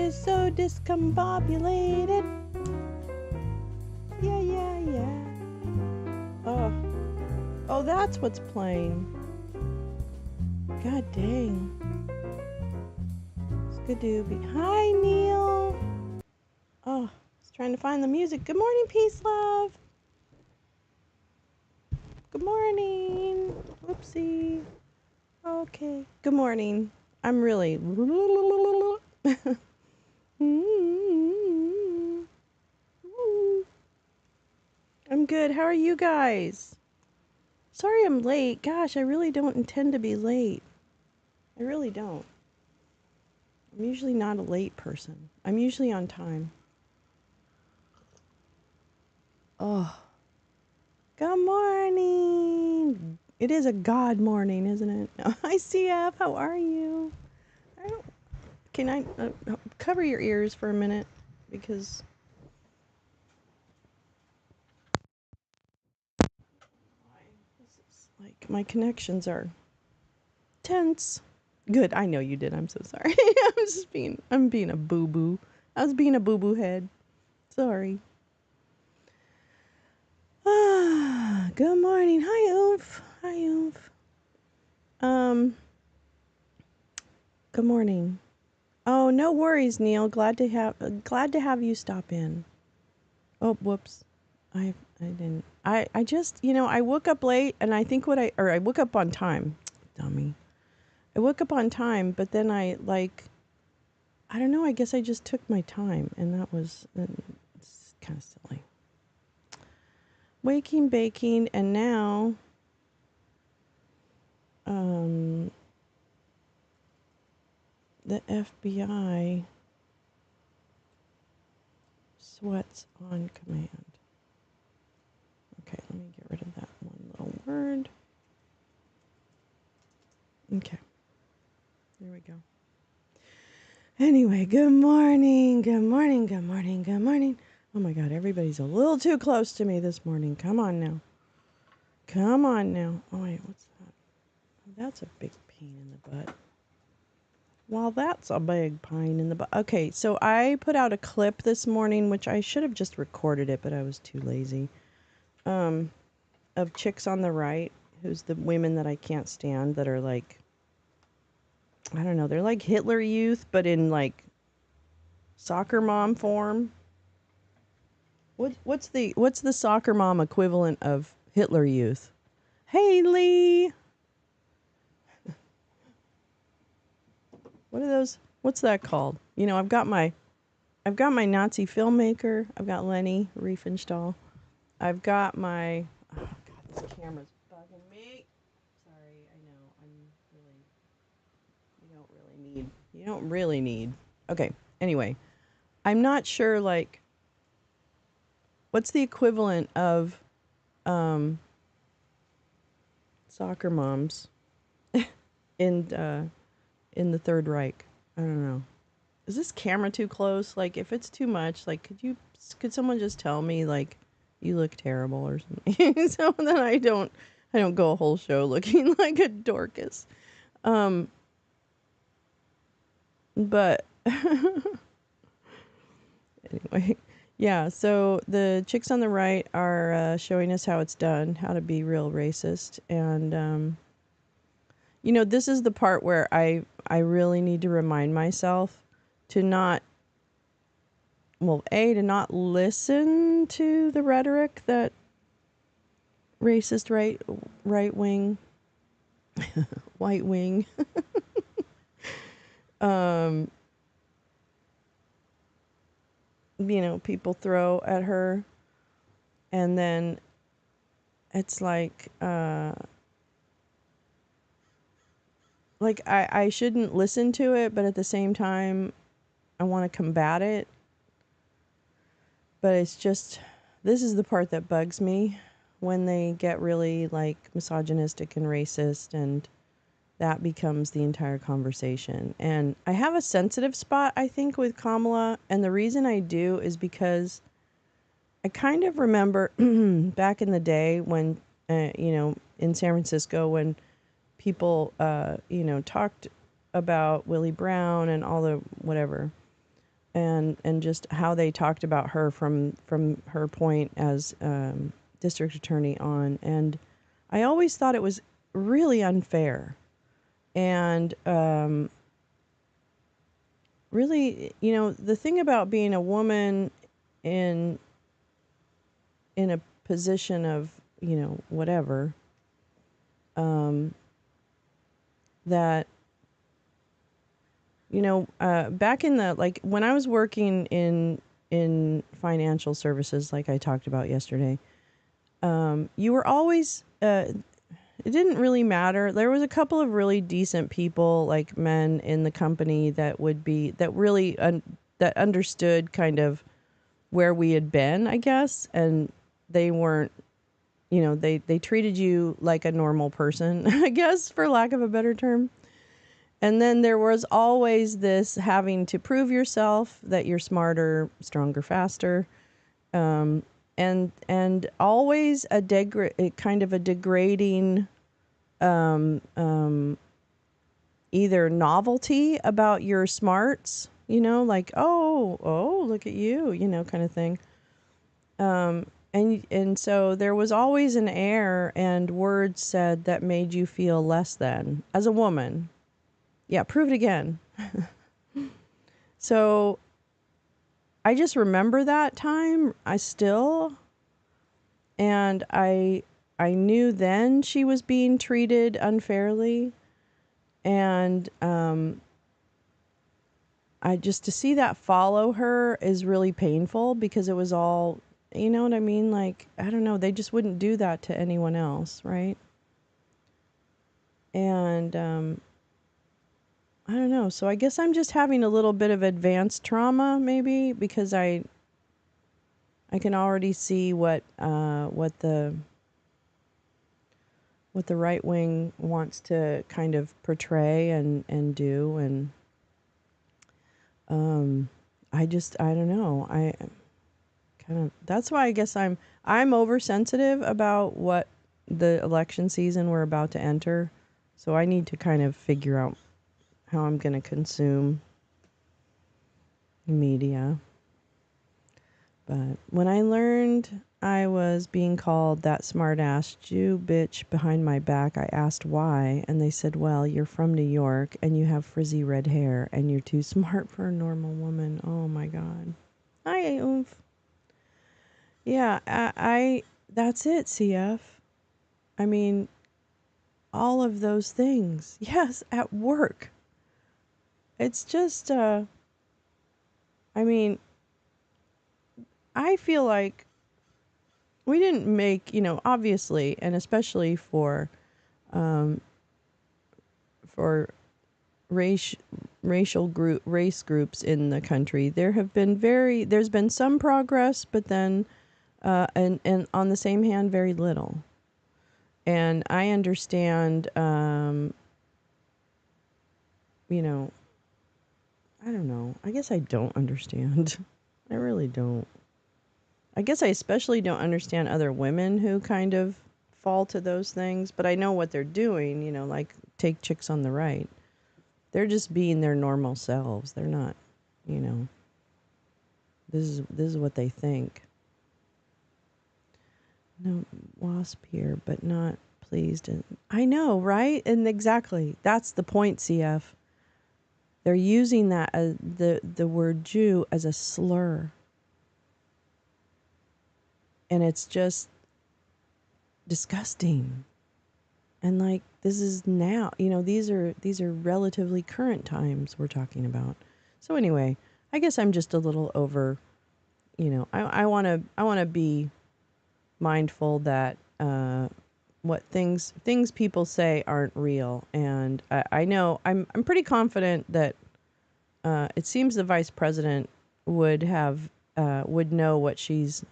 is so discombobulated. Yeah, yeah, yeah. Oh, that's what's playing. God dang. Skadooby. Hi, Neil. Oh, I was trying to find the music. Good morning, Peace Love. Good morning. Whoopsie. Okay. Good morning. I'm really... I'm good. How are you guys? Sorry I'm late. Gosh, I really don't intend to be late. I really don't. I'm usually not a late person. I'm usually on time. Oh. Good morning. It is a God morning, isn't it? Hi, CF. How are you? Can I cover your ears for a minute? Because like my connections are tense. Good. I know you did. I'm so sorry. I'm being a boo-boo. I was being a boo-boo head. Sorry. Good morning. Hi, Oof. Hi, Oof. Good morning. Oh, no worries, Neil. Glad to have you stop in. Oh, whoops. I didn't. I just, I woke up late and I think I woke up on time. Dummy. I woke up on time, but then I don't know, I guess I just took my time and that was it's kind of silly. Waking, baking, and now the FBI sweats on command. Okay, let me get rid of that one little word. Okay. There we go. Anyway, good morning, good morning, good morning, good morning. Oh my God, everybody's a little too close to me this morning. Come on now. Come on now. Oh wait, what's that? Oh, that's a big pain in the butt. Well, that's a big pain in the butt. Okay, so I put out a clip this morning, which I should have just recorded it, but I was too lazy. Of Chicks on the Right, who's the women that I can't stand that are like, I don't know, they're like Hitler Youth, but in like soccer mom form. What's the soccer mom equivalent of Hitler Youth? Haley. What are those? What's that called? I've got my Nazi filmmaker. I've got Leni Riefenstahl. I've got my... Oh, God, this camera's bugging me. Sorry, I know. You don't really need... Okay, anyway. I'm not sure, like... What's the equivalent of soccer moms in the Third Reich? I don't know. Is this camera too close? Like, if it's too much, like, could someone just tell me, like, you look terrible or something, so that I don't go a whole show looking like a Dorcas. But anyway, yeah. So the Chicks on the Right are showing us how it's done, how to be real racist, and this is the part where I really need to remind myself to not. Well, to not listen to the rhetoric that racist right wing, white wing, people throw at her, and then it's like I shouldn't listen to it, but at the same time, I want to combat it. But it's just, this is the part that bugs me, when they get really like misogynistic and racist, and that becomes the entire conversation. And I have a sensitive spot, I think, with Kamala, and the reason I do is because I kind of remember back in the day when, in San Francisco, when people, talked about Willie Brown and all the whatever. and just how they talked about her from her point as district attorney on. And I always thought it was really unfair. And really, the thing about being a woman in a position of, whatever, that, back in the, like, when I was working in financial services, like I talked about yesterday, you were always, it didn't really matter. There was a couple of really decent people, like men in the company that really that understood kind of where we had been, I guess. And they weren't, they treated you like a normal person, I guess, for lack of a better term. And then there was always this having to prove yourself that you're smarter, stronger, faster. And always kind of a degrading, either novelty about your smarts, like, oh, look at you, kind of thing. And so there was always an air and words said that made you feel less than as a woman. Yeah, prove it again. So I just remember that time. And I knew then she was being treated unfairly. And to see that follow her is really painful, because it was all, you know what I mean? Like, I don't know, they just wouldn't do that to anyone else, right? And I don't know. So I guess I'm just having a little bit of advanced trauma, maybe, because I can already see what the right wing wants to kind of portray and do. And I don't know. I kind of, that's why I guess I'm oversensitive about what the election season we're about to enter. So I need to kind of figure out how I'm going to consume media. But when I learned I was being called that smart-ass Jew bitch behind my back, I asked why, and they said, well, you're from New York, and you have frizzy red hair, and you're too smart for a normal woman. Oh, my God. Hi, oomph. Yeah, I that's it, CF. I mean, all of those things. Yes, at work. It's just, I mean, I feel like we didn't make, obviously, and especially for race groups in the country, there's been some progress, but then, and on the same hand, very little. And I understand, I don't know. I guess I don't understand. I really don't. I guess I especially don't understand other women who kind of fall to those things, but I know what they're doing, like take chicks on the right. They're just being their normal selves. They're not, this is what they think. No wasp here, but not pleased. And I know, right? And exactly. That's the point, CF. They're using that as the word Jew as a slur. And it's just disgusting. And like, this is now, these are relatively current times we're talking about. So anyway, I guess I'm just a little over, I want to be mindful that what things people say aren't real. And I know I'm pretty confident that it seems the vice president would know what she's,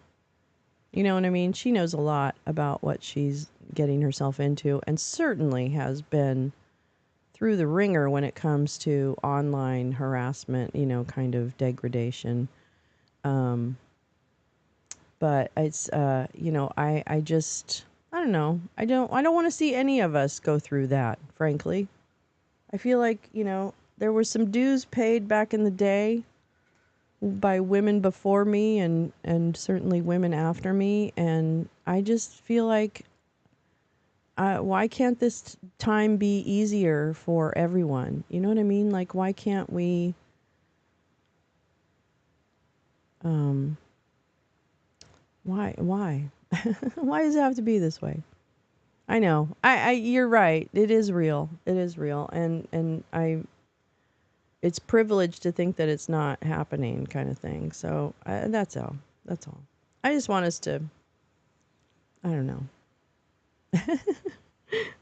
you know what I mean? She knows a lot about what she's getting herself into, and certainly has been through the ringer when it comes to online harassment, kind of degradation. But it's, I just, I don't know. I don't want to see any of us go through that, frankly. I feel like, there was some dues paid back in the day by women before me and certainly women after me. And I just feel like, why can't this time be easier for everyone? You know what I mean? Like, why can't we, why, why does it have to be this way? I know. You're right. It is real. It is real. It's privileged to think that it's not happening, kind of thing. So that's all. That's all. I just want us to, I don't know.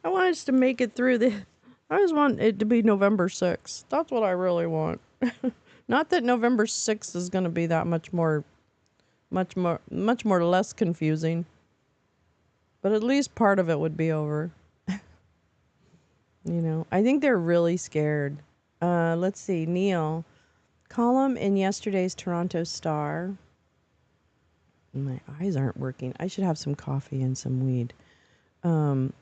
I want us to make it through I just want it to be November 6th. That's what I really want. Not that November 6th is going to be that much more less confusing. But at least part of it would be over. I think they're really scared. Let's see, Neil. Column in yesterday's Toronto Star. My eyes aren't working. I should have some coffee and some weed. Column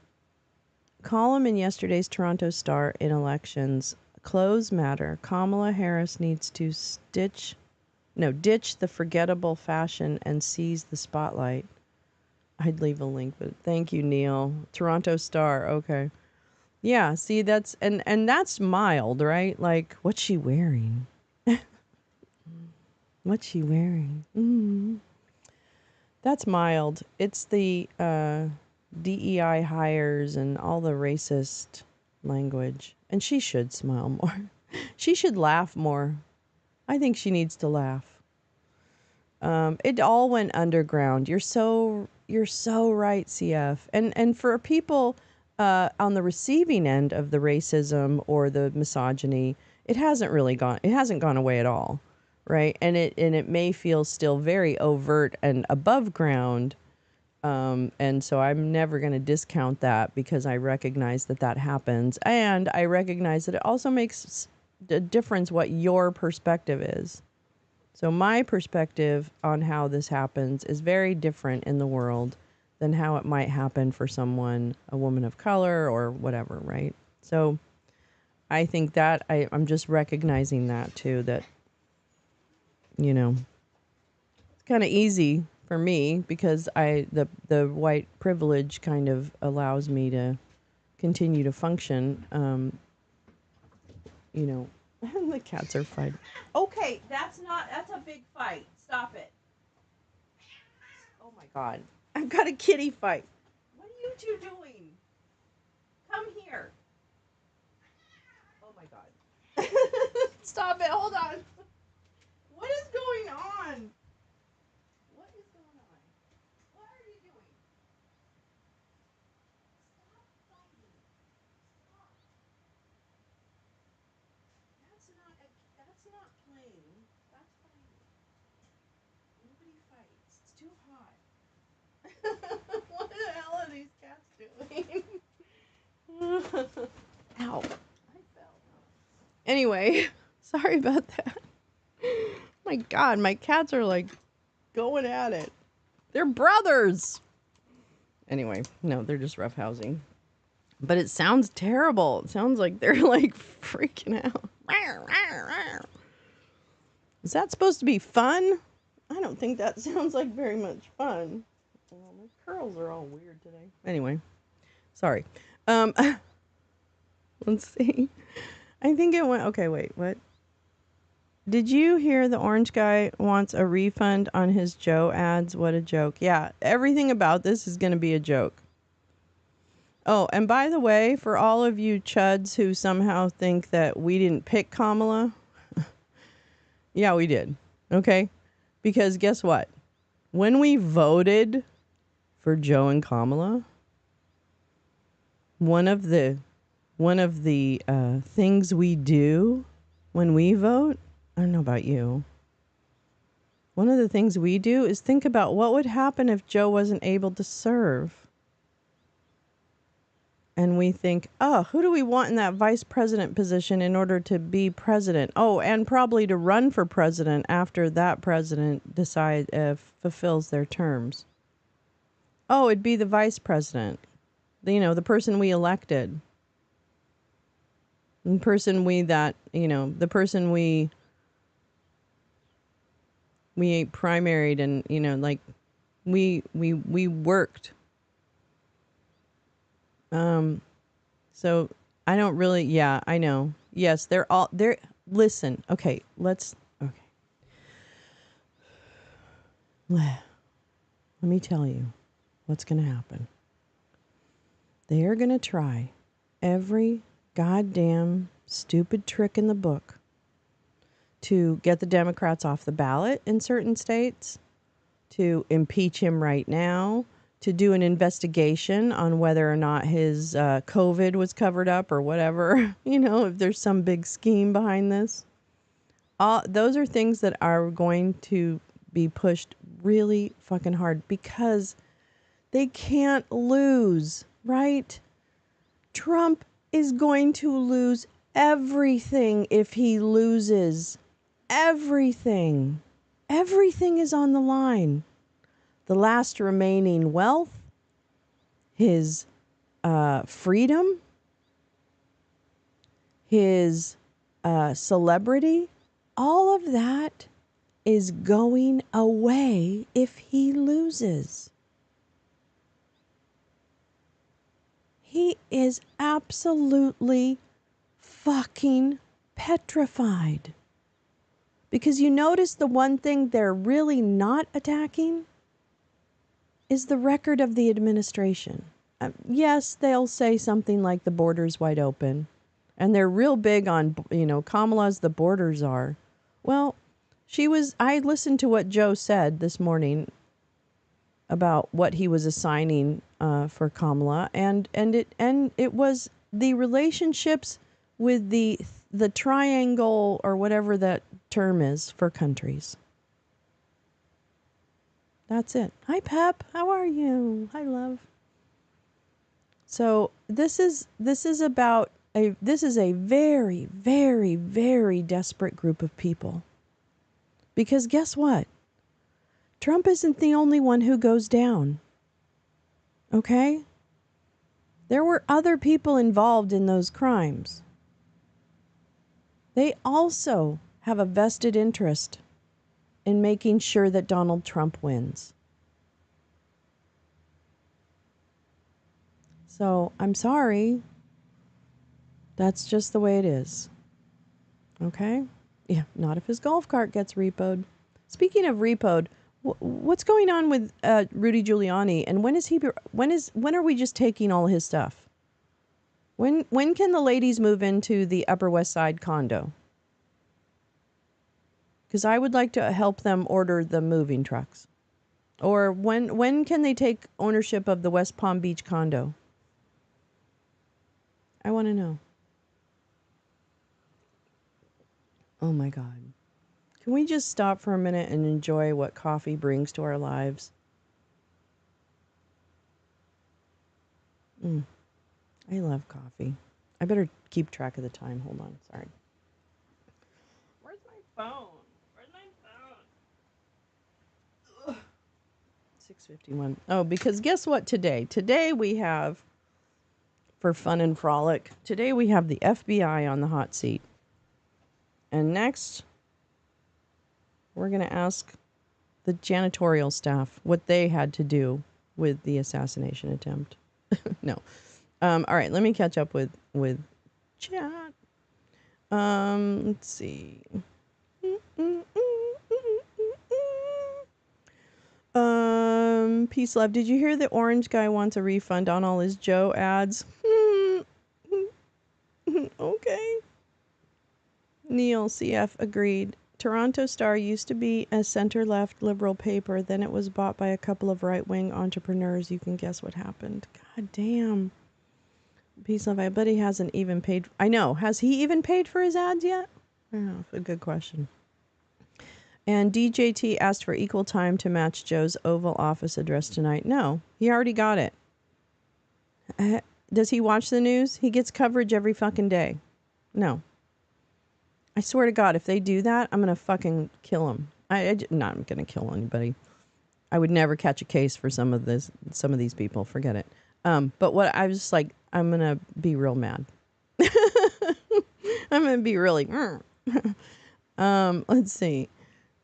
in yesterday's Toronto Star in elections. Clothes matter. Kamala Harris needs to ditch the forgettable fashion and seize the spotlight. I'd leave a link, but thank you, Neil. Toronto Star. Okay. Yeah, see, that's that's mild, right? Like, what's she wearing? What's she wearing? That's mild. It's the DEI hires and all the racist language. And she should smile more. She should laugh more. I think she needs to laugh. It all went underground. You're so right, CF. And for people on the receiving end of the racism or the misogyny, it hasn't gone away at all, right? And it may feel still very overt and above ground. And so I'm never going to discount that, because I recognize that happens. And I recognize that it also makes a difference what your perspective is. So my perspective on how this happens is very different in the world than how it might happen for someone, a woman of color or whatever, right? So I think that I'm just recognizing that too, that, it's kind of easy for me because the white privilege kind of allows me to continue to function, the cats are fighting. Okay, that's a big fight. Stop it. Oh my God. I've got a kitty fight. What are you two doing? Come here. Oh my God. Stop it. Hold on. What is going on? What is going on? What are you doing? Stop fighting. Stop. That's not playing. That's fighting. Nobody fights. It's too hot. What the hell are these cats doing? Ow. I fell. Anyway, sorry about that. My God, my cats are like going at it. They're brothers. Anyway, no, they're just roughhousing. But it sounds terrible. It sounds like they're like freaking out. Is that supposed to be fun? I don't think that sounds like very much fun. Well, my curls are all weird today. Anyway, sorry. Let's see. I think it went... Okay, wait, what? Did you hear the orange guy wants a refund on his Joe ads? What a joke. Yeah, everything about this is going to be a joke. Oh, and by the way, for all of you chuds who somehow think that we didn't pick Kamala, yeah, we did. Okay? Because guess what? When we voted for Joe and Kamala, one of the things we do when we vote, I don't know about you, one of the things we do is think about what would happen if Joe wasn't able to serve. And we think, oh, who do we want in that vice president position in order to be president? Oh, and probably to run for president after that president fulfills their terms. Oh, it'd be the vice president. The person we elected. The person we We primaried and, like we worked. So I don't really, yeah, I know. Yes, they're, listen, okay, okay. Let me tell you what's going to happen. They are going to try every goddamn stupid trick in the book to get the Democrats off the ballot in certain states, to impeach him right now, to do an investigation on whether or not his COVID was covered up or whatever, if there's some big scheme behind this. Those are things that are going to be pushed really fucking hard because they can't lose, right? Trump is going to lose everything if he loses. Everything. Everything is on the line. The last remaining wealth, his freedom, his celebrity, all of that is going away if he loses. He is absolutely fucking petrified. Because you notice the one thing they're really not attacking is the record of the administration. Yes, they'll say something like the border's wide open. And they're real big on, Kamala's the borders are. Well, I listened to what Joe said this morning about what he was assigning for Kamala. And it was the relationships with the triangle or whatever that term is for countries. That's it. Hi, Pep. How are you? Hi, love. So this is a very, very, very desperate group of people. Because guess what? Trump isn't the only one who goes down. Okay? There were other people involved in those crimes. They also have a vested interest in making sure that Donald Trump wins. So, I'm sorry. That's just the way it is. Okay? Yeah, not if his golf cart gets repoed. Speaking of repoed, what's going on with Rudy Giuliani, and when are we just taking all his stuff? When can the ladies move into the Upper West Side condo? Because I would like to help them order the moving trucks. Or when can they take ownership of the West Palm Beach condo? I want to know. Oh my God. Can we just stop for a minute and enjoy what coffee brings to our lives? I love coffee. I better keep track of the time. Hold on. Sorry. Where's my phone? 6:51. Oh, because guess what today? Today we have, for fun and frolic, today we have the FBI on the hot seat. And next, we're going to ask the janitorial staff what they had to do with the assassination attempt. No. All right, let me catch up with chat. Let's see. Peace, love. Did you hear the orange guy wants a refund on all his Joe ads? Okay. Neil CF agreed. Toronto Star used to be a center-left liberal paper. Then it was bought by a couple of right-wing entrepreneurs. You can guess what happened. God damn. Peace, love. I bet he hasn't even paid. I know. Has he even paid for his ads yet? I don't know. A good question. And DJT asked for equal time to match Joe's Oval Office address tonight. No, he already got it. Does he watch the news? He gets coverage every fucking day. No. I swear to God, if they do that, I'm going to fucking kill him. Not going to kill anybody. I would never catch a case for some of these people. Forget it. But what I was just like, I'm going to be real mad. I'm going to be really. Let's see.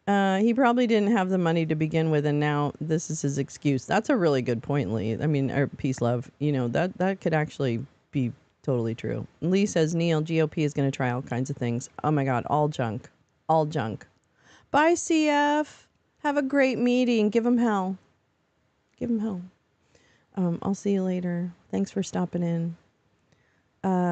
He probably didn't have the money to begin with, and now this is his excuse. That's a really good point, Lee. I mean, peace, love. You know, that could actually be totally true. Lee says, Neil, GOP is going to try all kinds of things. Oh my God, all junk. All junk. Bye, CF. Have a great meeting. Give him hell. Give him hell. I'll see you later. Thanks for stopping in.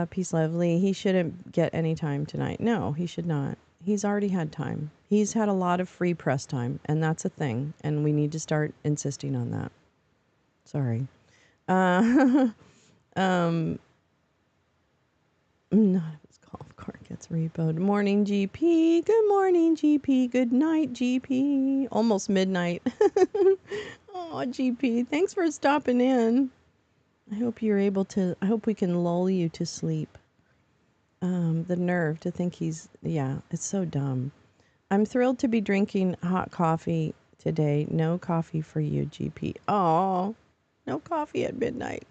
Peace, love, Lee. He shouldn't get any time tonight. No, he should not. He's already had time. He's had a lot of free press time, and that's a thing, and we need to start insisting on that. Sorry. Not if his golf cart gets repoed. Morning, GP. Good morning, GP. Good night, GP. Almost midnight. Oh, GP. Thanks for stopping in. I hope you're able to, I hope we can lull you to sleep. The nerve to think it's so dumb. I'm thrilled to be drinking hot coffee today. No coffee for you, GP. Oh, no coffee at midnight.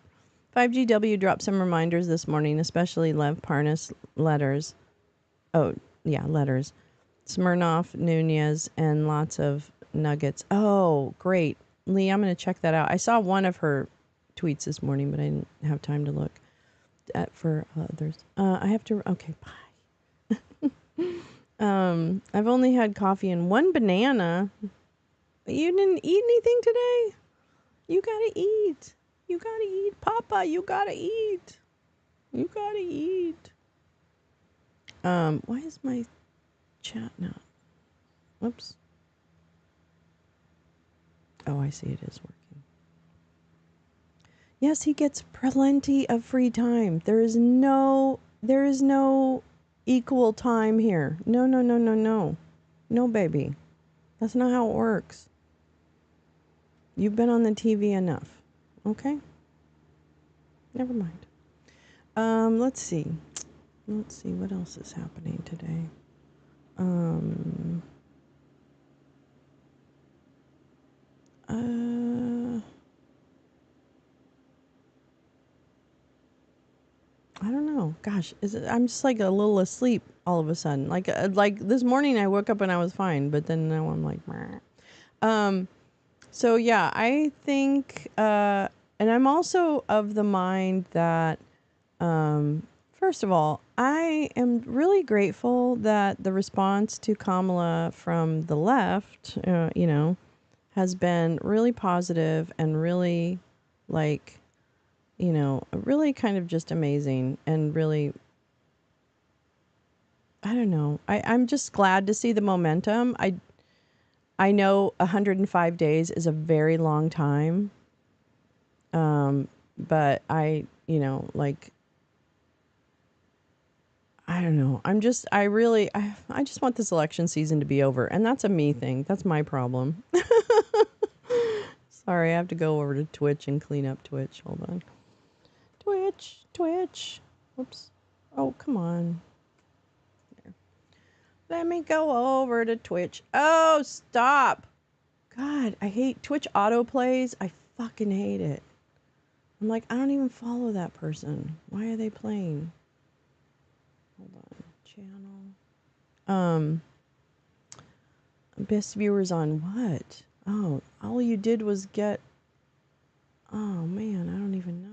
5GW dropped some reminders this morning, especially Lev Parnas letters. Oh, yeah, letters. Smirnoff, Nunez, and lots of nuggets. Oh, great. Lee, I'm going to check that out. I saw one of her tweets this morning, but I didn't have time to look at for others. I have to, okay, bye. I've only had coffee and one banana. You didn't eat anything today? You gotta eat. You gotta eat. Papa, you gotta eat. You gotta eat. Why is my chat not? Whoops. Oh, I see it is working. Yes, he gets plenty of free time. There is no equal time here. No, no, no, no, no. No, baby. That's not how it works. You've been on the TV enough. Okay? Never mind. Let's see. Let's see what else is happening today. I don't know. Gosh, I'm just like a little asleep all of a sudden. Like this morning I woke up and I was fine, but then now I'm like, meh. So yeah, I think, and I'm also of the mind that, first of all, I am really grateful that the response to Kamala from the left, has been really positive and really, like, really kind of just amazing and really, I don't know. I'm just glad to see the momentum. I know 105 days is a very long time. But I don't know. I just want this election season to be over. And that's a me thing. That's my problem. Sorry, I have to go over to Twitch and clean up Twitch. Hold on. Twitch. Whoops. Oh, come on. There. Let me go over to Twitch. Oh, stop. God, I hate Twitch autoplays. I fucking hate it. I'm like, I don't even follow that person. Why are they playing? Hold on. Channel. Best viewers on what? Oh, all you did was get... Oh, man, I don't even know.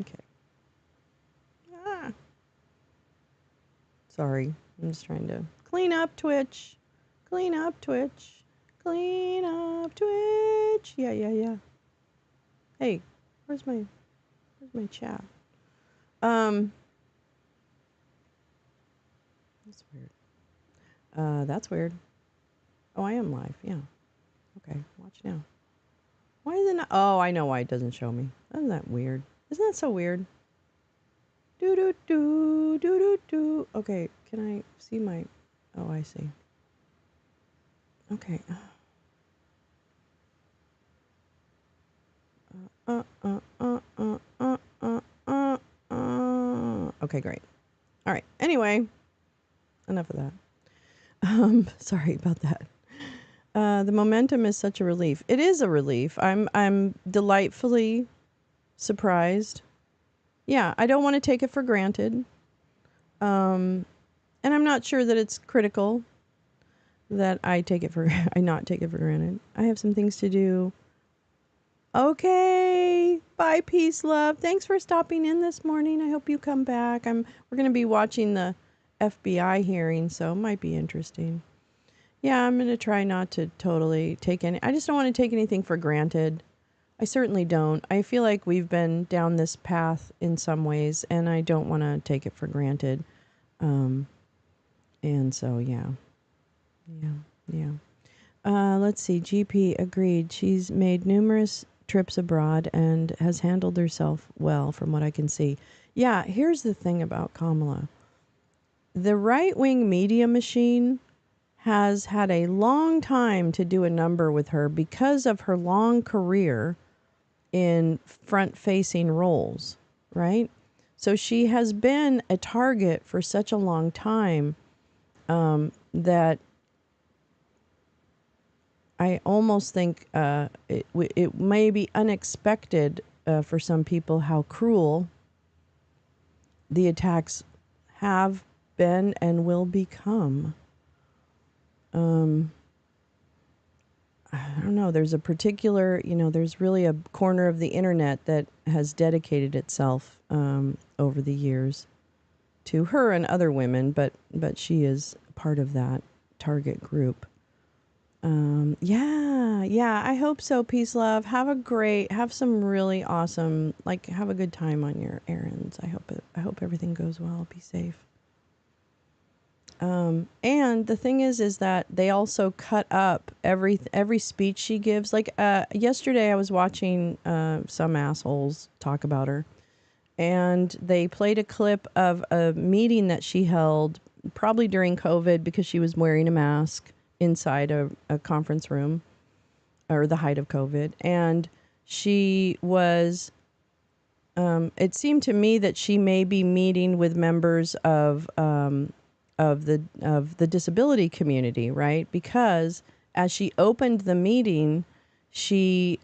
Okay. Sorry, I'm just trying to clean up Twitch. Clean up Twitch. Clean up Twitch. Yeah. Hey, where's my chat? That's weird. That's weird. Oh, I am live. Yeah. Okay, watch now. Why is it not? Oh, I know why it doesn't show me. Isn't that weird? Isn't that so weird? Do. Okay, can I see my... Oh, I see. Okay. Okay, great. All right. Anyway, enough of that. Sorry about that. The momentum is such a relief. It is a relief. I'm delightfully surprised. Yeah, I don't want to take it for granted. And I'm not sure that it's critical that I not take it for granted. I have some things to do. Okay. Bye, peace, love. Thanks for stopping in this morning. I hope you come back. We're going to be watching the FBI hearing, so it might be interesting. Yeah, I'm going to try not to totally I just don't want to take anything for granted. I certainly don't. I feel like we've been down this path in some ways, and I don't want to take it for granted. And so, yeah. Let's see. GP agreed. She's made numerous trips abroad and has handled herself well, from what I can see. Yeah, here's the thing about Kamala. The right-wing media machine has had a long time to do a number with her because of her long career in front-facing roles, right? So she has been a target for such a long time that I almost think it may be unexpected for some people how cruel the attacks have been and will become. I don't know. There's a particular, there's really a corner of the internet that has dedicated itself over the years to her and other women, but she is part of that target group. Yeah, I hope so. Peace, love. Have some really awesome, have a good time on your errands. I hope everything goes well. Be safe. And the thing is that they also cut up every speech she gives. Yesterday I was watching some assholes talk about her, and they played a clip of a meeting that she held probably during COVID because she was wearing a mask inside a conference room, or the height of COVID. And she was, it seemed to me that she may be meeting with members of the disability community, right? Because as she opened the meeting, she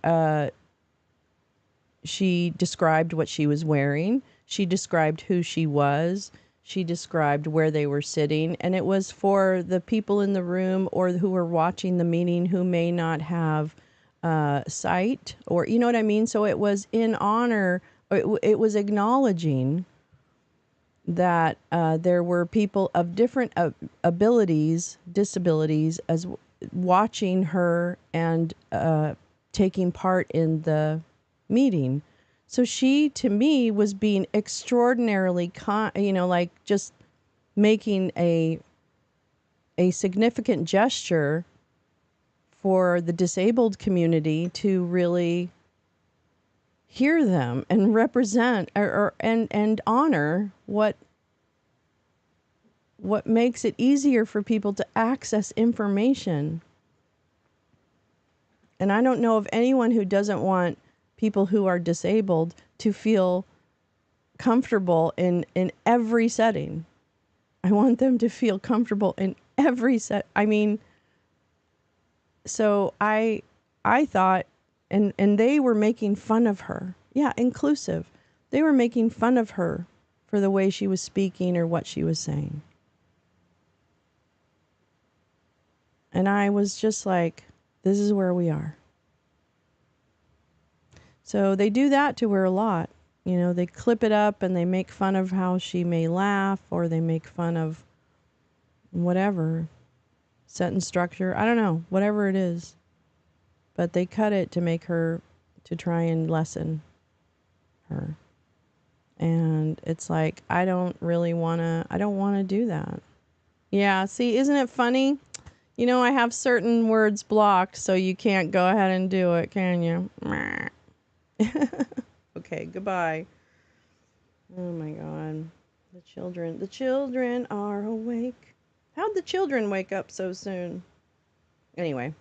described what she was wearing. She described who she was. She described where they were sitting. And it was for the people in the room or who were watching the meeting who may not have sight, or, you know what I mean? So it was in honor, it was acknowledging that there were people of different disabilities, as watching her and taking part in the meeting. So she, to me, was being extraordinarily, just making a significant gesture for the disabled community to really hear them and represent and honor what makes it easier for people to access information. And I don't know of anyone who doesn't want people who are disabled to feel comfortable in every setting. I want them to feel comfortable in every set. I mean, so I thought, and they were making fun of her. Yeah, inclusive. They were making fun of her for the way she was speaking or what she was saying. And I was just like, this is where we are. So they do that to her a lot. They clip it up and they make fun of how she may laugh, or they make fun of whatever, sentence structure. I don't know, whatever it is. But they cut it to try and lessen her. And it's like, I don't want to do that. Yeah, see, isn't it funny? I have certain words blocked, so you can't go ahead and do it, can you? Okay, goodbye. Oh my God. The children are awake. How'd the children wake up so soon? Anyway,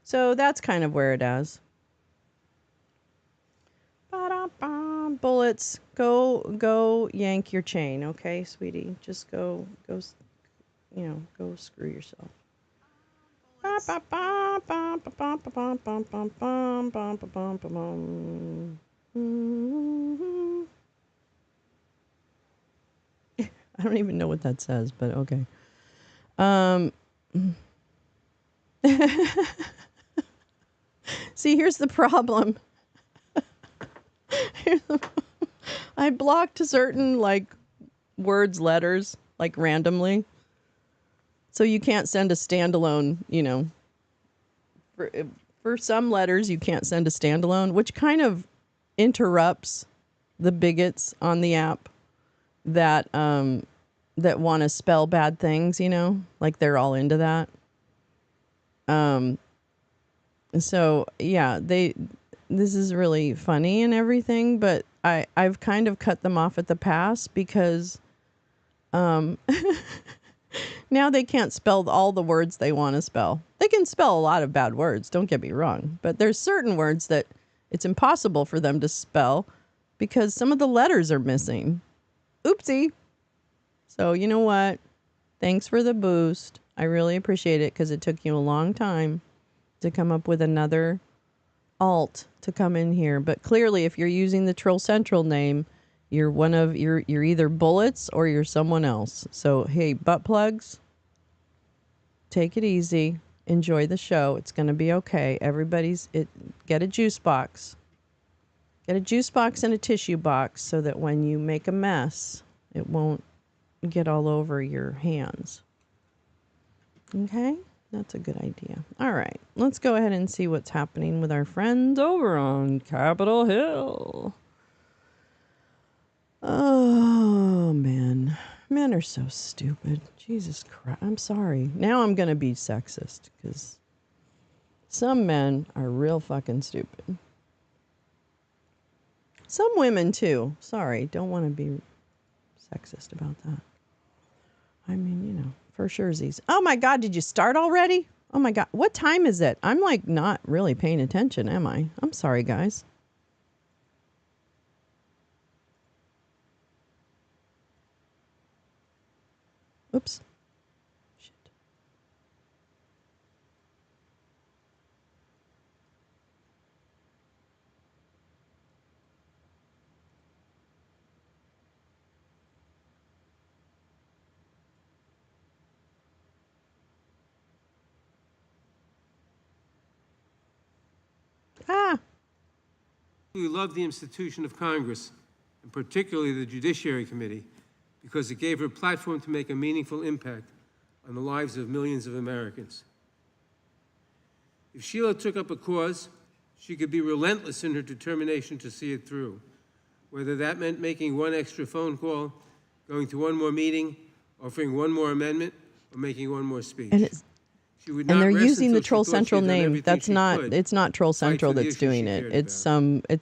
so that's kind of where it is. bullets. Go yank your chain, okay, sweetie? Just go, go screw yourself. I don't even know what that says, but okay. See, here's the problem. I blocked certain words, letters, randomly. So you can't send a standalone, for some letters you can't send a standalone, which kind of interrupts the bigots on the app that want to spell bad things, they're all into that. So yeah, this is really funny and everything, but I've kind of cut them off at the pass because now they can't spell all the words they want to spell. They can spell a lot of bad words, don't get me wrong, but there's certain words that it's impossible for them to spell because some of the letters are missing. Oopsie. So you know what? Thanks for the boost. I really appreciate it because it took you a long time to come up with another alt to come in here. But clearly, if you're using the Troll Central name, you're you're either bullets or you're someone else. So hey, butt plugs, take it easy. Enjoy the show. It's going to be okay. Get a juice box. Get a juice box and a tissue box so that when you make a mess, it won't get all over your hands. Okay? That's a good idea. All right. Let's go ahead and see what's happening with our friends over on Capitol Hill. Oh, man. Men are so stupid. Jesus Christ. I'm sorry. Now I'm going to be sexist because some men are real fucking stupid. Some women, too. Sorry. Don't want to be sexist about that. I mean, for surezies. Oh, my God. Did you start already? Oh, my God. What time is it? I'm, not really paying attention, am I? I'm sorry, guys. Oops. Shit. We love the institution of Congress, and particularly the Judiciary Committee, because it gave her a platform to make a meaningful impact on the lives of millions of Americans. If Sheila took up a cause, she could be relentless in her determination to see it through, whether that meant making one extra phone call, going to one more meeting, offering one more amendment, or making one more speech. And they're using the Troll Central name. It's not Troll Central that's doing it. It's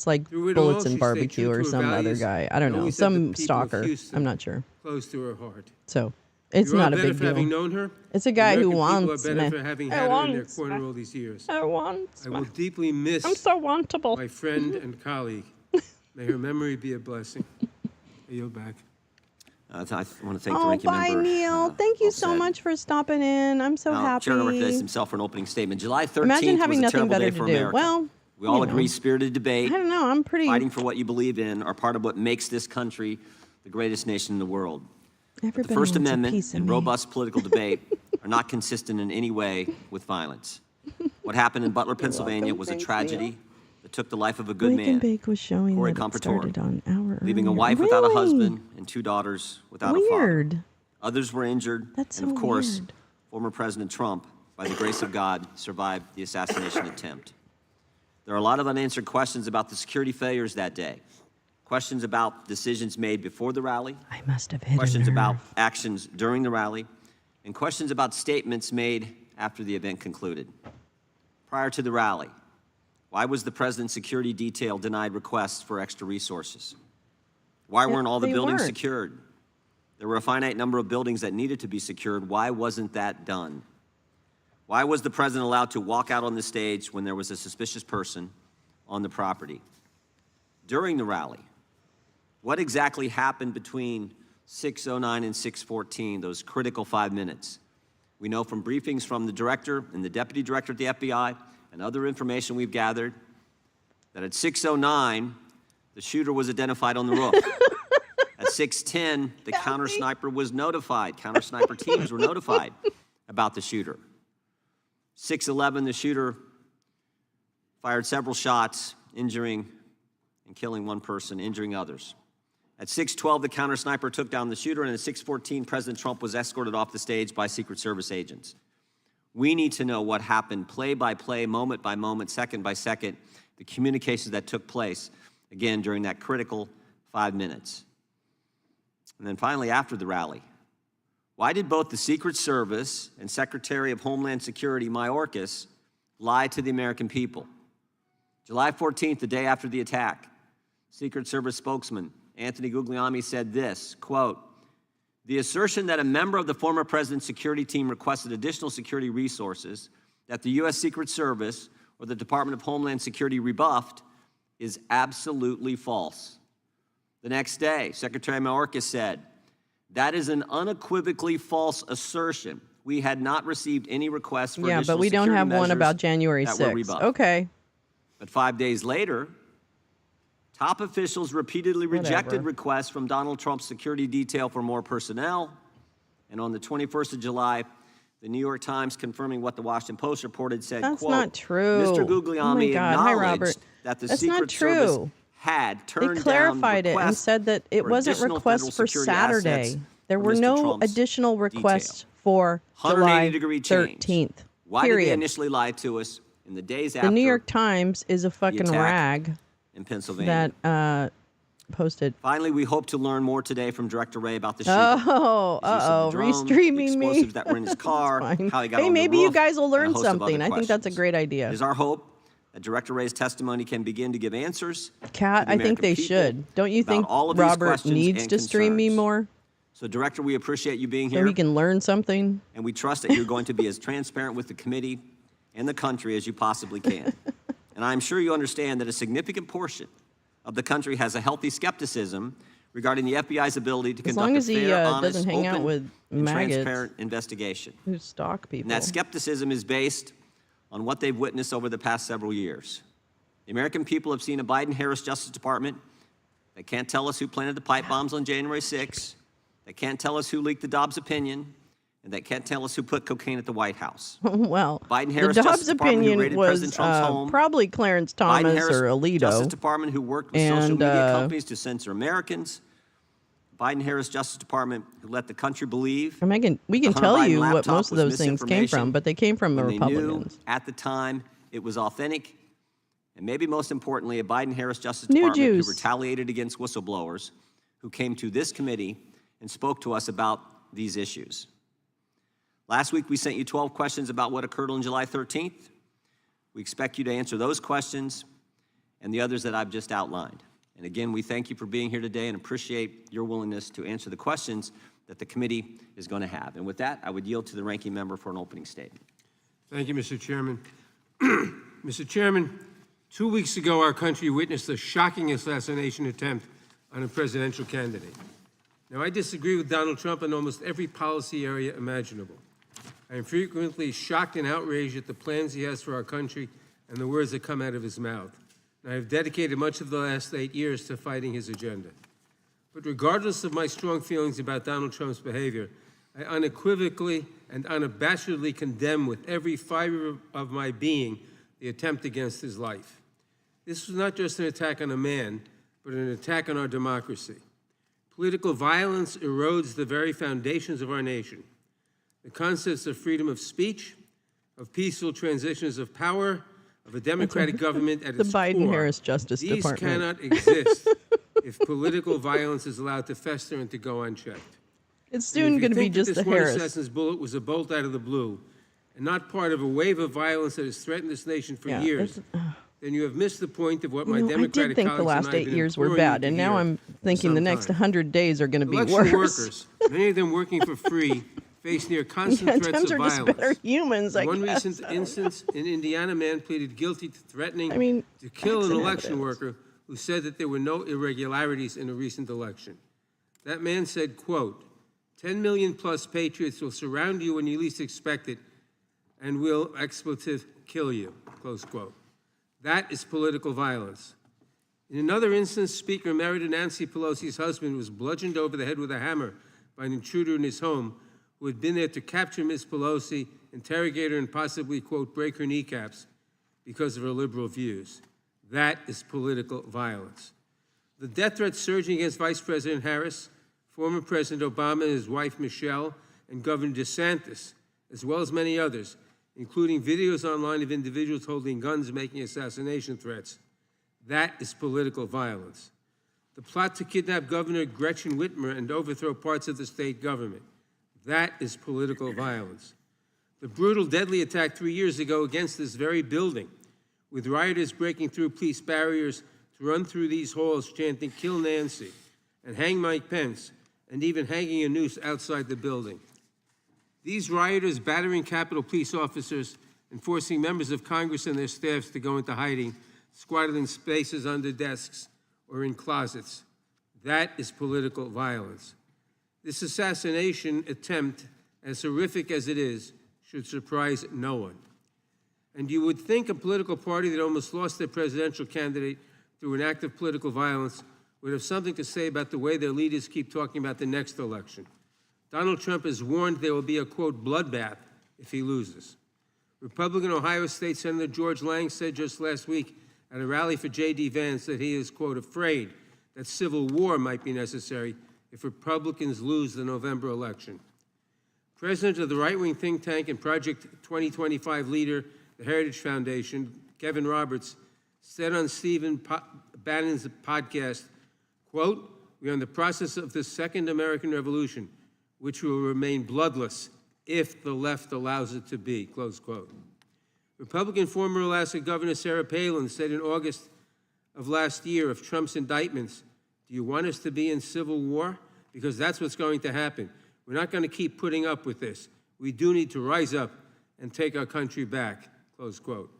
like Bullets and Barbecue or some other guy. I don't know. Some stalker. I'm not sure. Close to her heart. So it's not a big deal. Having known her, it's a guy who wants me. For having had her in their corner all these years. I will deeply miss I'm so wantable. My friend and colleague. May her memory be a blessing. I yield back. I want to thank the ranking member. Oh, bye, Neil. Thank you so much for stopping in. I'm so happy. Chairman recognized himself for an opening statement. July 13th Imagine having was a nothing terrible better day for to do. America. Well, we all agree spirited debate, I don't know. I'm pretty fighting for what you believe in are part of what makes this country the greatest nation in the world. But the First Amendment and robust political debate are not consistent in any way with violence. What happened in Butler, Pennsylvania was a tragedy that took the life of a good man, Corey Compratore, leaving a wife without a husband and 2 daughters without a father. Others were injured, and of course, former President Trump, by the grace of God, survived the assassination attempt. There are a lot of unanswered questions about the security failures that day. Questions about decisions made before the rally. I must have hidden questions her. about actions during the rally, and questions about statements made after the event concluded. Prior to the rally, why was the president's security detail denied requests for extra resources? Why weren't all the buildings secured? There were a finite number of buildings that needed to be secured. Why wasn't that done? Why was the president allowed to walk out on the stage when there was a suspicious person on the property? During the rally, What exactly happened between 6:09 and 6:14, those critical 5 minutes? We know from briefings from the director and the deputy director at the FBI and other information we've gathered that at 6:09, the shooter was identified on the roof. At 6:10, the counter sniper was notified. Counter sniper teams were notified about the shooter. 6:11, the shooter fired several shots, injuring and killing one person, injuring others. At 6:12, the counter sniper took down the shooter, and at 6:14, President Trump was escorted off the stage by Secret Service agents. We need to know what happened play by play, moment by moment, second by second, the communications that took place, again, during that critical 5 minutes. And then finally, after the rally, why did both the Secret Service and Secretary of Homeland Security, Mayorkas, lie to the American people? July 14th, the day after the attack, Secret Service spokesman Anthony Guglielmi said this, quote, "The assertion that a member of the former president's security team requested additional security resources that the U.S. Secret Service or the Department of Homeland Security rebuffed is absolutely false." The next day, Secretary Mayorkas said, "That is an unequivocally false assertion. We had not received any requests for additional security measures." Yeah, but we don't have one about January 6th. Okay. But 5 days later, top officials repeatedly rejected requests from Donald Trump's security detail for more personnel. And on the 21st of July, the New York Times, confirming what the Washington Post reported, said, That's quote, not true. "Mr. Guglielmi acknowledged that the Secret Service had turned down They clarified it and said that it wasn't requests for Saturday. There were no additional requests for July 13th. Why did they initially lie to us in the days after? The New York Times is a fucking rag in Pennsylvania that posted. Finally, we hope to learn more today from Director Wray about the shooting. Restreaming me. Explosives that were in his car, how he got on the Hey, maybe roof, you guys will learn and a host of something. other I think that's a questions. great idea. It is our hope that Director Wray's testimony can begin to give answers. Kat, to the I think American they people should. Don't you think about all of these Robert questions needs and to stream me concerns. more So, Director, we appreciate you being so here, he can learn something? and we trust that you're going to be as transparent with the committee and the country as you possibly can. And I'm sure you understand that a significant portion of the country has a healthy skepticism regarding the FBI's ability to conduct a fair, honest, doesn't hang out open, with and maggots transparent investigation. who stalk people. And that skepticism is based on what they've witnessed over the past several years. The American people have seen a Biden-Harris Justice Department that can't tell us who planted the pipe bombs on January 6th, that can't tell us who leaked the Dobbs opinion, and that can't tell us who put cocaine at the White House. Well, Biden-Harris the Justice Dobbs Department who opinion raided was President Trump's home. probably Clarence Thomas Biden-Harris or Alito. Justice Department who worked with social And, media companies to censor Americans. Biden-Harris Justice Department who let the country believe. I mean, we can the tell Hunter you Biden what most laptop of was those things came misinformation from, but they came from the when they knew Republicans. at the time it was authentic. And maybe most importantly, a Biden-Harris Justice New Department Jews. who retaliated against whistleblowers who came to this committee and spoke to us about these issues. Last week, we sent you 12 questions about what occurred on July 13th. We expect you to answer those questions and the others that I've just outlined. And again, we thank you for being here today and appreciate your willingness to answer the questions that the committee is going to have. And with that, I would yield to the ranking member for an opening statement. Thank you, Mr. Chairman. Mr. Chairman, 2 weeks ago, our country witnessed a shocking assassination attempt on a presidential candidate. Now, I disagree with Donald Trump in almost every policy area imaginable. I am frequently shocked and outraged at the plans he has for our country and the words that come out of his mouth. And I have dedicated much of the last 8 years to fighting his agenda. But regardless of my strong feelings about Donald Trump's behavior, I unequivocally and unabashedly condemn with every fiber of my being the attempt against his life. This was not just an attack on a man, but an attack on our democracy. Political violence erodes the very foundations of our nation. The concepts of freedom of speech, of peaceful transitions of power, of a democratic government at its core. The Biden-Harris Justice These Department. cannot exist if political violence is allowed to fester and to go unchecked. It's soon going to be just the Harris. This one assassin's bullet was a bolt out of the blue and not part of a wave of violence that has threatened this nation for years, then you have missed the point of what my Democratic I did think the last 8 years were bad, and now I'm thinking the next 100 days are going to be Election worse. workers, many of them working for free, face near constant threats Dems of are just violence. better humans, I One guess. recent instance, an Indiana man pleaded guilty to threatening I mean, to kill facts an and election evidence. worker who said that there were no irregularities in a recent election. That man said, quote, 10 million plus patriots will surround you when you least expect it and will, expletive, kill you, close quote. That is political violence. In another instance, Speaker Emerita Nancy Pelosi's husband was bludgeoned over the head with a hammer by an intruder in his home who had been there to capture Ms. Pelosi, interrogate her, and possibly, quote, break her kneecaps because of her liberal views. That is political violence. The death threats surging against Vice President Harris, former President Obama and his wife Michelle, and Governor DeSantis, as well as many others, including videos online of individuals holding guns making assassination threats. That is political violence. The plot to kidnap Governor Gretchen Whitmer and overthrow parts of the state government. That is political violence. The brutal, deadly attack 3 years ago against this very building, with rioters breaking through police barriers to run through these halls chanting, "Kill Nancy," and "Hang Mike Pence," and even hanging a noose outside the building. These rioters battering Capitol Police officers and forcing members of Congress and their staffs to go into hiding, squatted in spaces under desks or in closets. That is political violence. This assassination attempt, as horrific as it is, should surprise no one. And you would think a political party that almost lost their presidential candidate through an act of political violence would have something to say about the way their leaders keep talking about the next election. Donald Trump has warned there will be a, quote, bloodbath if he loses. Republican Ohio State Senator George Lang said just last week at a rally for J.D. Vance that he is, quote, afraid that civil war might be necessary if Republicans lose the November election. President of the right-wing think tank and Project 2025 leader, the Heritage Foundation, Kevin Roberts, said on Stephen Bannon's podcast, quote, "We are in the process of the second American Revolution, which will remain bloodless if the left allows it to be," close quote. Republican former Alaska Governor Sarah Palin said in August of last year of Trump's indictments, "Do you want us to be in civil war? Because that's what's going to happen. We're not going to keep putting up with this. We do need to rise up and take our country back," close quote.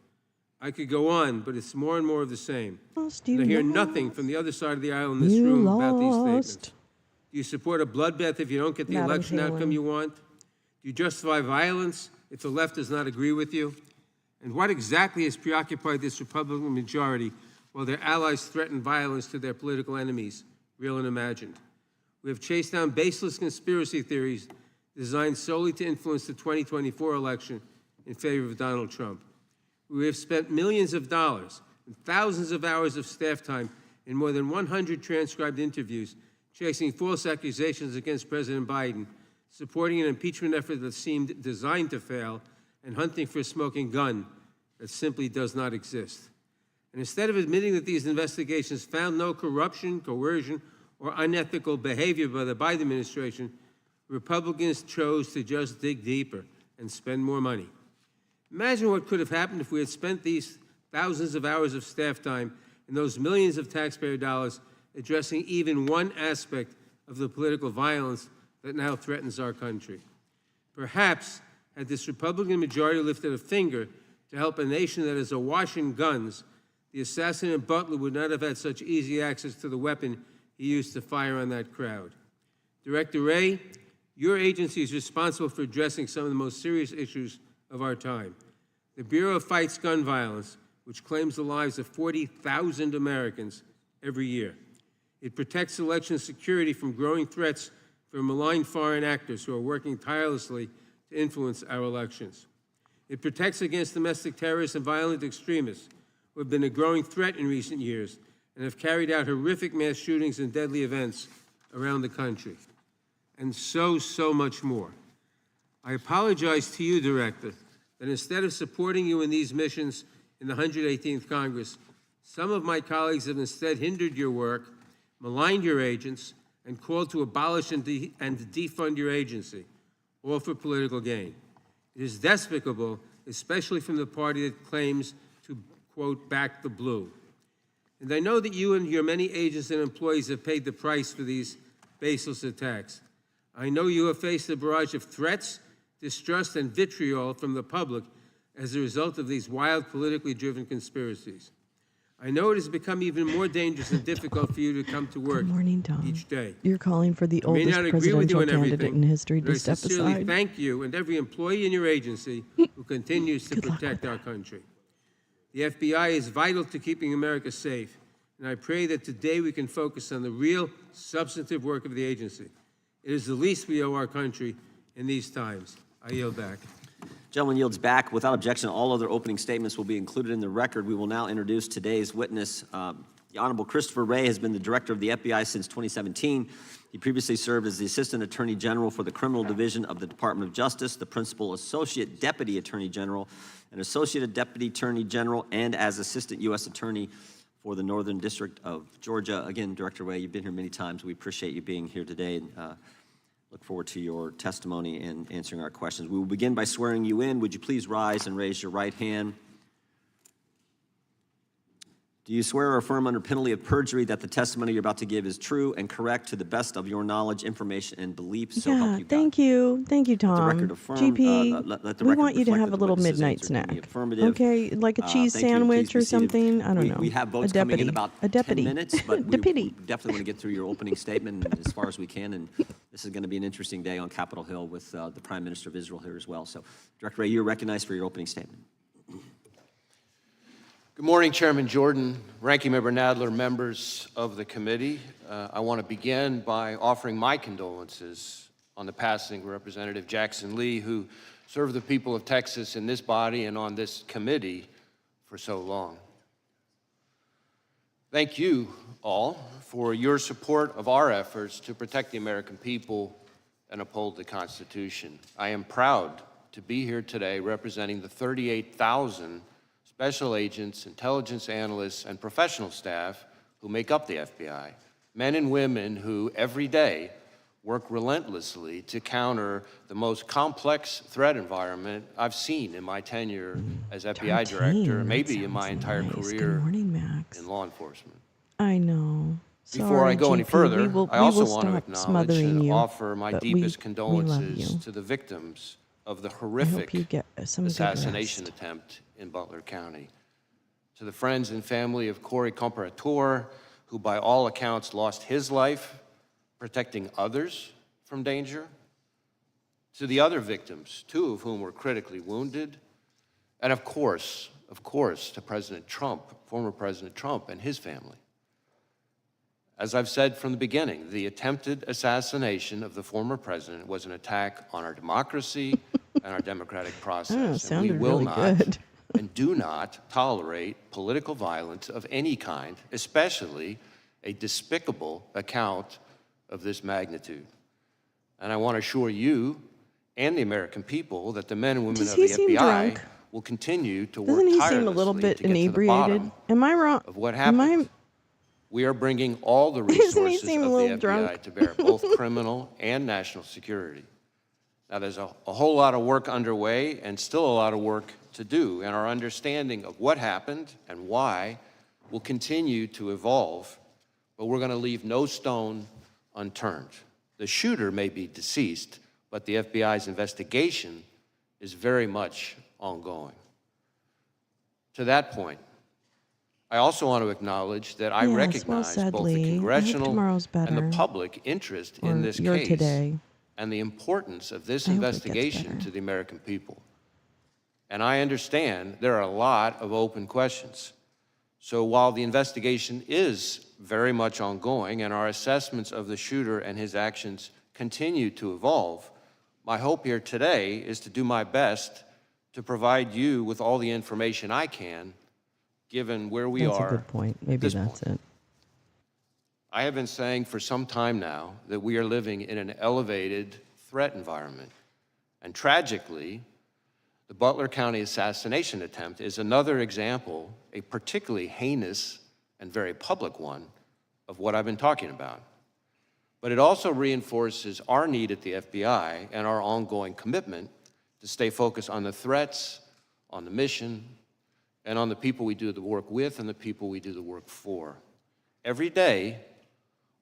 I could go on, but it's more and more of the same. I hear nothing from the other side of the aisle in this room about these statements. Do you support a bloodbath if you don't get the election outcome you want? Do you justify violence if the left does not agree with you? And what exactly has preoccupied this Republican majority while their allies threaten violence to their political enemies, real and imagined? We have chased down baseless conspiracy theories designed solely to influence the 2024 election in favor of Donald Trump. We have spent millions of dollars and thousands of hours of staff time in more than 100 transcribed interviews chasing false accusations against President Biden, supporting an impeachment effort that seemed designed to fail, and hunting for a smoking gun that simply does not exist. And instead of admitting that these investigations found no corruption, coercion, or unethical behavior by the Biden administration, Republicans chose to just dig deeper and spend more money. Imagine what could have happened if we had spent these thousands of hours of staff time and those millions of taxpayer dollars addressing even one aspect of the political violence that now threatens our country. Perhaps, had this Republican majority lifted a finger to help a nation that is awash in guns, the assassin Butler would not have had such easy access to the weapon he used to fire on that crowd. Director Wray, your agency is responsible for addressing some of the most serious issues of our time. The Bureau fights gun violence, which claims the lives of 40,000 Americans every year. It protects election security from growing threats from malign foreign actors who are working tirelessly to influence our elections. It protects against domestic terrorists and violent extremists who have been a growing threat in recent years and have carried out horrific mass shootings and deadly events around the country. And so much more. I apologize to you, Director, that instead of supporting you in these missions in the 118th Congress, some of my colleagues have instead hindered your work, maligned your agents, and called to abolish and defund your agency, all for political gain. It is despicable, especially from the party that claims to, quote, back the blue. And I know that you and your many agents and employees have paid the price for these baseless attacks. I know you have faced a barrage of threats, distrust, and vitriol from the public as a result of these wild, politically driven conspiracies. I know it has become even more dangerous and difficult for you to come to work Good morning, Tom. each day. You're calling for the I may oldest not agree with you presidential on candidate everything, in history but I to step sincerely aside. thank you and every employee in your agency who continues to protect our country. The FBI is vital to keeping America safe, and I pray that today we can focus on the real, substantive work of the agency. It is the least we owe our country in these times. I yield back. Gentleman yields back. Without objection, all other opening statements will be included in the record. We will now introduce today's witness. The Honorable Christopher Wray has been the director of the FBI since 2017. He previously served as the Assistant Attorney General for the Criminal Division of the Department of Justice, the Principal Associate Deputy Attorney General, and Associate Deputy Attorney General, and as Assistant U.S. Attorney for the Northern District of Georgia. Again, Director Wray, you've been here many times. We appreciate you being here today. And, look forward to your testimony and answering our questions. We will begin by swearing you in. Would you please rise and raise your right hand? Do you swear or affirm under penalty of perjury that the testimony you're about to give is true and correct to the best of your knowledge, information, and belief? So help you God. Thank you. Thank you, Tom. Let the record affirm, GP, let the we record want you to reflect have that a the little witnesses midnight answered in the snack. affirmative. Okay, like a cheese Thank you. sandwich Please be or seated. something. I don't know. We have votes a coming deputy. in about a deputy. 10 minutes, but we deputy. definitely want to get through your opening statement as far as we can. And this is going to be an interesting day on Capitol Hill with the Prime Minister of Israel here as well. So, Director Wray, you're recognized for your opening statement. Good morning, Chairman Jordan, Ranking Member Nadler, members of the committee. I want to begin by offering my condolences on the passing of Representative Jackson Lee, who served the people of Texas in this body and on this committee for so long. Thank you all for your support of our efforts to protect the American people and uphold the Constitution. I am proud to be here today representing the 38,000 special agents, intelligence analysts, and professional staff who make up the FBI, men and women who every day work relentlessly to counter the most complex threat environment I've seen in my tenure as FBI director, maybe in my entire career in law enforcement. I know. Before I go any further, I also want to stop acknowledge smothering and you, offer my but deepest we love condolences you. to the victims of the I hope horrific you get some good assassination rest. attempt in Butler County. To the friends and family of Corey Comparator, who by all accounts lost his life protecting others from danger. To the other victims, 2 of whom were critically wounded. And of course, to President Trump, former President Trump and his family. As I've said from the beginning, the attempted assassination of the former president was an attack on our democracy and our democratic process. And we will not and do not tolerate political violence of any kind, especially a despicable account of this magnitude. And I want to assure you and the American people that the men and women of the FBI will continue to work tirelessly Doesn't he seem a little bit to get inebriated? to the bottom Am I wrong? of what happened. We are bringing all the resources of the FBI to bear, both criminal and national security. Now, there's a whole lot of work underway and still a lot of work to do, and our understanding of what happened and why will continue to evolve, but we're going to leave no stone unturned. The shooter may be deceased, but the FBI's investigation is very much ongoing. To that point, I also want to acknowledge that I recognize both the congressional and the public interest in this case and the importance of this investigation to the American people. And I understand there are a lot of open questions. So while the investigation is very much ongoing and our assessments of the shooter and his actions continue to evolve, my hope here today is to do my best to provide you with all the information I can, given where we are. That's a good point. Maybe that's it. I have been saying for some time now that we are living in an elevated threat environment. And tragically, the Butler County assassination attempt is another example, a particularly heinous and very public one, of what I've been talking about. But it also reinforces our need at the FBI and our ongoing commitment to stay focused on the threats, on the mission, and on the people we do the work with and the people we do the work for. Every day,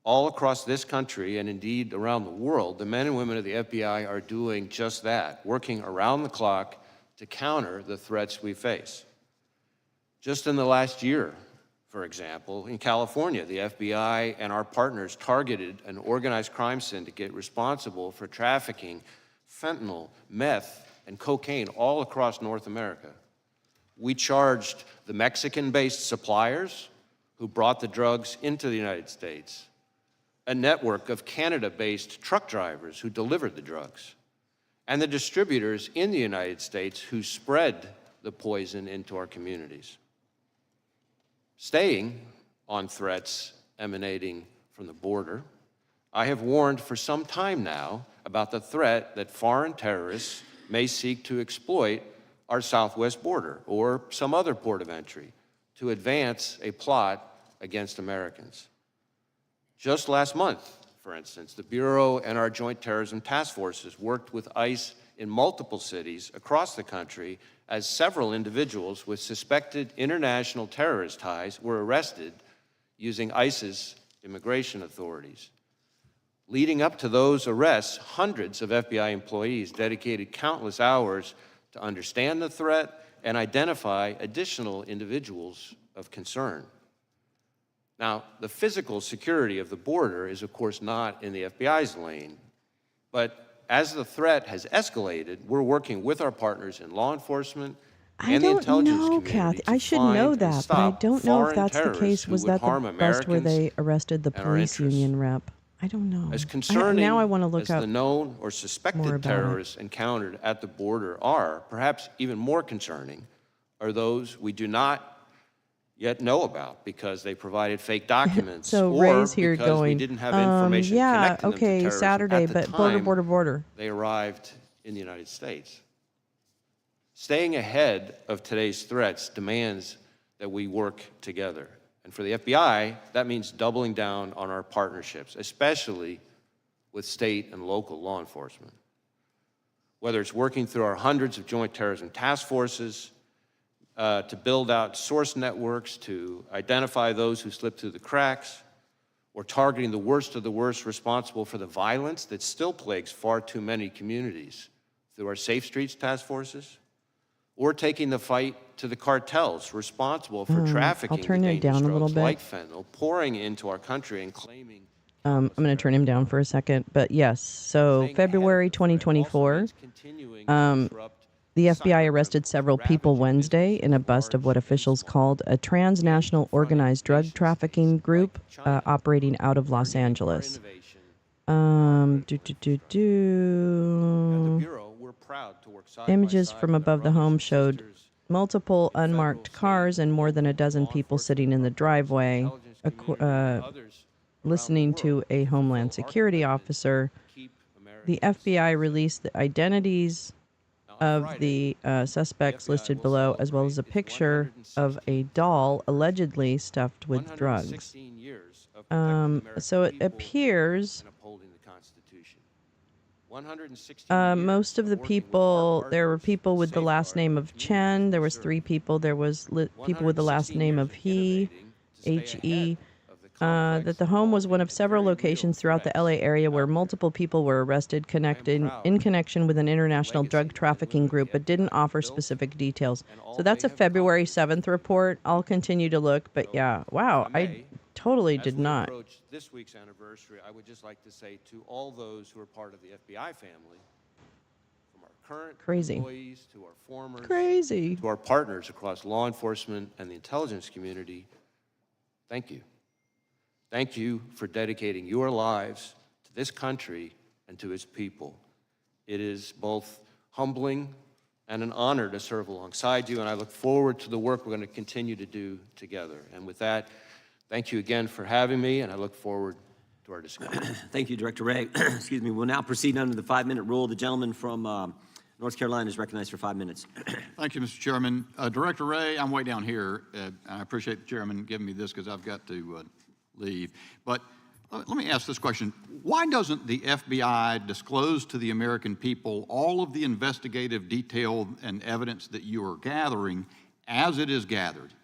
all across this country and indeed around the world, the men and women of the FBI are doing just that, working around the clock to counter the threats we face. Just in the last year, For example, in California, the FBI and our partners targeted an organized crime syndicate responsible for trafficking fentanyl, meth, and cocaine all across North America. We charged the Mexican-based suppliers who brought the drugs into the United States, a network of Canada-based truck drivers who delivered the drugs, and the distributors in the United States who spread the poison into our communities. Staying on threats emanating from the border, I have warned for some time now about the threat that foreign terrorists may seek to exploit our southwest border or some other port of entry to advance a plot against Americans. Just last month, for instance, the Bureau and our Joint Terrorism Task Forces worked with ICE in multiple cities across the country as several individuals with suspected international terrorist ties were arrested using ICE's immigration authorities. Leading up to those arrests, hundreds of FBI employees dedicated countless hours to understand the threat and identify additional individuals of concern. Now, the physical security of the border is, of course, not in the FBI's lane, but as the threat has escalated, we're working with our partners in law enforcement and the intelligence community Kathy. to I should find know and that, but I stop don't know if foreign that's the terrorists case. who Was would that the harm bust where Americans they arrested the and our police interests. union rep? I don't know. As concerning now I want to look as up the known or more suspected about terrorists encountered at the border are, perhaps even more concerning, are those we do not yet know about because they provided fake documents So or Ray's here because we going, didn't have information yeah, connecting them to okay, terrorism Saturday, at the but time border. they arrived in the United States. Staying ahead of today's threats demands that we work together. And for the FBI, that means doubling down on our partnerships, especially with state and local law enforcement. Whether it's working through our hundreds of joint terrorism task forces, to build out source networks, to identify those who slip through the cracks, or targeting the worst of the worst responsible for the violence that still plagues far too many communities through our Safe Streets task forces, or taking the fight to the cartels responsible for trafficking I'll turn the it down a little drugs bit. like fentanyl, pouring into our country and claiming. I'm going to turn him down for a second, but yes. So February 2024, the FBI arrested several people Wednesday in a bust of what officials called a transnational organized drug trafficking group operating out of Los Angeles. Images from above the home showed multiple unmarked cars and more than a dozen people sitting in the driveway, listening to a Homeland Security officer. The FBI released the identities of the suspects listed below, as well as a picture of a doll allegedly stuffed with drugs. So it appears most of the people, there were people with the last name of Chen, there was 3 people, there was people with the last name of He, H-E, that the home was one of several locations throughout the LA area where multiple people were arrested in connection with an international drug trafficking group, but didn't offer specific details. So that's a February 7th report. I'll continue to look, but yeah, wow, I totally did not. As we approach this week's anniversary, I would just like to say to all those who are part of the FBI family, from our current employees to our former, to our partners across law enforcement and the intelligence community, thank you. Thank you for dedicating your lives to this country and to its people. It is both humbling and an honor to serve alongside you, and I look forward to the work we're going to continue to do together. And with that, thank you again for having me, and I look forward to our discussion. Thank you, Director Ray. Excuse me. We'll now proceed under the 5-minute rule. The gentleman from North Carolina is recognized for 5 minutes. Thank you, Mr. Chairman. Director Ray, I'm way down here, and I appreciate the chairman giving me this because I've got to leave. But let me ask this question. Why doesn't the FBI disclose to the American people all of the investigative detail and evidence that you are gathering as it is gathered?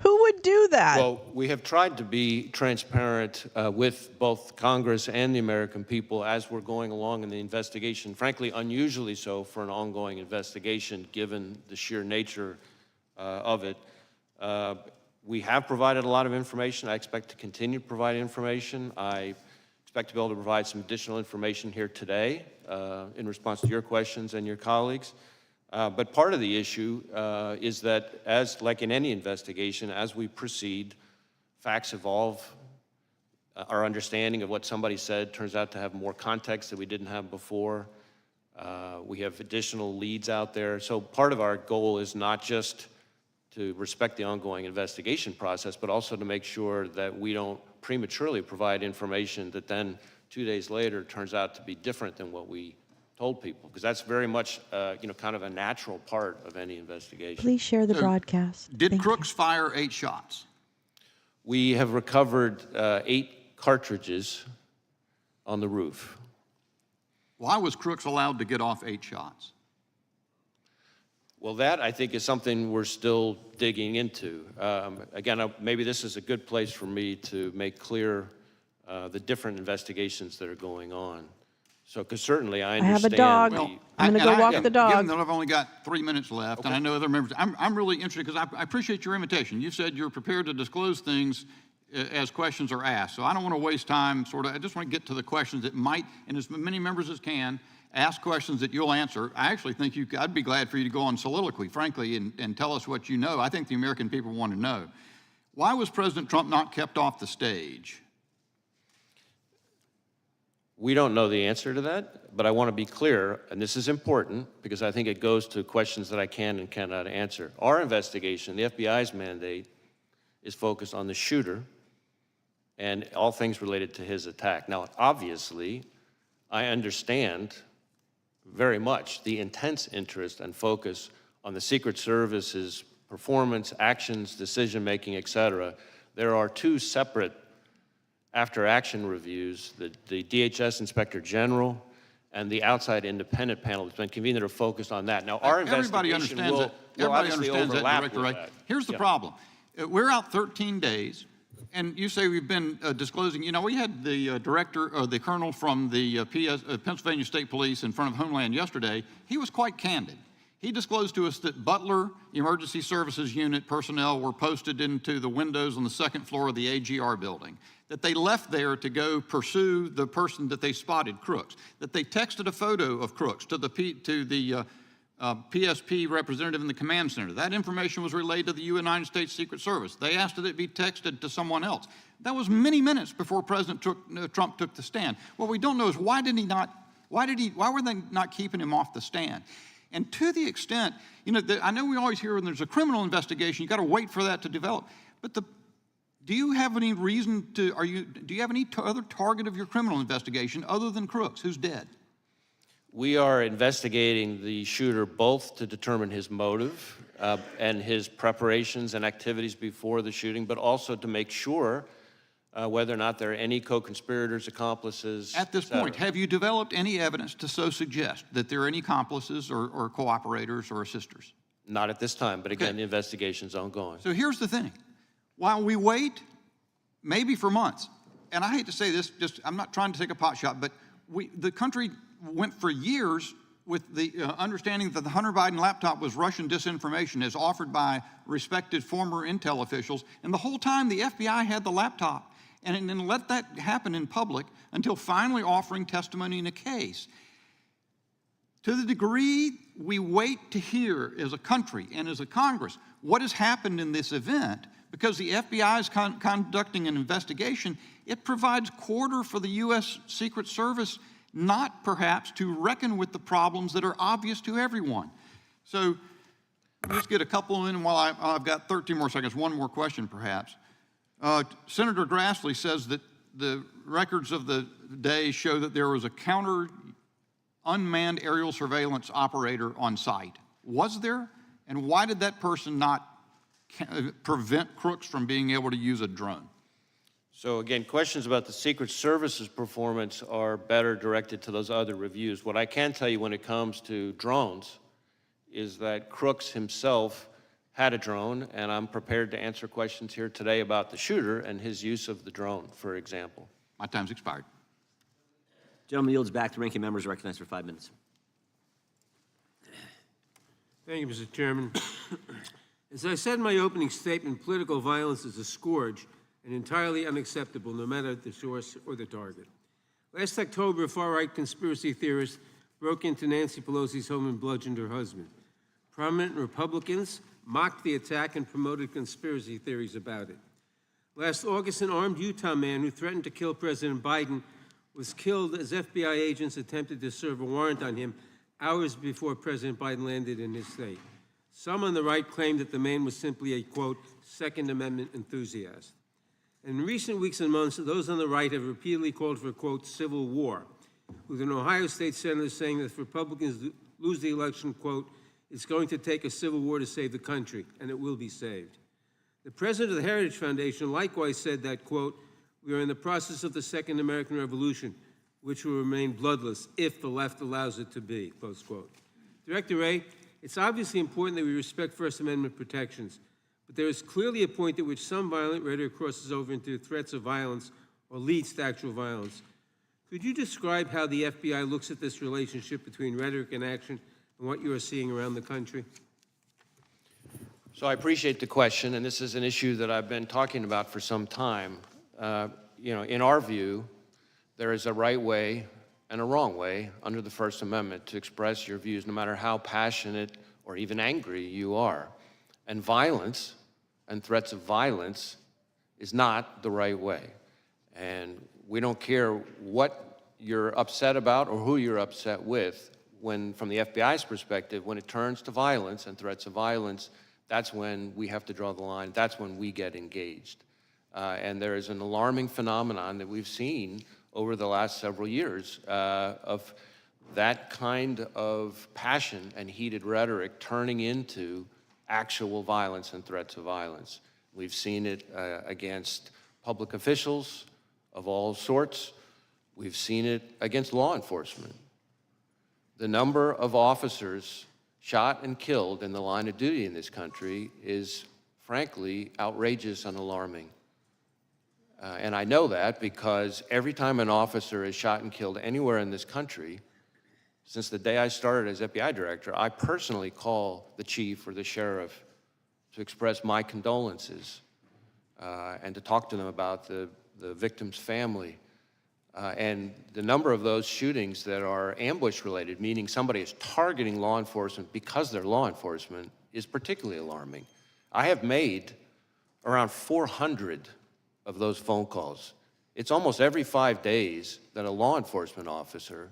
Who would do that? Well, we have tried to be transparent with both Congress and the American people as we're going along in the investigation, frankly, unusually so for an ongoing investigation given the sheer nature of it. We have provided a lot of information. I expect to continue to provide information. I expect to be able to provide some additional information here today in response to your questions and your colleagues. But part of the issue is that, as like in any investigation, as we proceed, facts evolve. Our understanding of what somebody said turns out to have more context that we didn't have before. We have additional leads out there. So part of our goal is not just to respect the ongoing investigation process, but also to make sure that we don't prematurely provide information that then 2 days later turns out to be different than what we told people, because that's very much, kind of a natural part of any investigation. Please share the broadcast. Did Crooks fire 8 shots? We have recovered 8 cartridges on the roof. Why was Crooks allowed to get off 8 shots? Well, that, I think, is something we're still digging into. Again, maybe this is a good place for me to make clear the different investigations that are going on. So, because certainly I understand. I have a dog. Well, I'm going to go walk the dog. Given that I've only got 3 minutes left, Okay. and I know other members, I'm really interested because I appreciate your invitation. You've said you're prepared to disclose things as questions are asked. So I don't want to waste time, I just want to get to the questions that might, and as many members as can, ask questions that you'll answer. I actually think I'd be glad for you to go on soliloquy, frankly, and tell us what you know. I think the American people want to know. Why was President Trump not kept off the stage? We don't know the answer to that, but I want to be clear, and this is important because I think it goes to questions that I can and cannot answer. Our investigation, the FBI's mandate, is focused on the shooter and all things related to his attack. Now, obviously, I understand very much the intense interest and focus on the Secret Service's performance, actions, decision-making, et cetera. There are 2 separate after-action reviews, the DHS Inspector General and the outside independent panel that's been convened that are focused on that. Now, our investigation will obviously overlap with that. Here's the problem. We're out 13 days, and you say we've been disclosing. We had the director, or the colonel from the Pennsylvania State Police in front of Homeland yesterday. He was quite candid. He disclosed to us that Butler Emergency Services Unit personnel were posted into the windows on the 2nd floor of the AGR building, that they left there to go pursue the person that they spotted, Crooks, that they texted a photo of Crooks to the PSP representative in the command center. That information was relayed to the United States Secret Service. They asked that it be texted to someone else. That was many minutes before President Trump took the stand. What we don't know is why were they not keeping him off the stand? And to the extent, I know we always hear when there's a criminal investigation, you got to wait for that to develop. But do you have any reason do you have any other target of your criminal investigation other than Crooks, who's dead? We are investigating the shooter both to determine his motive and his preparations and activities before the shooting, but also to make sure whether or not there are any co-conspirators, accomplices. At this point, have you developed any evidence to so suggest that there are any accomplices or cooperators or assisters? Not at this time, but again, the investigation's ongoing. So here's the thing. While we wait, maybe for months, and I hate to say this, I'm not trying to take a pot shot, but the country went for years with the understanding that the Hunter Biden laptop was Russian disinformation as offered by respected former intel officials, and the whole time the FBI had the laptop and then let that happen in public until finally offering testimony in a case. To the degree we wait to hear as a country and as a Congress what has happened in this event, because the FBI is conducting an investigation, it provides quarter for the U.S. Secret Service not perhaps to reckon with the problems that are obvious to everyone. So let's get a couple in while I've got 13 more seconds. One more question, perhaps. Senator Grassley says that the records of the day show that there was a counter unmanned aerial surveillance operator on site. Was there? And why did that person not prevent Crooks from being able to use a drone? So again, questions about the Secret Service's performance are better directed to those other reviews. What I can tell you when it comes to drones is that Crooks himself had a drone, and I'm prepared to answer questions here today about the shooter and his use of the drone, for example. My time's expired. Gentleman yields back. The ranking member is recognized for 5 minutes. Thank you, Mr. Chairman. As I said in my opening statement, political violence is a scourge and entirely unacceptable, no matter the source or the target. Last October, a far-right conspiracy theorist broke into Nancy Pelosi's home and bludgeoned her husband. Prominent Republicans mocked the attack and promoted conspiracy theories about it. Last August, an armed Utah man who threatened to kill President Biden was killed as FBI agents attempted to serve a warrant on him hours before President Biden landed in his state. Some on the right claimed that the man was simply a, quote, Second Amendment enthusiast. In recent weeks and months, those on the right have repeatedly called for, quote, civil war, with an Ohio state senator saying that if Republicans lose the election, quote, it's going to take a civil war to save the country, and it will be saved. The president of the Heritage Foundation likewise said that, quote, we are in the process of the Second American Revolution, which will remain bloodless if the left allows it to be, close quote. Director Wray, it's obviously important that we respect First Amendment protections, but there is clearly a point at which some violent rhetoric crosses over into threats of violence or leads to actual violence. Could you describe how the FBI looks at this relationship between rhetoric and action and what you are seeing around the country? So I appreciate the question, and this is an issue that I've been talking about for some time. In our view, there is a right way and a wrong way under the First Amendment to express your views, no matter how passionate or even angry you are. And violence and threats of violence is not the right way. And we don't care what you're upset about or who you're upset with. When, from the FBI's perspective, when it turns to violence and threats of violence, that's when we have to draw the line. That's when we get engaged. And there is an alarming phenomenon that we've seen over the last several years of that kind of passion and heated rhetoric turning into actual violence and threats of violence. We've seen it against public officials of all sorts. We've seen it against law enforcement. The number of officers shot and killed in the line of duty in this country is, frankly, outrageous and alarming. And I know that because every time an officer is shot and killed anywhere in this country, since the day I started as FBI director, I personally call the chief or the sheriff to express my condolences and to talk to them about the victim's family. And the number of those shootings that are ambush-related, meaning somebody is targeting law enforcement because they're law enforcement, is particularly alarming. I have made around 400 of those phone calls. It's almost every 5 days that a law enforcement officer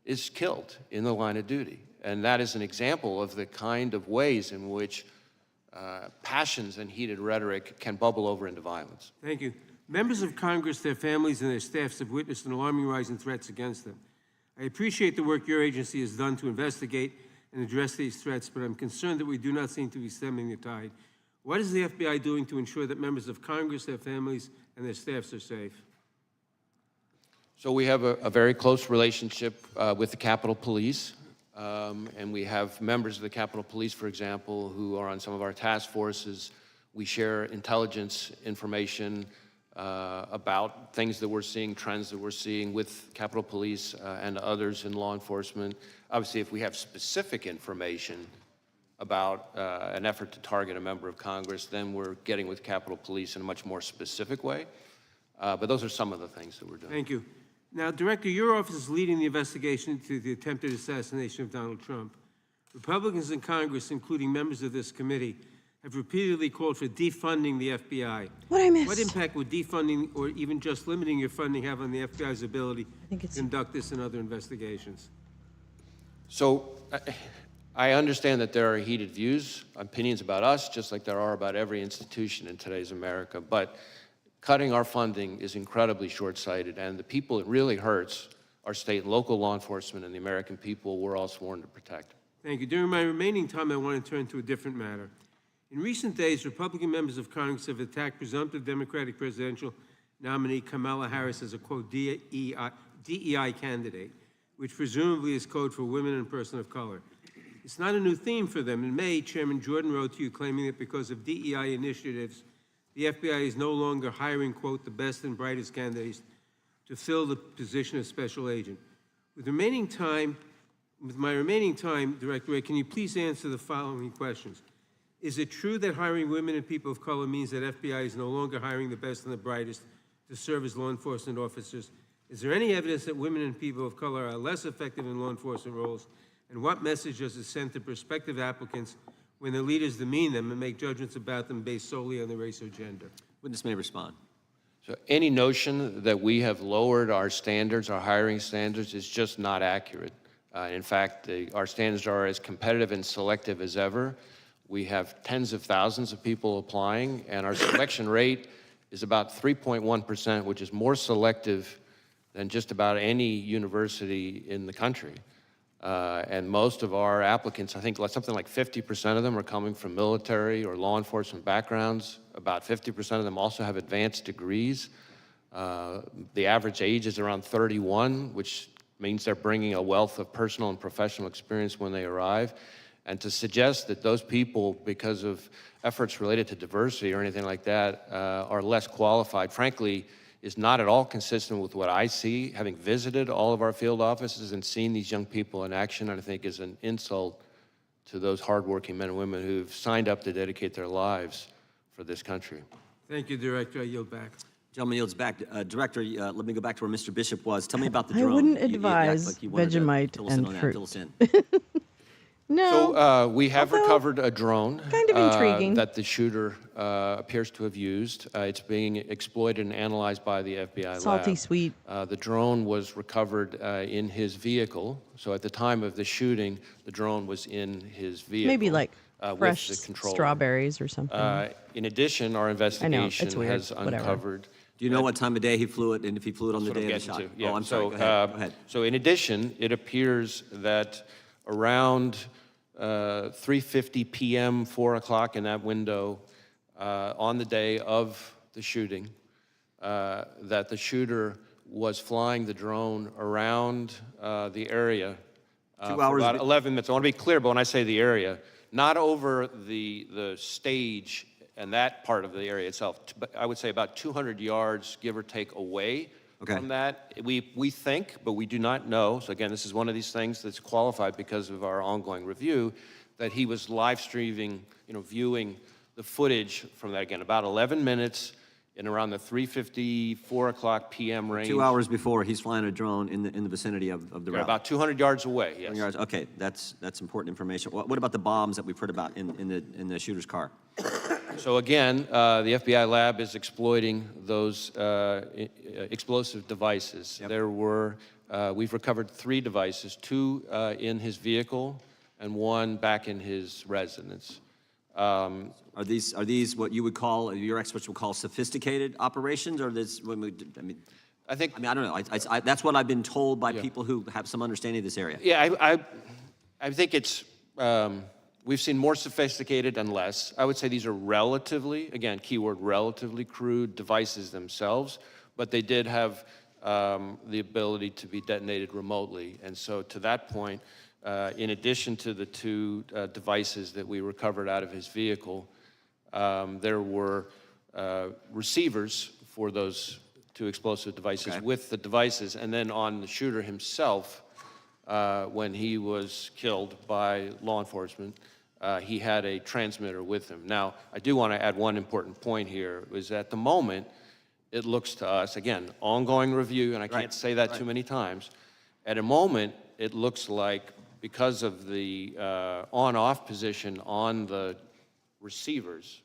is killed in the line of duty. And that is an example of the kind of ways in which passions and heated rhetoric can bubble over into violence. Thank you. Members of Congress, their families, and their staffs have witnessed an alarming rise in threats against them. I appreciate the work your agency has done to investigate and address these threats, but I'm concerned that we do not seem to be stemming the tide. What is the FBI doing to ensure that members of Congress, their families, and their staffs are safe? So we have a very close relationship with the Capitol Police, and we have members of the Capitol Police, for example, who are on some of our task forces. We share intelligence information about things that we're seeing, trends that we're seeing with Capitol Police and others in law enforcement. Obviously, if we have specific information about an effort to target a member of Congress, then we're getting with Capitol Police in a much more specific way. But those are some of the things that we're doing. Thank you. Now, Director, your office is leading the investigation into the attempted assassination of Donald Trump. Republicans in Congress, including members of this committee, have repeatedly called for defunding the FBI. What I missed? What impact would defunding or even just limiting your funding have on the FBI's ability to conduct this and other investigations? So I understand that there are heated views, opinions about us, just like there are about every institution in today's America, but cutting our funding is incredibly short-sighted, and the people it really hurts are state and local law enforcement and the American people we're all sworn to protect. Thank you. During my remaining time, I want to turn to a different matter. In recent days, Republican members of Congress have attacked presumptive Democratic presidential nominee Kamala Harris as a, quote, DEI candidate, which presumably is code for women and person of color. It's not a new theme for them. In May, Chairman Jordan wrote to you claiming that because of DEI initiatives, the FBI is no longer hiring, quote, the best and brightest candidates to fill the position of special agent. With my remaining time, Director Wray, can you please answer the following questions? Is it true that hiring women and people of color means that FBI is no longer hiring the best and the brightest to serve as law enforcement officers? Is there any evidence that women and people of color are less effective in law enforcement roles? And what message does it send to prospective applicants when their leaders demean them and make judgments about them based solely on their race or gender? Witness may respond. So any notion that we have lowered our standards, our hiring standards, is just not accurate. In fact, our standards are as competitive and selective as ever. We have tens of thousands of people applying, and our selection rate is about 3.1%, which is more selective than just about any university in the country. And most of our applicants, I think something like 50% of them are coming from military or law enforcement backgrounds. About 50% of them also have advanced degrees. The average age is around 31, which means they're bringing a wealth of personal and professional experience when they arrive. And to suggest that those people, because of efforts related to diversity or anything like that, are less qualified, frankly, is not at all consistent with what I see, having visited all of our field offices and seen these young people in action, and I think is an insult to those hardworking men and women who've signed up to dedicate their lives for this country. Thank you, Director. I yield back. Gentleman yields back. Director, let me go back to where Mr. Bishop was. Tell me about the drone. I wouldn't advise Vegemite and fruit. Fill us in. No. So we have recovered a drone kind of intriguing. that the shooter appears to have used. It's being exploited and analyzed by the FBI Salty lab. sweet. The drone was recovered in his vehicle. So at the time of the shooting, the drone was in his vehicle. Maybe like fresh with the controller. strawberries or something. In addition, our investigation it's weird. has Whatever. uncovered. Do you know what time of day he flew it, and if he flew it on the That's what day I'm of the shot? getting to. Yeah. Oh, I'm sorry. Go ahead. Go ahead. So in addition, it appears that around 3:50 p.m., 4 o'clock in that window, on the day of the shooting, that the shooter was flying the drone around the area 2 hours. for about 11 minutes. I want to be clear, but when I say the area, not over the stage and that part of the area itself, but I would say about 200 yards, give or take, away from that. We think, but we do not know, so again, this is one of these things that's qualified because of our ongoing review, that he was live streaming, viewing the footage from that, again, about 11 minutes in around the 3:50, 4 o'clock p.m. range. 2 hours before, he's flying a drone in the vicinity of the route. About 200 yards away, yes. 200 yards. Okay, that's important information. What about the bombs that we've heard about in the shooter's car? So again, the FBI lab is exploiting those explosive devices. Yep. There were, we've recovered 3 devices, 2 in his vehicle and 1 back in his residence. Are these what you would call, your experts would call sophisticated operations, or this? I don't know. That's what I've been told by people who have some understanding of this area. Yeah, I think it's, we've seen more sophisticated and less. I would say these are relatively, again, keyword relatively crude devices themselves, but they did have the ability to be detonated remotely. And so to that point, in addition to the 2 devices that we recovered out of his vehicle, there were receivers for those 2 explosive devices with the devices, and then on the shooter himself, when he was killed by law enforcement, he had a transmitter with him. Now, I do want to add one important point here, is at the moment, it looks to us, again, ongoing review, and I can't say that too many times, at a moment, it looks like because of the on-off position on the receivers,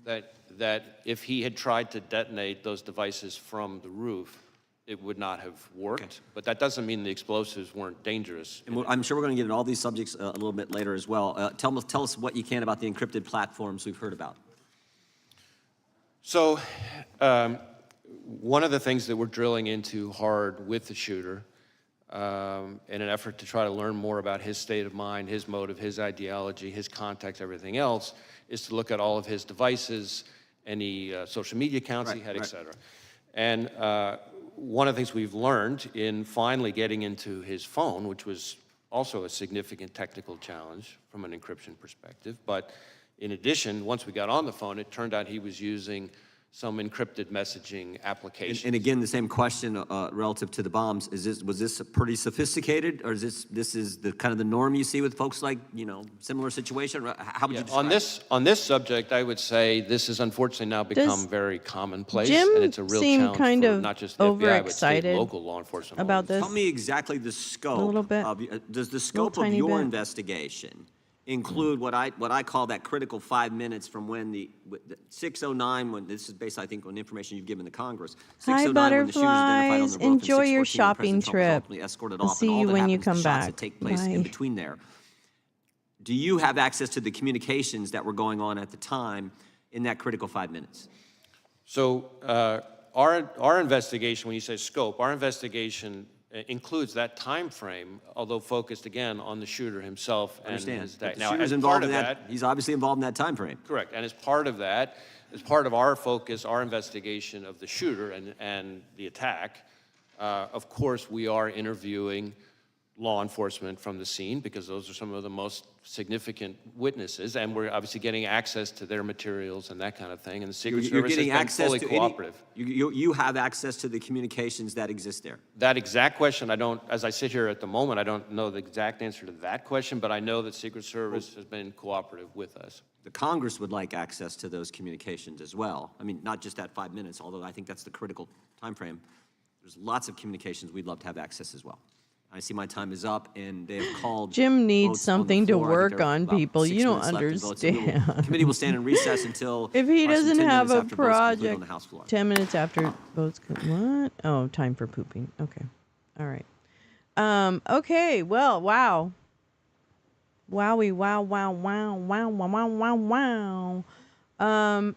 that if he had tried to detonate those devices from the roof, it would not have worked. Okay. But that doesn't mean the explosives weren't dangerous. And I'm sure we're going to get into all these subjects a little bit later as well. Tell us what you can about the encrypted platforms we've heard about. So one of the things that we're drilling into hard with the shooter in an effort to try to learn more about his state of mind, his motive, his ideology, his context, everything else, is to look at all of his devices, any social media accounts he had, et cetera. And one of the things we've learned in finally getting into his phone, which was also a significant technical challenge from an encryption perspective, but in addition, once we got on the phone, it turned out he was using some encrypted messaging applications. And again, the same question relative to the bombs. Was this pretty sophisticated, or is this is the kind of the norm you see with folks like, similar situation? How would you describe it? On this subject, I would say this has unfortunately now become very commonplace, Jim and it's a real challenge kind for of not just the FBI, but state overexcited and local law enforcement about this? Tell me exactly the scope. A little bit. Does the scope of tiny your bit. investigation include what I call that critical 5 minutes from when the 6:09, when this is based, I think, on information you've given to Congress. Hi, 6:09 when the shooters identified on butterflies. the roof, and Enjoy your 6:14 when shopping President Trump was trip. ultimately escorted I'll off, see and all you that when you happens, come the shots back. that take place in Bye. between there. Do you have access to the communications that were going on at the time in that critical 5 minutes? So our investigation, when you say scope, our investigation includes that time frame, although focused again on the shooter himself and Understand. his day. The Now, shooter's as involved part in of that. He's obviously involved in that time frame. correct, and as part of that, as part of our focus, our investigation of the shooter and the attack, of course, we are interviewing law enforcement from the scene because those are some of the most significant witnesses, and we're obviously getting access to their materials and that kind of thing. And the Secret Service has been fully cooperative. You have access to the communications that exist there. That exact question, as I sit here at the moment, I don't know the exact answer to that question, but I know that Secret Service has been cooperative with us. The Congress would like access to those communications as well. I mean, not just that 5 minutes, although I think that's the critical time frame. There's lots of communications we'd love to have access as well. I see my time is up, and they have called. Jim needs votes on the something to floor. I think work there are on, about people. 6 You don't minutes left in votes, and understand. the committee will stand in recess until. If he doesn't have a on the project, House floor. 10 minutes after votes. What? Oh, time for pooping. Okay. All right. Okay. Well, wow. Wowie, wow, wow, wow, wow, wow, wow, wow, wow.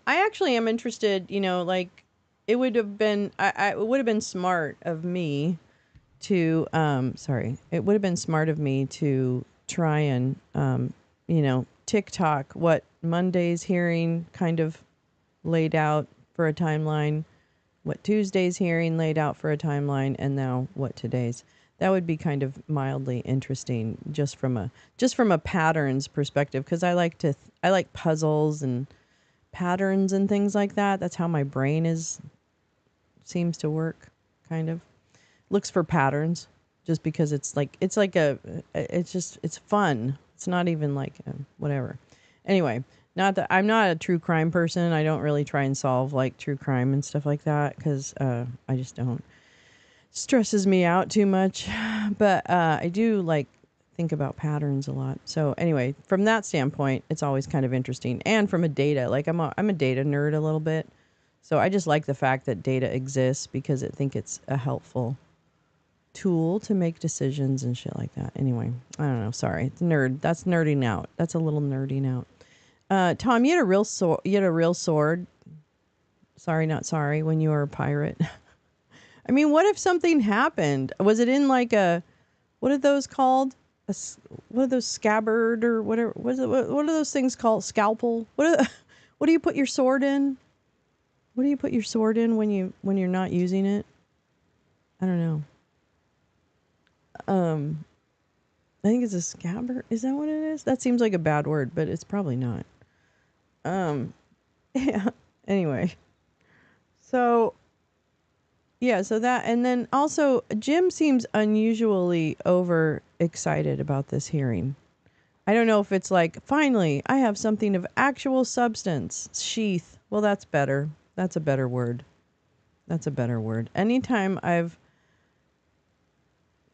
I actually am interested, it would have been, it would have been smart of me to, it would have been smart of me to try and, TikTok what Monday's hearing kind of laid out for a timeline, what Tuesday's hearing laid out for a timeline, and now what today's. That would be kind of mildly interesting, just from a patterns perspective, because I like puzzles and patterns and things like that. That's how my brain seems to work, kind of. Looks for patterns, just because it's fun. It's not even like whatever. Anyway, not that I'm not a true crime person. I don't really try and solve like true crime and stuff like that, because I just don't. Stresses me out too much, but I do think about patterns a lot. So anyway, from that standpoint, it's always kind of interesting. And from a data, I'm a data nerd a little bit, so I just like the fact that data exists, because I think it's a helpful tool to make decisions and shit like that. Anyway, I don't know. Sorry, it's nerd. That's nerding out. That's a little nerding out. Tom, you had a real sword. Sorry, not sorry. When you were a pirate. I mean, what if something happened? Was it in what are those called? What are those, scabbard or whatever? What are those things called? Scalpel? What do you put your sword in? What do you put your sword in when you're not using it? I don't know. I think it's a scabbard. Is that what it is? That seems like a bad word, but it's probably not. Yeah. Anyway. So that, and then also Jim seems unusually overexcited about this hearing. I don't know if it's finally, I have something of actual substance. Sheath. Well, that's better. That's a better word. Anytime I've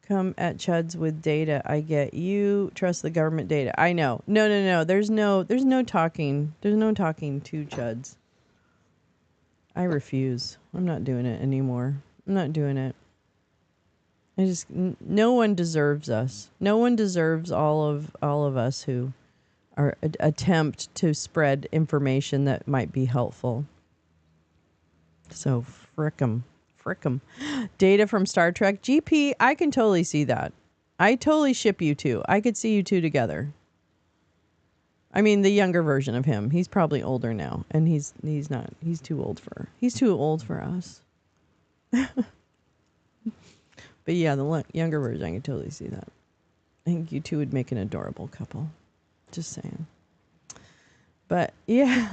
come at chuds with data, I get, you trust the government data. I know. No. There's no talking. There's no talking to chuds. I refuse. I'm not doing it anymore. I'm not doing it. No one deserves us. No one deserves all of us who are attempt to spread information that might be helpful. So frick 'em. Data from Star Trek. GP, I can totally see that. I totally ship you two. I could see you two together. I mean, the younger version of him. He's probably older now, and he's not. He's too old for us. But yeah, the younger version, I can totally see that. I think you two would make an adorable couple. Just saying. But yeah,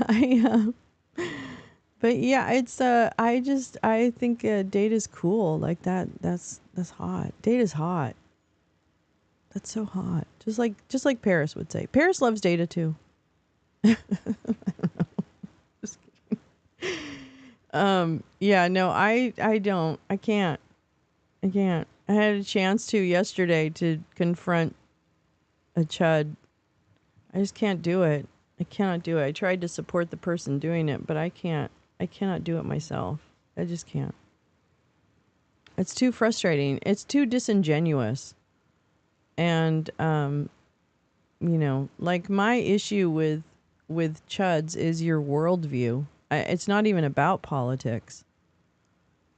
But yeah, it's I think data's cool. Like that's hot. Data's hot. That's so hot. Just like Paris would say. Paris loves data too. Just kidding. Yeah, no, I don't. I can't. I had a chance to yesterday to confront a chud. I just can't do it. I cannot do it. I tried to support the person doing it, but I cannot do it myself. I just can't. It's too frustrating. It's too disingenuous. And like my issue with chuds is your worldview. It's not even about politics.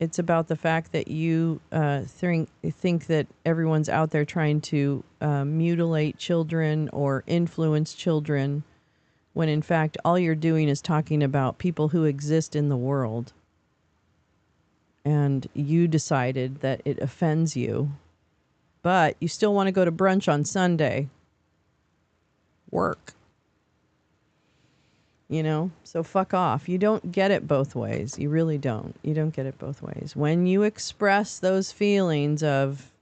It's about the fact that you think that everyone's out there trying to mutilate children or influence children, when in fact all you're doing is talking about people who exist in the world. And you decided that it offends you, but you still want to go to brunch on Sunday. Work. So fuck off. You don't get it both ways. You really don't. You don't get it both ways. When you express those feelings of,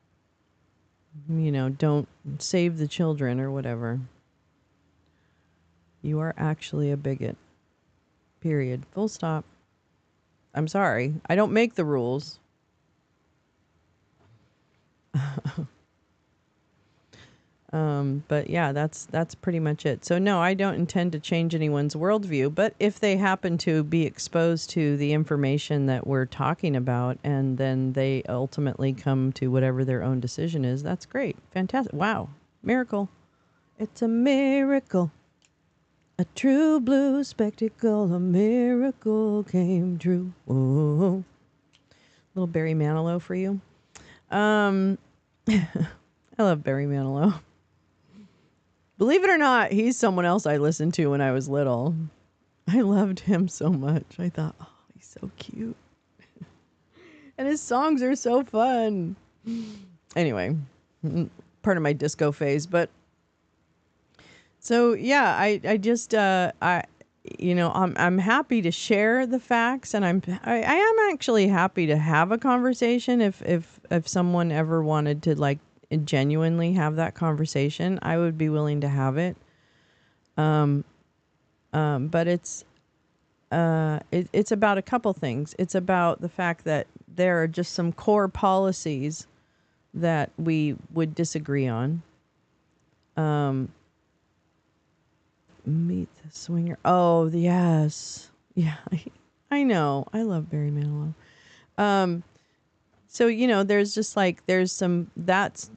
don't save the children or whatever, you are actually a bigot. Period. Full stop. I'm sorry. I don't make the rules. But yeah, that's pretty much it. So no, I don't intend to change anyone's worldview, but if they happen to be exposed to the information that we're talking about and then they ultimately come to whatever their own decision is, that's great. Fantastic. Wow. Miracle. It's a miracle. A true blue spectacle. A miracle came true. Whoa. Little Barry Manilow for you. I love Barry Manilow. Believe it or not, he's someone else I listened to when I was little. I loved him so much. I thought, oh, he's so cute. And his songs are so fun. Anyway, part of my disco phase. But so, yeah, I just, I'm happy to share the facts, and I am actually happy to have a conversation if someone ever wanted to, like, genuinely have that conversation. I would be willing to have it. But it's about a couple things. It's about the fact that there are just some core policies that we would disagree on. Meet the Swinger. Oh, yes. Yeah, I know. I love Barry Manilow. So, that's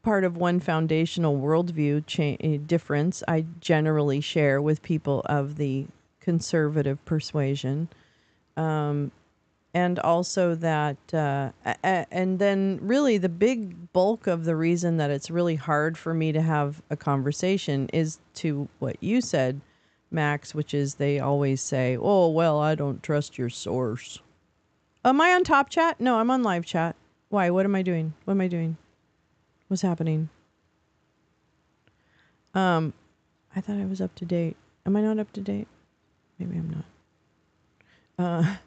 part of one foundational worldview difference I generally share with people of the conservative persuasion. And also that, and then really the big bulk of the reason that it's really hard for me to have a conversation is to what you said, Max, which is they always say, oh, well, I don't trust your source. Am I on top chat? No, I'm on live chat. Why? What am I doing? What's happening? I thought I was up to date. Am I not up to date? Maybe I'm not.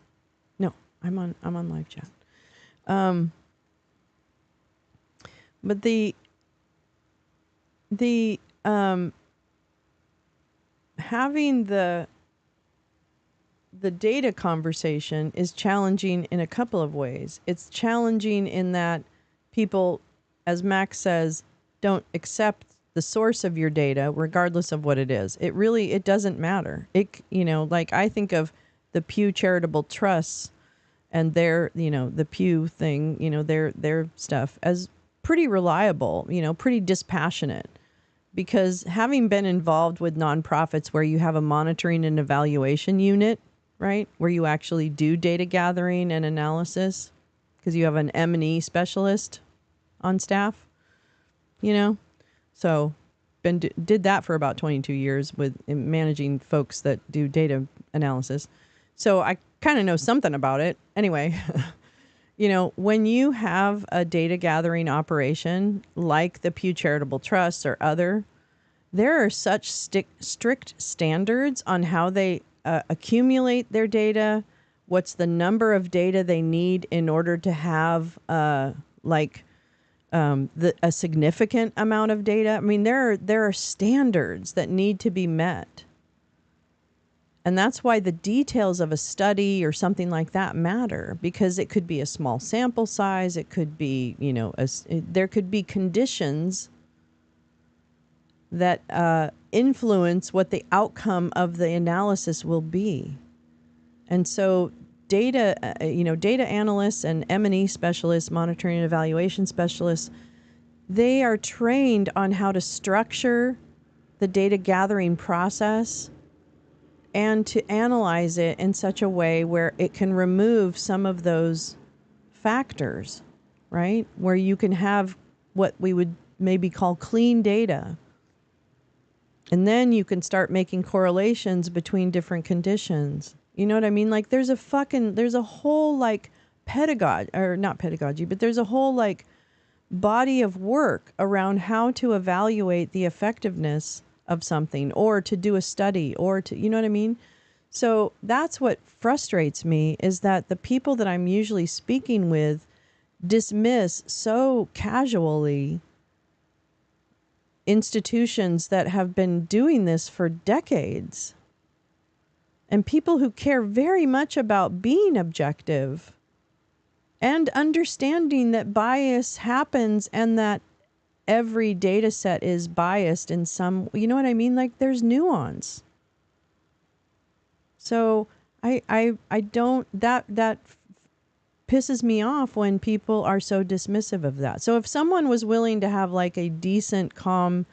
No, I'm on live chat. But the having the data conversation is challenging in a couple of ways. It's challenging in that people, as Max says, don't accept the source of your data, regardless of what it is. It doesn't matter. Like I think of the Pew Charitable Trusts and their, the Pew thing, their stuff as pretty reliable, pretty dispassionate. Because having been involved with nonprofits where you have a monitoring and evaluation unit, right, where you actually do data gathering and analysis, because you have an M&E specialist on staff, so did that for about 22 years with managing folks that do data analysis. So I kind of know something about it. Anyway, when you have a data gathering operation like the Pew Charitable Trust or other, there are such strict standards on how they accumulate their data, what's the number of data they need in order to have a significant amount of data. I mean, there are standards that need to be met. And that's why the details of a study or something like that matter, because it could be a small sample size. It could be, there could be conditions that influence what the outcome of the analysis will be. And so data analysts and M&E specialists, monitoring and evaluation specialists, they are trained on how to structure the data gathering process and to analyze it in such a way where it can remove some of those factors, right? Where you can have what we would maybe call clean data. And then you can start making correlations between different conditions. You know what I mean? Like there's a whole like pedagogy, or not pedagogy, but there's a whole like body of work around how to evaluate the effectiveness of something, or to do a study, or to, you know what I mean? So that's what frustrates me, is that the people that I'm usually speaking with dismiss so casually institutions that have been doing this for decades, and people who care very much about being objective and understanding that bias happens and that every data set is biased in some, you know what I mean? Like there's nuance. So I don't, that pisses me off when people are so dismissive of that. So if someone was willing to have like a decent, calm,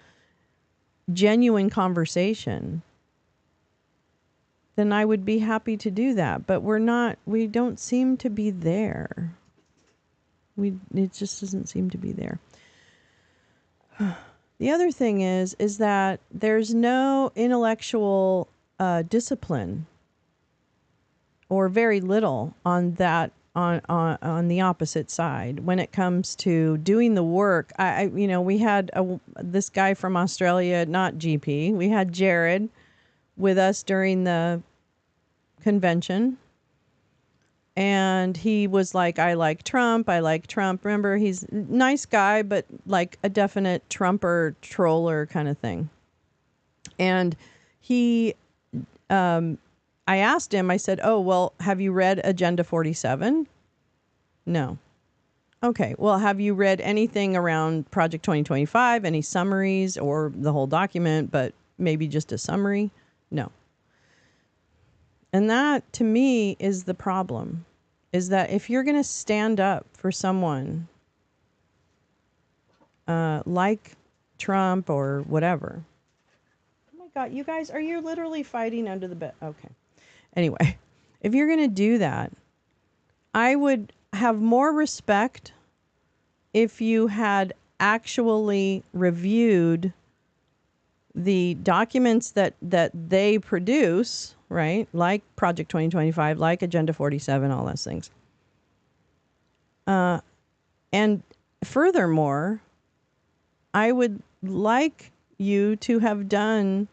genuine conversation, then I would be happy to do that. But we don't seem to be there. It just doesn't seem to be there. The other thing is that there's no intellectual discipline, or very little on that, on the opposite side when it comes to doing the work. We had this guy from Australia, not GP. We had Jared with us during the convention. And he was like, I like Trump. Remember, he's a nice guy, but like a definite Trumper, troller kind of thing. And I asked him, I said, oh, well, have you read Agenda 47? No. Okay, well, have you read anything around Project 2025, any summaries or the whole document, but maybe just a summary? No. And that, to me, is the problem, is that if you're going to stand up for someone like Trump or whatever. Oh, my God, you guys, are you literally fighting under the bed? Okay. Anyway, if you're going to do that, I would have more respect if you had actually reviewed the documents that they produce, right? Like Project 2025, like Agenda 47, all those things. And furthermore, I would like you to have done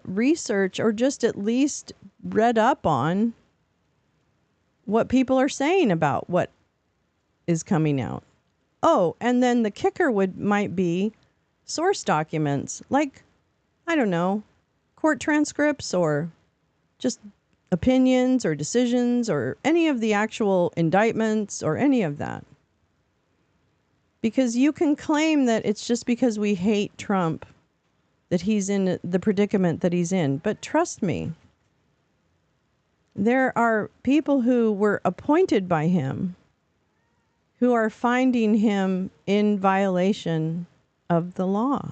research, or just at least read up on what people are saying about what is coming out. Oh, and then the kicker might be source documents, like, I don't know, court transcripts, or just opinions or decisions, or any of the actual indictments, or any of that. Because you can claim that it's just because we hate Trump that he's in the predicament that he's in. But trust me, there are people who were appointed by him who are finding him in violation of the law.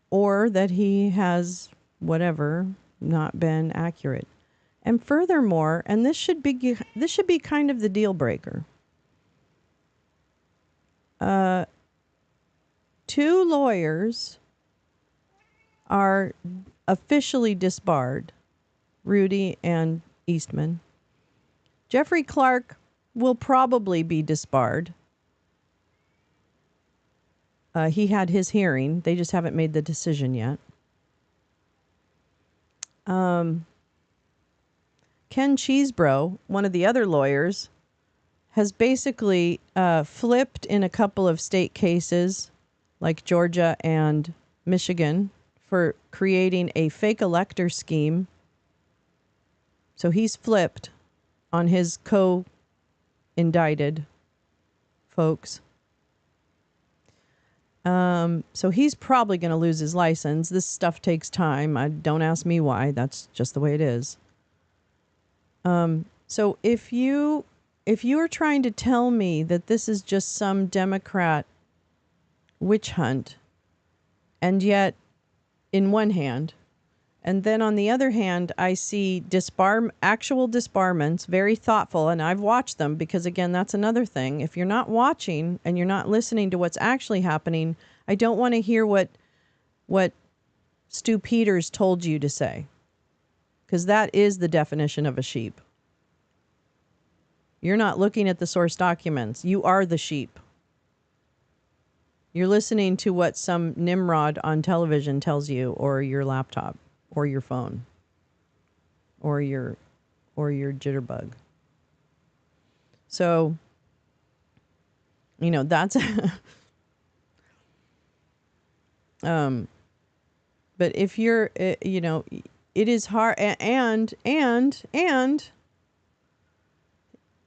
Or that he has, whatever, not been accurate. And furthermore, and this should be kind of the deal breaker. 2 lawyers are officially disbarred, Rudy and Eastman. Jeffrey Clark will probably be disbarred. He had his hearing. They just haven't made the decision yet. Ken Cheesebro, one of the other lawyers, has basically flipped in a couple of state cases like Georgia and Michigan for creating a fake elector scheme. So he's flipped on his co-indicted folks. So he's probably going to lose his license. This stuff takes time. Don't ask me why. That's just the way it is. So if you are trying to tell me that this is just some Democrat witch hunt, and yet in one hand, and then on the other hand, I see actual disbarments, very thoughtful, and I've watched them because, again, that's another thing. If you're not watching and you're not listening to what's actually happening, I don't want to hear what Stu Peters told you to say, because that is the definition of a sheep. You're not looking at the source documents. You are the sheep. You're listening to what some Nimrod on television tells you, or your laptop, or your phone, or your jitterbug. So, that's but if you're it is hard, and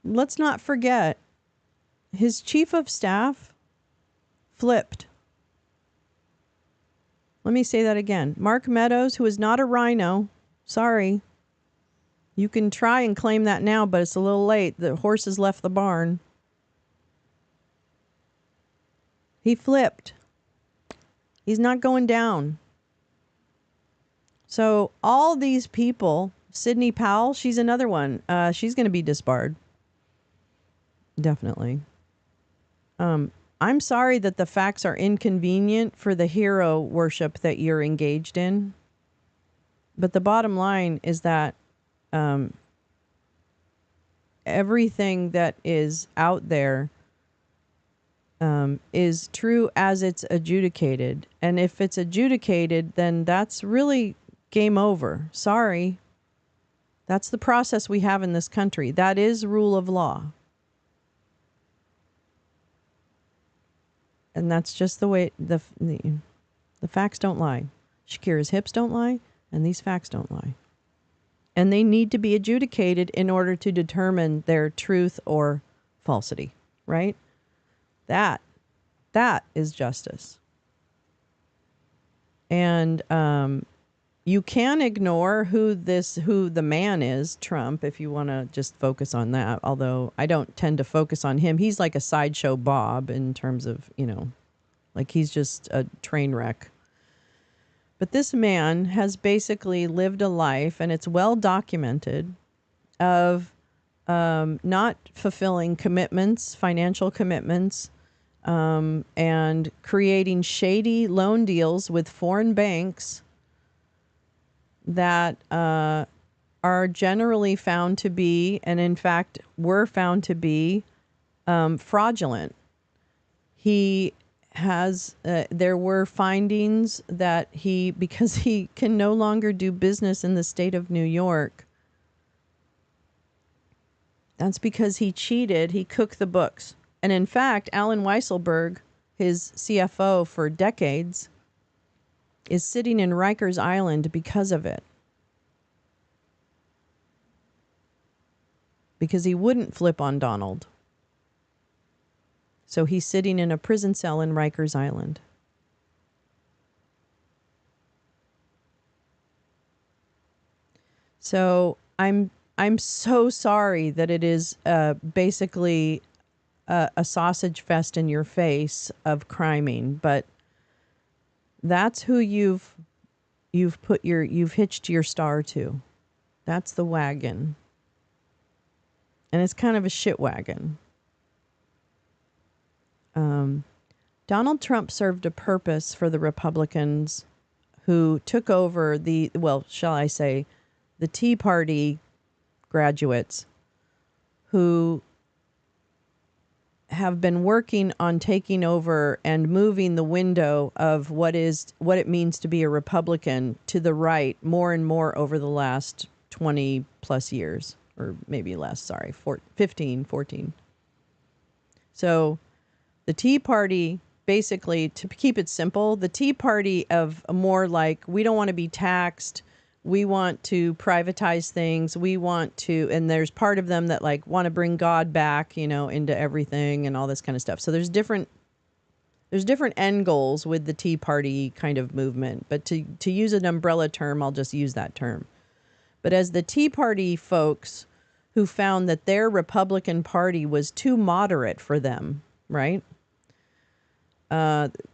let's not forget, his chief of staff flipped. Let me say that again. Mark Meadows, who is not a rhino, sorry. You can try and claim that now, but it's a little late. The horse has left the barn. He flipped. He's not going down. So all these people, Sidney Powell, she's another one. She's going to be disbarred. Definitely. I'm sorry that the facts are inconvenient for the hero worship that you're engaged in. But the bottom line is that everything that is out there is true as it's adjudicated. And if it's adjudicated, then that's really game over. Sorry. That's the process we have in this country. That is rule of law. And that's just the way the facts don't lie. Shakira's hips don't lie, and these facts don't lie. And they need to be adjudicated in order to determine their truth or falsity, right? That is justice. And you can ignore who the man is, Trump, if you want to just focus on that. Although I don't tend to focus on him. He's like a sideshow Bob in terms of, like he's just a train wreck. But this man has basically lived a life, and it's well documented, of not fulfilling commitments, financial commitments, and creating shady loan deals with foreign banks that are generally found to be, and in fact were found to be, fraudulent. He has, there were findings that because he can no longer do business in the state of New York, that's because he cheated. He cooked the books. And in fact, Alan Weisselberg, his CFO for decades, is sitting in Rikers Island because of it. Because he wouldn't flip on Donald. So he's sitting in a prison cell in Rikers Island. So I'm so sorry that it is basically a sausage fest in your face of criming, but that's who you've hitched your star to. That's the wagon. And it's kind of a shit wagon. Donald Trump served a purpose for the Republicans who took over the Tea Party graduates who have been working on taking over and moving the window of what it means to be a Republican to the right more and more over the last 20 plus years, or maybe less, 15, 14. So the Tea Party, basically, to keep it simple, the Tea Party of more like, we don't want to be taxed, we want to privatize things, we want to, and there's part of them that like want to bring God back, into everything and all this kind of stuff. So there's different end goals with the Tea Party kind of movement. But to use an umbrella term, I'll just use that term. But as the Tea Party folks who found that their Republican Party was too moderate for them, right?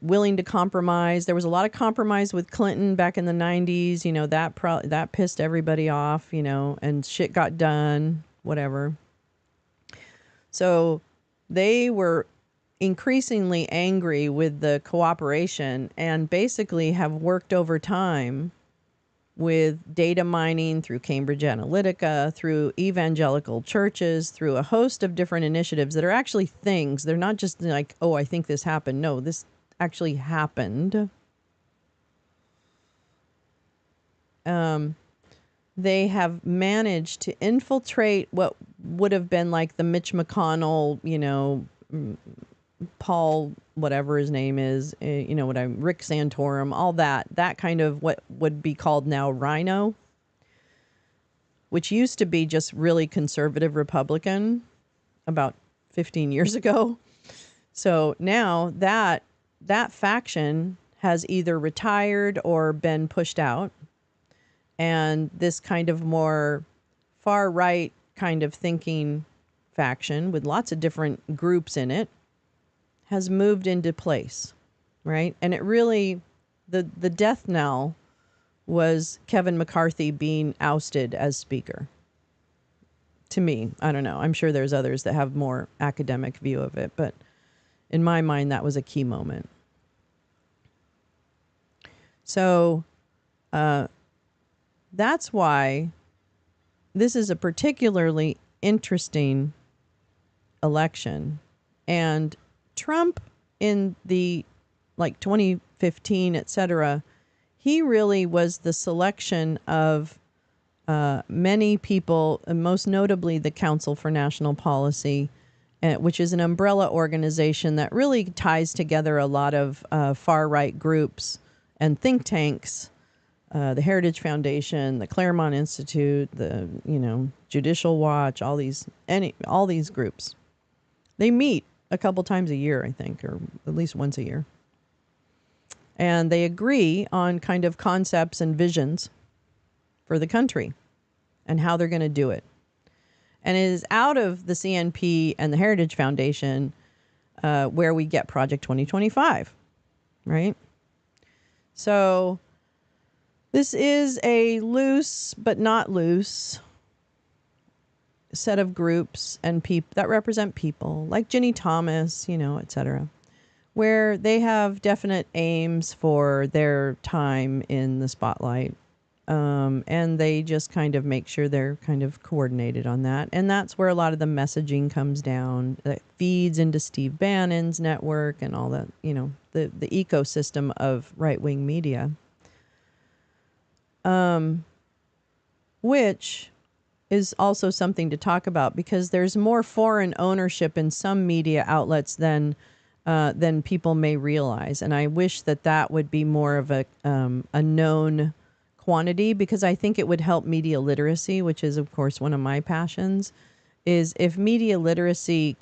Willing to compromise. There was a lot of compromise with Clinton back in the 90s. That pissed everybody off, and shit got done, whatever. So they were increasingly angry with the cooperation and basically have worked over time with data mining through Cambridge Analytica, through evangelical churches, through a host of different initiatives that are actually things. They're not just like, oh, I think this happened. No, this actually happened. They have managed to infiltrate what would have been like the Mitch McConnell, Paul, whatever his name is, Rick Santorum, all that kind of what would be called now Rhino, which used to be just really conservative Republican about 15 years ago. So now that faction has either retired or been pushed out. And this kind of more far right kind of thinking faction with lots of different groups in it has moved into place, right? And it really, the death knell was Kevin McCarthy being ousted as speaker. To me, I don't know. I'm sure there's others that have more academic view of it, but in my mind, that was a key moment. So that's why this is a particularly interesting election. And Trump in the 2015, et cetera, he really was the selection of many people, and most notably the Council for National Policy, which is an umbrella organization that really ties together a lot of far-right groups and think tanks, the Heritage Foundation, the Claremont Institute, the Judicial Watch, all these groups. They meet a couple times a year, I think, or at least once a year. And they agree on kind of concepts and visions for the country and how they're going to do it. And it is out of the CNP and the Heritage Foundation where we get Project 2025, right? So this is a loose but not loose set of groups and people that represent people like Ginny Thomas, et cetera, where they have definite aims for their time in the spotlight. And they just kind of make sure they're kind of coordinated on that. And that's where a lot of the messaging comes down, that feeds into Steve Bannon's network and all that, the ecosystem of right-wing media. Which is also something to talk about because there's more foreign ownership in some media outlets than people may realize. And I wish that would be more of a known quantity, because I think it would help media literacy, which is, of course, one of my passions, is if media literacy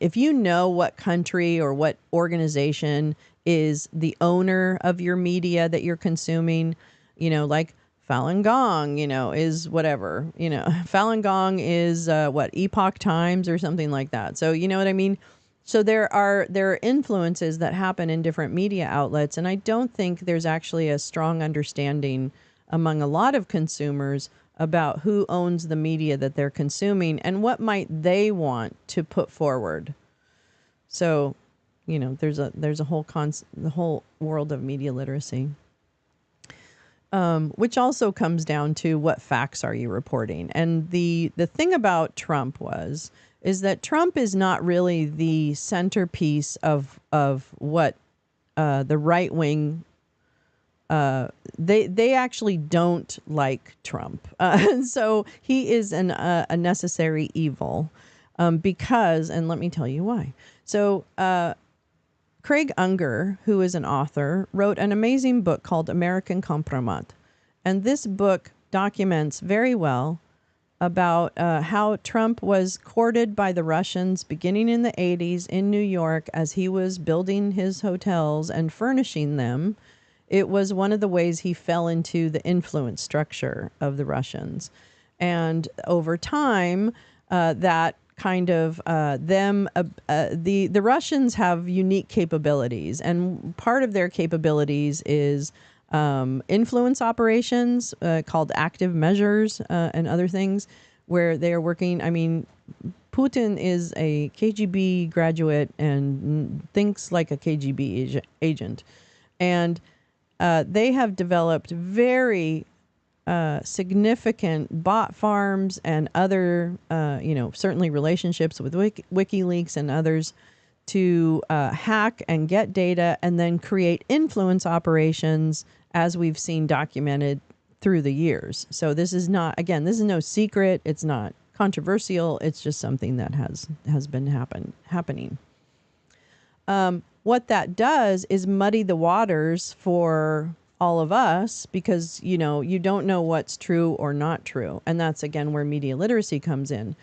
if you know what country or what organization is the owner of your media that you're consuming, like Falun Gong, is whatever, Falun Gong is Epoch Times or something like that. So, you know what I mean? So there are influences that happen in different media outlets, and I don't think there's actually a strong understanding among a lot of consumers about who owns the media that they're consuming and what might they want to put forward. So, there's a whole the whole world of media literacy. which also comes down to what facts are you reporting. And the thing about Trump is that Trump is not really the centerpiece of what the right wing. They actually don't like Trump, so he is a necessary evil, because, and let me tell you why. So Craig Unger, who is an author, wrote an amazing book called American Compromat. And this book documents very well about how Trump was courted by the Russians beginning in the 80s in New York as he was building his hotels and furnishing them. It was one of the ways he fell into the influence structure of the Russians. And over time, that kind of the Russians have unique capabilities, and part of their capabilities is influence operations called active measures and other things, where they are working. I mean, Putin is a KGB graduate and thinks like a KGB agent, and they have developed very significant bot farms and other, certainly relationships with WikiLeaks and others to hack and get data and then create influence operations, as we've seen documented through the years. So this is not, again, this is no secret. It's not controversial. It's just something that has been happening. What that does is muddy the waters for all of us, because, you don't know what's true or not true. And that's, again, where media literacy comes in.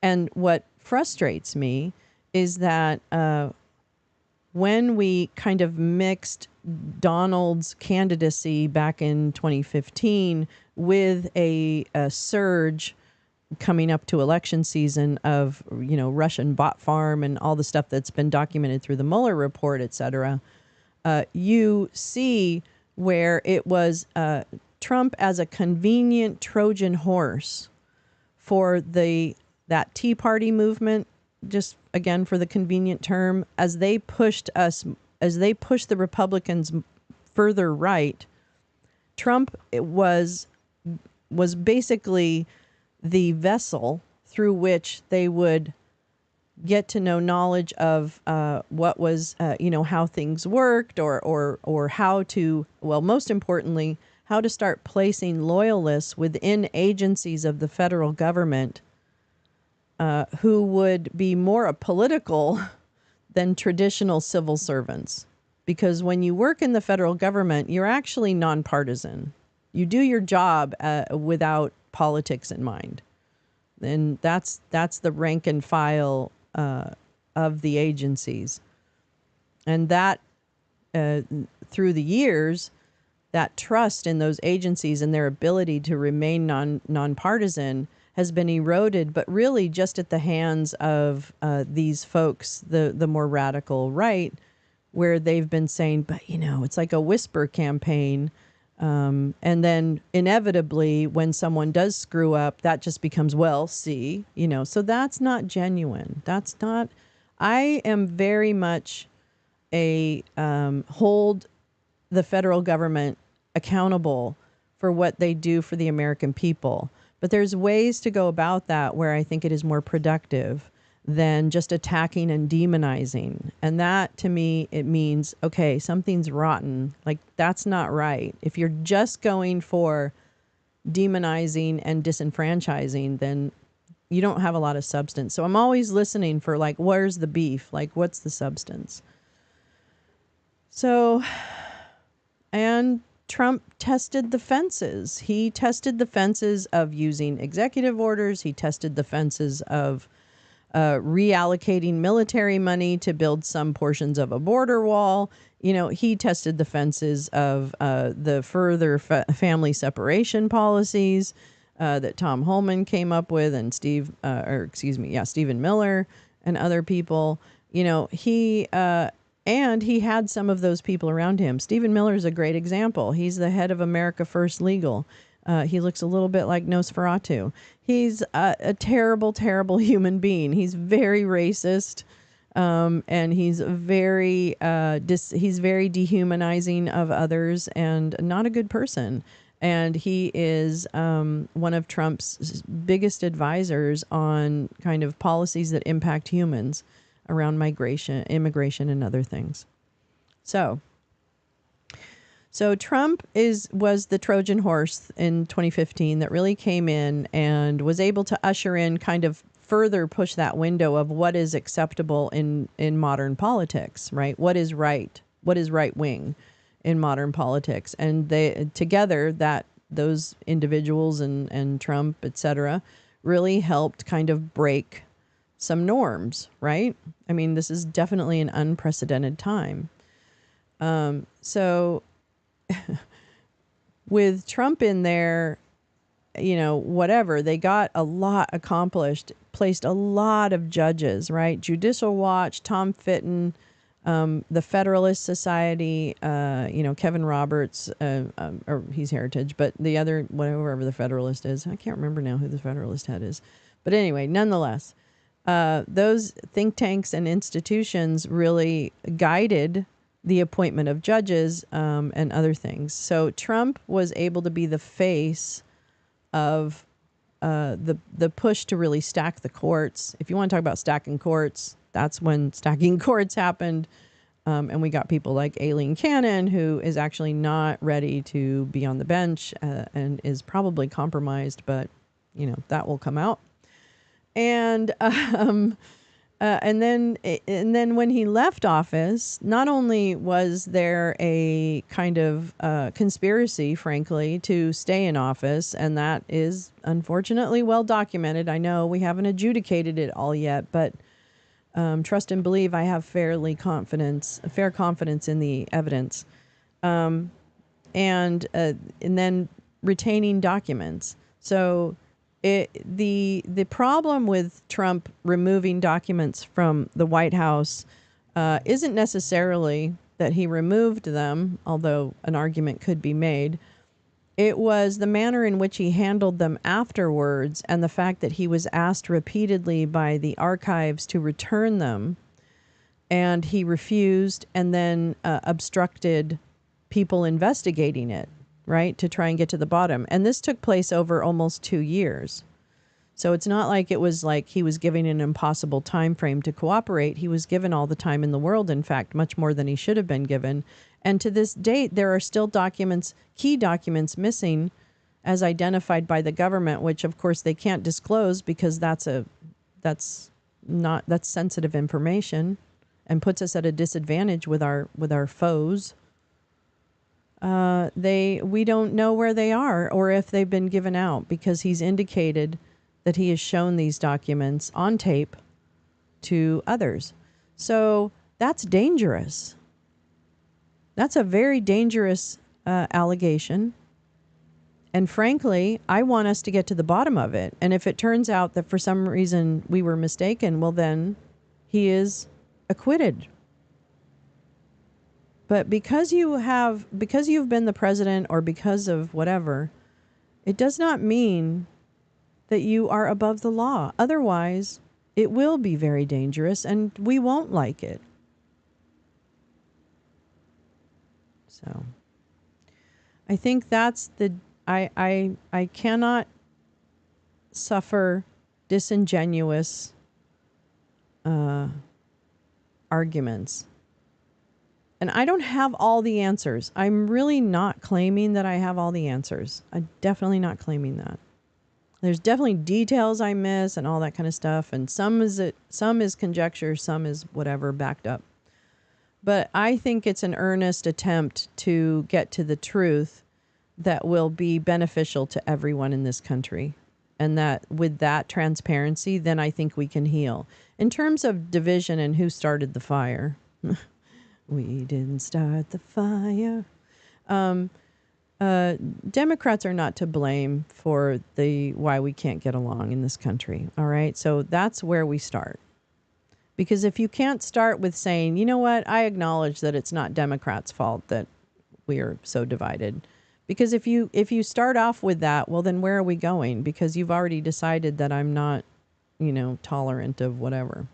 And what frustrates me is that when we kind of mixed Donald's candidacy back in 2015 with a surge coming up to election season of, Russian bot farm and all the stuff that's been documented through the Mueller report, et cetera, you see where it was Trump as a convenient Trojan horse for that Tea Party movement, just again for the convenient term, as they pushed the Republicans further right. Trump was basically the vessel through which they would get to know knowledge of what was, how things worked, or how to, well, most importantly, how to start placing loyalists within agencies of the federal government who would be more apolitical than traditional civil servants. Because when you work in the federal government, you're actually nonpartisan. You do your job without politics in mind. And that's the rank and file of the agencies. And that through the years, that trust in those agencies and their ability to remain nonpartisan has been eroded, but really just at the hands of these folks, the more radical right, where they've been saying, but it's like a whisper campaign. And then inevitably, when someone does screw up, that just becomes, so that's not genuine. That's not, I am very much a hold the federal government accountable for what they do for the American people. But there's ways to go about that where I think it is more productive than just attacking and demonizing. And that, to me, it means, okay, something's rotten. Like, that's not right. If you're just going for demonizing and disenfranchising, then you don't have a lot of substance. So I'm always listening for, like, where's the beef? Like, what's the substance? So, and Trump tested the fences. He tested the fences of using executive orders. He tested the fences of reallocating military money to build some portions of a border wall. He tested the fences of the further family separation policies that Tom Holman came up with, and Stephen Miller and other people. And he had some of those people around him. Stephen Miller is a great example. He's the head of America First Legal. He looks a little bit like Nosferatu. He's a terrible, terrible human being. He's very racist, and he's very dehumanizing of others, and not a good person. And he is one of Trump's biggest advisors on kind of policies that impact humans around migration, immigration, and other things. So Trump was the Trojan horse in 2015 that really came in and was able to usher in, kind of further push that window of what is acceptable in modern politics, right? What is right? What is right wing in modern politics? And they together, that those individuals and Trump, et cetera, really helped kind of break some norms, right? I mean, this is definitely an unprecedented time. So with Trump in there, you know, whatever, they got a lot accomplished, placed a lot of judges, right? Judicial Watch, Tom Fitton, the Federalist Society, you know, Kevin Roberts, or he's Heritage, but the other, whatever the Federalist is, I can't remember now who the Federalist head is. But anyway, nonetheless, those think tanks and institutions really guided the appointment of judges and other things. So Trump was able to be the face of the push to really stack the courts. If you want to talk about stacking courts, that's when stacking courts happened. And we got people like Aileen Cannon, who is actually not ready to be on the bench and is probably compromised, but, you know, that will come out. And then when he left office, not only was there a kind of conspiracy, frankly, to stay in office, and that is unfortunately well documented. I know we haven't adjudicated it all yet, but trust and believe I have fair confidence in the evidence, and then retaining documents. So the problem with Trump removing documents from the White House isn't necessarily that he removed them, although an argument could be made. It was the manner in which he handled them afterwards, and the fact that he was asked repeatedly by the archives to return them, and he refused, and then obstructed people investigating it, right, to try and get to the bottom. And this took place over almost 2 years. So it's not like it was like he was giving an impossible time frame to cooperate. He was given all the time in the world, in fact, much more than he should have been given. And to this date, there are still documents, key documents missing as identified by the government, which of course they can't disclose because that's sensitive information and puts us at a disadvantage with our foes. We don't know where they are or if they've been given out, because he's indicated that he has shown these documents on tape to others. So that's dangerous. That's a very dangerous allegation. And frankly, I want us to get to the bottom of it. And if it turns out that for some reason we were mistaken, well, then he is acquitted. But because you've been the president or because of whatever, it does not mean that you are above the law. Otherwise, it will be very dangerous and we won't like it. So I think that's I cannot suffer disingenuous arguments. And I don't have all the answers. I'm really not claiming that I have all the answers. I'm definitely not claiming that. There's definitely details I miss and all that kind of stuff. And some is conjecture, some is whatever backed up. But I think it's an earnest attempt to get to the truth that will be beneficial to everyone in this country. And that with that transparency, then I think we can heal. In terms of division and who started the fire, we didn't start the fire. Democrats are not to blame for why we can't get along in this country. All right. So that's where we start. Because if you can't start with saying, you know what, I acknowledge that it's not Democrats' fault that we are so divided. Because if you start off with that, well, then where are we going? Because you've already decided that I'm not, tolerant of whatever.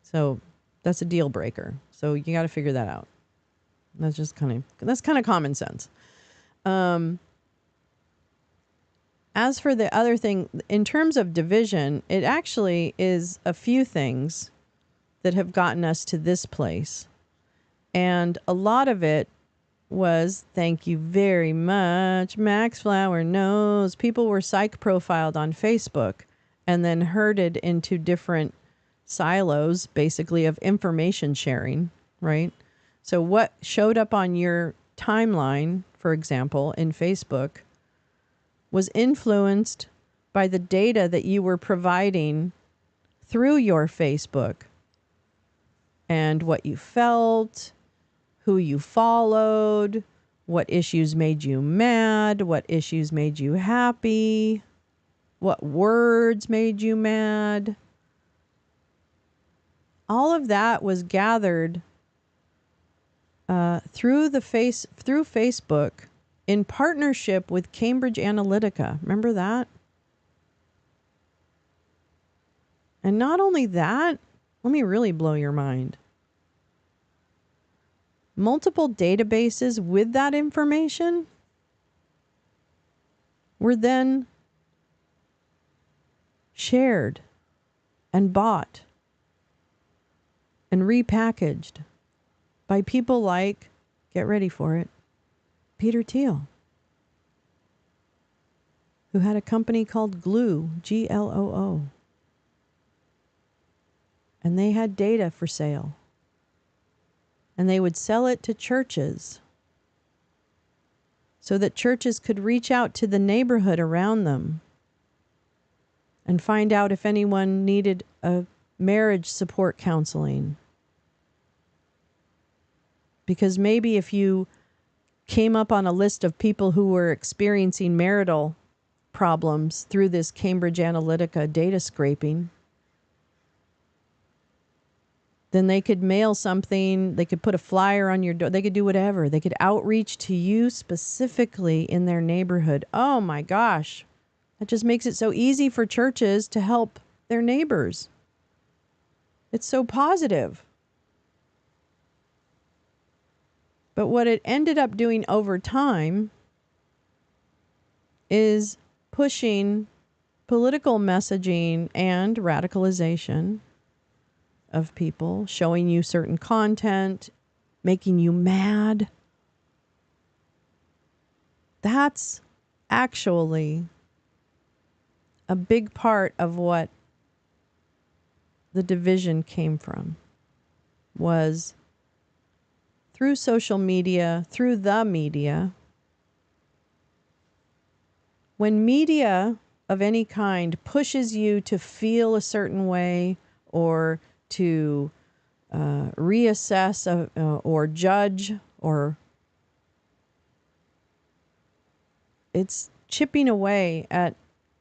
So that's a deal breaker. So you got to figure that out. That's kind of common sense. as for the other thing, in terms of division, it actually is a few things that have gotten us to this place. And a lot of it was, thank you very much, Max Flower knows, people were psych profiled on Facebook and then herded into different silos, basically, of information sharing, right? So what showed up on your timeline, for example, in Facebook, was influenced by the data that you were providing through your Facebook and what you felt, who you followed, what issues made you mad, what issues made you happy, what words made you mad. All of that was gathered through Facebook in partnership with Cambridge Analytica. Remember that? And not only that, let me really blow your mind. Multiple databases with that information were then shared and bought and repackaged by people like, get ready for it, Peter Thiel, who had a company called Gloo, Gloo. And they had data for sale. And they would sell it to churches so that churches could reach out to the neighborhood around them and find out if anyone needed a marriage support counseling. Because maybe if you came up on a list of people who were experiencing marital problems through this Cambridge Analytica data scraping, then they could mail something, they could put a flyer on your door, they could do whatever. They could outreach to you specifically in their neighborhood. Oh my gosh. That just makes it so easy for churches to help their neighbors. It's so positive. But what it ended up doing over time is pushing political messaging and radicalization of people, showing you certain content, making you mad. That's actually a big part of what the division came from, was through social media, through the media. When media of any kind pushes you to feel a certain way or to reassess or judge, or it's chipping away at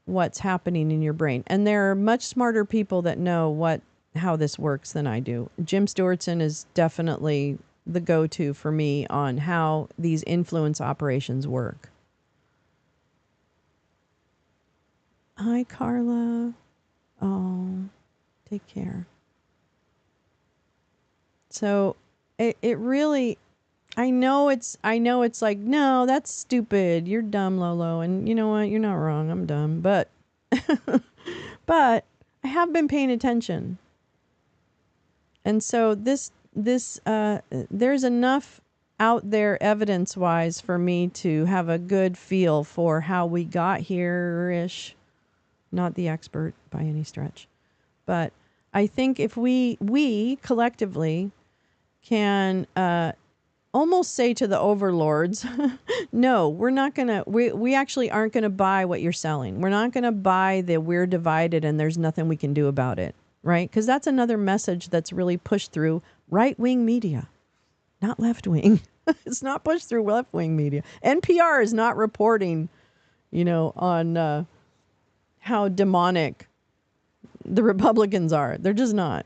what's happening in your brain. And there are much smarter people that know how this works than I do. Jim Stewartson is definitely the go-to for me on how these influence operations work. Hi, Carla. Oh, take care. So it really, I know it's like, no, that's stupid. You're dumb, Lolo. And you know what? You're not wrong. I'm dumb. But, but I have been paying attention. And so there's enough out there evidence-wise for me to have a good feel for how we got here-ish. Not the expert by any stretch. But I think if we collectively can almost say to the overlords, no, we're not going to, we actually aren't going to buy what you're selling. We're not going to buy that we're divided and there's nothing we can do about it, right? Because that's another message that's really pushed through right-wing media, not left-wing. It's not pushed through left-wing media. NPR is not reporting, on how demonic the Republicans are. They're just not.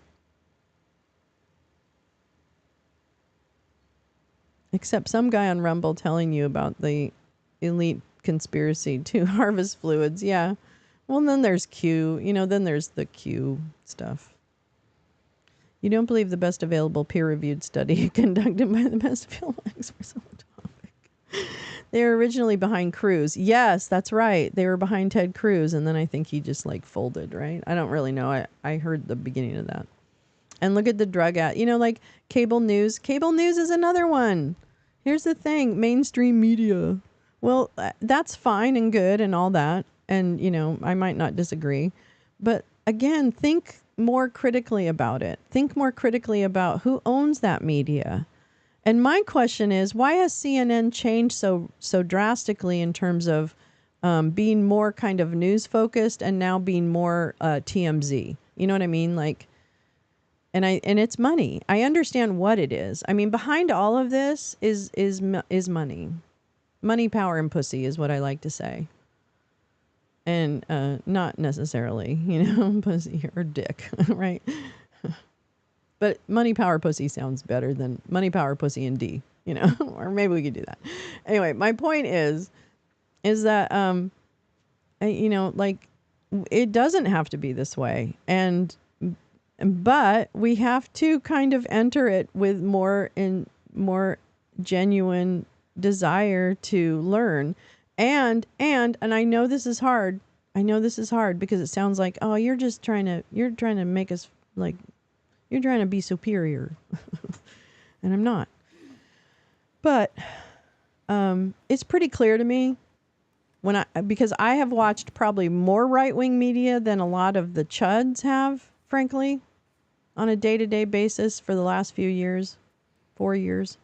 Except some guy on Rumble telling you about the elite conspiracy to harvest fluids. Yeah. Well, then there's Q. Then there's the Q stuff. You don't believe the best available peer-reviewed study conducted by the best available experts on the topic. They were originally behind Cruz. Yes, that's right. They were behind Ted Cruz, and then I think he just like folded, right? I don't really know. I heard the beginning of that. And look at the drug ad. Like cable news. Cable news is another one. Here's the thing. Mainstream media. Well, that's fine and good and all that. And, I might not disagree. But again, think more critically about it. Think more critically about who owns that media. And my question is, why has CNN changed so drastically in terms of being more kind of news focused and now being more TMZ? You know what I mean? And it's money. I understand what it is. I mean, behind all of this is money. Money, power, and pussy is what I like to say. And not necessarily, pussy or dick, right? But money, power, pussy sounds better than money, power, pussy, and D, or maybe we could do that. Anyway, my point is that, it doesn't have to be this way. But we have to kind of enter it with more genuine desire to learn. And I know this is hard. I know this is hard because it sounds like, oh, you're trying to make us like, you're trying to be superior. And I'm not. But it's pretty clear to me because I have watched probably more right-wing media than a lot of the chuds have, frankly, on a day-to-day basis for the last few years, 4 years.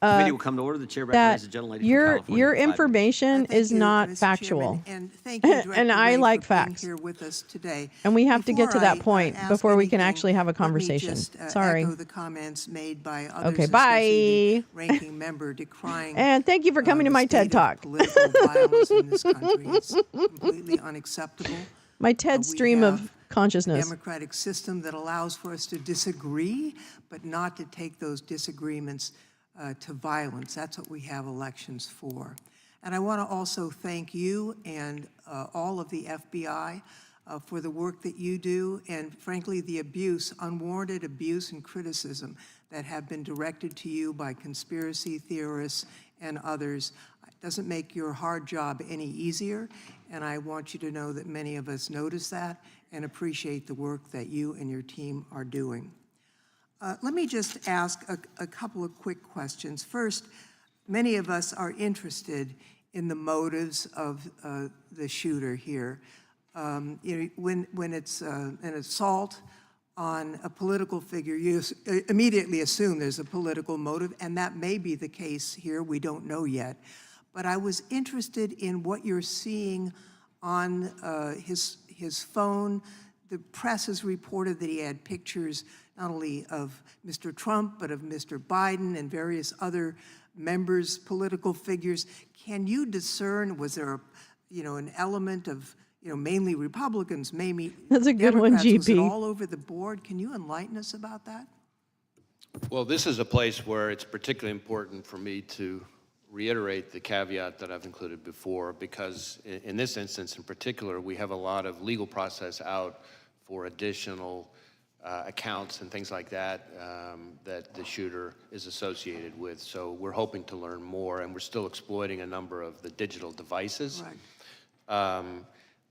Committee will come to order. The chair recognizes the gentlelady from California. Your information is not factual. And thank you, Director And I Ray, like for facts. being here with us today. And we have to get to that point ask before we can anything, actually have a conversation. Let me just, Sorry. echo the comments made by others, Okay, especially bye. the ranking member decrying. And thank you for coming to the my TED state of Talk. Political violence in this country. It's completely unacceptable. My TED We stream have of consciousness. A democratic system that allows for us to disagree, but not to take those disagreements to violence. That's what we have elections for. And I want to also thank you and all of the FBI for the work that you do, and frankly, the unwarranted abuse and criticism that have been directed to you by conspiracy theorists and others. It doesn't make your hard job any easier, and I want you to know that many of us notice that and appreciate the work that you and your team are doing. Let me just ask a couple of quick questions. First, many of us are interested in the motives of the shooter here. When it's an assault on a political figure, you immediately assume there's a political motive, and that may be the case here. We don't know yet. But I was interested in what you're seeing on his phone. The press has reported that he had pictures not only of Mr. Trump, but of Mr. Biden and various other members, political figures. Can you discern, was there an element of, mainly Republicans, maybe That's a good Democrats? one, GP. Was it all over the board? Can you enlighten us about that? Well, this is a place where it's particularly important for me to reiterate the caveat that I've included before, because in this instance in particular, we have a lot of legal process out for additional accounts and things like that that the shooter is associated with. So we're hoping to learn more, and we're still exploiting a number of the digital devices. Right.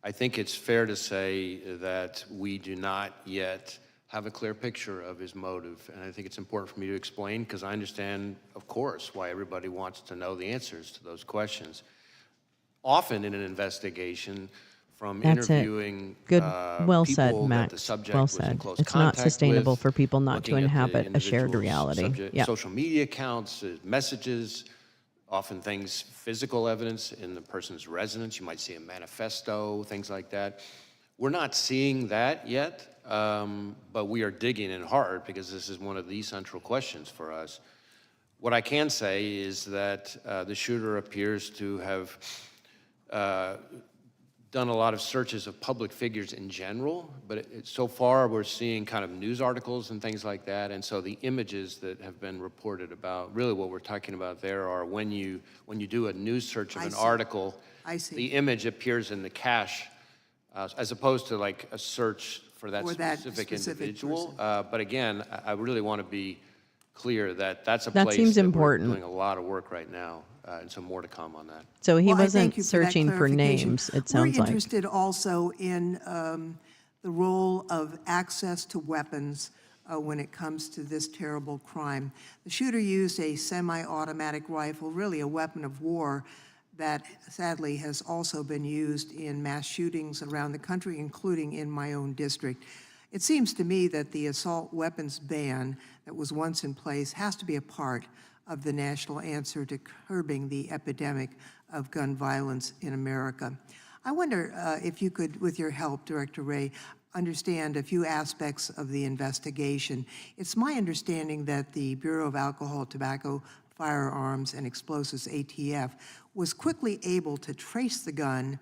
I think it's fair to say that we do not yet have a clear picture of his motive, and I think it's important for me to explain, because I understand, of course, why everybody wants to know the answers to those questions. Often in an investigation, from That's interviewing Good. Well people said, that Max. the subject Well was in said. close It's not contact sustainable with, for people not to looking at the inhabit a shared individual's reality. Yeah. social media accounts, messages, often things, physical evidence in the person's residence. You might see a manifesto, things like that. We're not seeing that yet, but we are digging in hard because this is one of the central questions for us. What I can say is that the shooter appears to have done a lot of searches of public figures in general, but so far we're seeing kind of news articles and things like that, and so the images that have been reported about, really what we're talking about there are when you do a news search of an article, the image appears in the cache, as opposed to like a search for that specific individual. But again, I really want to be clear that that's a That place seems that important. we're doing a lot of work right now, and so more to come on that. So he Well, I wasn't thank you for that searching for clarification. names, it sounds We're like. interested also in the role of access to weapons when it comes to this terrible crime. The shooter used a semi-automatic rifle, really a weapon of war, that sadly has also been used in mass shootings around the country, including in my own district. It seems to me that the assault weapons ban that was once in place has to be a part of the national answer to curbing the epidemic of gun violence in America. I wonder if you could, with your help, Director Ray, understand a few aspects of the investigation. It's my understanding that the Bureau of Alcohol, Tobacco, Firearms, and Explosives, ATF, was quickly able to trace the gun's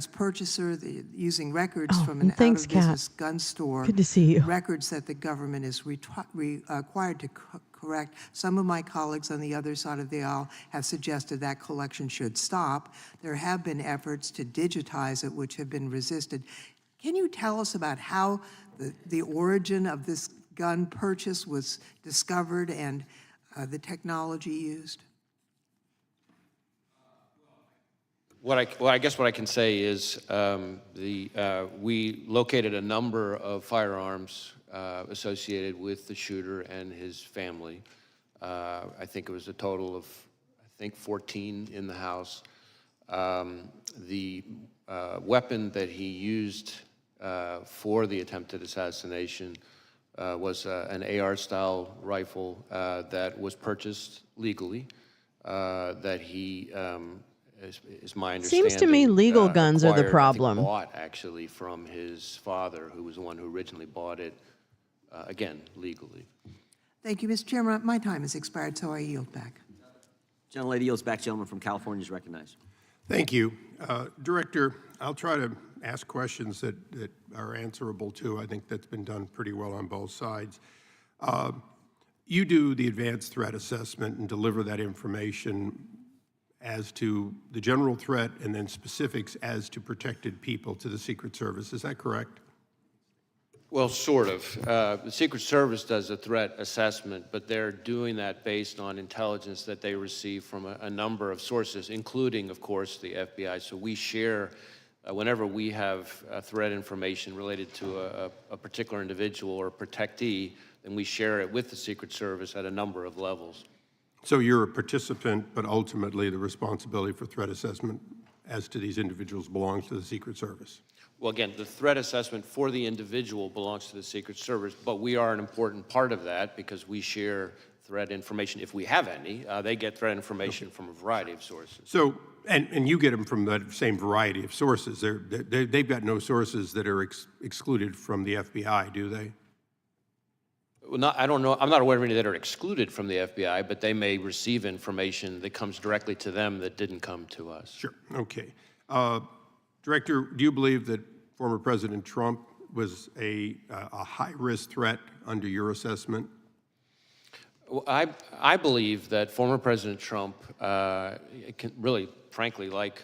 purchaser, using records from an out-of-business gun store. Good to see you. Records that the government is required to correct. Some of my colleagues on the other side of the aisle have suggested that collection should stop. There have been efforts to digitize it, which have been resisted. Can you tell us about how the origin of this gun purchase was discovered and the technology used? I guess what I can say is we located a number of firearms associated with the shooter and his family. I think it was a total of, 14 in the house. The weapon that he used for the attempted assassination was an AR-style rifle that was purchased legally, that he, is my understanding. Seems to me legal guns are the acquired, problem. Bought actually from his father, who was the one who originally bought it, again, legally. Thank you, Mr. Chairman. My time has expired, so I yield back. Gentlelady yields back. Gentleman from California is recognized. Thank you. Director, I'll try to ask questions that are answerable too. I think that's been done pretty well on both sides. You do the advanced threat assessment and deliver that information as to the general threat and then specifics as to protected people to the Secret Service. Is that correct? Well, sort of. The Secret Service does a threat assessment, but they're doing that based on intelligence that they receive from a number of sources, including, of course, the FBI. So we share, whenever we have threat information related to a particular individual or a protectee, then we share it with the Secret Service at a number of levels. So you're a participant, but ultimately the responsibility for threat assessment as to these individuals belongs to the Secret Service. Well, again, the threat assessment for the individual belongs to the Secret Service, but we are an important part of that because we share threat information, if we have any. They get threat information from a variety of sources. So, and you get them from that same variety of sources. They've got no sources that are excluded from the FBI, do they? Well, I don't know. I'm not aware of any that are excluded from the FBI, but they may receive information that comes directly to them that didn't come to us. Sure. Okay. Director, do you believe that former President Trump was a high-risk threat under your assessment? Well, I believe that former President Trump, really, frankly, like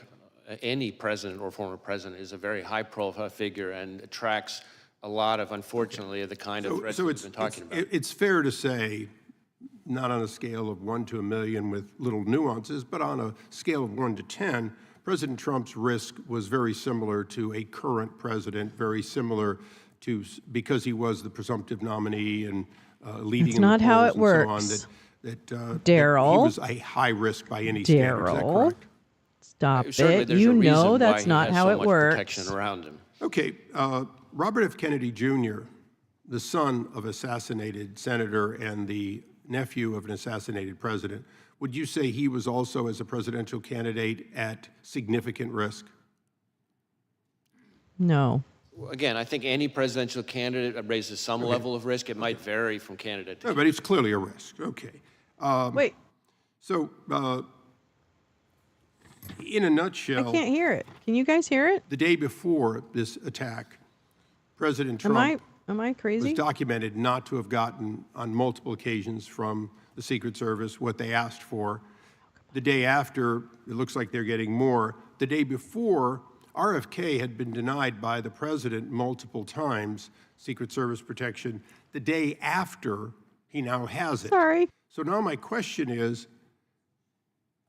any president or former president, is a very high-profile figure and attracts a lot of, unfortunately, of the kind of threats we've been talking about. It's fair to say, not on a scale of 1 to 1,000,000 with little nuances, but on a scale of 1 to 10, President Trump's risk was very similar to a current president, very similar to, because he was the presumptive nominee and leading That's not how it works. So on, that Daryl. he was a high risk by any standard. Is that correct? Stop Certainly, it. there's You a reason know why that's he not has how so it much works. protection around him. Okay, Robert F. Kennedy Jr., the son of assassinated senator and the nephew of an assassinated president, would you say he was also, as a presidential candidate, at significant risk? No. Again, I think any presidential candidate raises some level of risk. It might vary from candidate to No, but it's clearly a risk. Okay. Wait, So, in a nutshell, I can't hear it. Can you guys hear it? the day before this attack, President Trump Am I was crazy? documented not to have gotten on multiple occasions from the Secret Service what they asked for. The day after, it looks like they're getting more. The day before, RFK had been denied by the president multiple times, Secret Service protection. The day after, He now has it. Sorry. So now my question is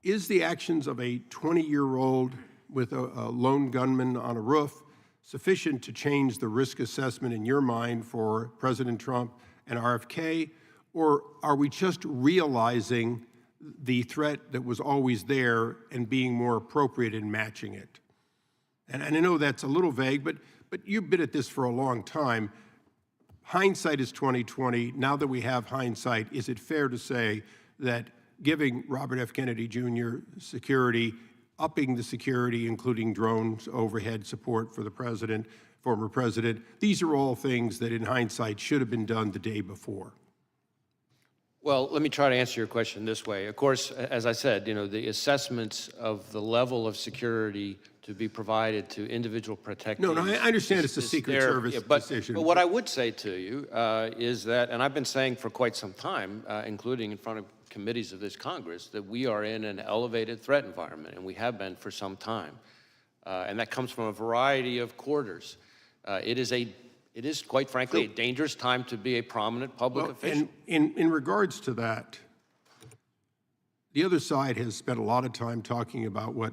the actions of a 20-year-old with a lone gunman on a roof sufficient to change the risk assessment in your mind for President Trump and RFK? Or are we just realizing the threat that was always there and being more appropriate in matching it? And I know that's a little vague, but you've been at this for a long time. Hindsight is 20/20. Now that we have hindsight, is it fair to say that giving Robert F. Kennedy Jr. security, upping the security, including drones, overhead support for the president, former president, these are all things that in hindsight should have been done the day before? Well, let me try to answer your question this way. Of course, as I said, the assessments of the level of security to be provided to individual protectees. No, I understand it's a Secret Service decision. But what I would say to you is that, and I've been saying for quite some time, including in front of committees of this Congress, that we are in an elevated threat environment, and we have been for some time. And that comes from a variety of quarters. It is, quite frankly, a dangerous time to be a prominent public official. And in regards to that, the other side has spent a lot of time talking about what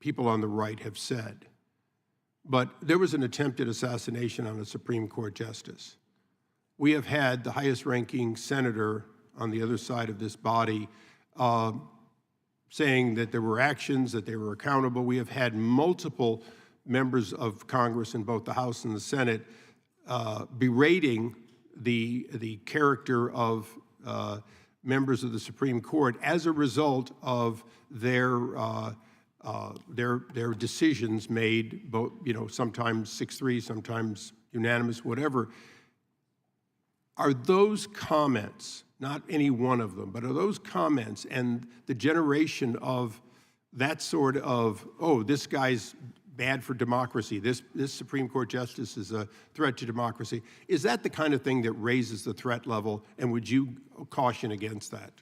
people on the right have said. But there was an attempted assassination on a Supreme Court justice. We have had the highest-ranking senator on the other side of this body saying that there were actions, that they were accountable. We have had multiple members of Congress in both the House and the Senate berating the character of members of the Supreme Court as a result of their decisions made, both, sometimes 6-3, sometimes unanimous, whatever. Are those comments, not any one of them, but are those comments and the generation of that sort of, oh, this guy's bad for democracy, this Supreme Court justice is a threat to democracy, is that the kind of thing that raises the threat level, and would you caution against that?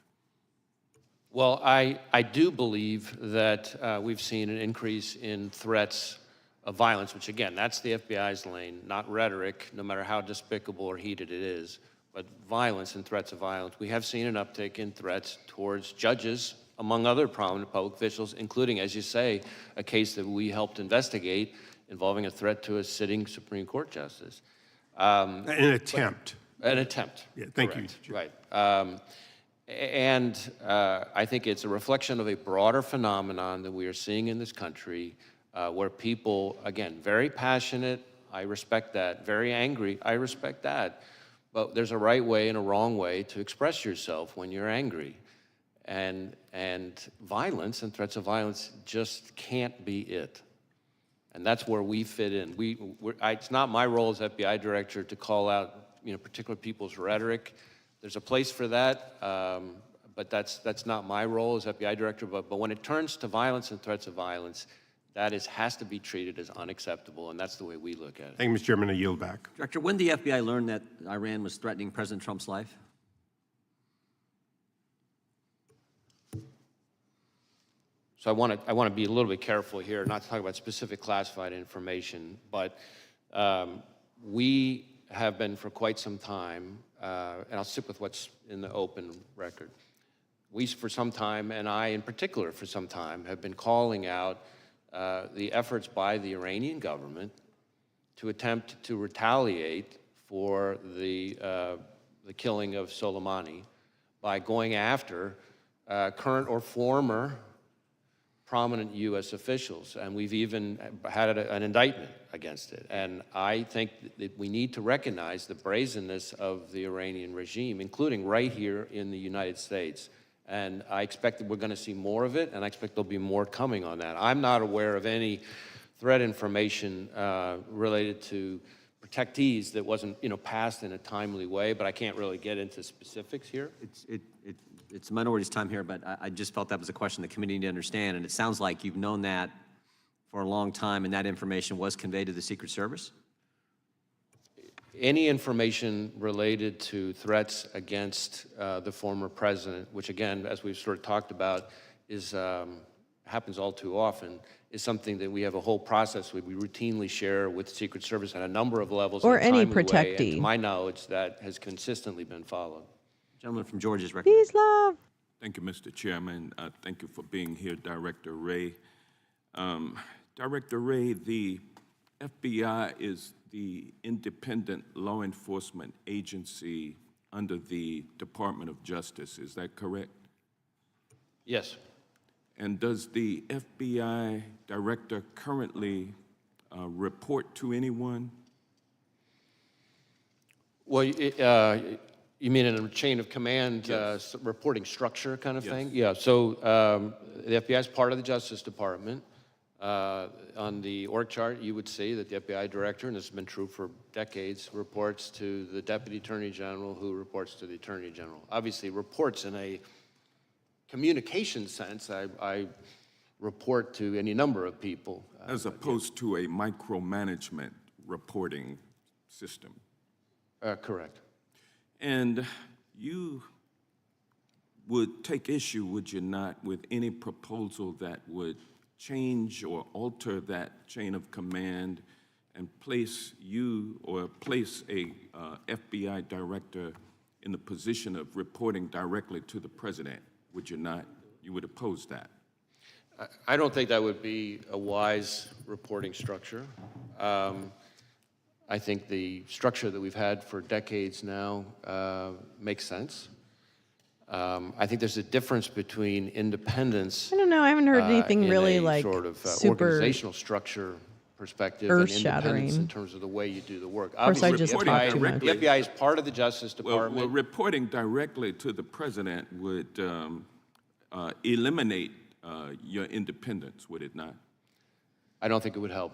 Well, I do believe that we've seen an increase in threats of violence, which again, that's the FBI's lane, not rhetoric, no matter how despicable or heated it is, but violence and threats of violence. We have seen an uptick in threats towards judges, among other prominent public officials, including, as you say, a case that we helped investigate involving a threat to a sitting Supreme Court justice. An attempt. An attempt. Yeah, thank you. Right. I think it's a reflection of a broader phenomenon that we are seeing in this country where people, again, very passionate, I respect that, very angry, I respect that, but there's a right way and a wrong way to express yourself when you're angry. And violence and threats of violence just can't be it. And that's where we fit in. It's not my role as FBI director to call out particular people's rhetoric. There's a place for that, but that's not my role as FBI director. But when it turns to violence and threats of violence, that has to be treated as unacceptable, and that's the way we look at it. Thank you, Mr. Chairman. I yield back. Director, when did the FBI learn that Iran was threatening President Trump's life? So I want to be a little bit careful here, not to talk about specific classified information, but we have been for quite some time, and I'll stick with what's in the open record. We, for some time, and I in particular for some time, have been calling out the efforts by the Iranian government to attempt to retaliate for the killing of Soleimani by going after current or former prominent U.S. officials, and we've even had an indictment against it. And I think that we need to recognize the brazenness of the Iranian regime, including right here in the United States. And I expect that we're going to see more of it, and I expect there'll be more coming on that. I'm not aware of any threat information related to protectees that wasn't, passed in a timely way, but I can't really get into specifics here. It's a minority's time here, but I just felt that was a question the committee needed to understand, and it sounds like you've known that for a long time, and that information was conveyed to the Secret Service? Any information related to threats against the former president, which again, as we've sort of talked about, happens all too often, is something that we have a whole process we routinely share with the Secret Service at a number of levels. Or in a any timely way, and protectee. to my knowledge, that has consistently been followed. Gentleman from Georgia is recognized. Peace, love. Thank you, Mr. Chairman. Thank you for being here, Director Ray. Director Ray, the FBI is the independent law enforcement agency under the Department of Justice. Is that correct? Yes. And does the FBI director currently report to anyone? Well, you mean in a chain of command reporting structure kind of thing? Yeah, so the FBI is part of the Justice Department. On the org chart, you would see that the FBI director, and this has been true for decades, reports to the Deputy Attorney General, who reports to the Attorney General. Obviously, reports in a communication sense, I report to any number of people. As opposed to a micromanagement reporting system. Correct. And you would take issue, would you not, with any proposal that would change or alter that chain of command and place you or place a FBI director in the position of reporting directly to the president? Would you not? You would oppose that? I don't think that would be a wise reporting structure. I think the structure that we've had for decades now makes sense. I think there's a difference between independence. I don't know. I haven't heard anything in really a like sort of super organizational structure perspective and independence earth-shattering. in terms of the way you do the work. Of course, I Obviously, just the talk FBI, too much. the FBI is part of the Justice Department. Well, reporting directly to the president would eliminate your independence, would it not? I don't think it would help.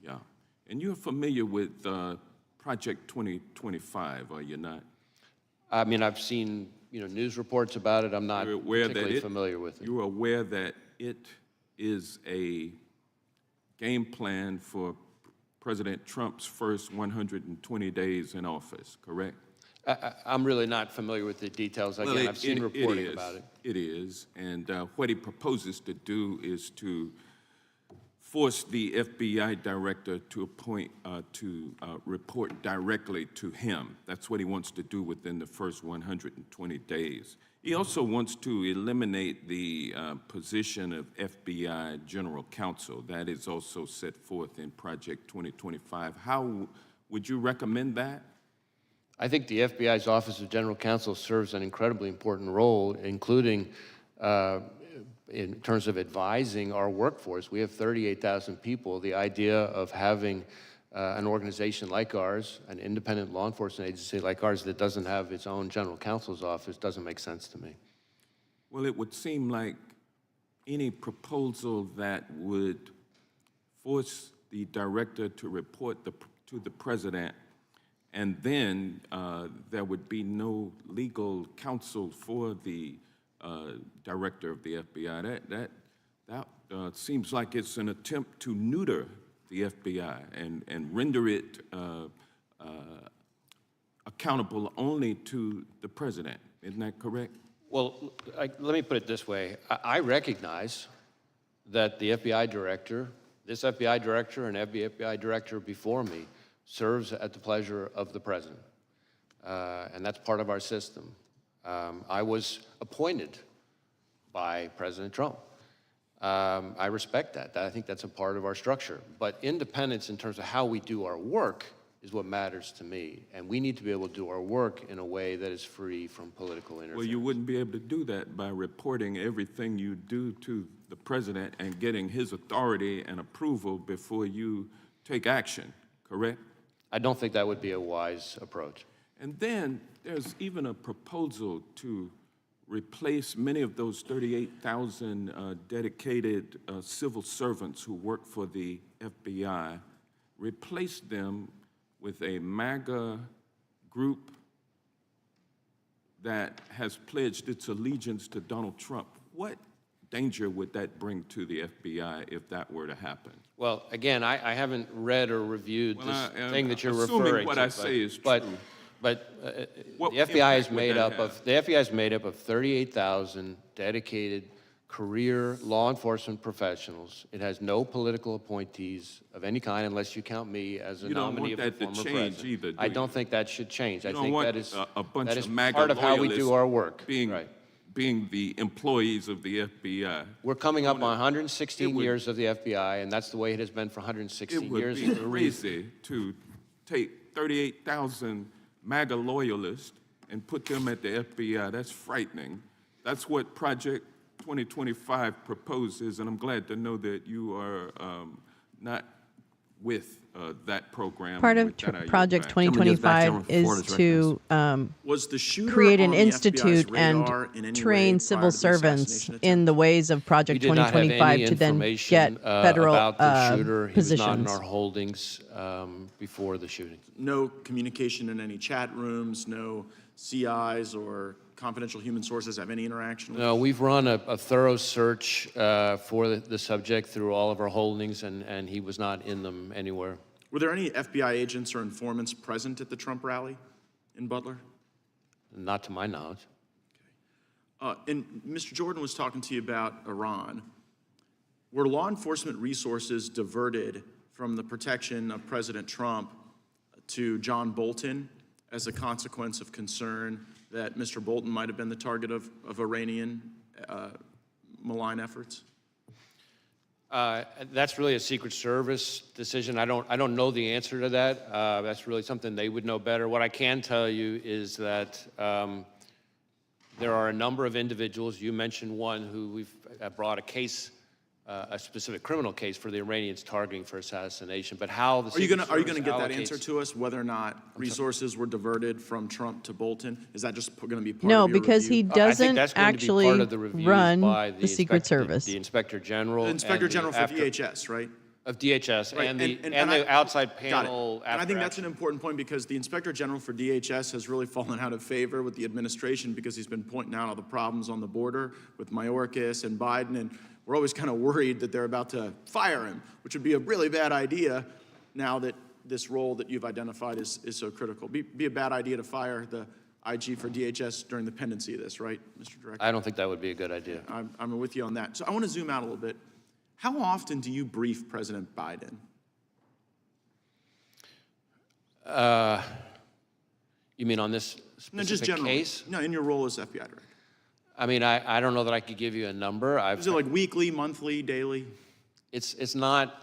Yeah. And you're familiar with Project 2025, are you not? I mean, I've seen news reports about it. I'm not particularly familiar with it. You're aware that it is a game plan for President Trump's first 120 days in office, correct? I'm really not familiar with the details. Again, I've seen reporting about it. It is, and what he proposes to do is to force the FBI director to appoint, report directly to him. That's what he wants to do within the first 120 days. He also wants to eliminate the position of FBI General Counsel. That is also set forth in Project 2025. How would you recommend that? I think the FBI's Office of General Counsel serves an incredibly important role, including in terms of advising our workforce. We have 38,000 people. The idea of having an organization like ours, an independent law enforcement agency like ours that doesn't have its own general counsel's office doesn't make sense to me. Well, it would seem like any proposal that would force the director to report to the president, and then there would be no legal counsel for the director of the FBI. That seems like it's an attempt to neuter the FBI and render it accountable only to the president. Isn't that correct? Well, let me put it this way. I recognize that the FBI director, this FBI director and every FBI director before me, serves at the pleasure of the president. And that's part of our system. I was appointed by President Trump. I respect that. I think that's a part of our structure. But independence in terms of how we do our work is what matters to me. And we need to be able to do our work in a way that is free from political interference. Well, you wouldn't be able to do that by reporting everything you do to the president and getting his authority and approval before you take action, correct? I don't think that would be a wise approach. And then there's even a proposal to replace many of those 38,000 dedicated civil servants who work for the FBI, replace them with a MAGA group that has pledged its allegiance to Donald Trump. What danger would that bring to the FBI if that were to happen? Well, again, I haven't read or reviewed this thing that you're assuming referring what to. I say is true. But What the FBI is impact would made that up of 38,000 dedicated career law enforcement professionals. It has no political appointees of any kind, unless you count me as a You don't nominee want of the that to former change president. either, do I you? don't think that should change. I You don't think want that is a bunch that is of MAGA part of how we do loyalists our work. being, Right. being the employees of the FBI. We're coming up on It 116 would- years of the FBI, and that's the way it has been for It 116 would years. be for a reason. crazy to take 38,000 MAGA loyalists and put them at the FBI. That's frightening. That's what Project 2025 proposes, and I'm glad to know that you are not with that program. Part And of with that, I yield Project back. 2025 is to Was the shooter create an on the institute FBI's and radar in any way train prior civil to the servants assassination in the attempt? ways of Project We did not have 2025 any to then information get federal about the shooter. He was not in positions. our holdings before the shooting. No communication in any chat rooms, no CIs or confidential human sources have any interaction with? No, we've run a thorough search for the subject through all of our holdings, and he was not in them anywhere. Were there any FBI agents or informants present at the Trump rally in Butler? Not to my knowledge. And Mr. Jordan was talking to you about Iran. Were law enforcement resources diverted from the protection of President Trump to John Bolton as a consequence of concern that Mr. Bolton might have been the target of Iranian malign efforts? That's really a Secret Service decision. I don't know the answer to that. That's really something they would know better. What I can tell you is that there are a number of individuals. You mentioned one who we've brought a case, a specific criminal case for the Iranians targeting for assassination. But how the Are you Secret going to Service get that allocates- answer to us, whether or not resources were diverted from Trump to Bolton? Is that just going to be part No, of your because he review? I think doesn't that's going to be actually part of the reviews run by the Secret Service. The Inspector General. The Inspector and General for after- DHS, right? Of DHS Right, and the I- outside got panel. it. And I think that's after an important point because the Inspector General for DHS has really fallen out of favor with the administration because he's been pointing out all the problems on the border with Mayorkas and Biden, and we're always kind of worried that they're about to fire him, which would be a really bad idea now that this role that you've identified is so critical. Be a bad idea to fire the IG for DHS during the pendency of this, right, Mr. Director? I don't think that would be a good idea. I'm with you on that. So I want to zoom out a little bit. How often do you brief President Biden? You mean on this No, just specific generally. case? No, in your role as FBI director. I mean, I don't know that I could give you a number. Is it like weekly, monthly, daily? It's not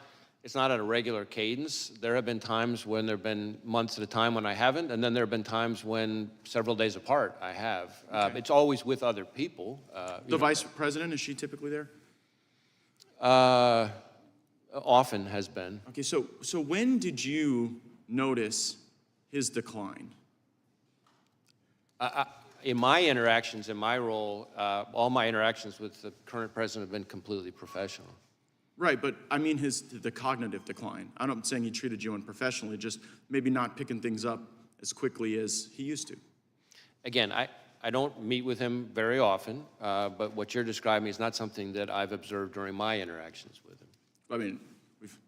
at a regular cadence. There have been times when there have been months at a time when I haven't, and then there have been times when several days apart I have. It's always with other people. The vice president, is she typically there? Often has been. Okay, so when did you notice his decline? In my interactions, in my role, all my interactions with the current president have been completely professional. Right, but I mean the cognitive decline. I'm not saying he treated you unprofessionally, just maybe not picking things up as quickly as he used to. Again, I don't meet with him very often, but what you're describing is not something that I've observed during my interactions with him. I mean, we've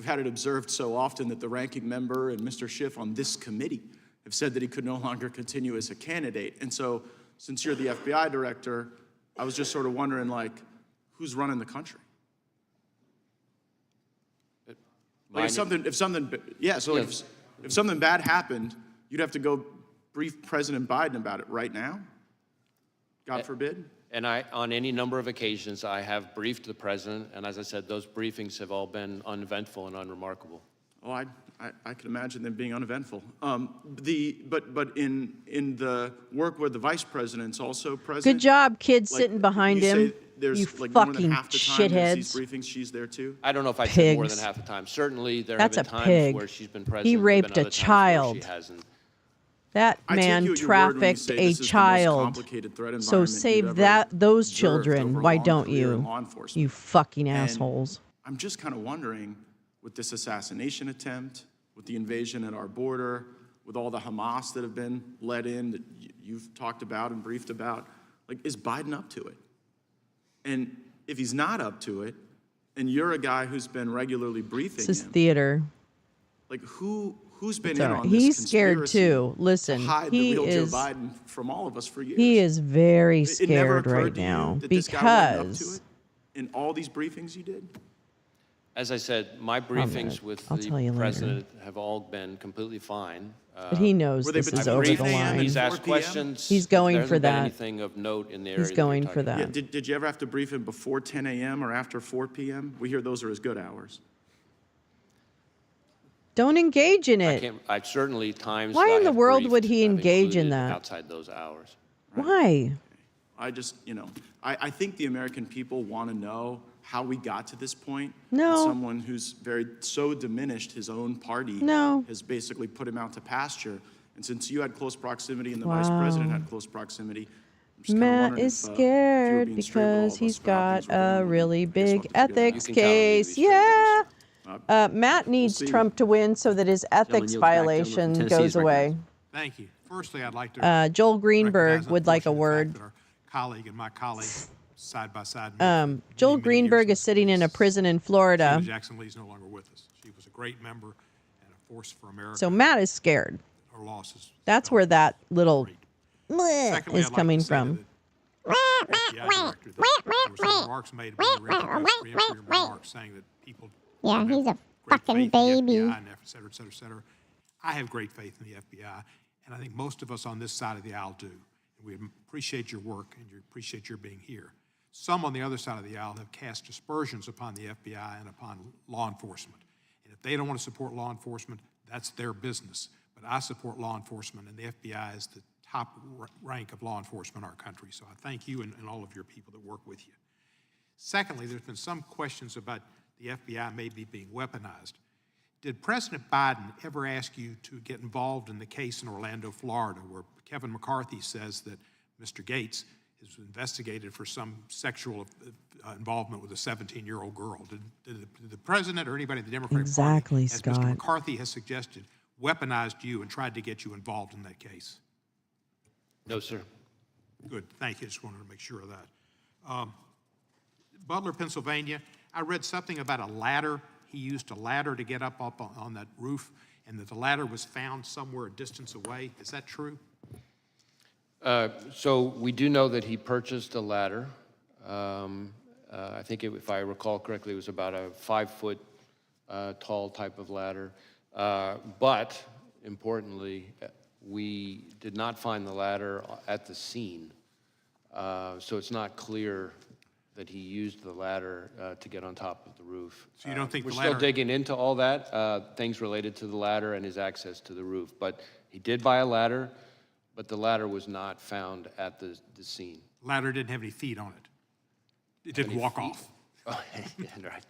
had it observed so often that the ranking member and Mr. Schiff on this committee have said that he could no longer continue as a candidate. And so, since you're the FBI director, I was just sort of wondering, like, who's running the country? Like if something bad happened, you'd have to go brief President Biden about it right now? God forbid? And on any number of occasions, I have briefed the president, and as I said, those briefings have all been uneventful and unremarkable. Oh, I could imagine them being uneventful. But in the work where the vice president's also present. Good job, kid like, sitting behind you say him. There's You like more than fucking half the time there's these shitheads. briefings, she's there too. I don't know if I said more Pigs. than half the time. Certainly, there That's have a been times pig. where she's been present. He there have raped been a other times where child. She hasn't. That I take man you at your word when you trafficked say a this is the most child. complicated threat So environment you've save ever those observed children. over a Why long don't career in you? law enforcement. You fucking And assholes. I'm just kind of wondering, with this assassination attempt, with the invasion at our border, with all the Hamas that have been let in that you've talked about and briefed about, like, is Biden up to it? And if he's not up to it, and you're a guy who's been regularly briefing This is him, theater. Like, who's been It's in all right. on this He's scared conspiracy too. Listen, to hide he the real is. Joe Biden from all of us for years? He is very It never scared occurred right to you now that this guy wasn't up to because. it in all these briefings you did? As I said, my briefings with I'll tell you the later. president have all been completely fine. But he knows Were they this is between over the 10 a.m. line. and He's asked 4 p.m.? questions. He's going There for hasn't been that. anything of note in the area He's that you're going for talking about. that. Yeah, did you ever have to brief him before 10 a.m. or after 4 p.m.? We hear those are as good hours. Don't engage in it. I certainly times Why that I in the have world briefed would he have engage in included that? outside those hours. Why? I just, I think the American people want to know how we got to this point. No. And someone who's so diminished his own party No. has basically put him out to pasture. And since you had close proximity and the vice president had close proximity, I'm just kinda Matt wondering is if, you were scared being straight with all of because us he's about how got things were going a on. really I guess we'll big have to figure that out. ethics You can count on me to be case. straight with you, Yeah. sir. Matt needs see. Trump to win so that his ethics yields back. Gentleman violation from Tennessee goes is away. recognized. Thank you. Firstly, I'd like to Joel Greenberg recognize, would like a unfortunately, the word. fact that our colleague and my colleague side by side. Joel Greenberg is sitting in a prison in Florida. Sheila Jackson Lee is no longer with us. She was a great member and a force for America. So Matt is scared. Her loss is That's where that little great. bleh Secondly, is I'd like coming to say from. to the FBI director that there were some remarks made about the preemptive remarks saying that people Yeah, he's a great fucking faith in the baby. FBI and et cetera, et cetera, et cetera. I have great faith in the FBI, and I think most of us on this side of the aisle do. And we appreciate your work and appreciate your being here. Some on the other side of the aisle have cast aspersions upon the FBI and upon law enforcement. And if they don't want to support law enforcement, that's their business. But I support law enforcement, and the FBI is the top rank of law enforcement in our country. So I thank you and all of your people that work with you. Secondly, there's been some questions about the FBI maybe being weaponized. Did President Biden ever ask you to get involved in the case in Orlando, Florida, where Kevin McCarthy says that Mr. Gates is investigated for some sexual involvement with a 17-year-old girl? Did the president or anybody in the Democratic Party, as Scott. Mr. McCarthy has suggested, weaponized you and tried to get you involved in that case? No, sir. Good, thank you. Just wanted to make sure of that. Butler, Pennsylvania, I read something about a ladder. He used a ladder to get up on that roof, and that the ladder was found somewhere a distance away. Is that true? So we do know that he purchased a ladder. I think, if I recall correctly, it was about a 5-foot tall type of ladder. But importantly, we did not find the ladder at the scene. So it's not clear that he used the ladder to get on top of the roof. So you don't think we're the still ladder- digging into all that, things related to the ladder and his access to the roof. But he did buy a ladder, but the ladder was not found at the scene. Ladder didn't have any feet on it. It didn't walk off. Oh, right.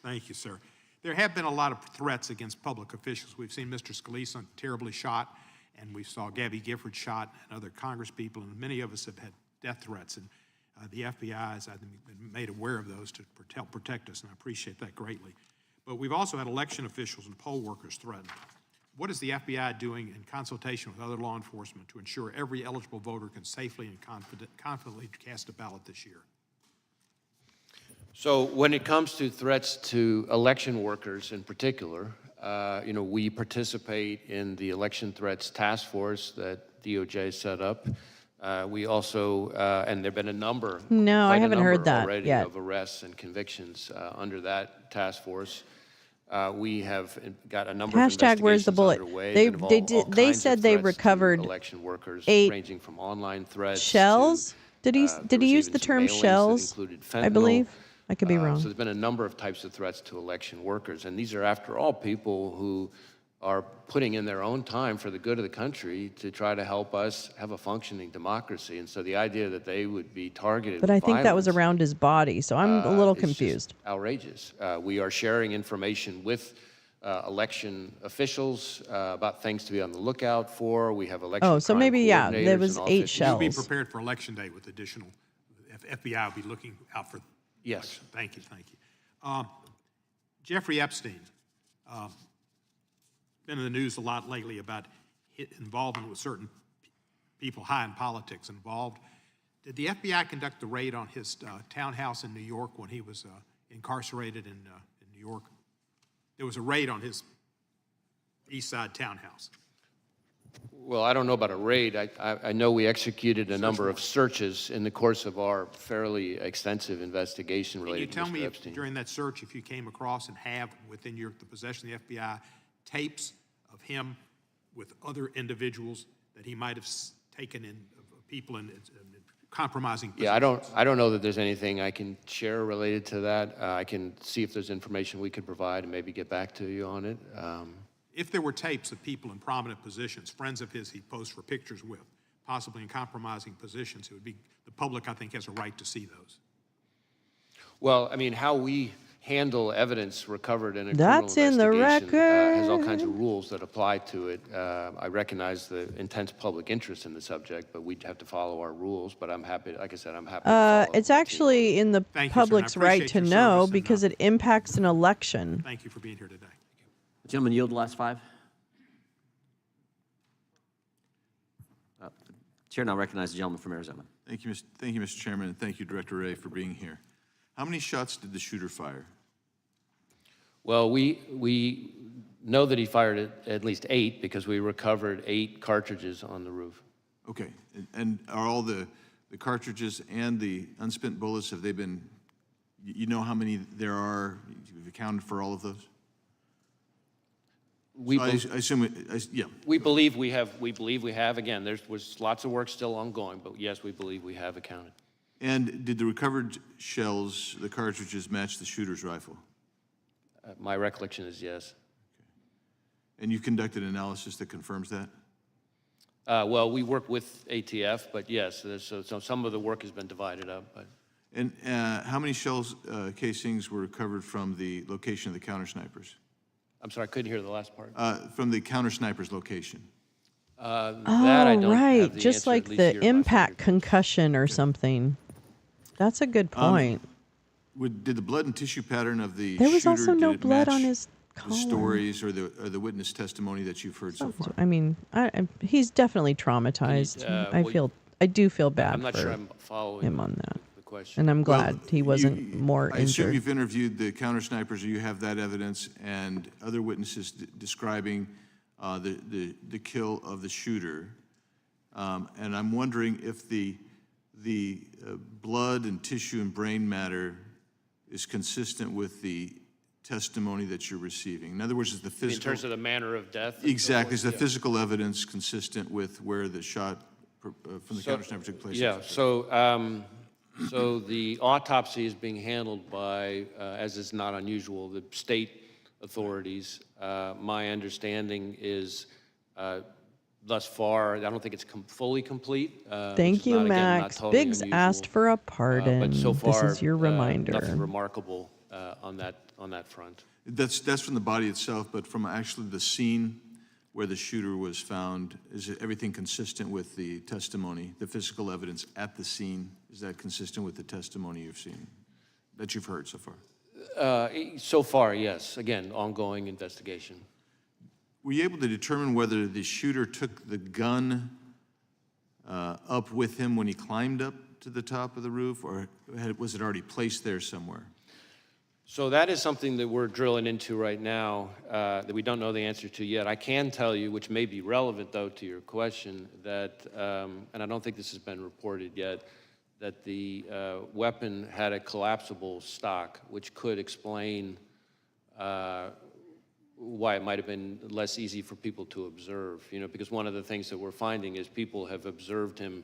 Thank you, sir. There have been a lot of threats against public officials. We've seen Mr. Scalise terribly shot, and we saw Gabby Gifford shot, and other Congress people, and many of us have had death threats. And the FBI has, I think, been made aware of those to help protect us, and I appreciate that greatly. But we've also had election officials and poll workers threatened. What is the FBI doing in consultation with other law enforcement to ensure every eligible voter can safely and confidently cast a ballot this year? So when it comes to threats to election workers in particular, we participate in the election threats task force that DOJ set up. We also, and there have been a number. No, I haven't heard that already yet. of arrests and convictions under that task force. We have got a number of Hashtag where's the investigations bullet? underway They- that involve they did- all they kinds of said they threats to recovered election workers, 8 ranging from online threats shells. to, Did he there was use even the some term mail-ins that shells? included I fentanyl. believe. I could be wrong. So there's been a number of types of threats to election workers, and these are, after all, people who are putting in their own time for the good of the country to try to help us have a functioning democracy. And so the idea that they would be targeted But with I think that was violence, around his body, so I'm a little is just confused. outrageous. We are sharing information with election officials about things to be on the lookout for. We have election Oh, so crime maybe, yeah, coordinators there was in all 8 50 shells. Be prepared for Election Day with additional, FBI will be looking out for. Yes. Thank you, thank you. Jeffrey Epstein, been in the news a lot lately about involvement with certain people high in politics involved. Did the FBI conduct the raid on his townhouse in New York when he was incarcerated in New York? There was a raid on his East Side townhouse? Well, I don't know about a raid. I know we executed a number of searches in the course of our fairly extensive investigation Can you related to tell Mr. me Epstein. if during that search, if you came across and have within the possession of the FBI tapes of him with other individuals that he might have taken in people in compromising positions? Yeah, I don't know that there's anything I can share related to that. I can see if there's information we could provide and maybe get back to you on it. If there were tapes of people in prominent positions, friends of his he posed for pictures with, possibly in compromising positions, it would be, the public, I think, has a right to see those. Well, I mean, how we handle evidence recovered in a That's criminal in the investigation has all kinds record. of rules that apply to it. I recognize the intense public interest in the subject, but we'd have to follow our rules. But I'm happy, like I said, I'm happy to follow It's up with you. actually in the Thank you, sir, and I public's right appreciate to your know service and, because it impacts an election. Thank you for being here today. Gentlemen, yield the last 5. Chair now recognizes the gentleman from Arizona. Thank you, Mr. Chairman, and thank you, Director Ray, for being here. How many shots did the shooter fire? Well, we know that he fired at least 8 because we recovered 8 cartridges on the roof. Okay, and are all the cartridges and the unspent bullets, have they been, you know how many there are? You've accounted for all of those? We, So I assume, yeah. we believe we have. Again, there was lots of work still ongoing, but yes, we believe we have accounted. And did the recovered shells, the cartridges, match the shooter's rifle? My recollection is yes. And you conducted analysis that confirms that? Well, we work with ATF, but yes, so some of the work has been divided up. But And how many shells casings were recovered from the location of the counter snipers? I'm sorry, I couldn't hear the last part. From the counter snipers location? That I don't have Right. the Just answer, like at least the here at my impact fingertips. concussion or something. That's a good point. Did the blood and tissue pattern of the There was shooter, also no did it blood on match his the collar. stories or the witness testimony that you've heard so far? I mean, he's definitely traumatized. I do feel bad I'm not for sure I'm following him on that. the question. And I'm glad he wasn't more I assume injured. you've interviewed the counter snipers, or you have that evidence, and other witnesses describing the kill of the shooter. And I'm wondering if the blood and tissue and brain matter is consistent with the testimony that you're receiving. In other words, is the In physical... terms of the manner of death? and so Exactly. Is forth? the physical evidence consistent with where the shot from the counter sniper took place? Yeah, so the autopsy is being handled by, as is not unusual, the state authorities. My understanding is thus far, I don't think it's fully complete. which Thank is you, not, again, not Max. totally Biggs unusual. asked for a pardon. But so far, this is your reminder. nothing remarkable on that front. That's from the body itself, but from actually the scene where the shooter was found, is everything consistent with the testimony, the physical evidence at the scene? Is that consistent with the testimony you've seen, that you've heard so far? So far, yes. Again, ongoing investigation. Were you able to determine whether the shooter took the gun up with him when he climbed up to the top of the roof, or was it already placed there somewhere? So that is something that we're drilling into right now that we don't know the answer to yet. I can tell you, which may be relevant, though, to your question, that, and I don't think this has been reported yet, that the weapon had a collapsible stock, which could explain why it might have been less easy for people to observe, because one of the things that we're finding is people have observed him,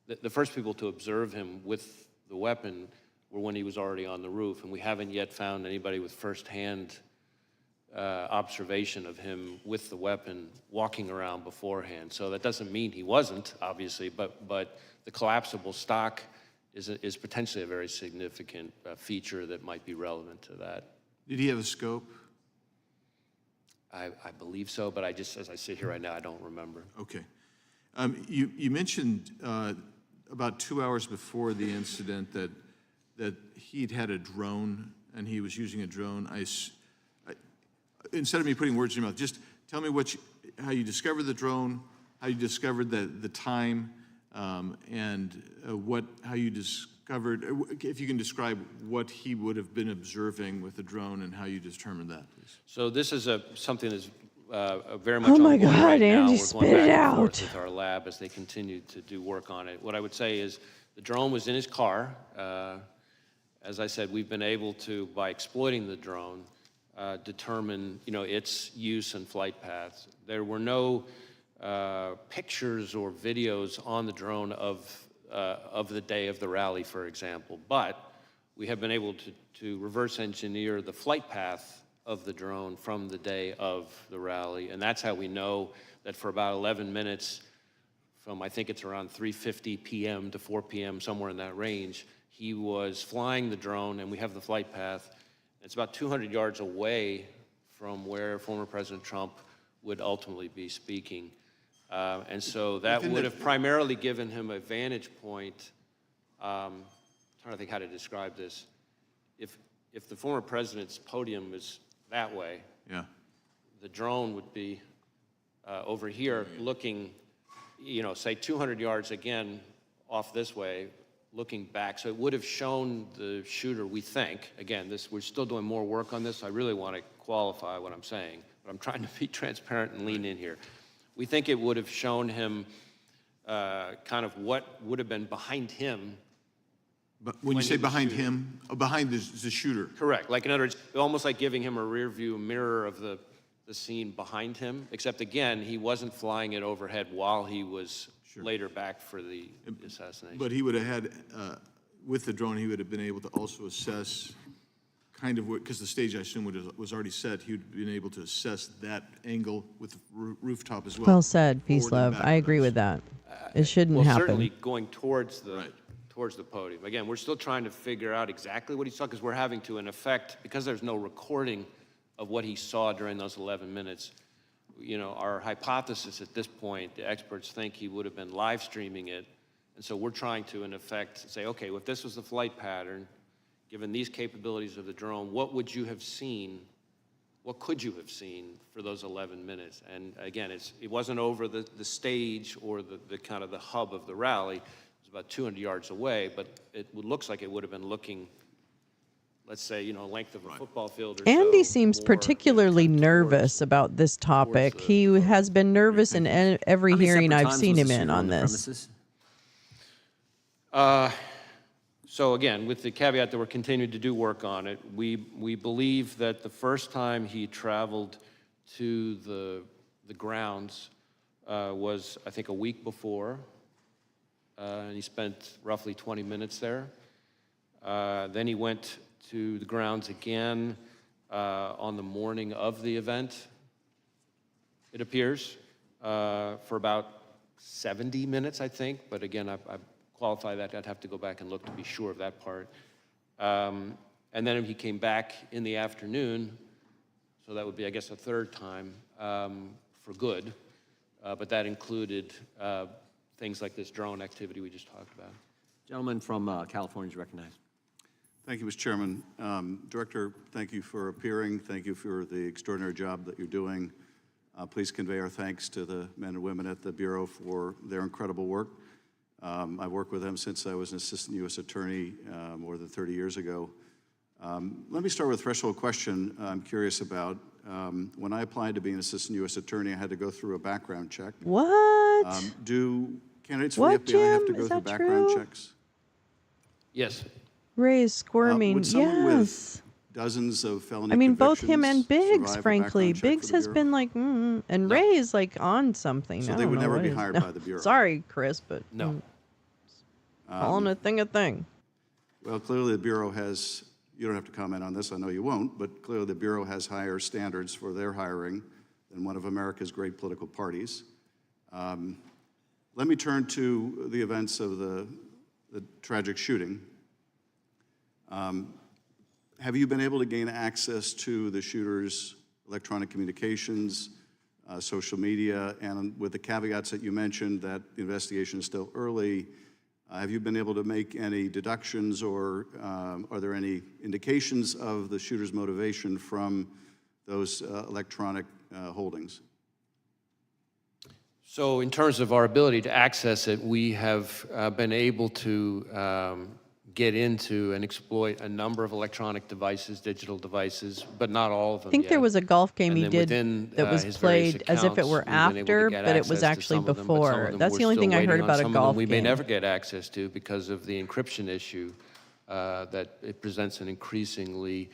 the first people to observe him with the weapon were when he was already on the roof, and we haven't yet found anybody with firsthand observation of him with the weapon walking around beforehand. So that doesn't mean he wasn't, obviously, but the collapsible stock is potentially a very significant feature that might be relevant to that. Did he have a scope? I believe so, but as I sit here right now, I don't remember. Okay. You mentioned about 2 hours before the incident that he'd had a drone and he was using a drone. Instead of me putting words in your mouth, just tell me how you discovered the drone, how you discovered the time, and how you discovered, if you can describe what he would have been observing with the drone and how you determined that, please. So this is something that's very much Oh my ongoing God, right now. Andy, We're spit going back it and forth out. with our lab as they continue to do work on it. What I would say is the drone was in his car. As I said, we've been able to, by exploiting the drone, determine, its use and flight paths. There were no pictures or videos on the drone of the day of the rally, for example, but we have been able to reverse engineer the flight path of the drone from the day of the rally, and that's how we know that for about 11 minutes, from I think it's around 3:50 p.m. to 4 p.m., somewhere in that range, he was flying the drone, and we have the flight path. It's about 200 yards away from where former President Trump would ultimately be speaking. And so that would have primarily given him a vantage point. I'm trying to think how to describe this. If the former president's podium is that way, Yeah. the drone would be over here looking, say 200 yards again off this way, looking back. So it would have shown the shooter, we think, again, we're still doing more work on this. So I really want to qualify what I'm saying, but I'm trying to be transparent and lean in here. We think it would have shown him kind of what would have been behind him. But when you say behind him, behind the shooter? Correct. Like, in other words, almost like giving him a rear view mirror of the scene behind him, except again, he wasn't flying it overhead while he was later back for the assassination. But he would have had, with the drone, he would have been able to also assess kind of what, because the stage, I assume, was already set, he would have been able to assess that angle with the rooftop as well. Well said, Peace Love. I agree with that. It shouldn't happen. Certainly going towards the podium. Again, we're still trying to figure out exactly what he saw, because we're having to, in effect, because there's no recording of what he saw during those 11 minutes, our hypothesis at this point, the experts think he would have been live streaming it. And so we're trying to, in effect, say, okay, well, if this was the flight pattern, given these capabilities of the drone, what would you have seen? What could you have seen for those 11 minutes? And again, it wasn't over the stage or the kind of the hub of the rally. It was about 200 yards away, but it looks like it would have been looking, let's say, length of a football field or Andy so, seems more, particularly nervous about this topic. He has been nervous in every hearing I've seen him in on this. So again, with the caveat that we're continuing to do work on it, we believe that the first time he traveled to the grounds was, I think, a week before, and he spent roughly 20 minutes there. Then he went to the grounds again on the morning of the event, it appears, for about 70 minutes, I think. But again, I qualify that. I'd have to go back and look to be sure of that part. And then he came back in the afternoon, so that would be, I guess, a third time for good. But that included things like this drone activity we just talked about. Gentleman from California is recognized. Thank you, Mr. Chairman. Director, thank you for appearing. Thank you for the extraordinary job that you're doing. Please convey our thanks to the men and women at the Bureau for their incredible work. I've worked with them since I was an assistant U.S. attorney more than 30 years ago. Let me start with a threshold question I'm curious about. When I applied to be an assistant U.S. attorney, I had to go through a background check. What? Do candidates for the FBI have to go through background checks? Yes. Ray is squirming. Would someone with Yes. dozens of felony I mean, both him and convictions Biggs, survive a frankly. background check Biggs for the has Bureau? been like, and Ray is like on something. So I they don't would know never what be it is. hired No. by the Bureau? Sorry, Chris, but No. calling a thing a thing. Well, clearly the Bureau has, you don't have to comment on this, I know you won't, but clearly the Bureau has higher standards for their hiring than one of America's great political parties. Let me turn to the events of the tragic shooting. Have you been able to gain access to the shooter's electronic communications, social media, and with the caveats that you mentioned that the investigation is still early, have you been able to make any deductions or are there any indications of the shooter's motivation from those electronic holdings? So in terms of our ability to access it, we have been able to get into and exploit a number of electronic devices, digital devices, but not all of them I think yet. there was a golf game he did that was his various played as if it were accounts, we've been able to after, get but it was access to actually some of them, but some of before. them That's we're the only still thing I waiting heard on. about a Some of them golf we may game. never get access to because of the encryption issue, that it presents an increasingly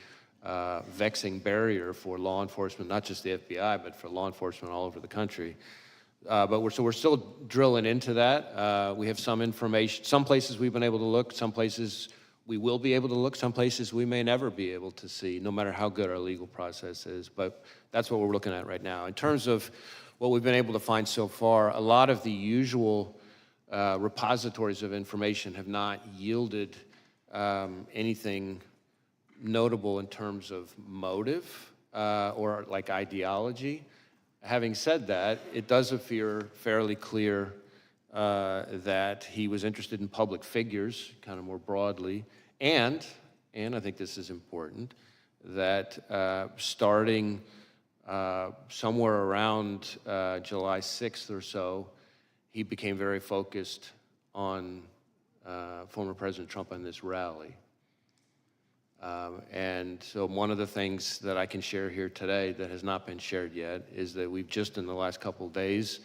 vexing barrier for law enforcement, not just the FBI, but for law enforcement all over the country. But we're still drilling into that. We have some information. Some places we've been able to look. Some places we will be able to look. Some places we may never be able to see, no matter how good our legal process is. But that's what we're looking at right now. In terms of what we've been able to find so far, a lot of the usual repositories of information have not yielded anything notable in terms of motive or like ideology. Having said that, it does appear fairly clear that he was interested in public figures, kind of more broadly, and I think this is important, that starting somewhere around July 6th or so, he became very focused on former President Trump and this rally. And so one of the things that I can share here today that has not been shared yet is that we've just in the last couple of days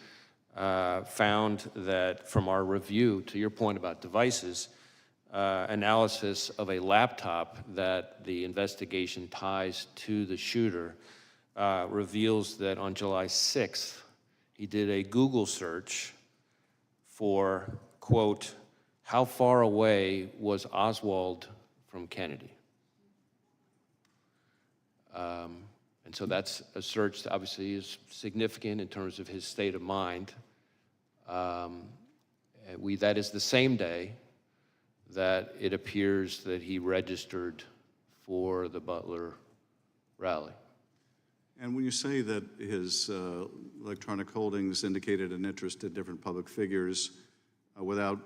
found that from our review, to your point about devices, analysis of a laptop that the investigation ties to the shooter reveals that on July 6th, he did a Google search for, quote, how far away was Oswald from Kennedy? And so that's a search that obviously is significant in terms of his state of mind. That is the same day that it appears that he registered for the Butler rally. And when you say that his electronic holdings indicated an interest in different public figures, without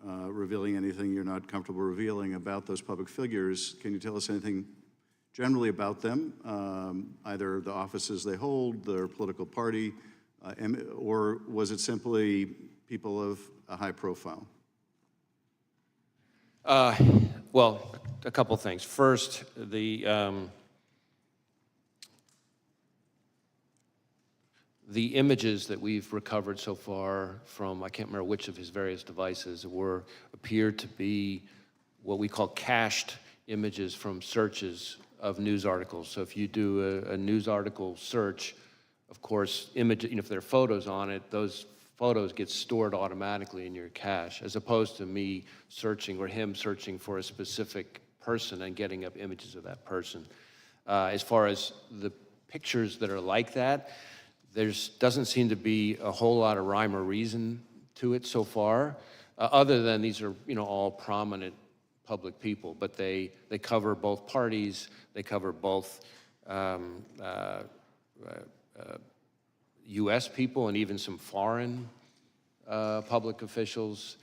revealing anything you're not comfortable revealing about those public figures, can you tell us anything generally about them, either the offices they hold, their political party, or was it simply people of a high profile? Well, a couple things. First, the images that we've recovered so far from, I can't remember which of his various devices, appeared to be what we call cached images from searches of news articles. So if you do a news article search, of course, if there are photos on it, those photos get stored automatically in your cache, as opposed to me searching or him searching for a specific person and getting up images of that person. As far as the pictures that are like that, there doesn't seem to be a whole lot of rhyme or reason to it so far, other than these are all prominent public people, but they cover both parties, they cover both U.S. people and even some foreign public officials.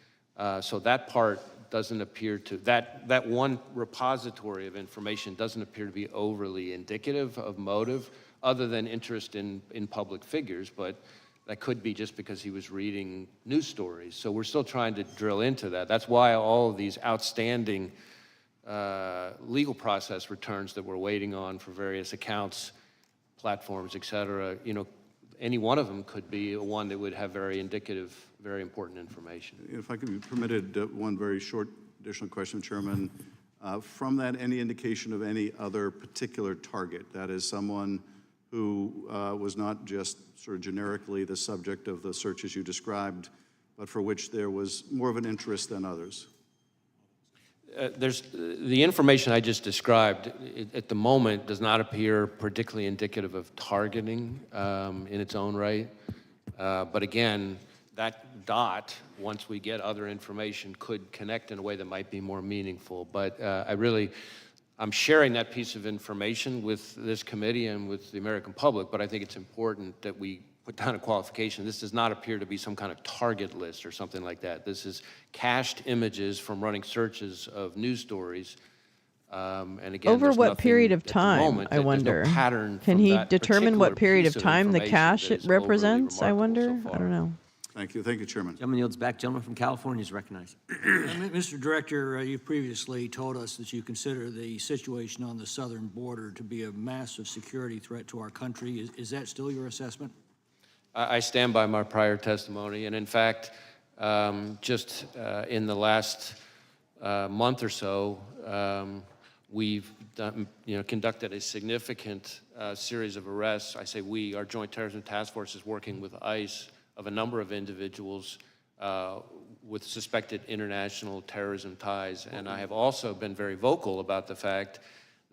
So that part doesn't appear to, that one repository of information doesn't appear to be overly indicative of motive, other than interest in public figures, but that could be just because he was reading news stories. So we're still trying to drill into that. That's why all of these outstanding legal process returns that we're waiting on for various accounts, platforms, et cetera, any one of them could be one that would have very indicative, very important information. If I could be permitted one very short additional question, Chairman. From that, any indication of any other particular target, that is someone who was not just sort of generically the subject of the searches you described, but for which there was more of an interest than others? There's the information I just described at the moment does not appear particularly indicative of targeting in its own right. But again, that dot, once we get other information, could connect in a way that might be more meaningful. But I'm sharing that piece of information with this committee and with the American public, but I think it's important that we put down a qualification. This does not appear to be some kind of target list or something like that. This is cached images from running searches of news stories. And again, over what period of time, I wonder? Can he determine what period of time the cache it represents? I wonder. I don't know. Thank you. Thank you, Chairman. Gentleman yields back. Gentleman from California is recognized. Mr. Director, you previously told us that you consider the situation on the southern border to be a massive security threat to our country. Is that still your assessment? I stand by my prior testimony, and in fact, just in the last month or so, we've done, conducted a significant series of arrests. I say we, our Joint Terrorism Task Force is working with ICE of a number of individuals with suspected international terrorism ties. And I have also been very vocal about the fact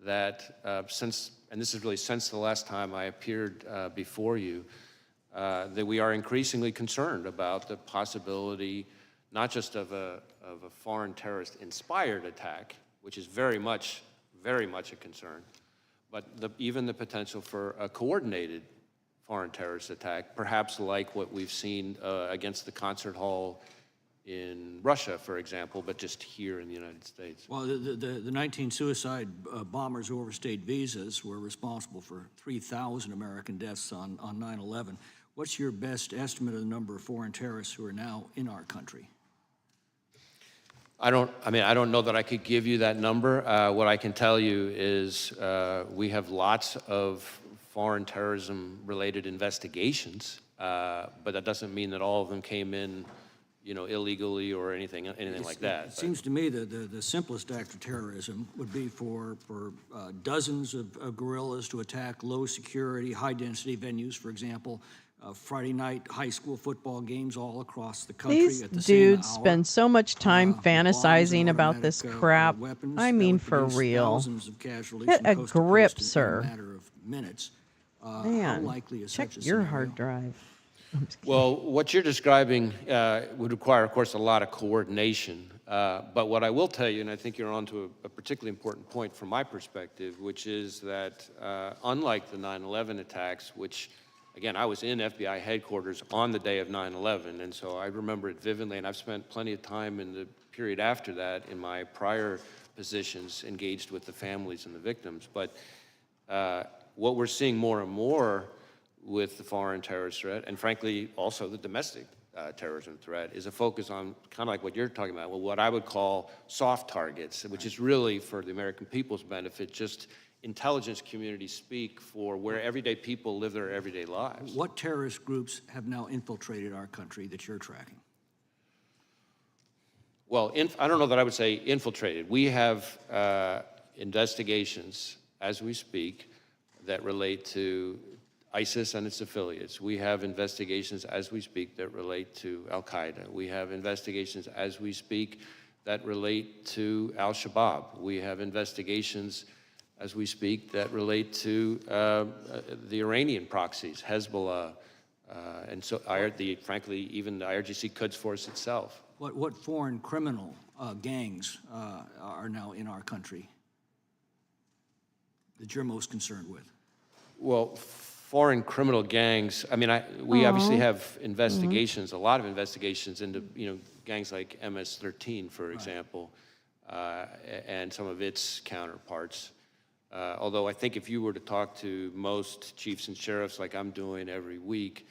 that and this is really since the last time I appeared before you, that we are increasingly concerned about the possibility, not just of a foreign terrorist-inspired attack, which is very much a concern, but even the potential for a coordinated foreign terrorist attack, perhaps like what we've seen against the concert hall in Russia, for example, but just here in the United States. Well, the 19 suicide bombers who overstayed visas were responsible for 3,000 American deaths on 9/11. What's your best estimate of the number of foreign terrorists who are now in our country? I don't know that I could give you that number. What I can tell you is we have lots of foreign terrorism-related investigations, but that doesn't mean that all of them came in, illegally or anything like that. It seems to me that the simplest act of terrorism would be for dozens of guerrillas to attack low-security, high-density venues, for example, Friday night high school football games all across the country These at the same hour. dudes spend so much time fantasizing about this crap. Weapons I that mean, would for produce real. thousands of casualties Get from a coast to grip, coast in sir. a matter of minutes. How Man, likely is check such a your scenario? hard drive. Well, what you're describing would require, of course, a lot of coordination. But what I will tell you, and I think you're onto a particularly important point from my perspective, which is that unlike the 9/11 attacks, which, again, I was in FBI headquarters on the day of 9/11, and so I remember it vividly, and I've spent plenty of time in the period after that in my prior positions engaged with the families and the victims. But what we're seeing more and more with the foreign terrorist threat, and frankly also the domestic terrorism threat, is a focus on kind of like what you're talking about, well, what I would call soft targets, which is really for the American people's benefit, just intelligence community speak for where everyday people live their everyday lives. What terrorist groups have now infiltrated our country that you're tracking? Well, I don't know that I would say infiltrated. We have investigations as we speak that relate to ISIS and its affiliates. We have investigations as we speak that relate to Al-Qaeda. We have investigations as we speak that relate to Al-Shabaab. We have investigations as we speak that relate to the Iranian proxies, Hezbollah, and so frankly, even the IRGC Quds Force itself. What foreign criminal gangs are now in our country that you're most concerned with? Well, foreign criminal gangs, we obviously have investigations, a lot of investigations into, gangs like MS-13, for example, and some of its counterparts. Although I think if you were to talk to most chiefs and sheriffs like I'm doing every week,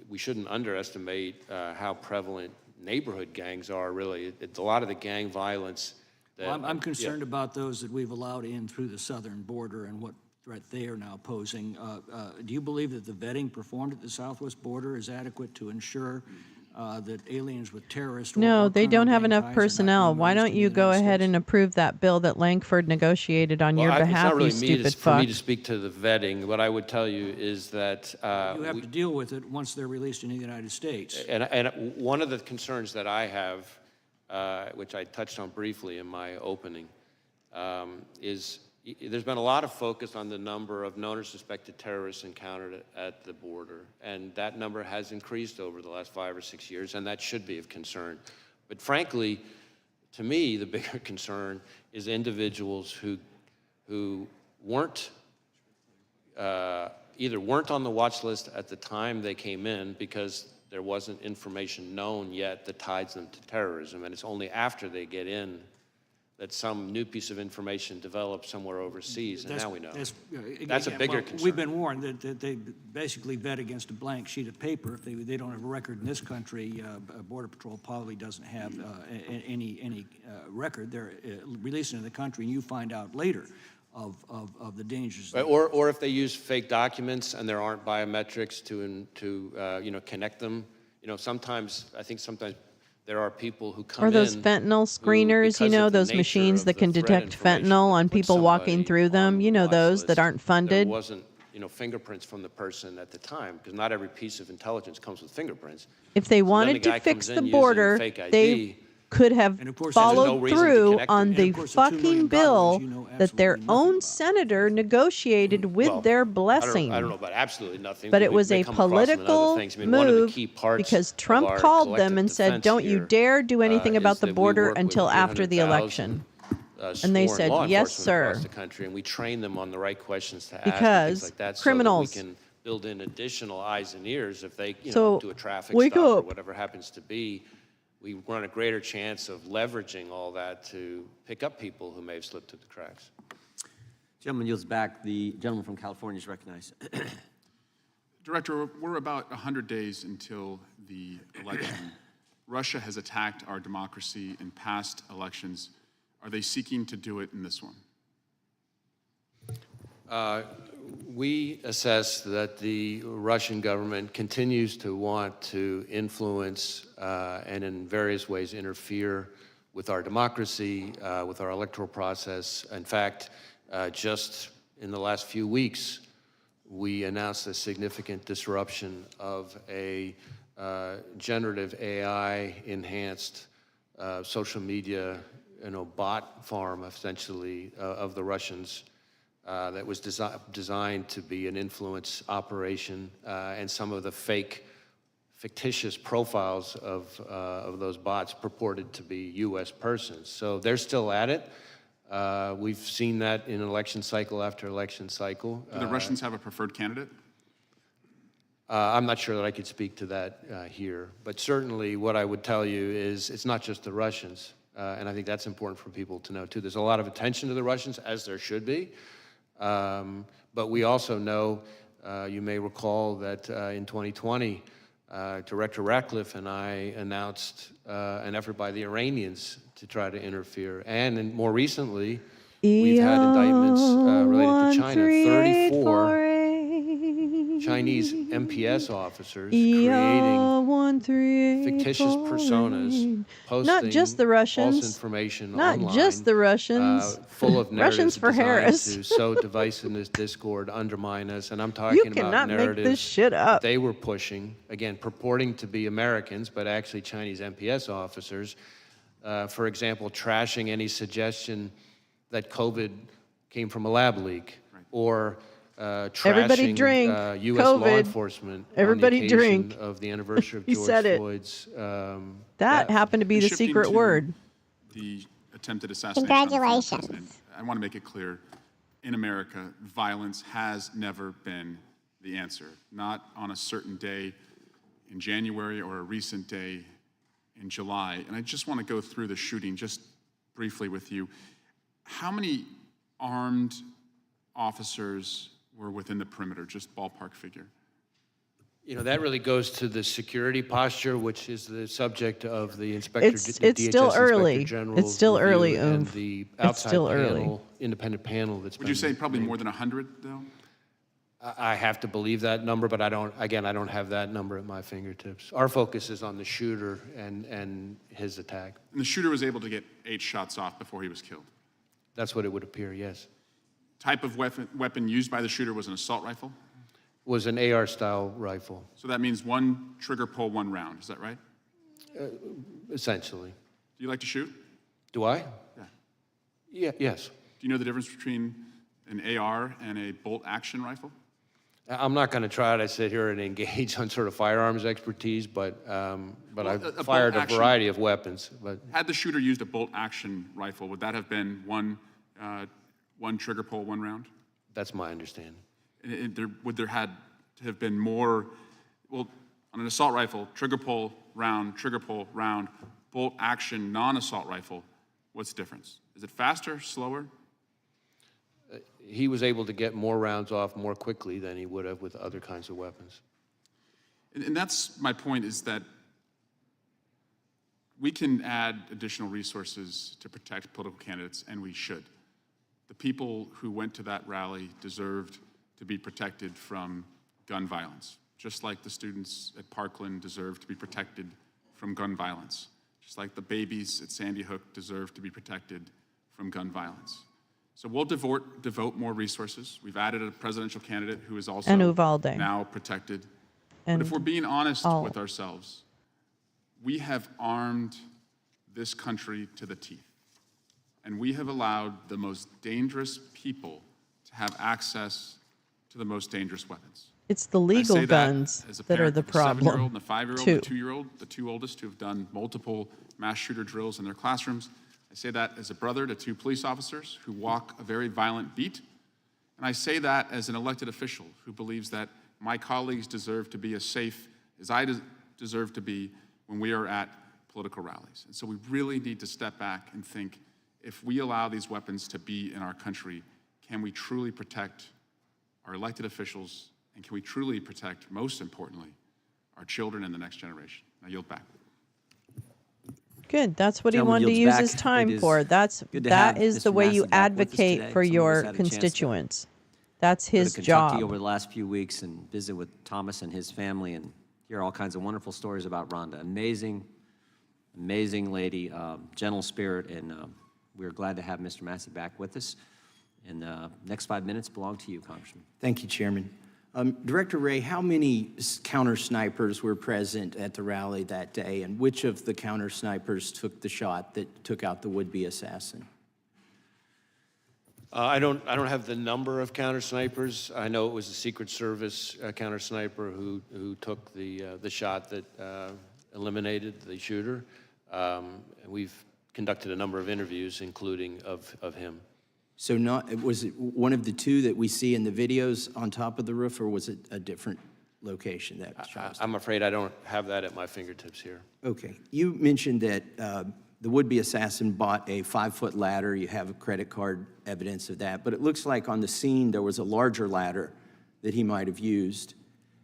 we shouldn't underestimate how prevalent neighborhood gangs are, really. It's a lot of the gang violence. I'm concerned about those that we've allowed in through the southern border and what threat they are now posing. Do you believe that the vetting performed at the southwest border is adequate to ensure that aliens with terrorist No, or they don't have enough ties are not personnel. being Why released don't into you the go United ahead States? and approve that bill that Langford negotiated on your behalf, it's not really you stupid for me fuck? to speak to the vetting. What I would tell you is that You have to deal with it once they're released in the United States. And one of the concerns that I have, which I touched on briefly in my opening, is there's been a lot of focus on the number of known or suspected terrorists encountered at the border, and that number has increased over the last 5 or 6 years, and that should be of concern. But frankly, to me, the bigger concern is individuals who weren't either weren't on the watch list at the time they came in because there wasn't information known yet that ties them to terrorism, and it's only after they get in that some new piece of information developed somewhere overseas, and now we know. That's a bigger well, concern. We've been warned that they basically vet against a blank sheet of paper. If they don't have a record in this country, Border Patrol probably doesn't have any record. They're releasing in the country, and you find out later of the dangers. Or if they use fake documents and there aren't biometrics to connect them. Sometimes there are people who come in. Or those fentanyl screeners, those machines that can detect fentanyl on people walking through them, those that aren't funded. There wasn't, fingerprints from the person at the time, because not every piece of intelligence comes with fingerprints. If they wanted to fix the border, they could have followed through on the fucking bill that their own senator negotiated with their blessing. I don't know about absolutely nothing. But it was a political move because Trump called them and said, don't you dare do anything about the border until after the election. And they said, yes, sir. Across the country, and we train them on the right questions to ask because and things like that, criminals. so that we can build in additional eyes and ears if they So, do a traffic wake stop up. or whatever happens to be. We run a greater chance of leveraging all that to pick up people who may have slipped through the cracks. Gentleman yields back. The gentleman from California is recognized. Director, we're about 100 days until the election. Russia has attacked our democracy in past elections. Are they seeking to do it in this one? We assess that the Russian government continues to want to influence and in various ways interfere with our democracy, with our electoral process. In fact, just in the last few weeks, we announced a significant disruption of a generative AI-enhanced social media, bot farm, essentially, of the Russians. That was designed to be an influence operation, and some of the fictitious profiles of those bots purported to be U.S. persons. So they're still at it. We've seen that in election cycle after election cycle. Do the Russians have a preferred candidate? I'm not sure that I could speak to that here, but certainly what I would tell you is it's not just the Russians, and I think that's important for people to know too. There's a lot of attention to the Russians, as there should be. But we also know, you may recall that in 2020, Director Ratcliffe and I announced an effort by the Iranians to try to interfere. And more recently, we've had indictments related to China. 34 Chinese MPS officers creating fictitious personas, posting not just the Russians, false information not online, just the Russians, full of narratives Russians for designed Harris. to sow divisiveness, discord, undermine us. And I'm talking about narratives make this shit up. that they were pushing, again, purporting to be Americans, but actually Chinese MPS officers. For example, trashing any suggestion that COVID came from a lab leak, or Everybody trashing drink. U.S. law COVID. enforcement Everybody on the occasion drink. of the anniversary of He George said it. Floyd's That death. happened to be the Shifting secret to word. The attempted assassination. of the former Congratulations. president. I want to make it clear, in America, violence has never been the answer. Not on a certain day in January or a recent day in July. And I just want to go through the shooting just briefly with you. How many armed officers were within the perimeter, just ballpark figure? That really goes to the security posture, which is the subject of the inspector. It's still early. It's still early, and the outside still panel, early. independent panel that's. Would you say probably more than 100, though? I have to believe that number, but I don't have that number at my fingertips. Our focus is on the shooter and his attack. And the shooter was able to get 8 shots off before he was killed. That's what it would appear, yes. Type of weapon used by the shooter was an assault rifle? Was an AR-style rifle. So that means one trigger pull, 1 round, is that right? Essentially. Do you like to shoot? Do I? Yeah. Yes. Do you know the difference between an AR and a bolt-action rifle? I'm not going to try to sit here and engage on sort of firearms expertise, but I've fired a variety of weapons. But had the shooter used a bolt-action rifle, would that have been one trigger pull, 1 round? That's my understanding. Would there had to have been more? Well, on an assault rifle, trigger pull round, bolt action non-assault rifle. What's the difference? Is it faster, slower? He was able to get more rounds off more quickly than he would have with other kinds of weapons. And that's my point, is that we can add additional resources to protect political candidates, and we should. The people who went to that rally deserved to be protected from gun violence, just like the students at Parkland deserve to be protected from gun violence, just like the babies at Sandy Hook deserve to be protected from gun violence. So we'll devote more resources. We've added a presidential candidate who is also now protected. But if we're being honest with ourselves, we have armed this country to the teeth. And we have allowed the most dangerous people to have access to the most dangerous weapons. It's the legal guns that are the problem. The 7-year-old and the 5-year-old, the 2-year-old, the two oldest who have done multiple mass shooter drills in their classrooms. I say that as a brother to 2 police officers who walk a very violent beat. And I say that as an elected official who believes that my colleagues deserve to be as safe as I deserve to be when we are at political rallies. And so we really need to step back and think, if we allow these weapons to be in our country, can we truly protect our elected officials, and can we truly protect, most importantly, our children and the next generation? I yield back. Good. That's what he wanted to use his time for. That is the way you advocate for your constituents. That's his job. Over the last few weeks and visit with Thomas and his family and hear all kinds of wonderful stories about Rhonda. Amazing, amazing lady, gentle spirit, and we're glad to have Mr. Massey back with us. And the next 5 minutes belong to you, Congressman. Thank you, Chairman. Director Ray, how many counter snipers were present at the rally that day, and which of the counter snipers took the shot that took out the would-be assassin? I don't have the number of counter snipers. I know it was the Secret Service counter sniper who took the shot that eliminated the shooter. We've conducted a number of interviews, including of him. So was it one of the 2 that we see in the videos on top of the roof, or was it a different location that was shot? I'm afraid I don't have that at my fingertips here. Okay. You mentioned that the would-be assassin bought a 5-foot ladder. You have a credit card evidence of that. But it looks like on the scene there was a larger ladder that he might have used.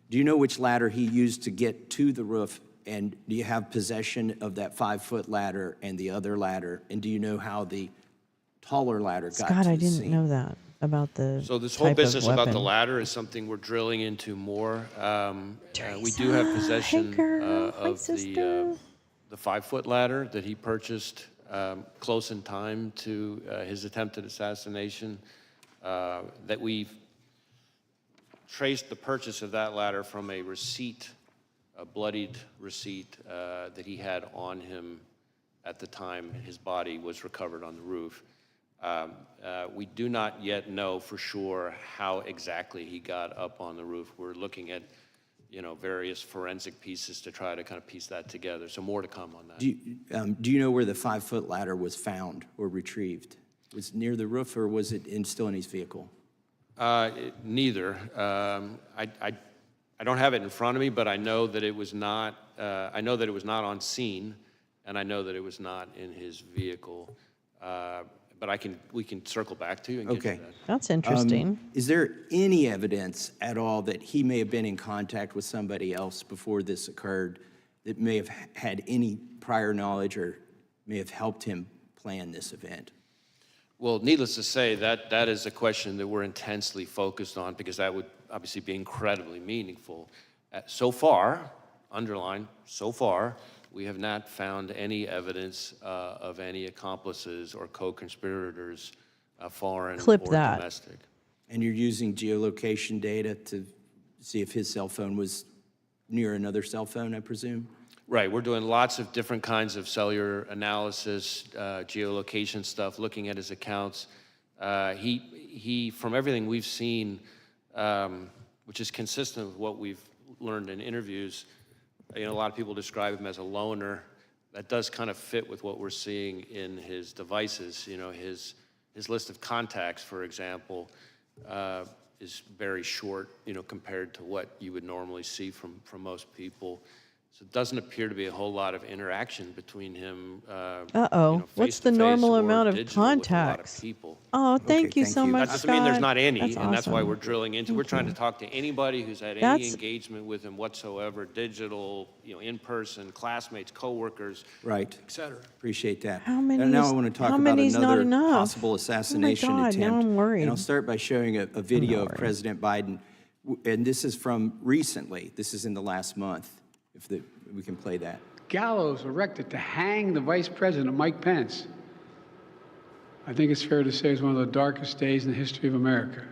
Do you know which ladder he used to get to the roof? And do you have possession of that 5-foot ladder and the other ladder? And do you know how the taller ladder got to the scene? Scott, I didn't know that about the So this whole business about the ladder is something we're drilling into more. We do have possession of the 5-foot ladder that he purchased close in time to his attempted assassination. That we've traced the purchase of that ladder from a receipt, a bloodied receipt that he had on him at the time his body was recovered on the roof. We do not yet know for sure how exactly he got up on the roof. We're looking at, various forensic pieces to try to kind of piece that together. So more to come on that. Do you know where the 5-foot ladder was found or retrieved? Was it near the roof, or was it still in his vehicle? Neither. I don't have it in front of me, but I know that it was not. I know that it was not on scene, and I know that it was not in his vehicle. But we can circle back to you and get to that. That's interesting. Is there any evidence at all that he may have been in contact with somebody else before this occurred that may have had any prior knowledge or may have helped him plan this event? Well, needless to say, that is a question that we're intensely focused on, because that would obviously be incredibly meaningful. So far, underline, so far, we have not found any evidence of any accomplices or co-conspirators, foreign or domestic. And you're using geolocation data to see if his cell phone was near another cell phone, I presume? Right, we're doing lots of different kinds of cellular analysis, geolocation stuff, looking at his accounts. He, from everything we've seen, which is consistent with what we've learned in interviews, a lot of people describe him as a loner. That does kind of fit with what we're seeing in his devices. His list of contacts, for example, is very short, compared to what you would normally see from most people. So it doesn't appear to be a whole lot of interaction between him. What's the normal amount of contacts? With a lot of people. Oh, thank you so much, That doesn't mean there's Scott. not any, That's and that's why awesome. we're drilling into. We're trying to talk to anybody who's had any engagement with him whatsoever, digital, in person, classmates, coworkers, Right. et cetera. Appreciate that. How many And now is- I want to talk how about many's not another enough? possible assassination God, attempt. now I'm worried. And I'll start by showing a video of President Biden, and this is from recently. This is in the last month. We can play that. Gallows erected to hang the Vice President, Mike Pence. I think it's fair to say it's one of the darkest days in the history of America.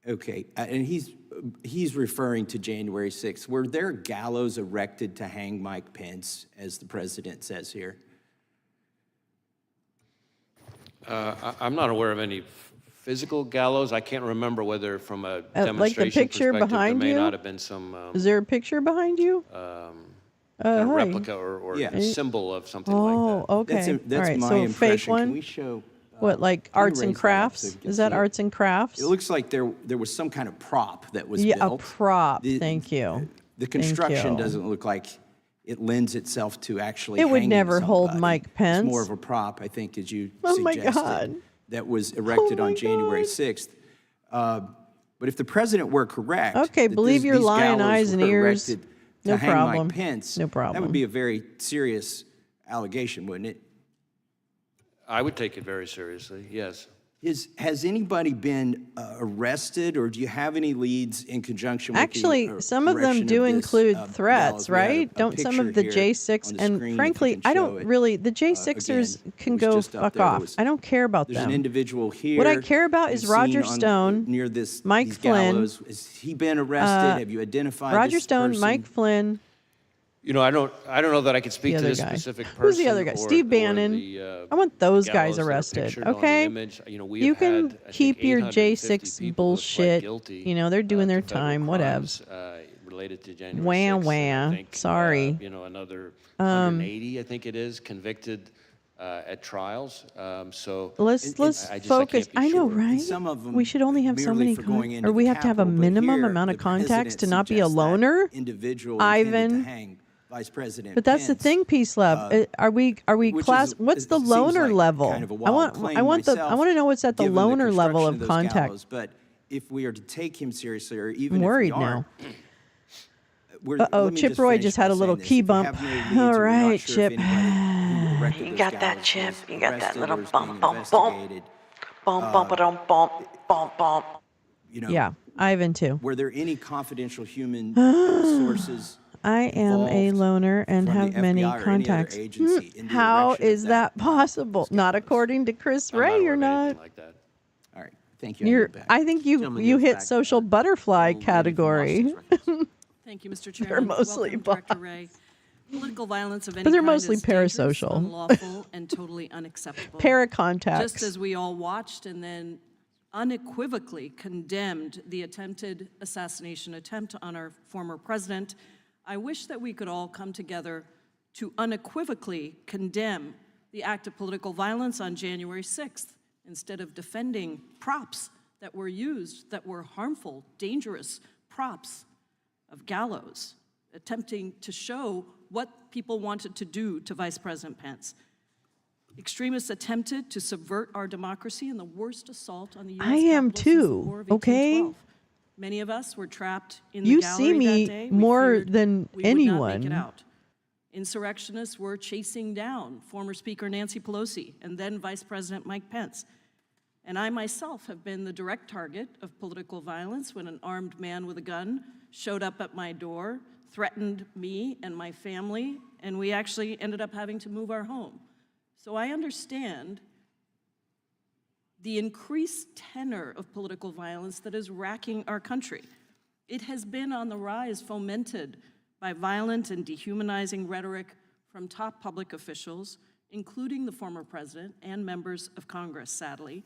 Okay, and he's referring to January 6th. Were there gallows erected to hang Mike Pence, as the president says here? I'm not aware of any physical gallows. I can't remember whether from a Like demonstration the picture perspective, behind there may you? not have been some Is there a picture behind you? kind of hi. replica or symbol of something like that. Oh, okay. That's All right, my so impression. fake Can one? we show? What, like can you arts and raise that up crafts? so you can Is that see it? arts and crafts? It looks like there was some kind of prop that was Yeah, a built. prop. Thank you. The construction you. doesn't look like it lends itself to actually It would hanging never hold somebody. Mike Pence. It's more of a prop, I think, as you Oh my suggested, God. that was erected Oh my on January God. 6th. But if the president were correct, Okay, that believe your these lying gallows eyes and were ears. erected No to hang problem. Mike Pence, No that problem. would be a very serious allegation, wouldn't it? I would take it very seriously, yes. Has anybody been arrested, or do you have any leads in conjunction with Actually, the some of them erection do this, include gallows? threats, We had right? Don't some of the picture here J6 on the and screen, if you frankly, can I show don't it. really the J6ers Again, can it was go just up fuck there. There off. was- I don't care about There's them. an individual here. What I care about is you've Roger seen Stone, near this Mike these Flynn, gallows. Has he been arrested? Have you identified Roger this Stone, person? Mike Flynn. I don't know that I could speak The to other this guy. specific person. Who's the other guy? or- Steve or Bannon. the, I want those the guys gallows that are arrested. pictured on the Okay, image. We you have can had, I think, keep your 850 J6 people who have pled bullshit. guilty, They're doing their to federal time. crimes, Whatevs. Related to January Wah 6th, and wah. I think, Sorry. Another 180, I think it is, convicted at trials. So Let's I just focus. can't be I know, sure. right? Some of them We should only have so merely many, for going into or we the have to have a Capitol, but minimum here, amount of the contacts to president not be a suggests that loner. individual intended Ivan. to hang Vice President But that's the Pence. thing, Peace Love. Are we which class? is- What's it the seems loner like level? kind of a I wild want claim I want myself, to know what's at the given the loner level construction of those contact. gallows. But if we are to take him seriously, or even I'm worried if we are, now. let me Chip Roy finish just by had a saying little this. key If you bump. have no leads, All or you're not right, sure Chip. if anybody who erected You those got that, gallows Chip. was You got that arrested or little is being bump, bump, bump. investigated, Bump, bump, bump, bump, bump, bump. Yeah, Ivan too. were there any confidential human sources? I am a involved loner and from the have many FBI or any other contacts. agency in the How erection of is that possible? Not according to Chris I'm not Ray, aware you're of anything not. like that. All right, thank you. You're. I think you hit social butterfly category. Thank you, Mr. Chairman. They're mostly Welcome, Director Ray. Political violence of any But they're kind mostly is dangerous, parasocial. unlawful, and totally unacceptable. Paracontacts. Just as we all watched and then unequivocally condemned the attempted assassination attempt on our former president, I wish that we could all come together to unequivocally condemn the act of political violence on January 6th, instead of defending props that were used that were harmful, dangerous props of gallows, attempting to show what people wanted to do to Vice President Pence. Extremists attempted to subvert our democracy in the worst assault on the U.S. I am Capitol since the too, War of okay? 1812. Many of us were trapped in the You gallery see me that day. We more feared than we would not make anyone. it out. Insurrectionists were chasing down former Speaker Nancy Pelosi and then Vice President Mike Pence. And I myself have been the direct target of political violence when an armed man with a gun showed up at my door, threatened me and my family, and we actually ended up having to move our home. So I understand the increased tenor of political violence that is racking our country. It has been on the rise, fomented by violent and dehumanizing rhetoric from top public officials, including the former president and members of Congress, sadly,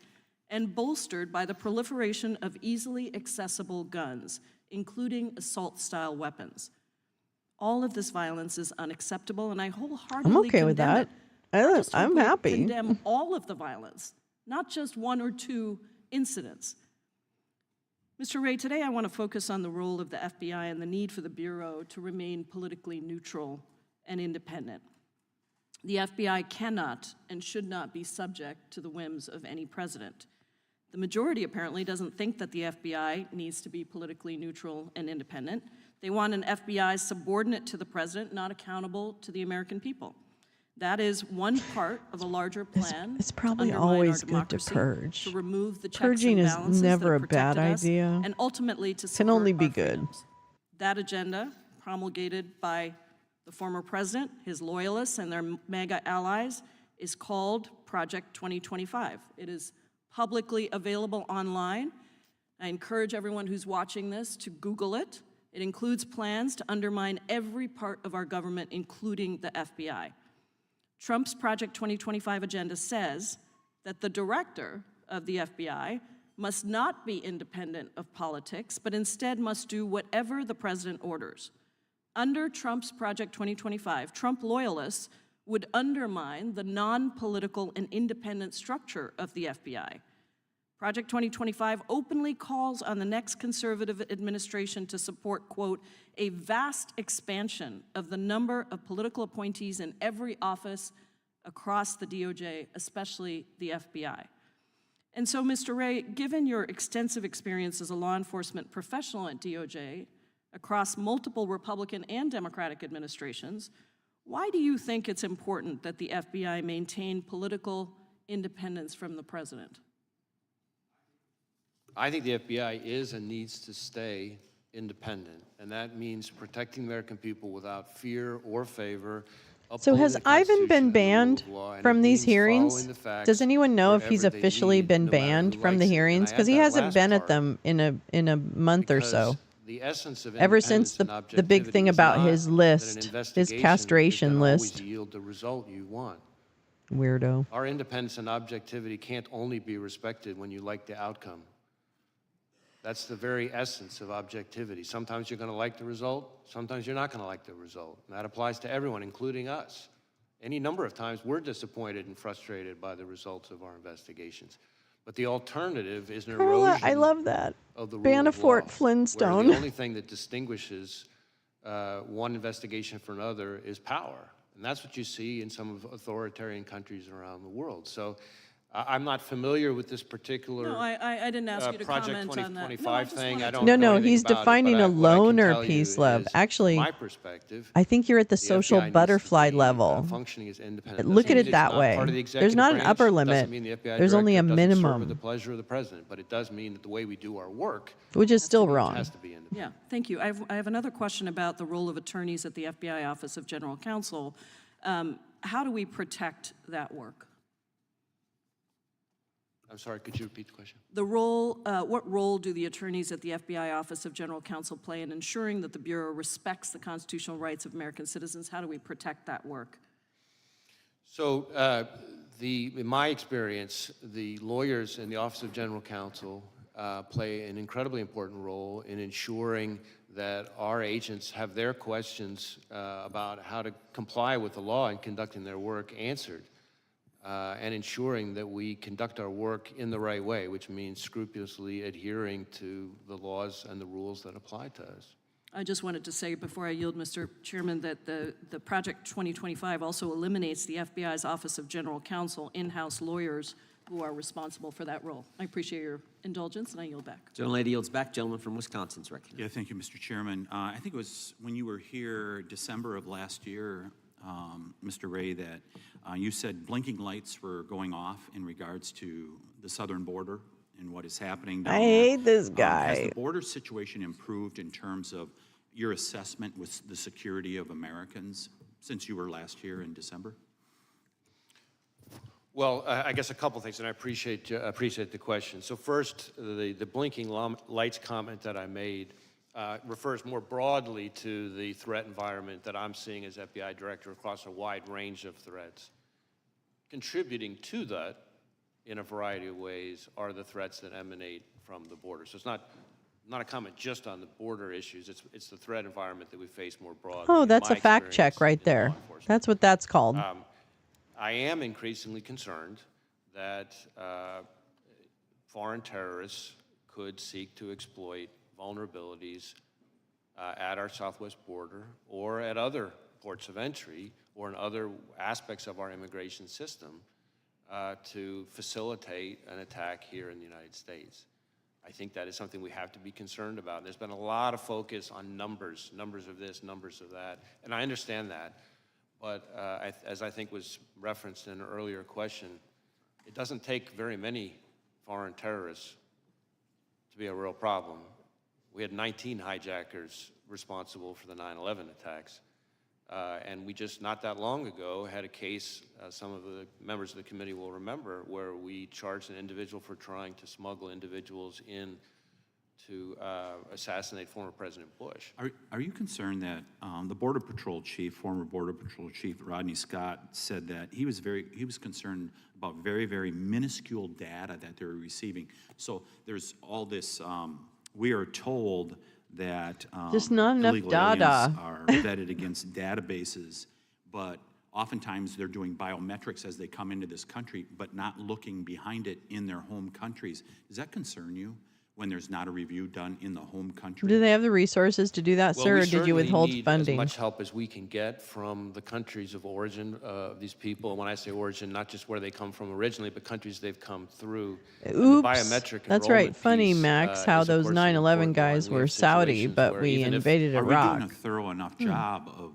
and bolstered by the proliferation of easily accessible guns, including assault-style weapons. All of this violence is unacceptable, and I wholeheartedly I'm okay with condemn that. it. I just I'm hope we happy. condemn all of the violence, not just one or two incidents. Mr. Ray, today I want to focus on the role of the FBI and the need for the Bureau to remain politically neutral and independent. The FBI cannot and should not be subject to the whims of any president. The majority apparently doesn't think that the FBI needs to be politically neutral and independent. They want an FBI subordinate to the president, not accountable to the American people. That is one part of a larger plan. It's probably always good to purge. To remove the checks Purging and is balances never that a bad protected us, idea. and ultimately to Can only support be our good. freedoms. That agenda, promulgated by the former president, his loyalists, and their MAGA allies, is called Project 2025. It is publicly available online. I encourage everyone who's watching this to Google it. It includes plans to undermine every part of our government, including the FBI. Trump's Project 2025 agenda says that the director of the FBI must not be independent of politics, but instead must do whatever the president orders. Under Trump's Project 2025, Trump loyalists would undermine the non-political and independent structure of the FBI. Project 2025 openly calls on the next conservative administration to support, quote, a vast expansion of the number of political appointees in every office across the DOJ, especially the FBI. And so, Mr. Ray, given your extensive experience as a law enforcement professional at DOJ across multiple Republican and Democratic administrations, why do you think it's important that the FBI maintain political independence from the president? I think the FBI is and needs to stay independent, and that means protecting the American people without fear or favor. So has Ivan been banned from these hearings? Does anyone know if he's officially been banned from the hearings? Because he hasn't been at them in a month or so. The essence of Ever since the big thing about his list, his castration list. Yield the result you want. Weirdo. Our independence and objectivity can't only be respected when you like the outcome. That's the very essence of objectivity. Sometimes you're going to like the result, sometimes you're not going to like the result. And that applies to everyone, including us. Any number of times we're disappointed and frustrated by the results of our investigations. But the alternative is an erosion I love that. of the rule Banafort of law, Flintstone. where the only thing that distinguishes one investigation from another is power. And that's what you see in some of authoritarian countries around the world. So I'm not familiar with this particular No, I didn't ask you to Project comment on that. 2025 thing. I don't No, know no, anything he's about it, defining but a what I can loner tell you piece, love. is, Actually, my perspective, I think you're at the the social FBI needs to butterfly be, level. functioning as independent. Look Doesn't at mean it it's that not way. part of the There's executive not an branch. upper Doesn't limit. mean the FBI There's only a director doesn't serve minimum. at the pleasure of the president, but it does mean that the way we do our work Which is still has wrong. to be independent. Yeah, thank you. I have another question about the role of attorneys at the FBI Office of General Counsel. How do we protect that work? I'm sorry, could you repeat the question? The role, what role do the attorneys at the FBI Office of General Counsel play in ensuring that the Bureau respects the constitutional rights of American citizens? How do we protect that work? So, in my experience, the lawyers in the Office of General Counsel play an incredibly important role in ensuring that our agents have their questions about how to comply with the law and conducting their work answered, and ensuring that we conduct our work in the right way, which means scrupulously adhering to the laws and the rules that apply to us. I just wanted to say before I yield, Mr. Chairman, that the Project 2025 also eliminates the FBI's Office of General Counsel in-house lawyers who are responsible for that role. I appreciate your indulgence, and I yield back. Gentlelady yields back. Gentleman from Wisconsin's recognized. Yeah, thank you, Mr. Chairman. I think it was when you were here December of last year, Mr. Ray, that you said blinking lights were going off in regards to the southern border and what is happening down I there. hate this guy. Has the border situation improved in terms of your assessment with the security of Americans since you were last here in December? Well, I guess a couple things, and I appreciate the question. So first, the blinking lights comment that I made refers more broadly to the threat environment that I'm seeing as FBI director across a wide range of threats. Contributing to that in a variety of ways are the threats that emanate from the border. So it's not a comment just on the border issues, it's the threat environment that we face more broadly. Oh, that's a fact check right there. That's what that's called. I am increasingly concerned that foreign terrorists could seek to exploit vulnerabilities at our southwest border or at other ports of entry or in other aspects of our immigration system to facilitate an attack here in the United States. I think that is something we have to be concerned about. There's been a lot of focus on numbers of this, numbers of that, and I understand that. But as I think was referenced in an earlier question, it doesn't take very many foreign terrorists to be a real problem. We had 19 hijackers responsible for the 9/11 attacks. And we just, not that long ago, had a case, some of the members of the committee will remember, where we charged an individual for trying to smuggle individuals in to assassinate former President Bush. Are you concerned that the Border Patrol chief, former Border Patrol chief Rodney Scott, said that he was concerned about very, very minuscule data that they were receiving? So there's all this, we are told that just not enough illegal data aliens are vetted against databases, but oftentimes they're doing biometrics as they come into this country, but not looking behind it in their home countries. Does that concern you when there's not a review done in the home country? Do they have the resources to do that, Well, sir, we or did you withhold need funding? as much help as we can get from the countries of origin of these people. And when I say origin, not just where they come from originally, but countries they've come through. Oops, biometric that's right. enrollment Funny, piece, Max, how is, of those course, an 9/11 important guys one. We were have Saudi, situations but where we even if- invaded Are we Iraq. doing a thorough enough job of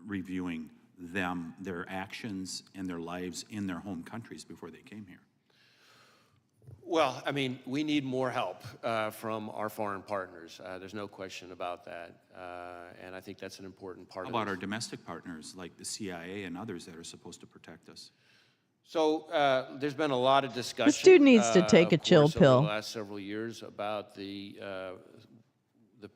reviewing them, their actions, and their lives in their home countries before they came here? Well, I mean, we need more help from our foreign partners. There's no question about that. And I think that's an important part How of about it. our domestic partners, like the CIA and others that are supposed to protect us? So there's been a lot of discussion. This dude needs to take a of chill course, pill. over the last several years about the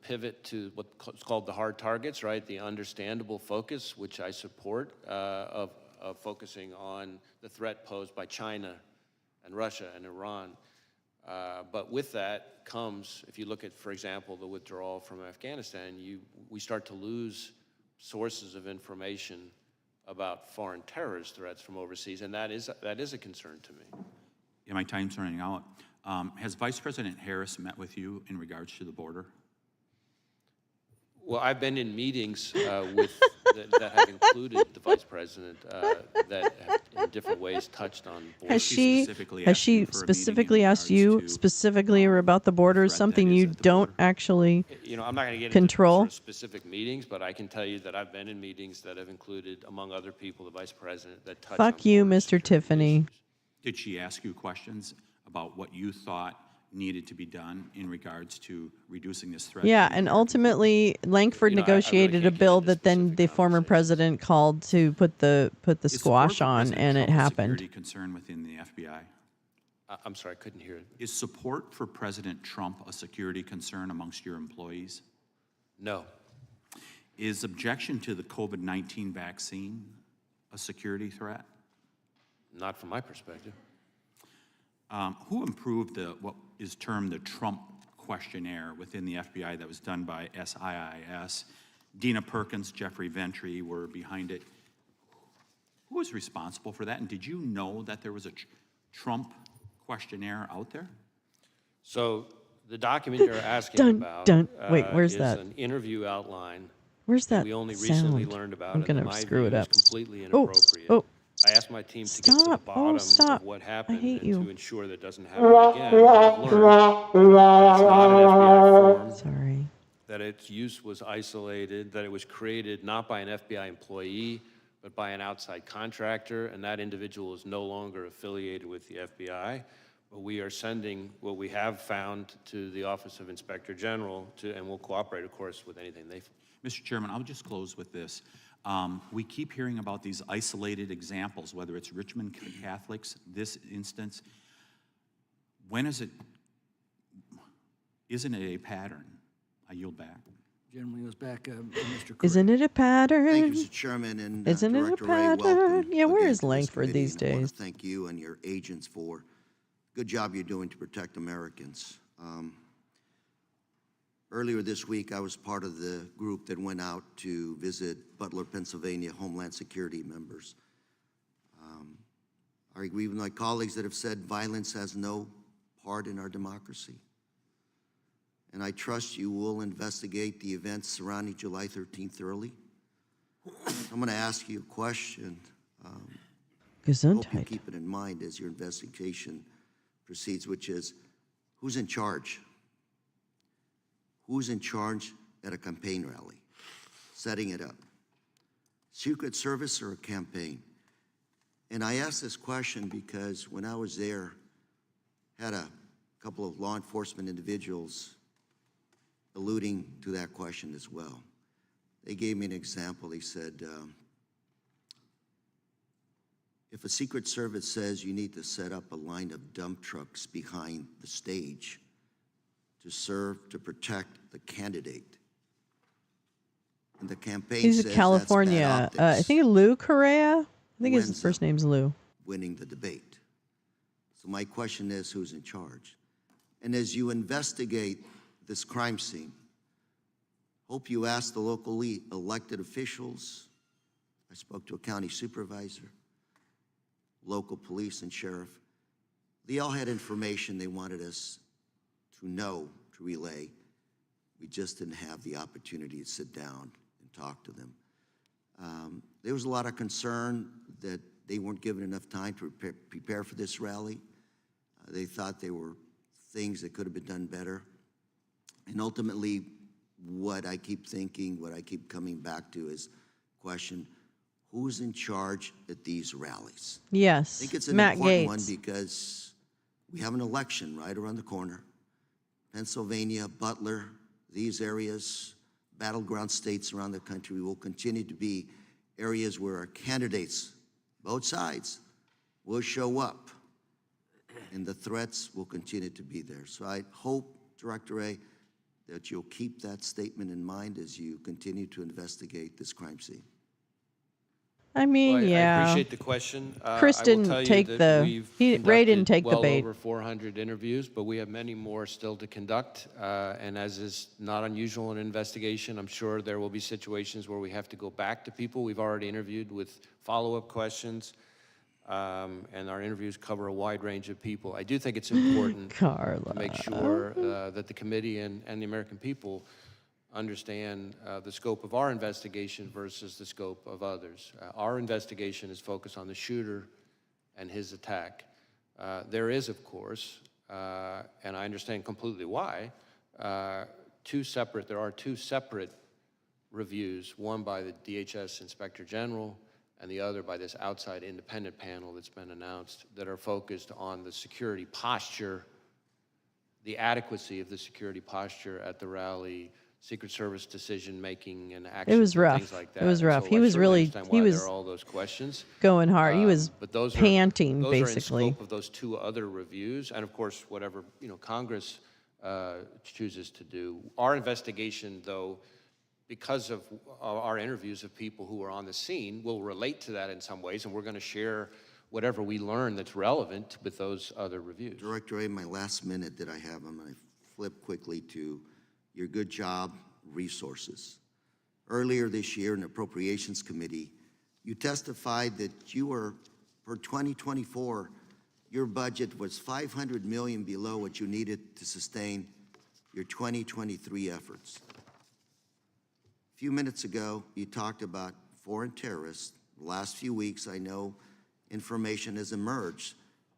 pivot to what's called the hard targets, right? The understandable focus, which I support, of focusing on the threat posed by China and Russia and Iran. But with that comes, if you look at, for example, the withdrawal from Afghanistan, we start to lose sources of information about foreign terrorist threats from overseas, and that is a concern to me. Yeah, my time's running out. Has Vice President Harris met with you in regards to the border? Well, I've been in meetings that have included the vice president that have in different ways touched on borders. Has she specifically asked you specifically about the borders, something you don't actually I'm not going to get control? into specific meetings, but I can tell you that I've been in meetings that have included, among other people, the vice president that touched on Fuck you, Mr. Tiffany. Did she ask you questions about what you thought needed to be done in regards to reducing this threat? Yeah, and ultimately Langford negotiated a bill that then the former president called to put the squash on, and it happened. Security concern within the FBI? I'm sorry, I couldn't hear it. Is support for President Trump a security concern amongst your employees? No. Is objection to the COVID-19 vaccine a security threat? Not from my perspective. Who improved what is termed the Trump questionnaire within the FBI that was done by SIIS? Dina Perkins, Jeffrey Ventry were behind it. Who was responsible for that? And did you know that there was a Trump questionnaire out there? So the document you're asking about Wait, where's is that? an interview outline. Where's that we only recently sound? learned about I'm it. gonna In my screw view, it up. It's completely Oh, inappropriate. oh. I asked my team to get to the Stop. bottom Oh, stop. of what I happened hate and you. to ensure that it doesn't happen again. I've learned that it's not an FBI form. Sorry. That its use was isolated, that it was created not by an FBI employee, but by an outside contractor, and that individual is no longer affiliated with the FBI. But we are sending what we have found to the Office of Inspector General, and we'll cooperate, of course, with anything they find. Mr. Chairman, I'll just close with this. We keep hearing about these isolated examples, whether it's Richmond Catholics, this instance. Isn't it a pattern? I yield back. Gentleman goes back, Mr. Curry. Isn't it a pattern? Thank you, Mr. Chairman, and Isn't it a Director Ray, pattern? welcome Yeah, where again is to this Langford committee, these and I want days? to thank you and your agents for good job you're doing to protect Americans. Earlier this week, I was part of the group that went out to visit Butler, Pennsylvania Homeland Security members. I agree with my colleagues that have said violence has no part in our democracy. and I trust you will investigate the events surrounding July 13th thoroughly. I'm going to ask you a question. I hope you keep it in mind as your investigation proceeds, which is, who's in charge? Who's in charge at a campaign rally, setting it up? Secret Service or a campaign? And I ask this question because when I was there, had a couple of law enforcement individuals alluding to that question as well. They gave me an example. They said, if a Secret Service says you need to set up a line of dump trucks behind the stage to serve, to protect the candidate, and the campaign He's says in California. I think Lou Correa. I think his first name's Lou. Winning the debate. So my question is, who's in charge? And as you investigate this crime scene, hope you ask the locally elected officials. I spoke to a county supervisor, local police and sheriff. They all had information they wanted us to know, to relay. We just didn't have the opportunity to sit down and talk to them. There was a lot of concern that they weren't given enough time to prepare for this rally. They thought there were things that could have been done better. And ultimately, what I keep thinking, what I keep coming back to is question, who's in charge at these rallies? Yes, I think it's an Matt important Gaetz. one because we have an election right around the corner. Pennsylvania, Butler, these areas, battleground states around the country will continue to be areas where our candidates, both sides, will show up, and the threats will continue to be there. So I hope, Director Ray, that you'll keep that statement in mind as you continue to investigate this crime scene. I mean, Well, I yeah. appreciate the question. Chris I will didn't tell you take that we've Ray didn't conducted take the well bait. over 400 interviews, but we have many more still to conduct. And as is not unusual in an investigation, I'm sure there will be situations where we have to go back to people we've already interviewed with follow-up questions. And our interviews cover a wide range of people. I do think it's important to make sure that the committee and the American people understand the scope of our investigation versus the scope of others. Our investigation is focused on the shooter and his attack. There is, of course, and I understand completely why, there are two separate reviews, one by the DHS Inspector General and the other by this outside independent panel that's been announced, that are focused on the security posture, the adequacy of the security posture at the rally, Secret Service decision-making and actions. It was rough. Things like that. It was rough. So He I was certainly really, understand he why was there are all those questions. going hard. He was But those panting, those basically. are in scope of those two other reviews, and of course, whatever Congress chooses to do. Our investigation, though, because of our interviews of people who are on the scene, will relate to that in some ways, and we're going to share whatever we learn that's relevant with those other reviews. Director A, my last minute that I have, I'm going to flip quickly to your good job resources. Earlier this year in the Appropriations Committee, you testified that you were, for 2024, your budget was $500 million below what you needed to sustain your 2023 efforts. A few minutes ago, you talked about foreign terrorists. The last few weeks, I know information has emerged.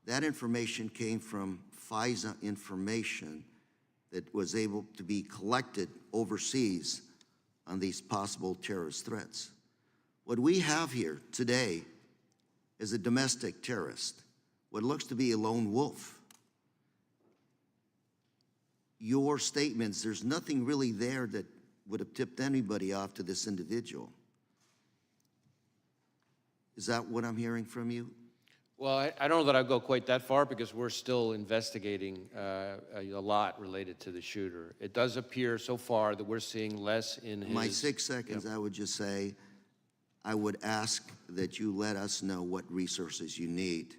That information came from FISA information that was able to be collected overseas on these possible terrorist threats. What we have here today is a domestic terrorist, what looks to be a lone wolf. Your statements, there's nothing really there that would have tipped anybody off to this individual. Is that what I'm hearing from you? Well, I don't know that I'd go quite that far because we're still investigating a lot related to the shooter. It does appear so far that we're seeing less in his... My 6 seconds, I would just say, I would ask that you let us know what resources you need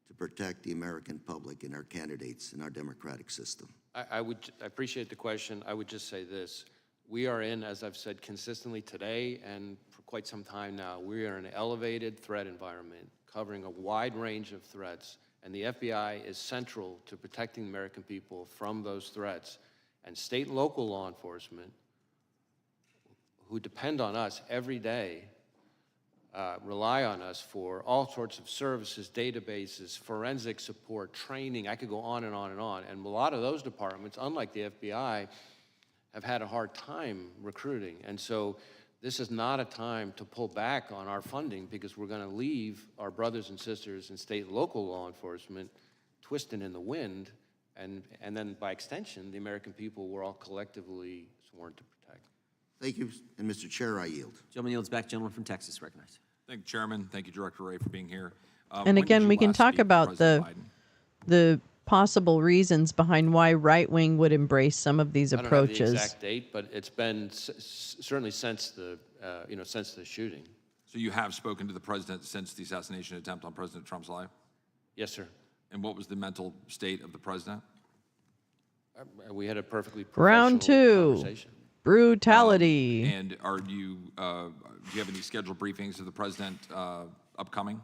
to protect the American public and our candidates in our democratic system. I appreciate the question. I would just say this. We are in, as I've said consistently today and for quite some time now, we are in an elevated threat environment covering a wide range of threats, and the FBI is central to protecting the American people from those threats. and state and local law enforcement who depend on us every day, rely on us for all sorts of services, databases, forensic support, training. I could go on and on and on. And a lot of those departments, unlike the FBI, have had a hard time recruiting. And so this is not a time to pull back on our funding, because we're going to leave our brothers and sisters in state and local law enforcement twisting in the wind, and then by extension, the American people we're all collectively sworn to protect. Thank you, and Mr. Chair, I yield. Gentleman yields back. Gentleman from Texas, recognized. Thank you, Chairman. Thank you, Director Ray, for being here. And again, we can talk about the possible reasons behind why right wing would embrace some of these approaches. I don't have the exact date, but it's been certainly since the since the shooting. So you have spoken to the president since the assassination attempt on President Trump's life? Yes, sir. And what was the mental state of the president? We had a perfectly professional Round 2, conversation. Brutality. And are you, do you have any scheduled briefings of the president upcoming?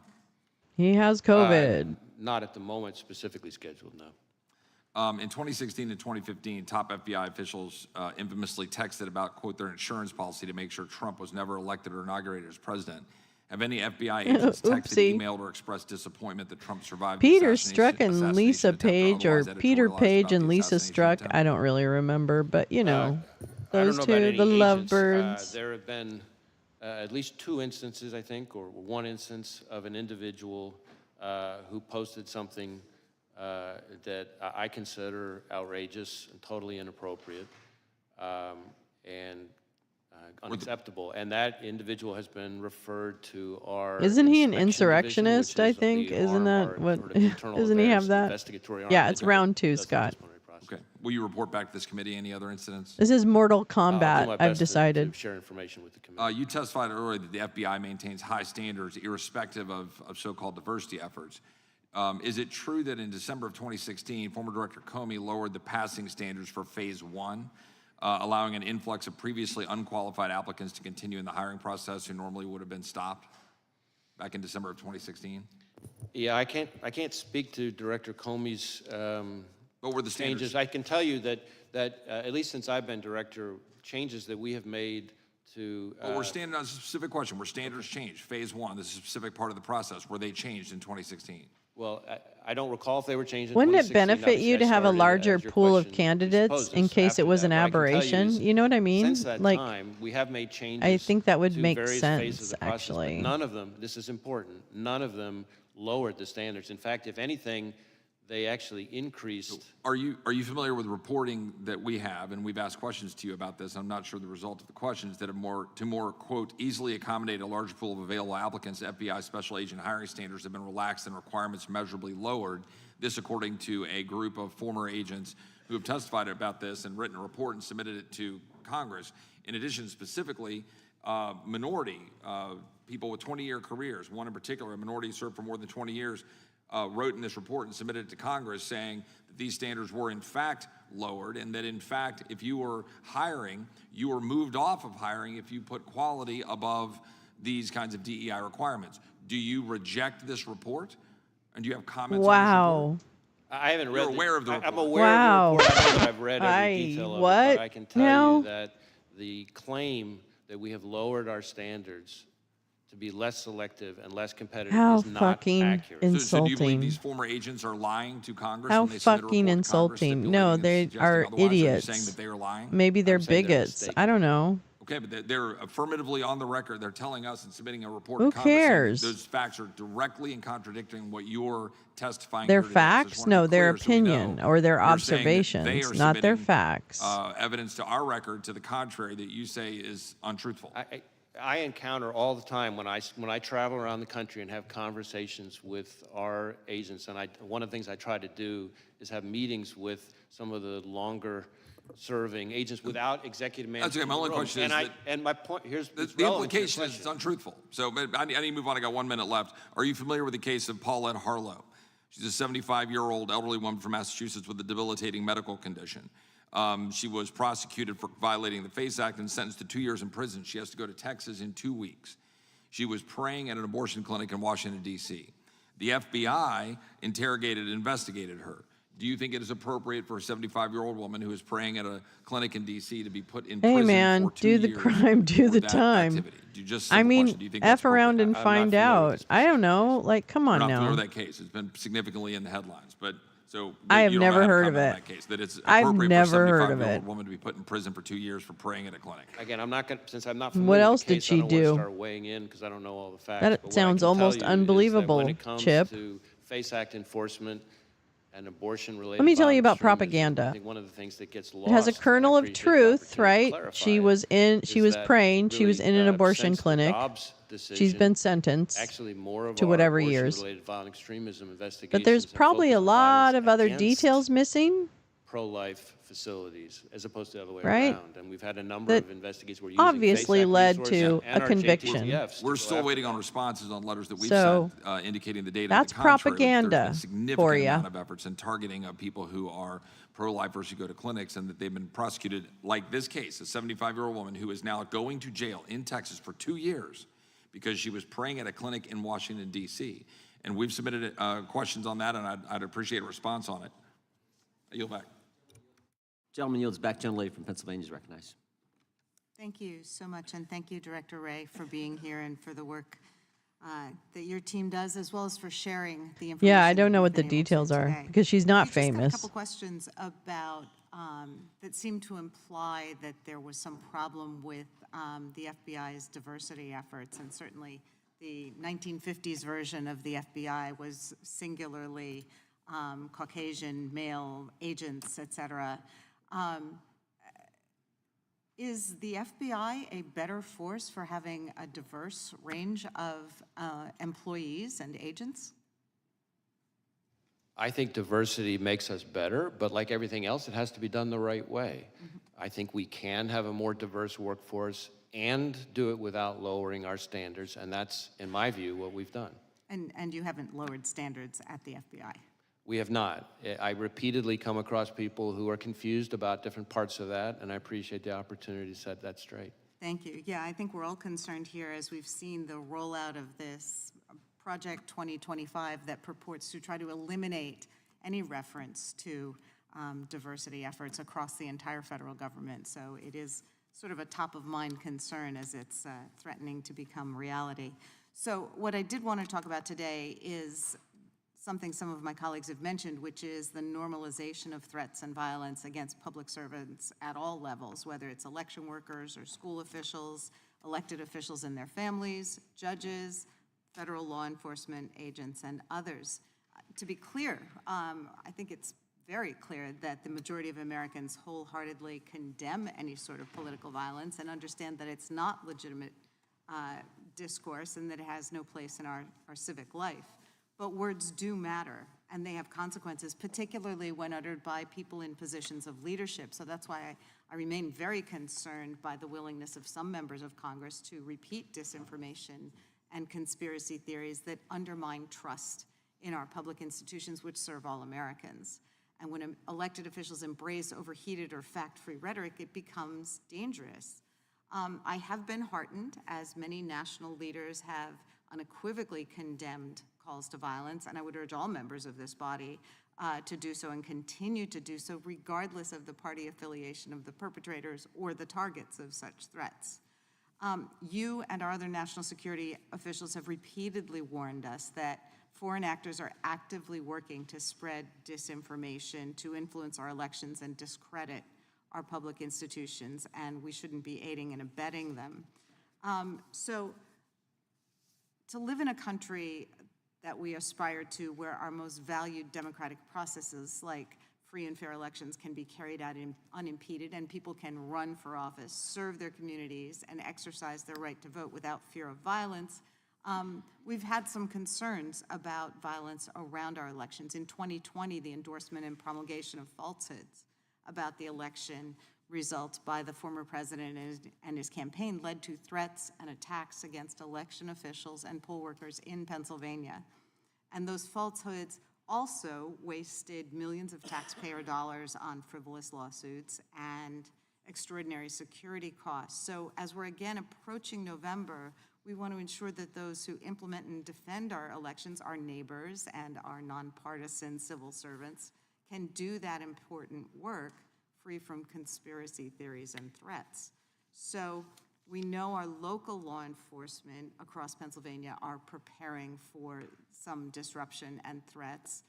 He has COVID. Not at the moment specifically scheduled, no. In 2016 and 2015, top FBI officials infamously texted about, quote, their insurance policy to make sure Trump was never elected or inaugurated as president. Have any FBI agents texted, emailed, or expressed disappointment that Trump survived Peter Strzok and Lisa Page, or Peter Page and Lisa Strzok? I don't really remember, but you know, those two, the lovebirds. There have been at least 2 instances, I think, or 1 instance of an individual who posted something that I consider outrageous and totally inappropriate and unacceptable. And that individual has been referred to our Isn't he an insurrectionist, I think? Isn't that what, doesn't he have that? Yeah, it's round 2, Scott. Okay. Will you report back to this committee any other incidents? This is Mortal I'll do my Kombat, best I've decided. to share information with the committee. You testified earlier that the FBI maintains high standards irrespective of so-called diversity efforts. Is it true that in December of 2016, former Director Comey lowered the passing standards for Phase 1, allowing an influx of previously unqualified applicants to continue in the hiring process who normally would have been stopped back in December of 2016? Yeah, I can't speak to Director Comey's what were the changes. I can tell you that at least since I've been director, changes that we have made to. Well, we're standing on a specific question. Were standards changed? Phase 1, this is a specific part of the process. Were they changed in 2016? Well, I don't recall if they were changed in Wouldn't it 2016. benefit you to have a larger pool of candidates in case it was an aberration? You know what I mean? Since that time, we have made changes. I think that would to make various sense, phases of the process, but actually. none of them, this is important, none of them lowered the standards. In fact, if anything, they actually increased. Are you familiar with reporting that we have, and we've asked questions to you about this, I'm not sure the result of the questions, that to more, quote, easily accommodate a large pool of available applicants, FBI special agent hiring standards have been relaxed and requirements measurably lowered. This according to a group of former agents who have testified about this and written a report and submitted it to Congress. In addition, specifically, minority, people with 20-year careers, one in particular, a minority served for more than 20 years, wrote in this report and submitted it to Congress saying that these standards were in fact lowered, and that in fact, if you were hiring, you were moved off of hiring if you put quality above these kinds of DEI requirements. Do you reject this report? And do you have comments on this report? I haven't read. You're aware of the report. I'm aware of the report. I've read every detail of it, but I can tell you that the claim that we have lowered our standards to be less selective and less competitive is not fucking accurate. insulting. So do you believe these former agents are lying to Congress? How when they submit a fucking report to Congress insulting. No, they are otherwise? Are you idiots. saying that they are lying? Maybe they're bigots. I don't know. Okay, but they're affirmatively on the record. They're telling us and submitting a report Who to Congress. cares? Those facts are directly in contradicting what you're testifying. Their here today. So I just facts? wanna No, be their clear so we know. opinion or their You're saying that they observations, are not their submitting, facts. Evidence to our record to the contrary that you say is untruthful. I encounter all the time when I travel around the country and have conversations with our agents, and one of the things I try to do is have meetings with some of the longer serving agents without executive management. That's okay. My only question is and my point here's the implication is it's untruthful. So but I need to move on. I got 1 minute left. Are you familiar with the case of Paulette Harlow? She's a 75-year-old elderly woman from Massachusetts with a debilitating medical condition. She was prosecuted for violating the FACE Act and sentenced to 2 years in prison. She has to go to Texas in 2 weeks. She was praying at an abortion clinic in Washington, D.C. The FBI interrogated and investigated her. Do you think it is appropriate for a 75-year-old woman who is praying at a clinic in D.C. to be put in prison Hey man, for 2 years? do the crime, do the that time. activity? Just I simple mean, question. Do you think F that's around appropriate? and find out. I don't know. Like, come We're on not familiar now. with that case. It's been significantly in the headlines, but so I have you don't never have a heard of comment on it. that case, that it's I've appropriate never for a heard of 75-year-old it. woman to be put in prison for 2 years for praying at a clinic. Again, I'm not going to, since I'm not What familiar else with the did case, she I don't want to do? start weighing in because I don't know all the facts. That But what I sounds can tell almost you is that unbelievable, when it comes Chip. to FACE Act enforcement and abortion-related Let me tell you violent about extremism, propaganda. I think one of the things that gets lost, It has a and I kernel of appreciate the truth, opportunity to right? clarify She it, was is that praying. She was really, in an abortion since the clinic. Dobbs She's decision, been sentenced actually more of to our whatever years. abortion-related violent extremism investigations But there's have probably a focused on lot violence of other against details missing, pro-life facilities as opposed to the other way right? around. And we've had a number That of investigations where using obviously FACE Act led resources to and a our conviction. JTTFs to We're go still after waiting that. on responses on letters that we've So, sent indicating the data that's to the contrary. There's propaganda been a significant for ya. amount of efforts in targeting people who are pro-lifers who go to clinics, and that they've been prosecuted, like this case, a 75-year-old woman who is now going to jail in Texas for 2 years because she was praying at a clinic in Washington, D.C. And we've submitted questions on that, and I'd appreciate a response on it. I yield back. Gentleman yields back. Gentlelady from Pennsylvania is recognized. Thank you so much, and thank you, Director Ray, for being here and for the work that your team does, as well as for sharing the information. Yeah, I don't know that what the we've been able to details are today. because she's not We just got a famous. couple questions about that seem to imply that there was some problem with the FBI's diversity efforts, and certainly the 1950s version of the FBI was singularly Caucasian male agents, et cetera. Is the FBI a better force for having a diverse range of employees and agents? I think diversity makes us better, but like everything else, it has to be done the right way. I think we can have a more diverse workforce and do it without lowering our standards, and that's, in my view, what we've done. And you haven't lowered standards at the FBI? We have not. I repeatedly come across people who are confused about different parts of that, and I appreciate the opportunity to set that straight. Thank you. Yeah, I think we're all concerned here as we've seen the rollout of this Project 2025 that purports to try to eliminate any reference to diversity efforts across the entire federal government. So it is sort of a top-of-mind concern as it's threatening to become reality. So what I did want to talk about today is something some of my colleagues have mentioned, which is the normalization of threats and violence against public servants at all levels, whether it's election workers or school officials, elected officials and their families, judges, federal law enforcement agents, and others. To be clear, I think it's very clear that the majority of Americans wholeheartedly condemn any sort of political violence and understand that it's not legitimate discourse and that it has no place in our civic life. But words do matter, and they have consequences, particularly when uttered by people in positions of leadership. So that's why I remain very concerned by the willingness of some members of Congress to repeat disinformation and conspiracy theories that undermine trust in our public institutions, which serve all Americans. And when elected officials embrace overheated or fact-free rhetoric, it becomes dangerous. I have been heartened, as many national leaders have unequivocally condemned calls to violence, and I would urge all members of this body to do so and continue to do so, regardless of the party affiliation of the perpetrators or the targets of such threats. You and our other national security officials have repeatedly warned us that foreign actors are actively working to spread disinformation, to influence our elections and discredit our public institutions, and we shouldn't be aiding and abetting them. So to live in a country that we aspire to, where our most valued democratic processes like free and fair elections can be carried out unimpeded, and people can run for office, serve their communities, and exercise their right to vote without fear of violence, we've had some concerns about violence around our elections. In 2020, the endorsement and promulgation of falsehoods about the election results by the former president and his campaign led to threats and attacks against election officials and poll workers in Pennsylvania. And those falsehoods also wasted millions of taxpayer dollars on frivolous lawsuits and extraordinary security costs. So as we're again approaching November, we want to ensure that those who implement and defend our elections, our neighbors and our nonpartisan civil servants, can do that important work free from conspiracy theories and threats. So we know our local law enforcement across Pennsylvania are preparing for some disruption and threats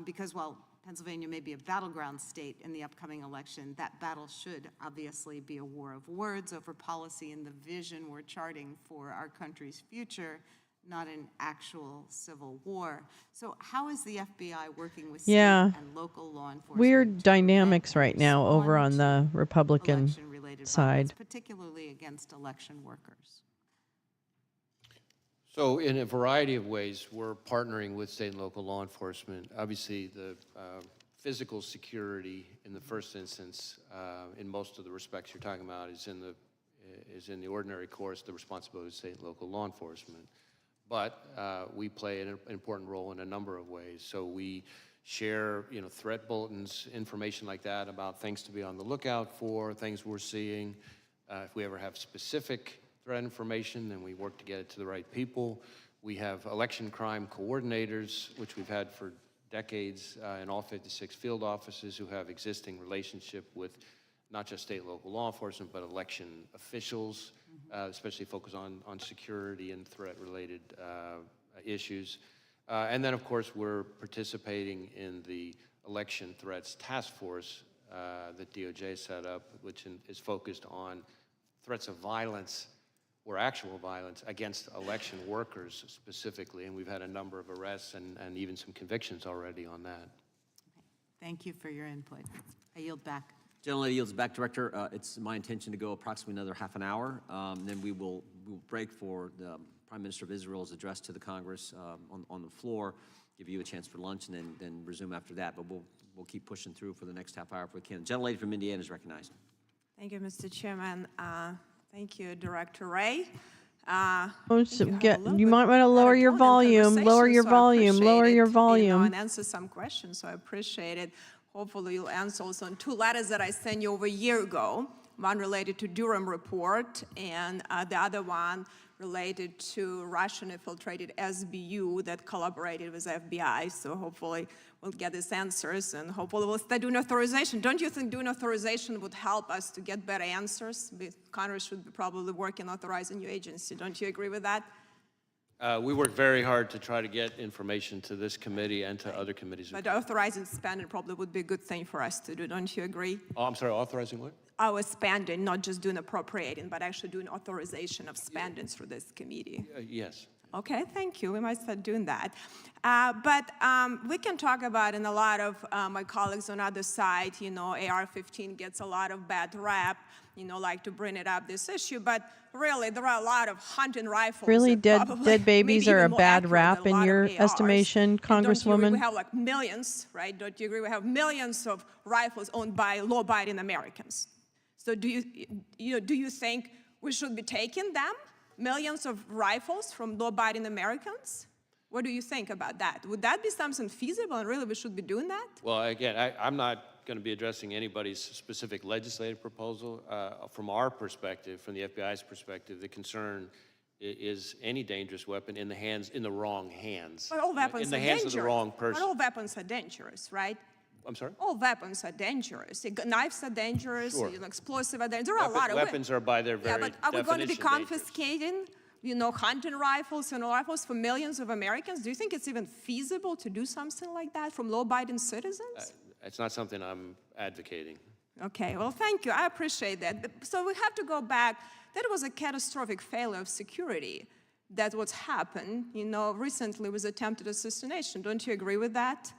because while Pennsylvania may be a battleground state in the upcoming election, that battle should obviously be a war of words over policy and the vision we're charting for our country's future, not an actual civil war. So how is the FBI working with state and local law enforcement? Weird dynamics right now over on the Republican side. Particularly against election workers? So in a variety of ways, we're partnering with state and local law enforcement. Obviously, the physical security in the first instance, in most of the respects you're talking about, is in the ordinary course, the responsibility of state and local law enforcement. But we play an important role in a number of ways. So we share, threat bulletins, information like that about things to be on the lookout for, things we're seeing. If we ever have specific threat information, then we work to get it to the right people. We have election crime coordinators, which we've had for decades in all 56 field offices who have existing relationship with not just state and local law enforcement, but election officials, especially focus on security and threat-related issues. And then, of course, we're participating in the Election Threats Task Force that DOJ set up, which is focused on threats of violence or actual violence against election workers specifically. And we've had a number of arrests and even some convictions already on that. Thank you for your input. I yield back. Gentlelady yields back, Director. It's my intention to go approximately another half an hour. Then we will break for the Prime Minister of Israel's address to the Congress on the floor, give you a chance for lunch, and then resume after that. But we'll keep pushing through for the next half hour if we can. Gentlelady from Indiana is recognized. Thank you, Mr. Chairman. Thank you, Director Ray. You might want to lower your volume. Lower your volume. Lower your volume. And answer some questions. So I appreciate it. Hopefully you'll answer also on 2 letters that I sent you over a year ago. One related to Durham report, and the other one related to Russian-infiltrated SBU that collaborated with FBI. So hopefully we'll get these answers, and hopefully we'll start doing authorization. Don't you think doing authorization would help us to get better answers? Congress should be probably working on authorizing new agency. Don't you agree with that? We work very hard to try to get information to this committee and to other committees. But authorizing spending probably would be a good thing for us to do. Don't you agree? Oh, I'm sorry, authorizing what? Our spending, not just doing appropriating, but actually doing authorization of spending through this committee. Yes. Okay, thank you. We might start doing that. But we can talk about, and a lot of my colleagues on the other side, AR-15 gets a lot of bad rap, like to bring it up, this issue. But really, there are a lot of hunting rifles. Really, dead babies are a bad rap in your estimation, Congresswoman? We have like millions, right? Don't you agree? We have millions of rifles owned by law-abiding Americans. So do you think we should be taking them? Millions of rifles from law-abiding Americans? What do you think about that? Would that be something feasible, and really we should be doing that? Well, again, I'm not going to be addressing anybody's specific legislative proposal. From our perspective, from the FBI's perspective, the concern is any dangerous weapon in the wrong hands. But all weapons in the are hands dangerous. of the wrong person. But all weapons are dangerous, right? I'm sorry? All weapons are dangerous. Knives are dangerous, Sure. Explosive are dangerous. There are a lot of weapons are by their very but are we going to be definition confiscating, hunting rifles and rifles for millions of Americans? Do you think it's even feasible to do something like that from law-abiding citizens? It's not something I'm advocating. Okay, well, thank you. I appreciate that. So we have to go back. That was a catastrophic failure of security. That's what's happened, recently with attempted assassination. Don't you agree with that?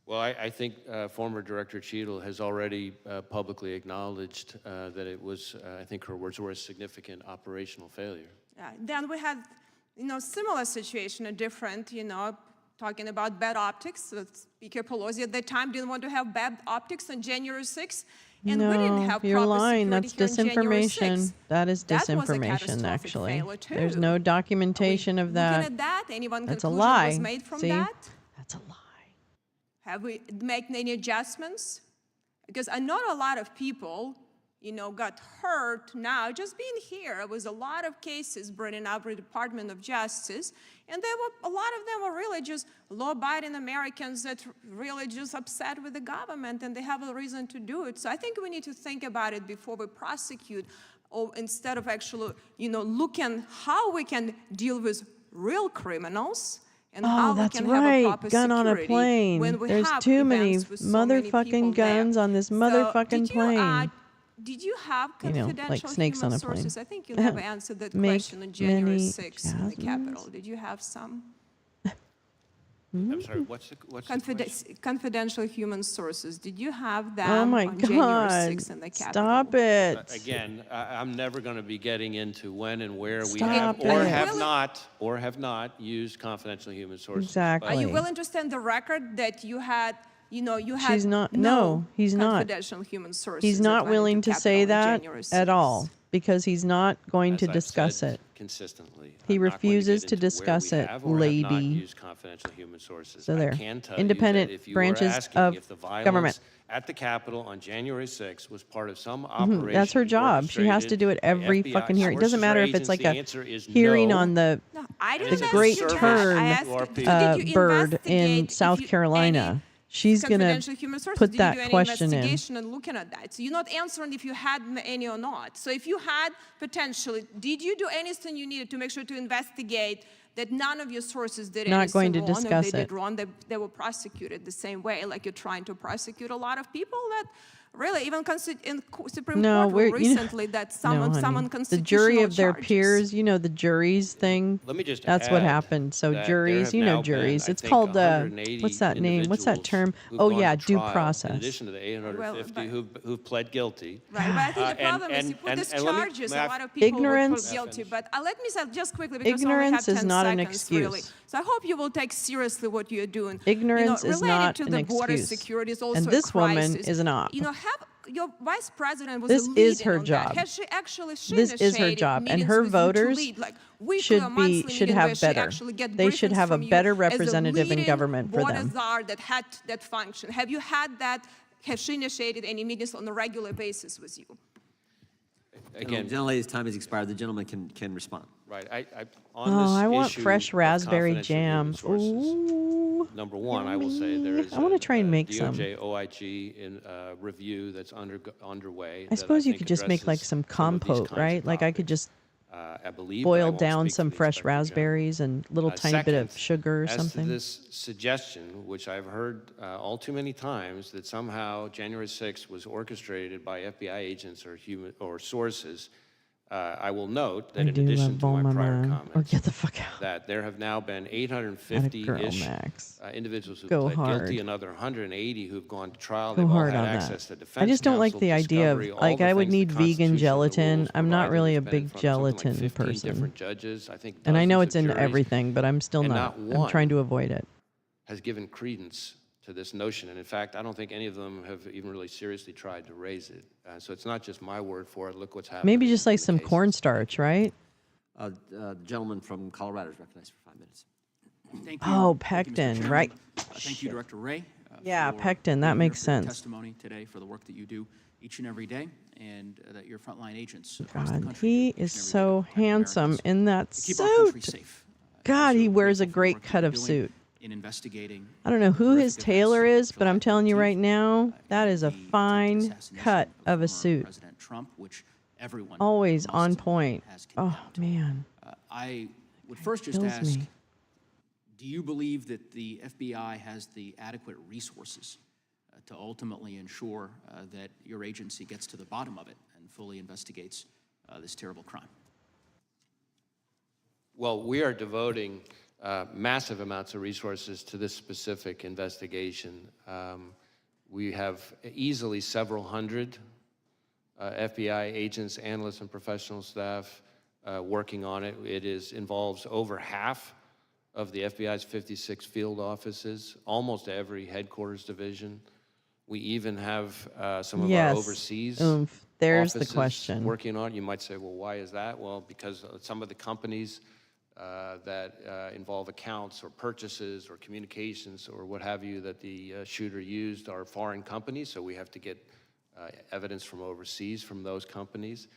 Well, I think former Director Cheadle has already publicly acknowledged that it was, I think her words were, a significant operational failure. Then we had, similar situation, a different, talking about bad optics. Speaker Pelosi at that time didn't want to have bad optics on January 6th. And we didn't have you're proper lying. That's security disinformation. That is disinformation, actually. There's no documentation of that. Looking at that, anyone That's a conclusion lie. was made from See? that? That's a lie. Have we made any adjustments? Because I know a lot of people got hurt now, just being here, was a lot of cases bringing up the Department of Justice, and a lot of them were really just law-abiding Americans that really just upset with the government, and they have a reason to do it. So I think we need to think about it before we prosecute, or instead of actually, looking how we can deal with real criminals and how we can have a proper gun on a security plane. when we There's have too many events with so many motherfucking people there. guns on this So motherfucking plane. did you have You know, like confidential snakes human on a plane. sources? I think you never answered that question on January 6th in the Capitol. Did you have some? I'm sorry, what's the question? Confidential human sources. Did you have them Oh my on January God. 6th in the Capitol? Stop it. Again, I'm never going to be getting into when and where we Stop have or it. have not used confidential human sources. Exactly. Are you willing to stand the record that you had, She's not, no, he's not. confidential human sources? He's that not went willing into to say Capitol on that January at 6th? all because he's not going to As I've discuss said it. consistently. He I'm not going refuses get to into where discuss we it, have or have not lady. used confidential human sources. So I there. can tell Independent you that if you branches were asking of if the violence government. at the Capitol on January 6th was part of some operation. That's her job. She has to do it orchestrated every by fucking FBI hearing. It doesn't sources or matter if it's like agents. a The answer is hearing no. on the I And didn't it's a great ask you that. turn I asked you, did you bird in investigate if South you- Carolina. She's going confidential to human sources? put Did that you do any question in. investigation and looking at that? So you're not answering if you had any or not. So if you had potentially, did you do anything you needed to make sure to investigate that none of your sources did Not anything going to wrong? If discuss they it. did wrong, they were prosecuted the same way, like you're trying to prosecute a lot of people that really, even in Supreme No, Court we're ruled recently that someone the jury of their charges. peers, the juries thing. Let me just That's what add happened. So that juries, there have now been, juries. I It's think, called 180 what's that name? What's that term? who've Oh gone yeah, to due trial, process. In addition to the 850 who've pled guilty. Right, but I think the problem is you put these charges, a lot of people would put guilty. But let me say just quickly, because we only have Ignorance 10 is not an seconds, excuse. really. So I hope you will take seriously what you're doing. Ignorance is related not to an the border excuse. security is also And a this woman crisis. is an op. Have your vice president was This a is leading her on job. That. Has she actually This is her initiated job, and meetings her with you to voters lead, like weekly or monthly should meeting where have she better. actually get They should briefings have a from you better as the representative in leading government for border them. czar that had that function. Have you had that? Have she initiated any meetings on a regular basis with you? Again, the gentlelady's time has expired. The gentleman can respond. Right. On this I want issue fresh of raspberry confidential jam. human sources, Ooh. number one, I will say there is I want to try and make DOJ some. OIG review that's underway. I suppose you could just make like some compote, right? Like I could just boil down some fresh raspberries and a little tiny bit of sugar or as something. to this suggestion, which I've heard all too many times, that somehow January 6th was orchestrated by FBI agents or sources, I will note that I in do addition love to my Bon prior Maman. comments, Or get the fuck out. that there have now been Atta girl, 850-ish Max. individuals who Go pled hard. guilty, another 180 who've gone to trial. Go They've all hard had on access that. to defense I just don't like counsel, the idea of, discovery, all like, the I would things the need vegan Constitution and the gelatin. rules I'm not provide. really a There's been big from something like gelatin 15 person. different judges, I think And I know dozens it's of in juries, everything, but I'm still and not. not I'm one trying to avoid it. has given credence to this notion. And in fact, I don't think any of them have even really seriously tried to raise it. So it's not just my word for it. Look what's happening. Maybe just like some cornstarch, right? The gentleman from Colorado is recognized for 5 minutes. Thank you. Oh, Thank you, Mr. pectin, Chairman. right? Thank you, Director Ray. Yeah, for pectin, that being makes here for your sense. testimony today, for the work that you do each and every day, and that your frontline agents across the God, country he is so handsome in that keep our country suit. safe. God, he wears a great cut of suit. In investigating I don't know who his tailor is, but I'm telling you right now, that is a fine cut of a suit. President Trump, which everyone Always on point. Oh, man. I would first just kills ask, me. do you believe that the FBI has the adequate resources to ultimately ensure that your agency gets to the bottom of it and fully investigates this terrible crime? Well, we are devoting massive amounts of resources to this specific investigation. We have easily several hundred FBI agents, analysts, and professional staff working on it. It involves over half of the FBI's 56 field offices, almost every headquarters division. We even have some of our overseas There's the offices question. working on it. You might say, well, why is that? Well, because some of the companies that involve accounts or purchases or communications or what have you that the shooter used are foreign companies, so we have to get evidence from overseas from those companies.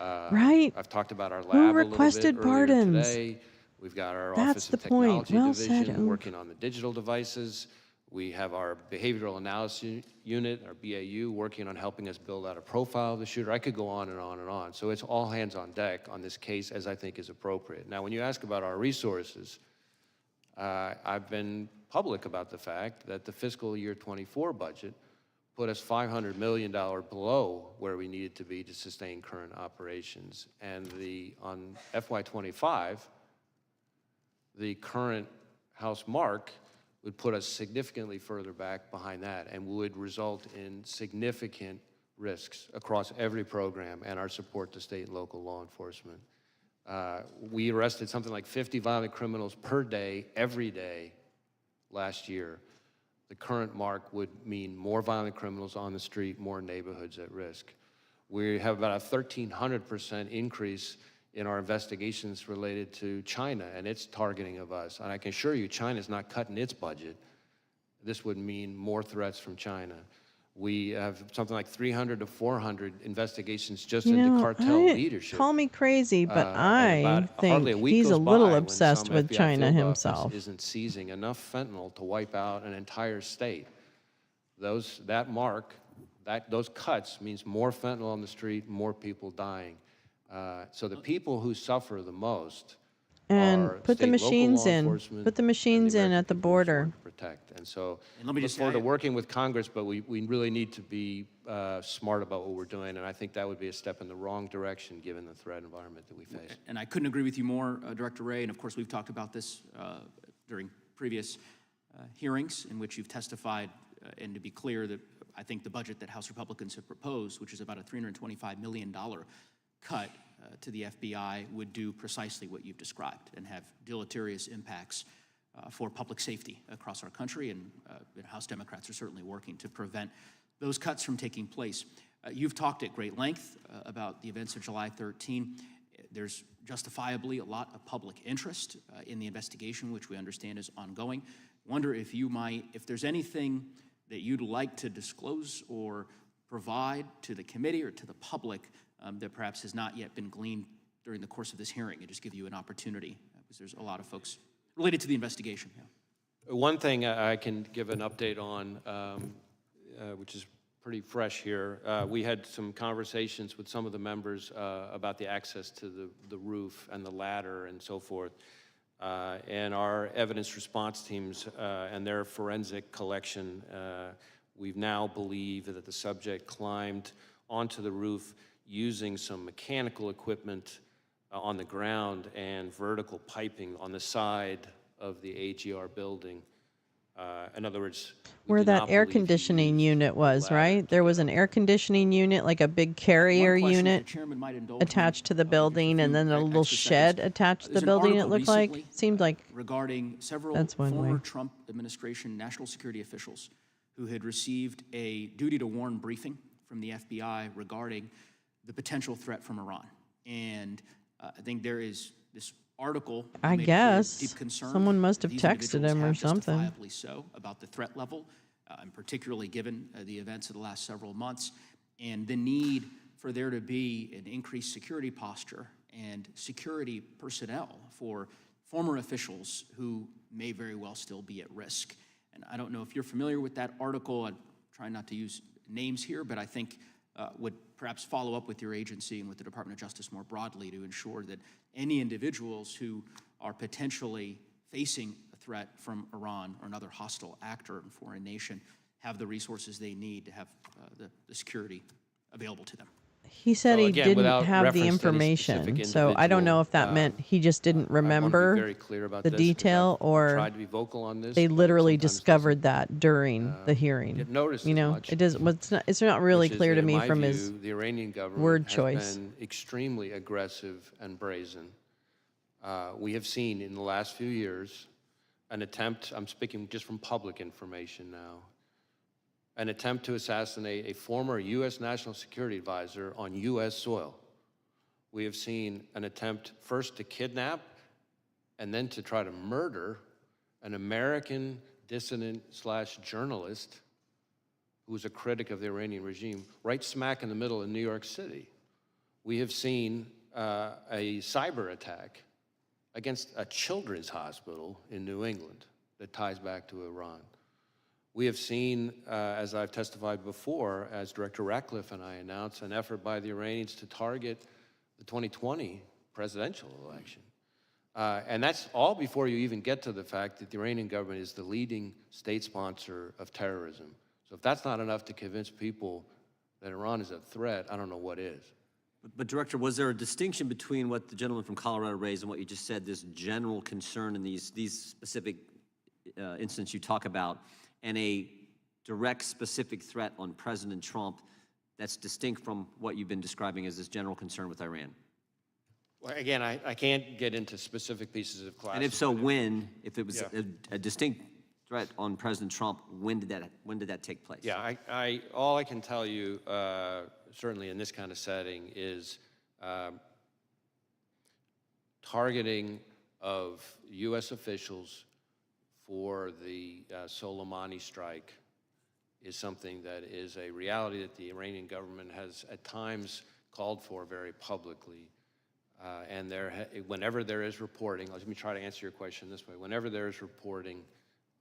Right. I've talked about our lab Who a little requested bit earlier pardons? today. We've got our That's Office the of point. Technology Well said, Division Oof. working on the digital devices. We have our Behavioral Analysis Unit, our BAU, working on helping us build out a profile of the shooter. I could go on and on and on. So it's all hands on deck on this case, as I think is appropriate. Now, when you ask about our resources, I've been public about the fact that the fiscal year 24 budget put us $500 million below where we needed to be to sustain current operations. And on FY25, the current House mark would put us significantly further back behind that and would result in significant risks across every program and our support to state and local law enforcement. We arrested something like 50 violent criminals per day, every day, last year. The current mark would mean more violent criminals on the street, more neighborhoods at risk. We have about a 1,300% increase in our investigations related to China and its targeting of us. And I can assure you, China's not cutting its budget. This would mean more threats from China. We have something like 300 to 400 investigations just into cartel leadership. Call me crazy, but I think hardly a week he's goes a little by when obsessed some with FBI China field himself. office isn't seizing enough fentanyl to wipe out an entire state. Those cuts means more fentanyl on the street, more people dying. So the people who suffer the most And are put the state, machines local law in. enforcement Put the machines in at the border. to protect. And so And let me look just forward to add- working with Congress, but we really need to be smart about what we're doing, and I think that would be a step in the wrong direction given the threat environment that we face. And I couldn't agree with you more, Director Ray, and of course, we've talked about this during previous hearings in which you've testified, and to be clear, that I think the budget that House Republicans have proposed, which is about a $325 million cut to the FBI, would do precisely what you've described and have deleterious impacts for public safety across our country, and House Democrats are certainly working to prevent those cuts from taking place. You've talked at great length about the events of July 13. There's justifiably a lot of public interest in the investigation, which we understand is ongoing. Wonder if there's anything that you'd like to disclose or provide to the committee or to the public that perhaps has not yet been gleaned during the course of this hearing, and just give you an opportunity, because there's a lot of folks related to the investigation. Yeah. One thing I can give an update on, which is pretty fresh here, we had some conversations with some of the members about the access to the roof and the ladder and so forth. And our evidence response teams and their forensic collection, we now believe that the subject climbed onto the roof using some mechanical equipment on the ground and vertical piping on the side of the AGR building. In other words, Where that air conditioning unit was, right? There was an air conditioning unit, like a big carrier unit attached to the building, and then a little shed attached to the building, it looked like. Seemed like regarding several former Trump administration national security officials who had received a duty to warn briefing from the FBI regarding the potential threat from Iran. And I think there is this article, I made guess deep concern someone must have these texted individuals him or have something. justifiably so about the threat level, and particularly given the events of the last several months, and the need for there to be an increased security posture and security personnel for former officials who may very well still be at risk. And I don't know if you're familiar with that article. I'm trying not to use names here, but I think would perhaps follow up with your agency and with the Department of Justice more broadly to ensure that any individuals who are potentially facing a threat from Iran or another hostile actor in a foreign nation have the resources they need to have the security available to them. he said So he again, didn't without have the reference to any information, specific so I don't know if that meant he just didn't I wanna be remember very clear about the this, 'cause detail, I've or tried to be vocal on this, they but literally sometimes discovered that during the hearing. get noticed You as know, much, it does. It's not really which is clear that to in me my from view, his the Iranian government word has choice. been extremely aggressive and brazen. We have seen in the last few years an attempt, I'm speaking just from public information now, an attempt to assassinate a former U.S. National Security Advisor on U.S. soil. We have seen an attempt first to kidnap and then to try to murder an American dissident / journalist who was a critic of the Iranian regime, right smack in the middle of New York City. We have seen a cyber attack against a children's hospital in New England that ties back to Iran. We have seen, as I've testified before, as Director Ratcliffe and I announced, an effort by the Iranians to target the 2020 presidential election. And that's all before you even get to the fact that the Iranian government is the leading state sponsor of terrorism. So if that's not enough to convince people that Iran is a threat, I don't know what is. But Director, was there a distinction between what the gentleman from Colorado raised and what you just said, this general concern in these specific instances you talk about, and a direct specific threat on President Trump that's distinct from what you've been describing as this general concern with Iran? Well, again, I can't get into specific pieces of classified. And if so, when? If it was a distinct threat on President Trump, when did that take place? Yeah, all I can tell you, certainly in this kind of setting, is targeting of U.S. officials for the Soleimani strike is something that is a reality that the Iranian government has at times called for very publicly. And whenever there is reporting, let me try to answer your question this way. Whenever there is reporting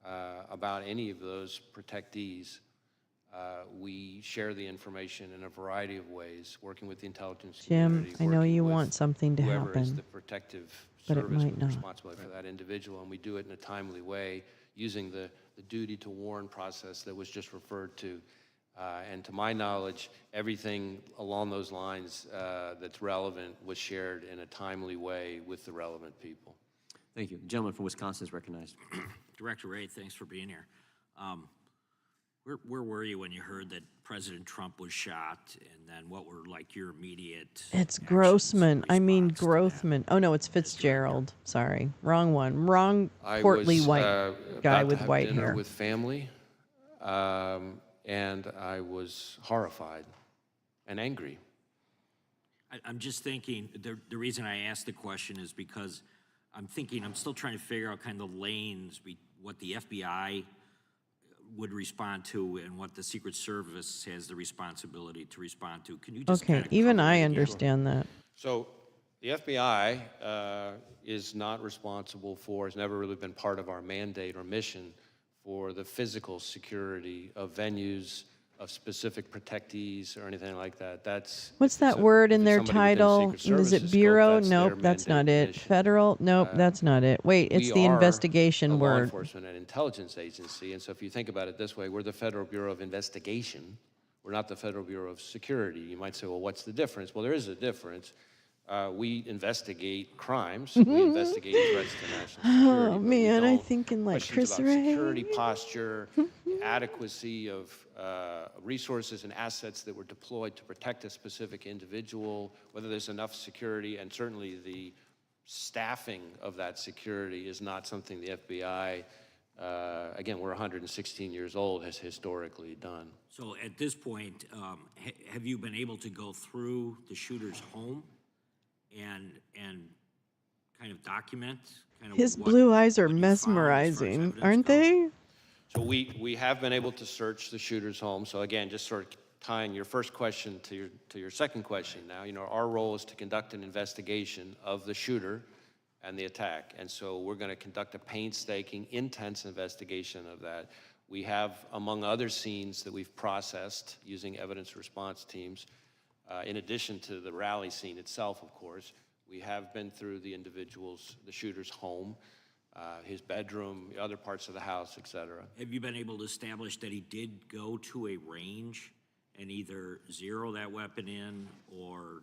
about any of those protectees, we share the information in a variety of ways, working with the intelligence community. Jim, I know you want something to whoever is happen, the protective but it service might with not. responsibility for that individual, and we do it in a timely way using the duty to warn process that was just referred to. And to my knowledge, everything along those lines that's relevant was shared in a timely way with the relevant people. Thank you. The gentleman from Wisconsin is recognized. Director Ray, thanks for being here. Where were you when you heard that President Trump was shot, and then what were like your immediate It's Grossman. I mean Grothman. Oh no, it's Fitzgerald. Sorry, wrong one. Wrong portly white guy with white hair. I was about to have dinner with family, and I was horrified and angry. I'm just thinking, the reason I asked the question is because I'm still trying to figure out kind of the lanes, what the FBI would respond to and what the Secret Service has the responsibility to respond to. Can you just Okay, even I understand that. So the FBI is not responsible for, has never really been part of our mandate or mission for the physical security of venues, of specific protectees or anything like that. What's that word in their title? Is it bureau? Nope, that's not it. Federal? Nope, that's not it. Wait, it's the investigation word. Law enforcement and intelligence agency, and so if you think about it this way, we're the Federal Bureau of Investigation. We're not the Federal Bureau of Security. You might say, well, what's the difference? Well, there is a difference. We investigate crimes. We investigate threats to national security. Oh man, I think in like Chris Ray. Security posture, adequacy of resources and assets that were deployed to protect a specific individual, whether there's enough security, and certainly the staffing of that security is not something the FBI, again, we're 116 years old, has historically done. So at this point, have you been able to go through the shooter's home and kind of document his blue eyes are mesmerizing, aren't they? So we have been able to search the shooter's home. So again, just sort of tying your first question to your second question now, our role is to conduct an investigation of the shooter and the attack. And so we're going to conduct a painstaking, intense investigation of that. We have, among other scenes that we've processed using evidence response teams, in addition to the rally scene itself, of course, we have been through the shooter's home, his bedroom, other parts of the house, et cetera. Have you been able to establish that he did go to a range and either zero that weapon in or,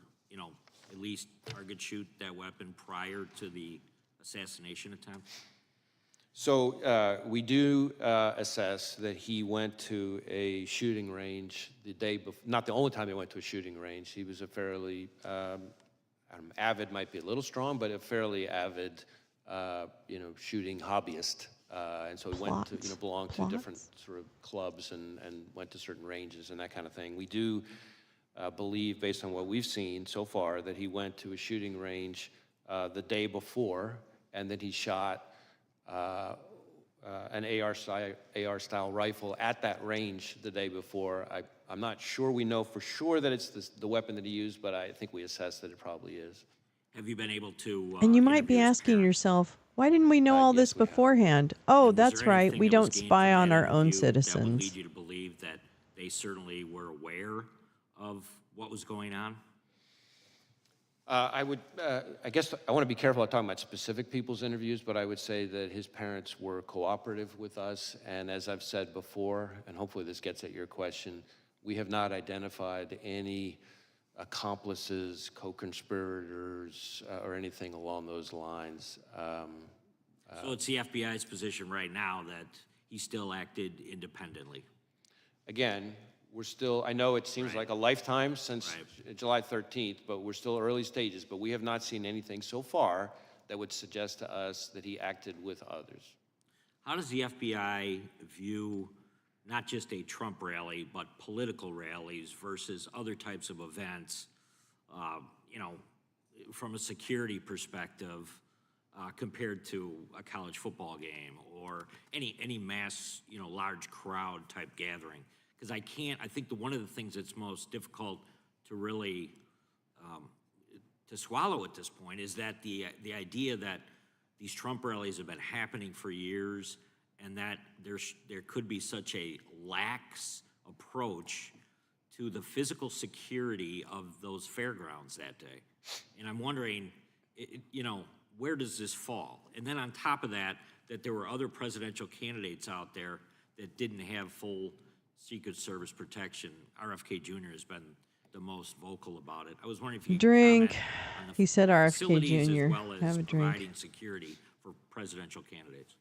at least target shoot that weapon prior to the assassination attempt? So we do assess that he went to a shooting range the day before, not the only time he went to a shooting range. He was a fairly, avid might be a little strong, but a fairly avid, shooting hobbyist. And so he went to, belonged to different sort of clubs and went to certain ranges and that kind of thing. We do believe, based on what we've seen so far, that he went to a shooting range the day before and that he shot an AR-style rifle at that range the day before. I'm not sure we know for sure that it's the weapon that he used, but I think we assessed that it probably is. Have you been able to? And you might be asking yourself, why didn't we know all this beforehand? Oh, that's right. We don't spy on our own That would citizens. lead you to believe that they certainly were aware of what was going on? I guess I want to be careful about talking about specific people's interviews, but I would say that his parents were cooperative with us. And as I've said before, and hopefully this gets at your question, we have not identified any accomplices, co-conspirators, or anything along those lines. So it's the FBI's position right now that he still acted independently. Again, we're still, I know it seems like a lifetime since July 13th, but we're still early stages, but we have not seen anything so far that would suggest to us that he acted with others. How does the FBI view not just a Trump rally, but political rallies versus other types of events, you know, from a security perspective, compared to a college football game or any mass, you know, large crowd type gathering? Because I think one of the things that's most difficult to really to swallow at this point is that the idea that these Trump rallies have been happening for years and that there could be such a lax approach to the physical security of those fairgrounds that day. And I'm wondering, you know, where does this fall? And then on top of that, that there were other presidential candidates out there that didn't have full Secret Service protection. RFK Jr. has been the most vocal about it. I was wondering if you could Drink. comment on the He said RFK facilities Jr. as well as Have a drink. providing security for presidential candidates.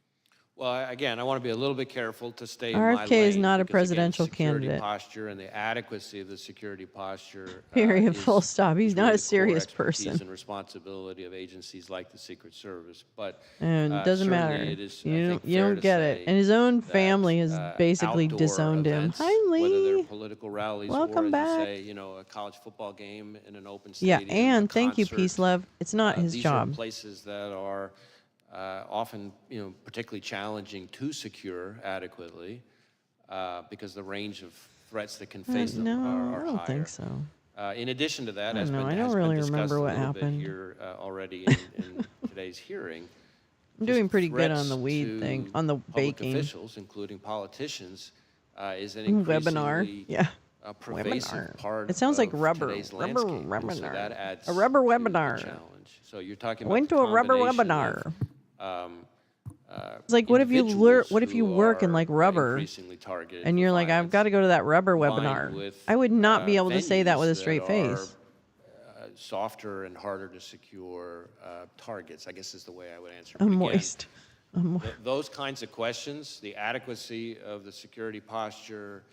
Well, again, I want to be a little bit careful to stay in RFK my lane. is not a because, presidential again, security candidate. posture and the adequacy of the security posture. Period. Is Full stop. He's not really a the core serious expertise person. and responsibility of agencies like the Secret Service. But And it doesn't matter. it is, You don't get it. And his own family has basically outdoor disowned him. events, Hi, Lee. whether they're political rallies Welcome or, as back. you say, you know, a college football game in an open Yeah, stadium. and a thank you, concert. Peace Love. It's not his These job. are places that are often, you know, particularly challenging to secure adequately because the range of threats that can face them are I don't higher. think so. In addition to that, I as don't know. been, I don't has been really discussed remember a what little bit happened. here already in today's hearing, I'm doing pretty good on threats the weed to thing, on the public baking. officials, including politicians, is an Webinar. increasingly Yeah. pervasive Webinar. part It sounds like of rubber. today's Rubber landscape. And so webinar. that adds A rubber to the webinar. challenge. So you're talking I about went the to a rubber combination webinar. of, It's like, what if you individuals work in who like are rubber, increasingly targeted and for you're like, I've got to go to that rubber combined webinar. with, I would not be able to say that with a venues straight that face. are, softer and harder to secure targets, I guess is the way I would answer. I'm But again, moist. those kinds of questions, the adequacy of the security posture,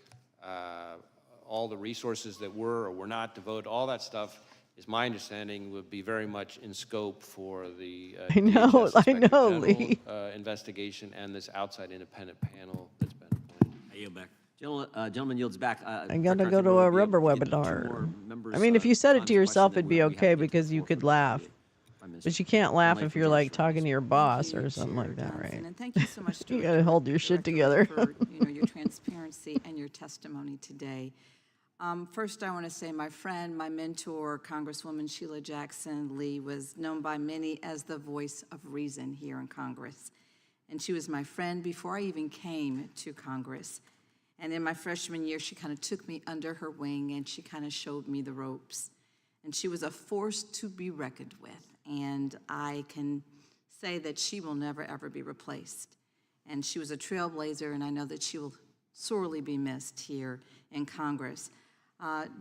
all the resources that were or were not devoted, all that stuff, is my understanding would be very much in scope for the I know, DHS I know, Inspector General, Lee. investigation and this outside independent panel that's been appointed. I yield back. Gentleman yields back. I got to go to a rubber webinar. I mean, if you said it to yourself, it'd be okay because you could laugh. But you can't laugh if you're like talking to your boss or something like that, right? And thank you so much, You got to hold your shit together. for your transparency and your testimony today. First, I want to say my friend, my mentor, Congresswoman Sheila Jackson Lee, was known by many as the voice of reason here in Congress. And she was my friend before I even came to Congress. And in my freshman year, she kind of took me under her wing and she kind of showed me the ropes. And she was a force to be reckoned with. And I can say that she will never, ever be replaced. And she was a trailblazer, and I know that she will sorely be missed here in Congress.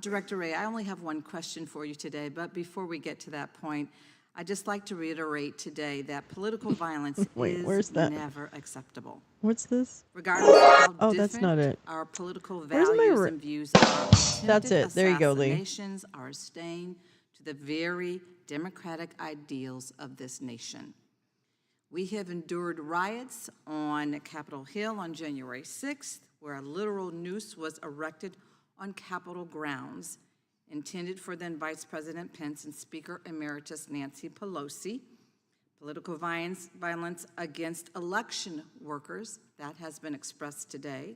Director Ray, I only have one question for you today, but before we get to that point, I'd just like to reiterate today that political violence where's is that? never acceptable. What's this? Regardless of how Oh, that's not different it. our political Where's my values ra- and views are, That's attempted it. There you go, Lee. assassinations are staying to the very democratic ideals of this nation. We have endured riots on Capitol Hill on January 6th, where a literal noose was erected on Capitol grounds, intended for then Vice President Pence and Speaker Emeritus Nancy Pelosi. Political violence against election workers, that has been expressed today.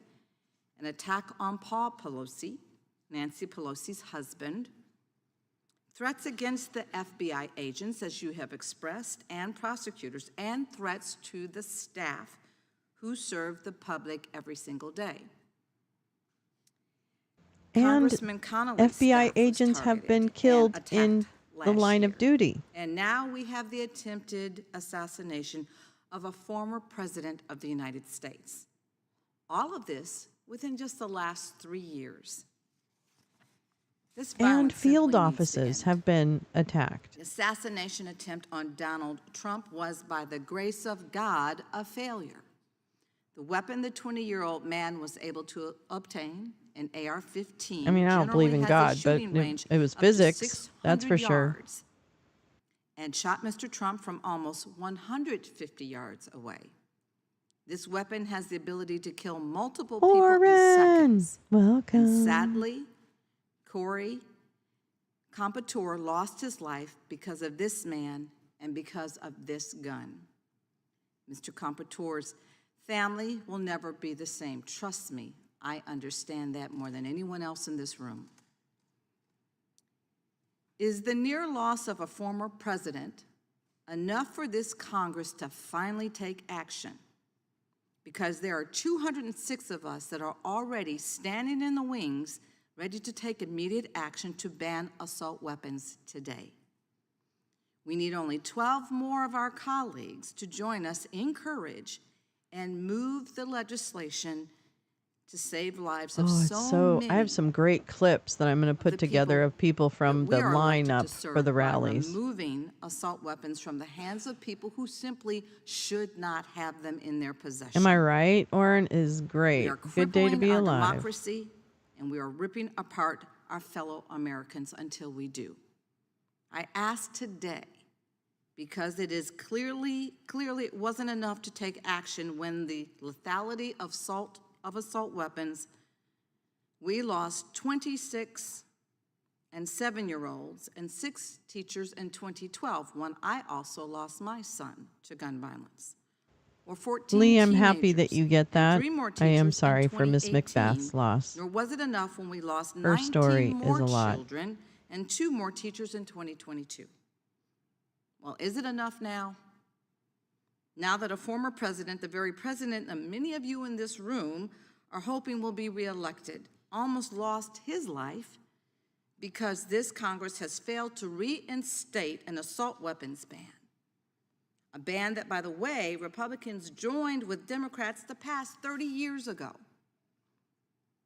An attack on Paul Pelosi, Nancy Pelosi's husband. Threats against the FBI agents, as you have expressed, and prosecutors, and threats to the staff who serve the public every single day. And FBI agents have been killed in the line of duty. And now we have the attempted assassination of a former president of the United States. All of this within just the last 3 years. This And violence field simply needs to offices end. have been attacked. The assassination attempt on Donald Trump was, by the grace of God, a failure. The weapon the 20-year-old man was able to obtain, an AR-15, I mean, I don't believe in God, but it was physics, that's for sure. And shot Mr. Trump from almost 150 yards away. This weapon has the ability to kill multiple people in seconds. Welcome. And sadly, Corey Compouture lost his life because of this man and because of this gun. Mr. Compouture's family will never be the same. Trust me, I understand that more than anyone else in this room. Is the near loss of a former president enough for this Congress to finally take action? Because there are 206 of us that are already standing in the wings, ready to take immediate action to ban assault weapons today. We need only 12 more of our colleagues to join us in courage and move the legislation to save lives of I have some great clips that I'm going to put together of people from the lineup for the rallies. Removing assault weapons from the hands of people who simply should not have them in their possession. Am I right? Oren is great. We are Good day to be crippling our alive. democracy, and we are ripping apart our fellow Americans until we do. I ask today, because it is clearly it wasn't enough to take action when the lethality of assault weapons, we lost 26 and 7-year-olds and 6 teachers in 2012, when I also lost my son to gun violence. Or 14 Lee, I'm happy teenagers that you get that. 3 more I am teachers in sorry for Miss 2018, McBath's loss. Nor was it enough when we lost Her 19 story more is a lot. children and 2 more teachers in 2022. Well, is it enough now? Now that a former president, the very president that many of you in this room are hoping will be reelected, almost lost his life because this Congress has failed to reinstate an assault weapons ban. A ban that, by the way, Republicans joined with Democrats to pass 30 years ago.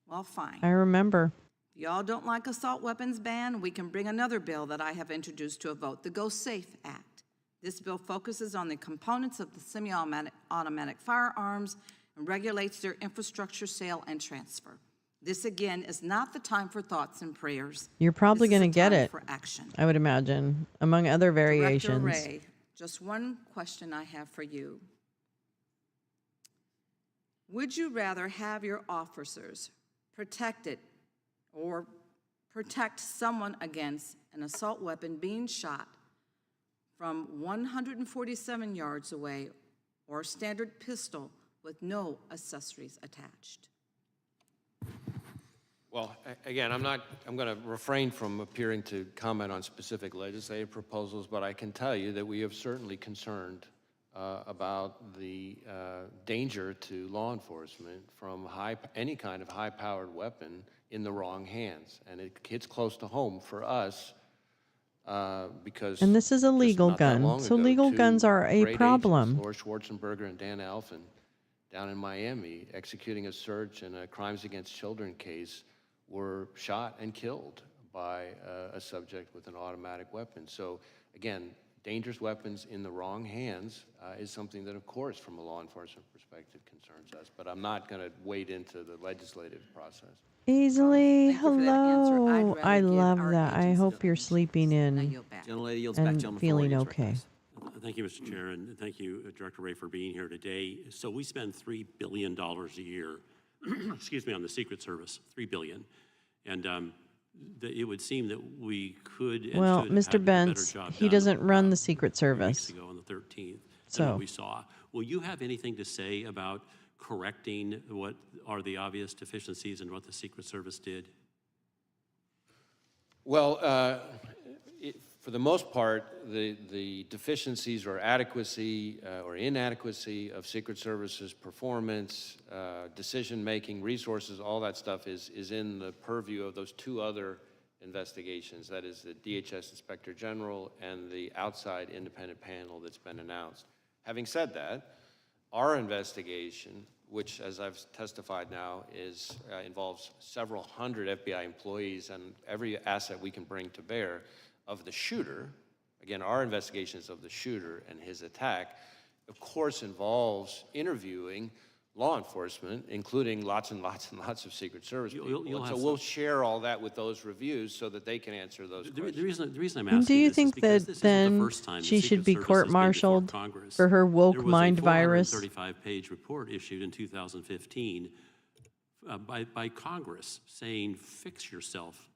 Well, fine. I remember. If y'all don't like assault weapons ban, we can bring another bill that I have introduced to a vote, the Go Safe Act. This bill focuses on the components of the semi-automatic firearms and regulates their infrastructure, sale, and transfer. This, again, is not the time for thoughts and prayers. You're probably going to get it, for action. I would imagine, among other variations. Director Ray, just one question I have for you. Would you rather have your officers protected or protect someone against an assault weapon being shot from 147 yards away, or a standard pistol with no accessories attached? Well, again, I'm going to refrain from appearing to comment on specific legislative proposals, but I can tell you that we have certainly concerned about the danger to law enforcement from any kind of high-powered weapon in the wrong hands. And it hits close to home for us because... And this is a legal gun, so legal guns are a problem. Laura Schwarzenberger and Dan Alphen down in Miami, executing a search in a crimes against children case, were shot and killed by a subject with an automatic weapon. So again, dangerous weapons in the wrong hands is something that, of course, from a law enforcement perspective concerns us, but I'm not going to wade into the legislative process. Easily, hello. I love that. I hope you're sleeping in and feeling okay. Thank you, Mr. Chair, and thank you, Director Ray, for being here today. So we spend $3 billion a year, excuse me, on the Secret Service, $3 billion. And that it would seem that we could and Well, should Mr. have a better Bentz, job he done, doesn't run the 3 Secret weeks Service. ago on the 13th than So- what we saw. Will you have anything to say about correcting what are the obvious deficiencies in what the Secret Service did? Well, for the most part, the deficiencies or adequacy or inadequacy of Secret Service's performance, decision-making, resources, all that stuff is in the purview of those 2 other investigations. That is the DHS Inspector General and the outside independent panel that's been announced. Having said that, our investigation, which, as I've testified now, involves several hundred FBI employees and every asset we can bring to bear of the shooter, again, our investigations of the shooter and his attack, of course, involves interviewing law enforcement, including lots and lots and lots of Secret Service people. So we'll share all that with those reviews so that they can answer those questions. The reason I'm asking Do you this think is because that this isn't then the first time the she should Secret be Service has been before court-martialed Congress. for her woke There was mind a virus? 435-page report issued in 2015 by Congress saying, fix yourself.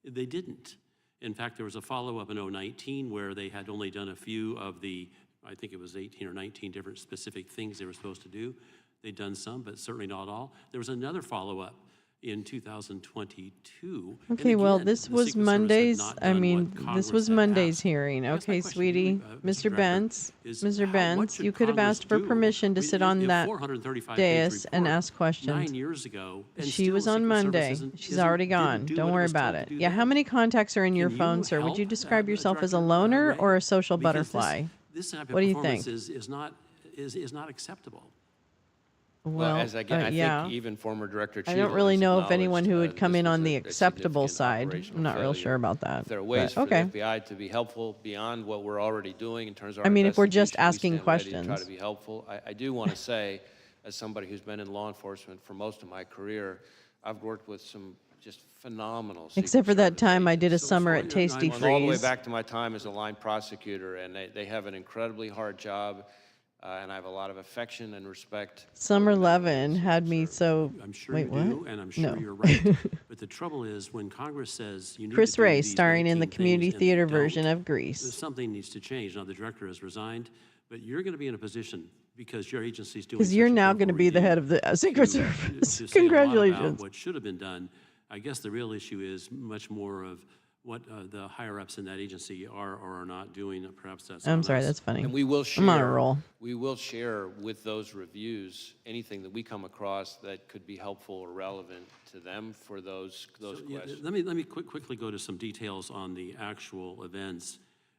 They didn't. In fact, there was a follow-up in 2019 where they had only done a few of the, I think it was 18 or 19 different specific things they were supposed to do. They'd done some, but certainly not all. There was another follow-up in 2022. And Okay, well, again, this the was Secret Service had Monday's, not I done mean, what this Congress was had Monday's asked. hearing. I guess my Okay, question to sweetie, you, Mr. Director, Bentz, is Mr. what Bentz, should you could have Congress asked for do? permission to I mean, sit on if that 435-page dais and report ask questions. 9 years ago, and She still was the on Secret Service Monday. She's isn't- already didn't gone. do Don't what it worry was about told to it. do Yeah, how then. many contacts are in your Can phone, you sir? Would you help, describe yourself as a Director loner Ray? or a social Because butterfly? This type of What do you performance think? is not acceptable. Well, as I think yeah. even former Director I Cheadle don't really has know if anyone who acknowledged, would come this in was on the a acceptable significant side. operational I'm not real failure. sure about that. If there are ways but, for okay. the FBI to be helpful beyond what we're already doing in terms of I our mean, if we're just investigation, we asking stand ready to try questions. to be helpful. I do want to say, as somebody who's been in law enforcement for most of my career, I've worked with some just phenomenal Secret Except for that Service time I did a agents. summer at Tasty Going all the way Freeze. back to my time as a line prosecutor, and they have an incredibly hard job, and I have a lot of affection and respect. Summer 11 had me so. I'm sure Wait, you what? do, and I'm sure No. you're right. But the trouble is, when Congress says you need Chris to do Ray these starring in the 19 community things and they theater don't, version of Grease. something needs to change. Now, the director has resigned, but you're going to be in a position because your agency's doing. Because such you're a now thorough going to be the review head of the Secret to Service. say a lot about Congratulations. what should have been done. I guess the real issue is much more of what the higher-ups in that agency are or are not doing. Perhaps that's I'm on sorry, us. that's funny. And we will share. I'm on a roll. We will share with those reviews anything that we come across that could be helpful or relevant to them for those Yeah, questions. let me quickly go to some details on the actual events.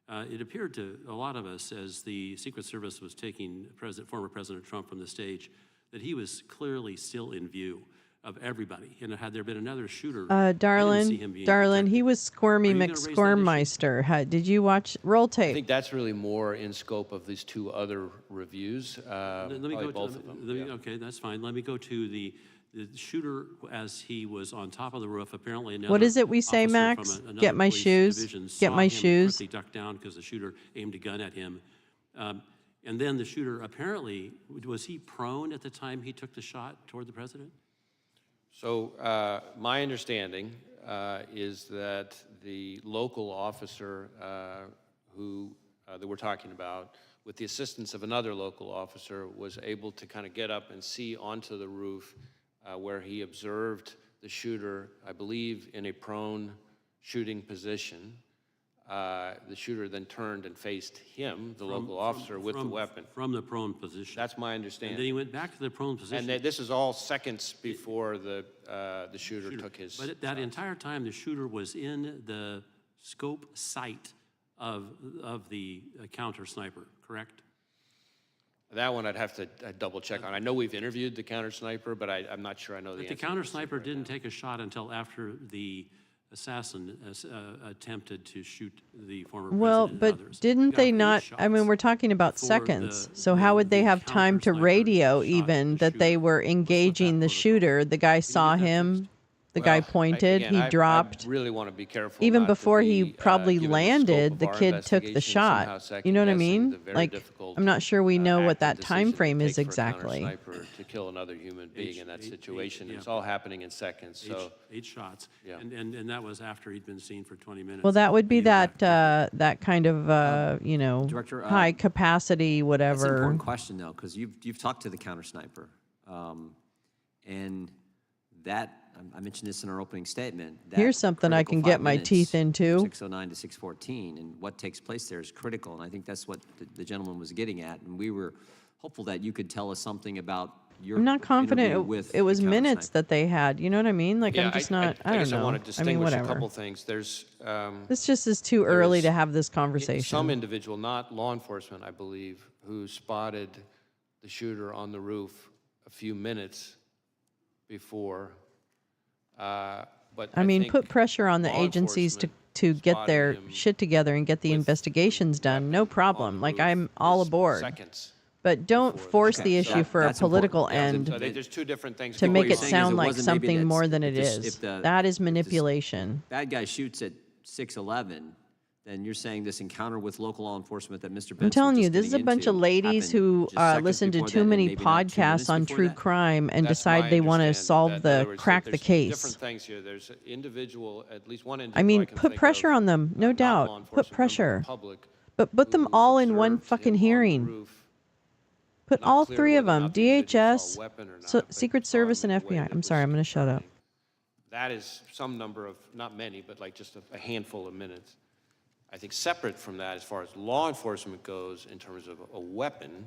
It appeared to a lot of us as the Secret Service was taking former President Trump from the stage that he was clearly still in view of everybody. And had there been another shooter, I didn't see him being Darlin, he was Squirmy Are you gonna raise that issue? McSquirmmeister. Did you watch roll I tape? think that's really more in scope of these 2 other reviews, Let me probably go both to, of them. let me- yeah. Okay, that's fine. Let me go to the shooter as he was on top of the roof. Apparently, another What is it we say, officer Max? from another Get my police shoes. division Get saw my him shoes. quickly ducked down because the shooter aimed a gun at him. And then the shooter apparently, was he prone at the time he took the shot toward the president? So my understanding is that the local officer that we're talking about, with the assistance of another local officer, was able to kind of get up and see onto the roof where he observed the shooter, I believe, in a prone shooting position. The shooter then turned and faced him, the local officer, with the weapon. From the prone position. That's my understanding. And then he went back to the prone position. And this is all seconds before the shooter took his. But at that entire time, the shooter was in the scope sight of the counter sniper, correct? That one I'd have to double check on. I know we've interviewed the counter sniper, but I'm not sure I know the But answer. the counter sniper didn't take a shot until after the assassin attempted to shoot the former Well, president but and others. didn't Got they 8 not? I mean, shots we're talking about before seconds. So how would they have time to radio even that they were engaging the shooter? The guy saw him the guy pointed, he dropped. I really want to be careful. Even not to before he be, probably given the scope landed, of the our kid took the investigation, somehow shot. You know what I second-guessing mean? the very Like, difficult, I'm not sure we know what act and that time decision frame it is takes for a exactly. counter-sniper to kill another human being in that situation. It's all happening in seconds. So Eight shots. Yeah. And that was after he'd been seen for 20 minutes. Well, that would be You that that kind of Director, high capacity That's an whatever. important question, though, because you've talked to the counter sniper, and that I mentioned this in our opening statement. That Here's something I critical can get 5 my minutes, teeth into. 6:09 to 6:14, and what takes place there is critical, and I think that's what the gentleman was getting at, and we were hopeful that you could tell us something about your. I'm not confident interview with it was the counter minutes sniper. that they had. You know what I mean? Like, I'm just not. I don't guess know. I want to I distinguish mean, whatever. a couple things. There's This just is too early to there's have this conversation. some individual, not law enforcement, I believe, who spotted the shooter on the roof a few minutes before. But I mean, think put pressure on the law agencies to enforcement get their spotted him shit together and get the investigations done. No problem. Like, I'm all aboard. seconds. But don't force the issue for a that's important. political Yeah, end So there's two different things. to What make you're it saying is sound it like wasn't maybe something that's- more than if it this- is. if the- That is if this manipulation. Bad guy shoots at 6:11, then you're saying this encounter with local law enforcement that Mr. Benson I'm telling was you, just this is a getting bunch of into ladies happened who just seconds listen to before too that and many maybe not 2 minutes podcasts on before true that? crime and That's my decide they want to understanding. solve In other the words, crack the there's case. different things here. There's an individual, at least one I individual mean, can put think pressure of, on them, no not law doubt. Put enforcement, member of the pressure. public, But put them who all in one observed fucking him on the hearing. roof. Put Not all clear three of whether or them, not the individual saw a DHS, weapon or not, but Secret saw him Service, and in a way FBI. that I'm was sorry, I'm going to shut up. concerning. That is some number of, not many, but like just a handful of minutes. I think separate from that, as far as law enforcement goes, in terms of a weapon.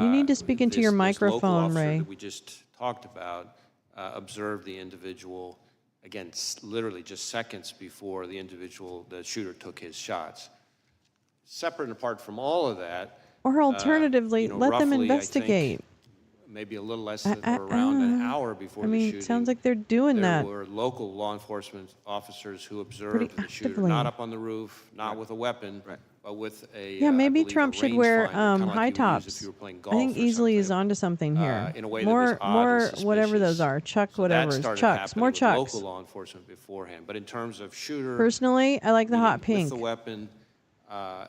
You need to speak into your this local microphone, officer Ray. that we just talked about observed the individual, again, literally just seconds before the shooter took his shots. Separate and apart from all of that. Or alternatively, let them roughly, I think, investigate. maybe a little less than or around an hour before I the mean, shooting. it sounds like they're doing there that. were local law enforcement officers who observed Pretty the shooter, actively. not up on the roof, not with a weapon, but with a Yeah, I maybe believe, a Trump should wear rangefinder, kinda like high you would use if tops. you were playing I golf think or Easily is something, onto something here. in a way that was odd and Whatever those suspicious. are, Chuck, So that whatever, started Chucks, happening more with Chucks. local law enforcement beforehand. But in terms of shooter, Personally, I like the hot with pink. the weapon, law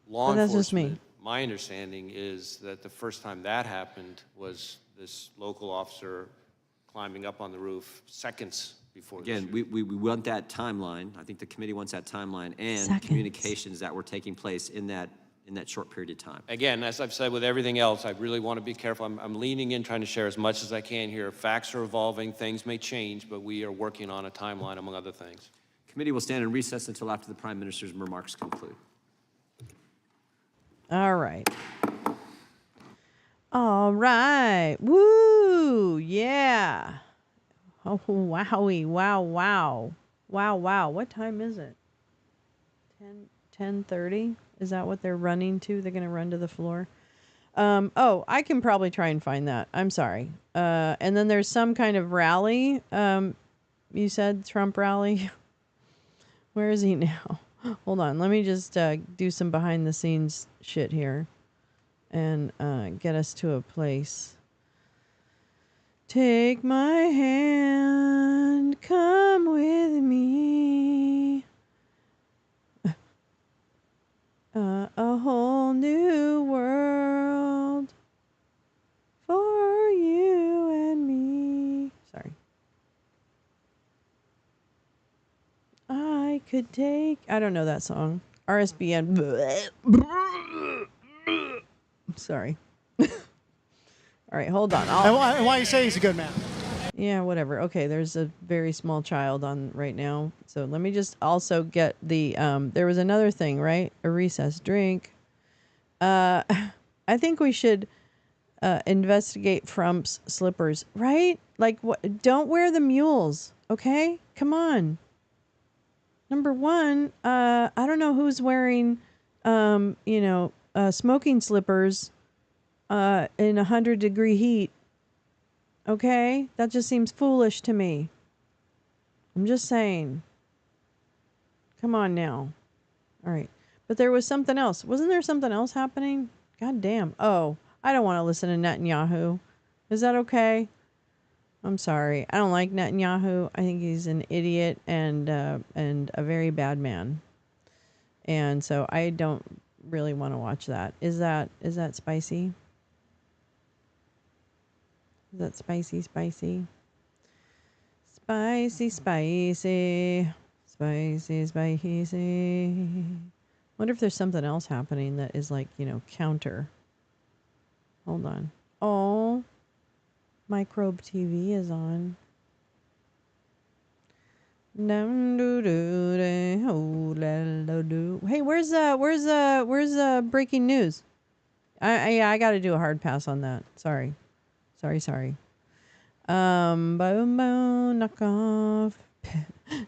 But that's just me. enforcement, my understanding is that the first time that happened was this local officer climbing up on the roof seconds before the Again, shooting. we want that timeline. I think the committee wants that timeline and Seconds. communications that were taking place in that short period of time. Again, as I've said with everything else, I really want to be careful. I'm leaning in, trying to share as much as I can here. Facts are evolving, things may change, but we are working on a timeline, among other things. Committee will stand in recess until after the Prime Minister's remarks conclude. All right. All right. Woo! Yeah. Oh, wowie. Wow, wow. Wow, wow. What time is it? 10:30? Is that what they're running to? They're going to run to the floor? Oh, I can probably try and find that. I'm sorry. And then there's some kind of rally. You said Trump rally? Where is he now? Hold on. Let me just do some behind the scenes shit here and get us to a place. Take my hand, come with me. A whole new world for you and me. Sorry. I could take... I don't know that song. RSBN. Sorry. All right, hold on. And why you say he's a good man? Yeah, whatever. Okay, there's a very small child on right now. So let me just also get the... there was another thing, right? A recess drink. I think we should investigate Trump's slippers, right? Like, what? Don't wear the mules, okay? Come on. Number one, I don't know who's wearing, smoking slippers in 100-degree heat. Okay? That just seems foolish to me. I'm just saying. Come on now. All right. But there was something else. Wasn't there something else happening? God damn. Oh, I don't want to listen to Netanyahu. Is that okay? I'm sorry. I don't like Netanyahu. I think he's an idiot and a very bad man. And so I don't really want to watch that. Is that spicy? Is that spicy? Spicy, spicy. Wonder if there's something else happening that is like, counter. Hold on. Oh, Microbe TV is on. Hey, where's breaking news? I got to do a hard pass on that. Sorry.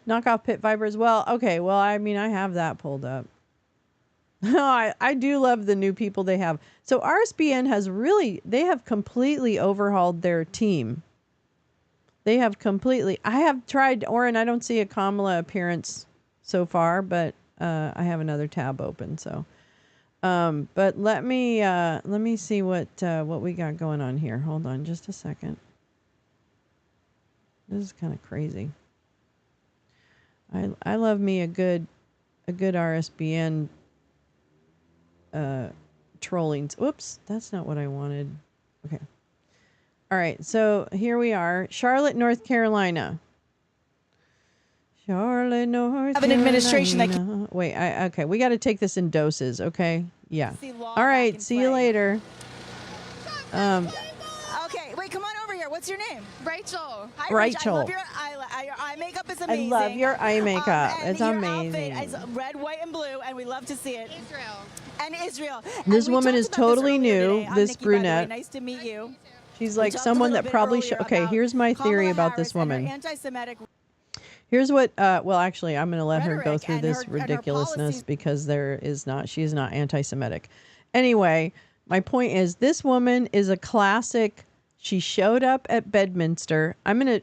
Knock off Pit Vipers. Well, okay. Well, I mean, I have that pulled up. I do love the new people they have. So RSBN they have completely overhauled their team. I have tried, Oren, I don't see a Kamala appearance so far, but I have another tab open. So, but let me see what we got going on here. Hold on just a second. This is kind of crazy. I love me a good RSBN trolling. Oops, that's not what I wanted. Okay. All right, so here we are, Charlotte, North Carolina. Charlotte, North Carolina. Have an administration that Wait, okay, we got to take this in doses, okay? Yeah. All right, see you later. Okay, wait, come on over here. What's your name? Rachel. Hi, Rachel. I love your eye makeup is amazing. I love your eye makeup. And It's your amazing. outfit is red, white, and blue, and we love to see it. Israel. This woman is totally new, this Nikki, by the way. brunette. Nice to meet you. She's like someone that probably should. Okay, here's my theory about this woman. Anti-Semitic. Here's what, well, actually, I'm going to let her go through this and her ridiculousness because she is not anti-Semitic. Anyway, my point is this woman is a classic. She showed up at Bedminster.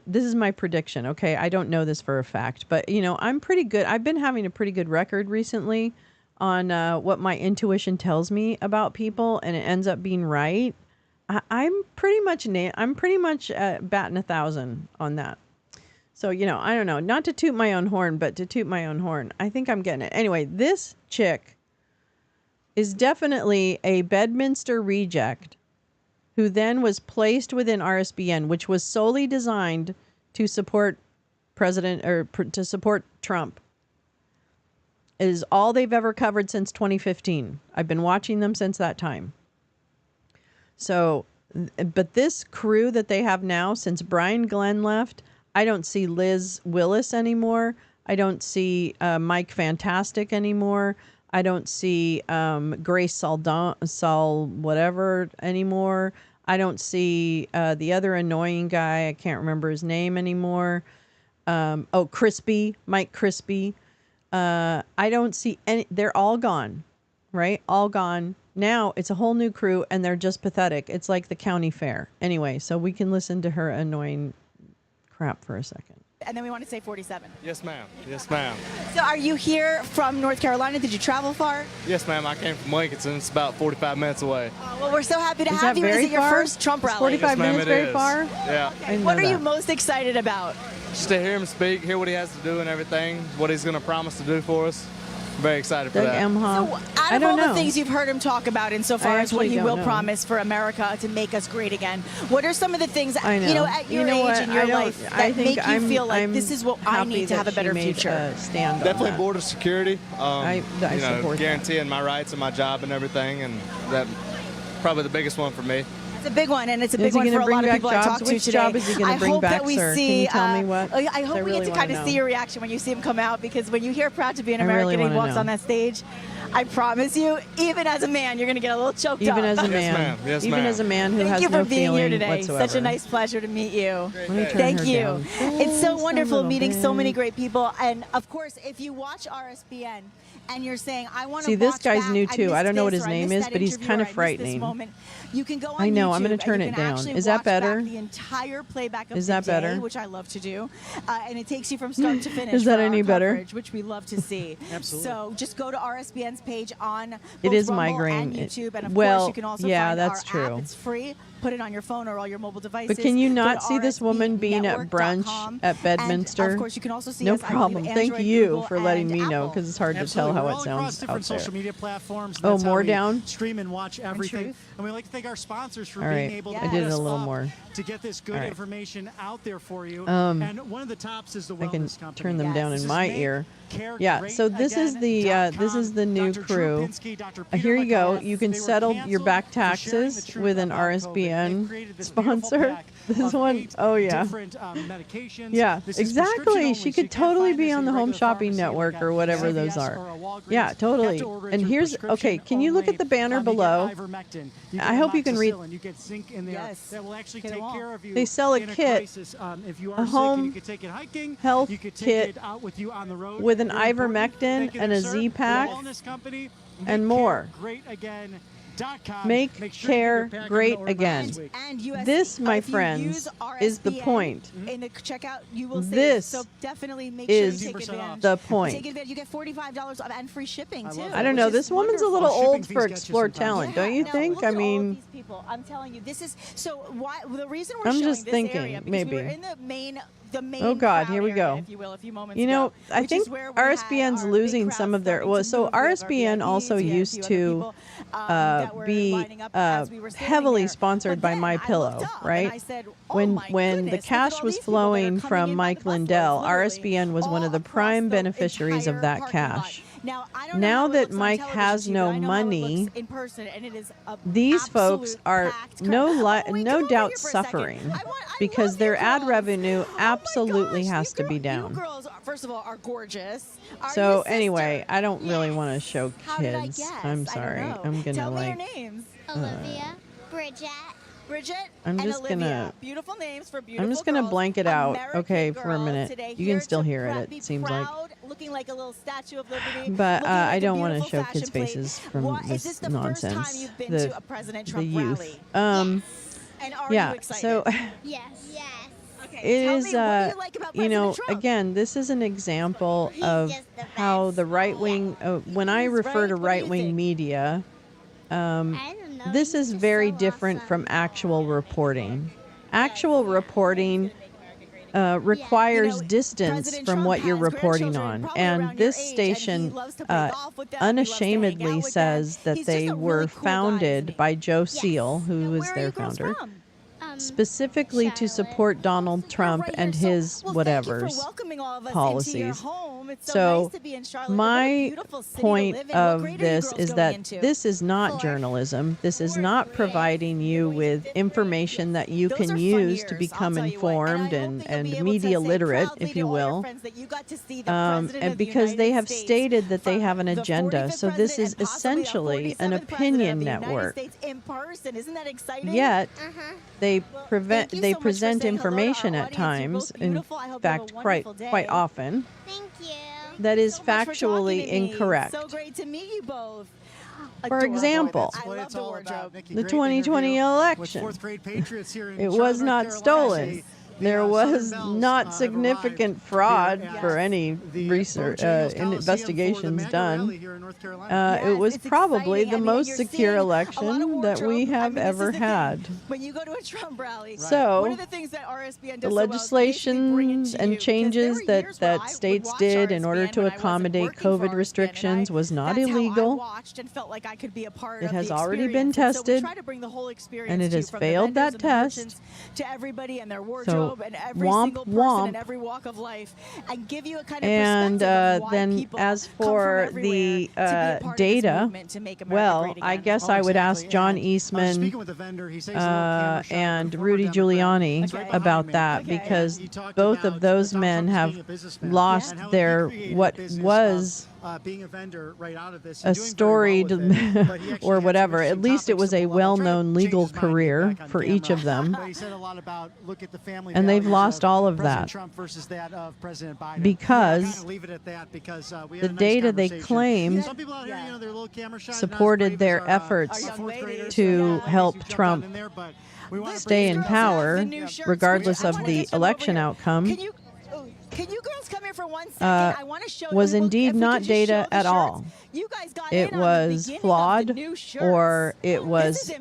This is my prediction, okay? I don't know this for a fact, but, I'm pretty good. I've been having a pretty good record recently on what my intuition tells me about people, and it ends up being right. I'm pretty much batting 1,000 on that. So, I don't know, not to toot my own horn, but to toot my own horn. I think I'm getting it. Anyway, this chick is definitely a Bedminster reject who then was placed within RSBN, which was solely designed to support to support Trump. It is all they've ever covered since 2015. I've been watching them since that time. So, but this crew that they have now, since Brian Glenn left, I don't see Liz Willis anymore. I don't see Mike Fantastic anymore. I don't see Grace Sol whatever anymore. I don't see the other annoying guy. I can't remember his name anymore. Crispy, Mike Crispy. I don't see any. They're all gone, right? All gone. Now it's a whole new crew, and they're just pathetic. It's like the county fair. Anyway, so we can listen to her annoying crap for a second. And then we want to say 47. Yes, ma'am. Yes, ma'am. So are you here from North Carolina? Did you travel far? Yes, ma'am. I came from Lincoln. It's about 45 minutes away. Well, we're so happy to have you. Is it your first Trump rally? 45 minutes very far? Yeah. Okay. What are you most excited about? Just to hear him speak, hear what he has to do and everything, what he's going to promise to do for us. Very excited for that. So out of all the things you've heard him talk about insofar as what he will promise for America to make us great again, what are some of the things, at your age in your life that make you feel like this is what I need to have a better future? Definitely border security. I support guaranteeing my rights and my job and everything, and that probably the biggest one for me. It's a big one, and it's a big one for a lot of people I talk to today. Which job is he going to bring back, sir? Can you tell me what? I hope we get to kind of see your reaction when you see him come out, because when you hear Proud to be an American and he walks on that stage, I promise you, even as a man, you're going to get a little choked up. Even as a man. Yes, even as a man who has no feeling Thank you for being here today. Whatsoever. Such a nice pleasure to meet you. Thank you. It's so wonderful meeting so many great people. And, of course, if you watch RSBN and you're saying, I want to see, this guy's new, too. I don't know what his name is, but he's kind of frightening. You can go on I know. YouTube, I'm going to turn it down. Is that better? The entire playback of is that the day, better? which I love to do, and it takes you from start to finish. Is that for any our better? coverage, which we love to see. Absolutely. So just go to RSBN's page on it is Rumble migraine. and YouTube, and of well, course you can also yeah, find that's our true. app. It's free. put it on your phone or all your mobile devices. But can you not see this woman being at brunch at Bedminster? And of course, you can also see no us, problem. Android, Thank you Google, for letting me know, Apple. because it's hard Absolutely. to tell how We're it all sounds across different out there. social media platforms. Oh, That's how more we down? Stream and watch everything. Truth. And we like to thank our sponsors for All being right. able to I put did it us a little up more. to get this good All right. information out there for you. Um, and one of the tops is the I can Wellness Company. turn them down This in is my Make ear. Care Yeah, Great so this is the new Dr. crew. Drupinski, Dr. Peter Here you go. McCullough. You can They were settle your canceled back for sharing the taxes truth with an about COVID. They've RSBN created this beautiful sponsor. pack This of one, 8 oh yeah. different, medications. Yeah, This is exactly. prescription She only, so could you can't totally find be this on in the a Home regular Shopping pharmacy Network like or a whatever CVS those or are. a Walgreens. Yeah, You have totally. to order it And through here's, okay, prescription can you look only. at the banner You get below? ivermectin, you I get hope you can read. amoxicillin, you get zinc in there that will actually take care of you They sell a in kit, crisis. If you a are sick and you home could take it hiking, health you could take kit it out with you on the road. with an Very important. ivermectin Thank you and there, a sir. Z-Pack The Wellness Company, and Make more. Care Great Again. Make Make sure care you get your pack great of the again. this week. And USC, This, my if you friends, use is the RSBN point. In the checkout, you will save. This So definitely make is sure you take advantage. the point. Take advantage. You get $45 off and free shipping too. I don't know. This woman's a little Shipping old fees for get you Explore sometimes. Talent, don't you No, think? look I at all of mean, these people. I'm telling you, this is so. Why the reason we're I'm showing just this thinking, area because maybe. we were in the main. Oh God, crowd here we area, go. If you will, a few moments You know, ago, I which think is where we had RSBN's our losing big some crowd of their. starting Well, to so move. We have our RSBN VIPs, also we had a used few other to people, that were be lining up as we were standing heavily there. sponsored by My Pillow, right? I said, oh when my when the goodness, look at cash all was these people that are flowing coming from in by Mike the Lindell, busloads, RSBN was one of the prime beneficiaries of that cash. Now, I don't know Now how it that looks on Mike television has to you, but no I know how it money, looks in person, and it is a these folks absolute are packed no crowd. no doubt suffering because their ad revenue absolutely has to be down. Girls, first of all, are gorgeous. Are So you, sister? anyway, I don't really want to show How did I kids. guess? I'm I don't sorry. know. I'm gonna Tell me like. your names. Olivia, Bridget. Bridget I'm and just Olivia. gonna- Beautiful names for beautiful I'm just gonna girls. blank it out, American okay, for a girls minute. today, You here can still to hear it. be It seems like. proud, looking like a little Statue of Liberty. But looking I like a don't want to beautiful show fashion kids' plate. faces from Why, is this this the nonsense. first time you've been the to a President the Trump youth. rally? And are yeah. you excited? So. Yes. Yes. Okay, It tell is, me, what do you like about you know, President Trump? again, this is an example of how the right wing, when I refer to right wing media, this is very different from actual reporting. Actual reporting requires distance from what you're reporting on. And this station unashamedly says that they were founded by Joe Seal, who was their founder. Specifically to support Donald Trump and his whatevers policies. So my point of this is that this is not journalism. This is not providing you with information that you can use to become informed and media literate, if you will. And because they have stated that they have an agenda. So this is essentially an opinion network. Yet they present information at times, in fact, quite often, that is factually incorrect. So great to meet you both. For example, the 2020 election, it was not stolen. There was not significant fraud for any research investigations done. It was probably the most secure election that we have ever had. When you go to a Trump rally, so one of the things that RSBN does the legislation and changes that states did in order to accommodate COVID restrictions was not illegal. It has already been tested, and it has failed that test. To everybody and their So wardrobe and every womp single person womp. in every walk of life, and give you a kind of And perspective of why then people as come from for everywhere the to be a part of this data, movement to make America well, great I again. guess I would ask John Eastman and Rudy Giuliani about that, because both of those men have lost their what was being a vendor right out of this, a storied or whatever. At least it was a well-known legal career for each of them. But he said a lot about look at the family And they've values lost of all of President that. Trump versus that of President Biden. Because I'll kind of leave it at that because we the had a nice data they conversation. claimed Some people out here, you know, they're a little camera shy, not as supported brave their as our, efforts our fourth graders. to help You jumped Trump in there, but we wanna stay bring in it power, down. regardless of the election outcome. Can you girls come here was indeed not data at all. It was flawed, or it was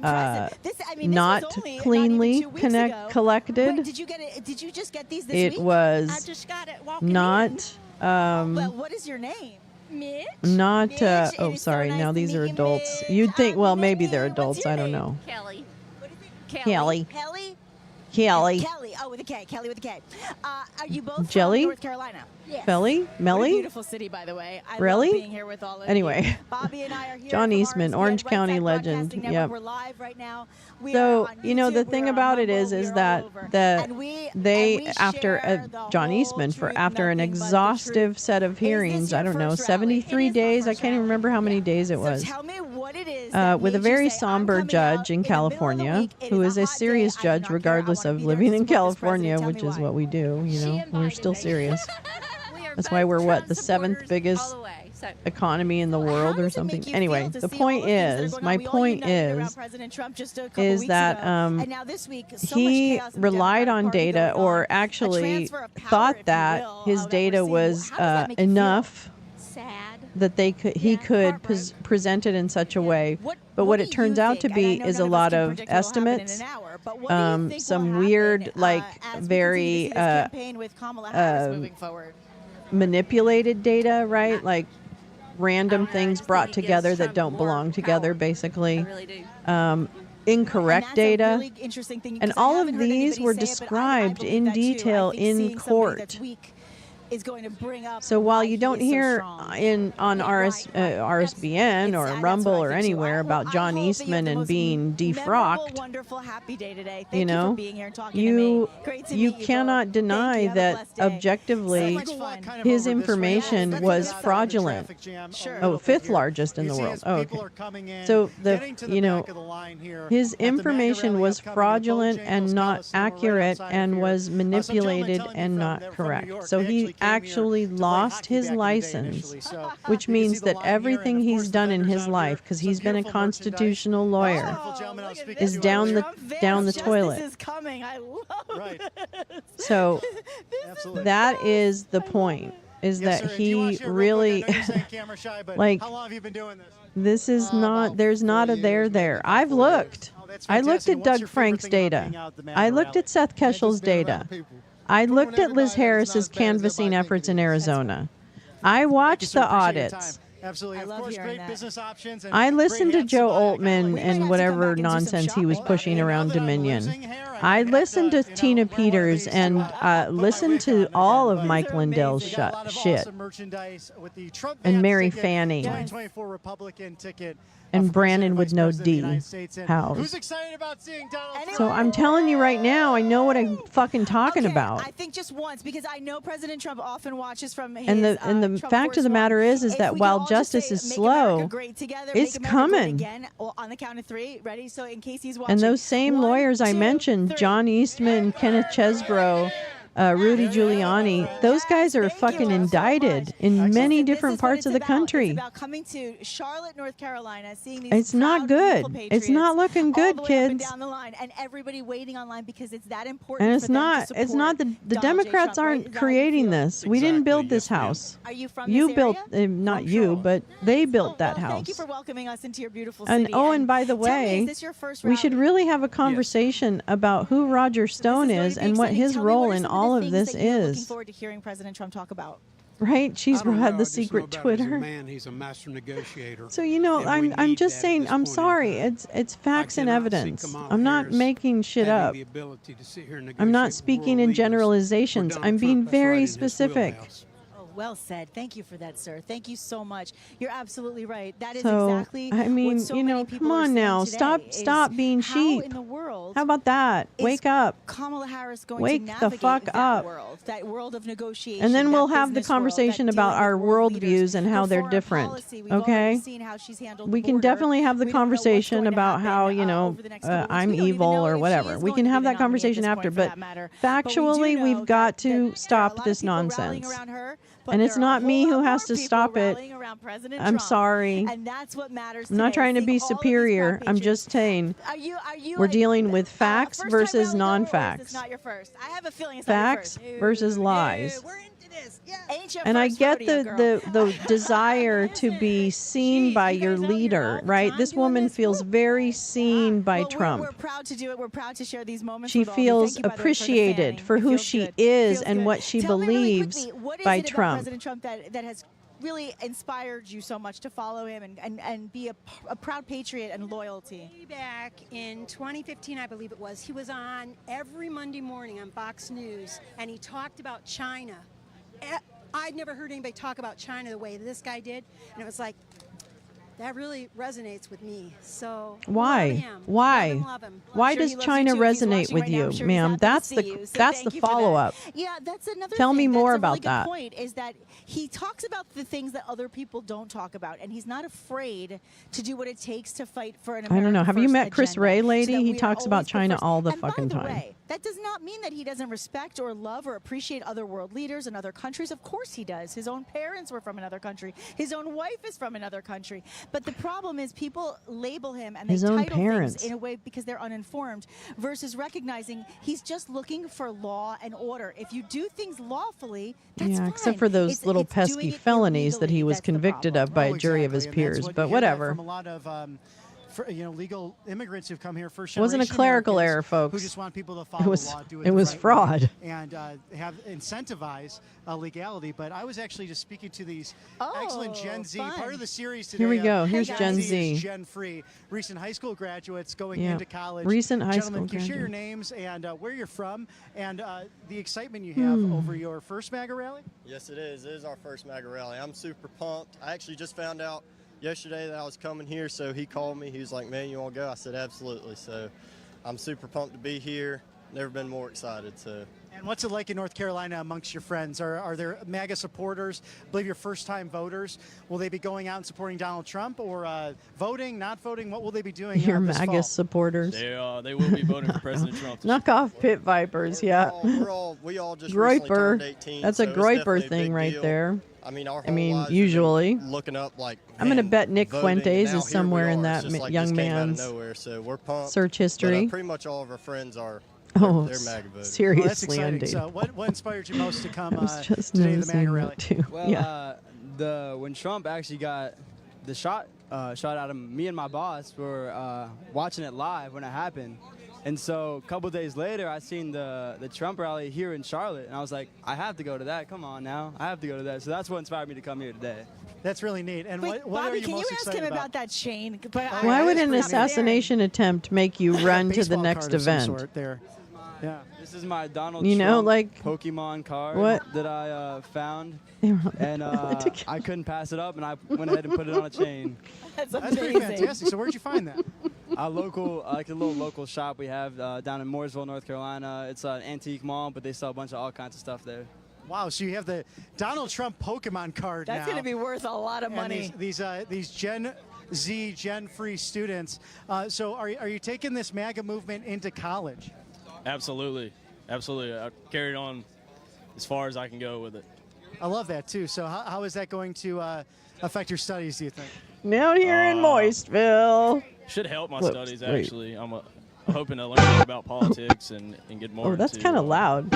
not cleanly collected. Did you just get these this it week? was I just got it walking not. Well, what is your name? Mitch? Not. Mitch, and Oh, it's so sorry. nice Now to these meet are you, adults. Mitch. You'd think. Well, maybe they're What's adults. your I don't name? know. Kelly. Kelly. Kelly? Kelly. Kelly. Oh, with a K. Kelly with a K. Are you both Jelly? from North Carolina? Yes. Felly? What a Melly? beautiful city, by the way. I Really? love being here with all of Anyway. you. Bobby and I are here John from Eastman, RSBN, Orange Right County Side legend. Broadcasting Network. Yep. We're live right now. We So, are on you know, the YouTube, thing we're on about it Rumble, is we are that all over. that And we after share the John whole Eastman, truth, after an nothing but the exhaustive truth. set of hearings, your I don't know, first rally? 73 days, I can't even remember how many days it was, So tell me what it is that with a made you very say, somber "I'm coming judge out in in the middle of the California, week, it who is is a hot day, serious I do judge not care, I regardless wanna of be there living to in support this California, president. which Tell is me what we do, you know, we're still serious. That's why we're what, the 7th biggest economy in the world or something. Anyway, the point is, my point is that he relied on data, or actually thought that his data was enough that he could present it in such a way. But what it turns out to be is a lot of estimates, some weird, like very manipulated data, right? Like random things brought together that don't belong together, basically. Incorrect data. And all of these were described in detail in court. Is going to bring up. So while you don't hear on RSBN or Rumble or anywhere about John Eastman and being defrocked, wonderful, happy day today. Thank you know, for being here and talking to me. Great to meet you cannot both. deny that objectively his information was fraudulent. Oh, 5th largest in the world. Oh, okay. So his information was fraudulent and not accurate and was manipulated and not correct. So he actually lost his license, which means that everything he's done in his life, because he's been a constitutional lawyer, is down the toilet. So that is the point, is that he really, like, this is not, there's not a there. I've looked. I looked at Doug Frank's data. I looked at Seth Keshel's data. I looked at Liz Harris's canvassing efforts in Arizona. I watched the audits. Absolutely. I love hearing that. Business options and I listened to Joe Altman and whatever nonsense he was pushing around Dominion. I listened to Tina Peters and listened to all of Mike Lindell's shit. And Mary Fanning. 2024 Republican ticket. And Brandon with no D. House. Who's excited about seeing Donald Trump? So I'm telling you right now, I know what I'm fucking talking about. I think just once, because I know President Trump often watches from his And the fact of the matter is that while justice is slow, it's coming. Again, on the count of 3, ready? So in case he's watching. And those same lawyers I mentioned, John Eastman, Kenneth Chesbrough, Rudy Giuliani, those guys are fucking indicted in many different parts of the country. It's about coming to Charlotte, North Carolina, seeing these It's not good. It's not looking good, all the way kids. Up and down the line, and everybody waiting online because it's that important. And it's not. It's not the Democrats aren't creating this. We didn't build this house. Are you from You this built, area? not you, but they built that house. Thank you for welcoming us into your beautiful And city. and by the tell me, way, is this your first we should rally? really have a conversation about who Roger Stone is and what his role in all of this Looking is. forward to hearing President Trump talk about. Right? She's I don't know, had I the just know secret about him as a Twitter. man, he's a master negotiator. So I'm just saying. I'm sorry. It's facts and evidence. I'm not making shit up. I'm not speaking in generalizations. I'm being very specific. Well said. Thank you for that, sir. Thank you so much. You're absolutely right. That is So, exactly I mean, what so many people come are on saying now. today Stop is being how sheep. in the world How about that? is Wake up. Kamala Harris going Wake to the navigate fuck that up. world, that world of negotiation. And then that we'll have the business world, conversation that about dealing our with world worldviews leaders, and her how they're foreign different. policy. We've Okay? already seen how she's handled We the can border. definitely have the We don't know what's conversation going to about happen, how, over the next couple weeks. I'm We don't even evil know or if she whatever. is We going can to have be that the nominee at conversation this after. point, for But that matter. But we do factually, know we've got that to there are a stop lot this of people rallying nonsense. around her, but And it's there are a not me whole who lot has more to people stop it. rallying around President I'm Trump. sorry. And that's what matters I'm not today, trying to seeing be all of these superior. proud I'm just saying Are you we're dealing with facts first-time versus rally goer, or is this non-facts. not your first? I have a feeling it's not your Facts first. versus lies. We're into And I get the desire to be seen by your leader, right? This woman feels very seen by Trump. We're proud to do it. We're proud to share these moments. She with all of you. feels Thank you, by the way, appreciated for who she is and what she believes by Tell me really quickly, what is it about Trump. President Trump that has really inspired you so much to follow him and be a proud patriot and loyalty? Way back in 2015, I believe it was, he was on every Monday morning on Fox News, and he talked about China. I'd never heard anybody talk about China the way this guy did, and it was like, that really resonates with me. So Why? love him. Why? Love him, love him. Why does China resonate with you, ma'am? That's the follow-up. Yeah, that's another Tell thing. me more That's a about really good that. point is that he talks about the things that other people don't talk about, and he's not afraid to do what it takes to fight for an America I don't know. Have you first met Chris agenda, Ray, so lady? that He we are talks about always the China first. all the And by fucking the time. way, that does not mean that he doesn't respect or love or appreciate other world leaders and other countries. Of course he does. His own parents were from another country. His own wife is from another country. But the problem is people label him and they His own title parents. things in a way because they're uninformed versus recognizing he's just looking for law and order. If you do things lawfully, that's fine. Except for those little it's doing pesky it felonies that he was convicted of by a jury of his peers. But whatever. From a lot of legal immigrants who've come here first. It wasn't a generation clerical Americans error, folks. Who just want people to It follow was- the law, do it it was the right fraud. way, and have incentivize legality. But I was actually just speaking to these excellent Gen Z. fun. Part of the series today. Here we go. Here's Gen Gen Z. Z. Is Gen Free, recent high school graduates going Yeah. into college. Recent high Gentlemen, school can you share your graduates. names and where you're from and the excitement you have over your first MAGA rally? Yes, it is. It is our first MAGA rally. I'm super pumped. I actually just found out yesterday that I was coming here, so he called me. He was like, man, you want to go? I said, absolutely. So I'm super pumped to be here. Never been more excited. So. And what's it like in North Carolina amongst your friends? Are there MAGA supporters? I believe you're first-time voters. Will they be going out and supporting Donald Trump or voting, not voting? What will they be doing Your this MAGA fall? supporters. They will be voting for President Trump. Knock off pit vipers, yeah. We all just recently Groiper. turned 18. That's so a it's definitely Groiper thing big right deal. there. I mean, our I whole mean, lives we've been usually. looking up like. I'm going to bet Nick voting, and Fuentes now is here we somewhere in are. that It's just like young this came out of man's nowhere, so we're pumped. search history. But, pretty much all of our friends are. Oh, they're MAGA voters. seriously, Well, that's exciting. indeed. So what inspired you most to come I was just today to the MAGA noticing rally? that too. Well, yeah. When Trump actually got the shot out of him, me and my boss were watching it live when it happened. And so a couple days later, I seen the Trump rally here in Charlotte, and I was like, I have to go to that. Come on now, I have to go to that. So that's what inspired me to come here today. That's really neat. And Wait, what are Bobby, you can you most ask excited him about that chain? Why would an assassination attempt make you run to the Baseball next card of some event? sort there. Yeah. This is my Donald You know, Trump like, Pokemon card what? that I found, They were on the and politics. I couldn't pass it up, and I went ahead and put it on a chain. That's pretty fantastic. So where'd you find that? A local, like a little local shop we have down in Mooresville, North Carolina. It's an antique mall, but they sell a bunch of all kinds of stuff there. Wow, so you have the Donald Trump Pokemon card That's now. going to be worth a lot of And money. these Gen Z, Gen Free students. So are you taking this MAGA movement into college? Absolutely. Absolutely. I carried on as far as I can go with it. I love that too. So how is that going to affect your studies, do you think? Down here in Moistville. Should help my Whoops, studies, wait. actually. I'm hoping to learn more about politics and get more Oh, that's into, kind of loud.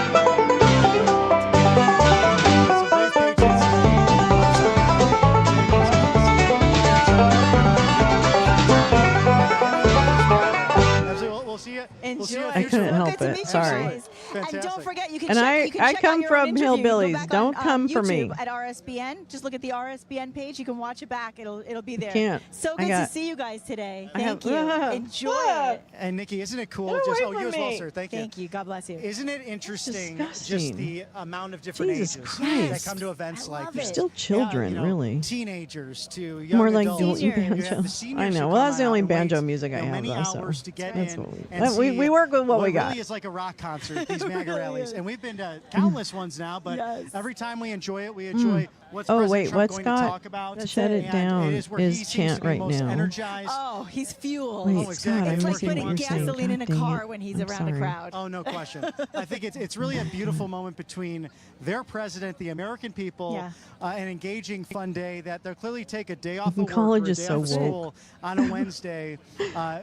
We'll see you. Enjoy. We'll see you I couldn't help Good to it. meet you Sorry. guys. And don't forget, you can And check, you can I check come out your own from interview. You go hillbillies. back Don't on, come for me. YouTube at RSBN. Just look at the RSBN page. You can watch it back. It'll be there. can't. So I good to got- see you guys today. I have- Thank you. Enjoy it. And Nikki, isn't it cool? Get Just away you from as well, me. sir. Thank you. Thank you. God bless you. Isn't it interesting just disgusting. the amount of different Jesus ages Christ. that come to events like love this? it. Still children, Yeah, you know, really. Teenagers to young More like adults. dual You have the banjo. seniors I who know. Well, come that's the out only and banjo wait, music I have, many though. So hours to get that's in what and we see work with what we got. really is like a rock concert, these MAGA rallies. And we've been to countless ones now, but every time we enjoy it, we enjoy what's Oh, President wait, Trump what's going got to talk about. shut it And down it is where he is seems chant to be right most now. energized. Oh, he's fueled. Wait, Oh, Scott, exactly. I'm It's like missing putting what you're saying. gasoline in a God dang car it. when he's I'm around a sorry. crowd. Oh, no question. I think it's really a beautiful moment between their president, the American people, Yeah. an engaging, fun day that they'll clearly take a day off of work College or a is day so off of woke. school on a Wednesday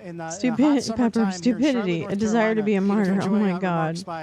in the hot Stupid, summertime Pepper, here in stupidity, Charlotte, a desire to be a North martyr. Carolina. Oh my Enjoy God, remarks by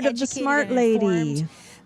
scared of the smart lady.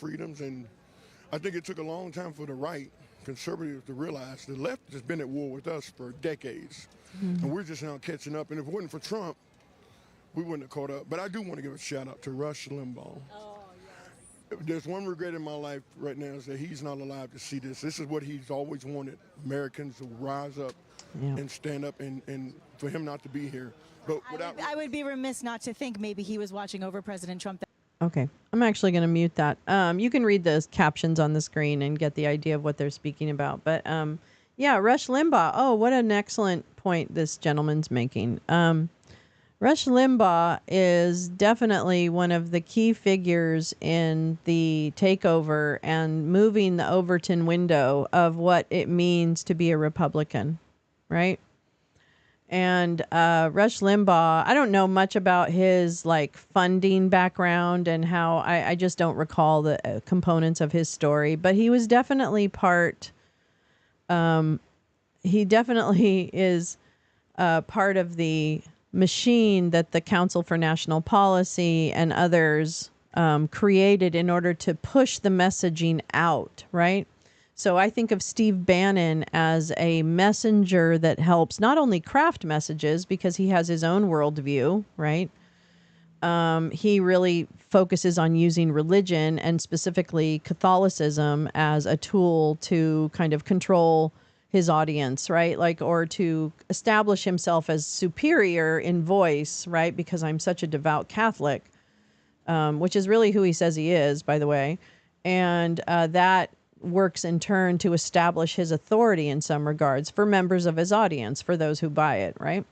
freedoms. And I think it took a long time for the right, conservatives, to realize the left has been at war with us for decades. And we're just now catching up. And if it wasn't for Trump, we wouldn't have caught up. But I do want to give a shout out to Rush Limbaugh. If there's one regret in my life right now is that he's not alive to see this. This is what he's always wanted, Americans to rise up and stand up and for him not to be here. But I would be remiss not to think maybe he was watching over President Trump. Okay, I'm actually going to mute that. You can read the captions on the screen and get the idea of what they're speaking about. But yeah, Rush Limbaugh. Oh, what an excellent point this gentleman's making. Rush Limbaugh is definitely one of the key figures in the takeover and moving the Overton window of what it means to be a Republican, right? And Rush Limbaugh, I don't know much about his like funding background and how I just don't recall the components of his story, but he was definitely part. He definitely is part of the machine that the Council for National Policy and others created in order to push the messaging out, right? So I think of Steve Bannon as a messenger that helps not only craft messages because he has his own worldview, right? He really focuses on using religion and specifically Catholicism as a tool to kind of control his audience, right? Like, or to establish himself as superior in voice, right? Because I'm such a devout Catholic, which is really who he says he is, by the way. And that works in turn to establish his authority in some regards for members of his audience, for those who buy it, right?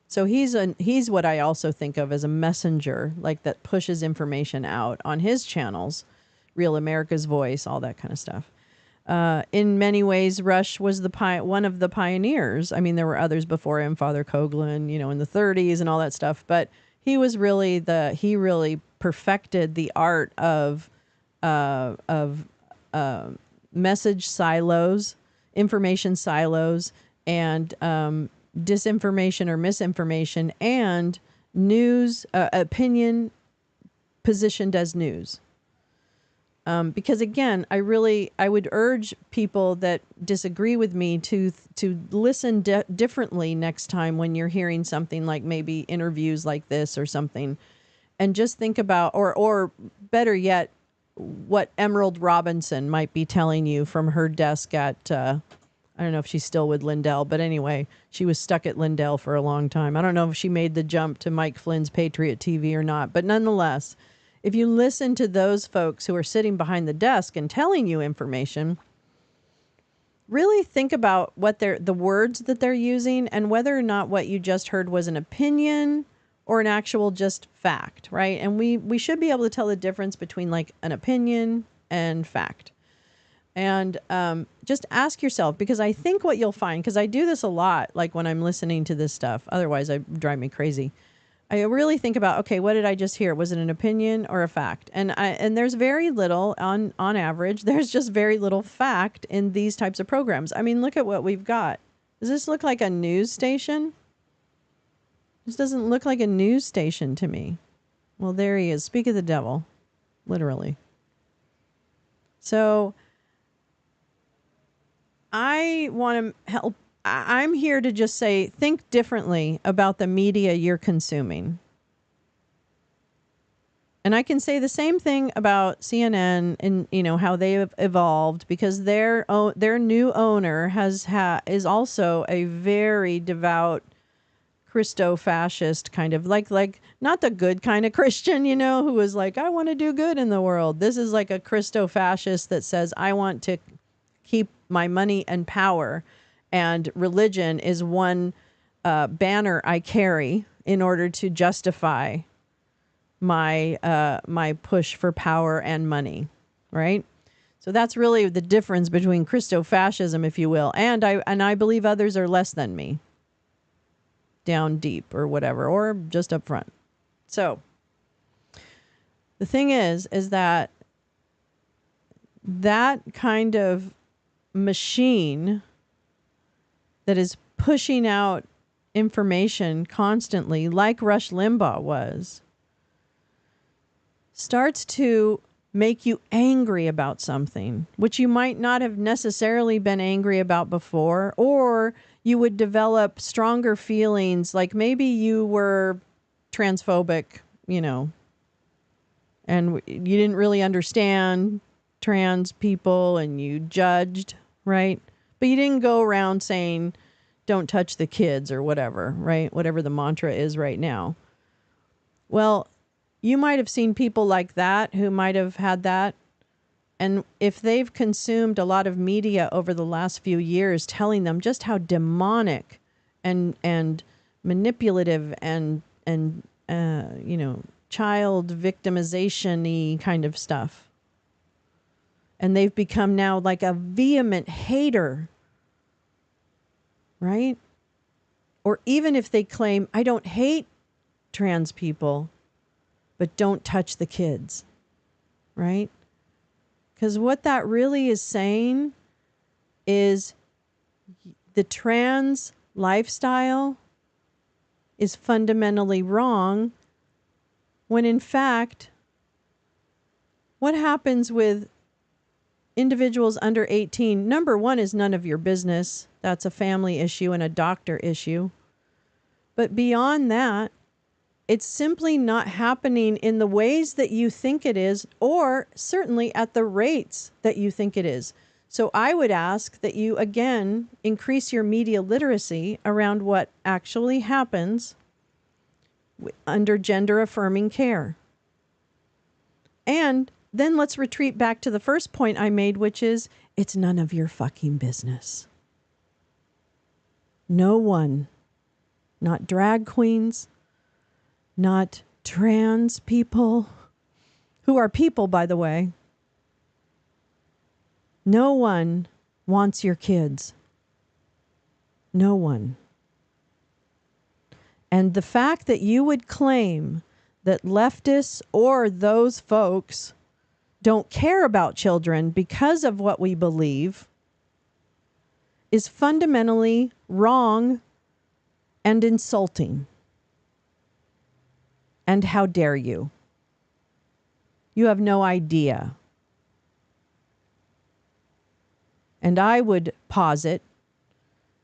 So he's what I also think of as a messenger, like that pushes information out on his channels, Real America's Voice, all that kind of stuff. In many ways, Rush was one of the pioneers. I mean, there were others before him, Father Coughlin, in the 30s and all that stuff, but he was really he really perfected the art of message silos, information silos, and disinformation or misinformation, and news, opinion positioned as news. Because again, I would urge people that disagree with me to listen differently next time when you're hearing something like maybe interviews like this or something, and just think about, or better yet, what Emerald Robinson might be telling you from her desk at, I don't know if she's still with Lindell, but anyway, she was stuck at Lindell for a long time. I don't know if she made the jump to Mike Flynn's Patriot TV or not, but nonetheless, if you listen to those folks who are sitting behind the desk and telling you information, really think about what the words that they're using and whether or not what you just heard was an opinion or an actual just fact, right? And we should be able to tell the difference between like an opinion and fact. And just ask yourself, because I think what you'll find, because I do this a lot, like when I'm listening to this stuff, otherwise it drive me crazy. I really think about, okay, what did I just hear? Was it an opinion or a fact? And there's very little, on average, there's just very little fact in these types of programs. I mean, look at what we've got. Does this look like a news station? This doesn't look like a news station to me. Well, there he is. Speak of the devil, literally. So I want to help. I'm here to just say, think differently about the media you're consuming. And I can say the same thing about CNN and how they have evolved, because their new owner is also a very devout Christo-fascist kind of like not the good kind of Christian, who is like, I want to do good in the world. This is like a Christo-fascist that says, I want to keep my money and power, and religion is one banner I carry in order to justify my push for power and money, right? So that's really the difference between Christo-fascism, if you will, and I believe others are less than me, down deep or whatever, or just up front. So the thing is that kind of machine that is pushing out information constantly, like Rush Limbaugh was, starts to make you angry about something, which you might not have necessarily been angry about before, or you would develop stronger feelings, like maybe you were transphobic, and you didn't really understand trans people and you judged, right? But you didn't go around saying, don't touch the kids or whatever, right? Whatever the mantra is right now. Well, you might have seen people like that who might have had that. And if they've consumed a lot of media over the last few years telling them just how demonic and manipulative and child victimization-y kind of stuff. And they've become now like a vehement hater, right? Or even if they claim, I don't hate trans people, but don't touch the kids, right? Because what that really is saying is the trans lifestyle is fundamentally wrong, when in fact, what happens with individuals under 18, number one, is none of your business. That's a family issue and a doctor issue. But beyond that, it's simply not happening in the ways that you think it is, or certainly at the rates that you think it is. So I would ask that you, again, increase your media literacy around what actually happens under gender-affirming care. And then let's retreat back to the first point I made, which is, it's none of your fucking business. No one, not drag queens, not trans people, who are people, by the way. No one wants your kids. No one. And the fact that you would claim that leftists or those folks don't care about children because of what we believe is fundamentally wrong and insulting. And how dare you? You have no idea. And I would posit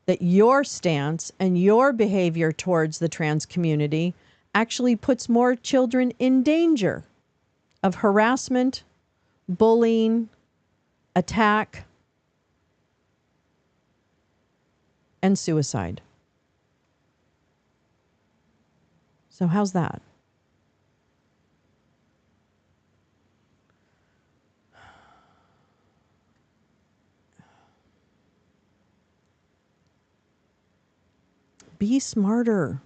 that your stance and your behavior towards the trans community actually puts more children in danger of harassment, bullying, attack, and suicide. So how's that? Be smarter.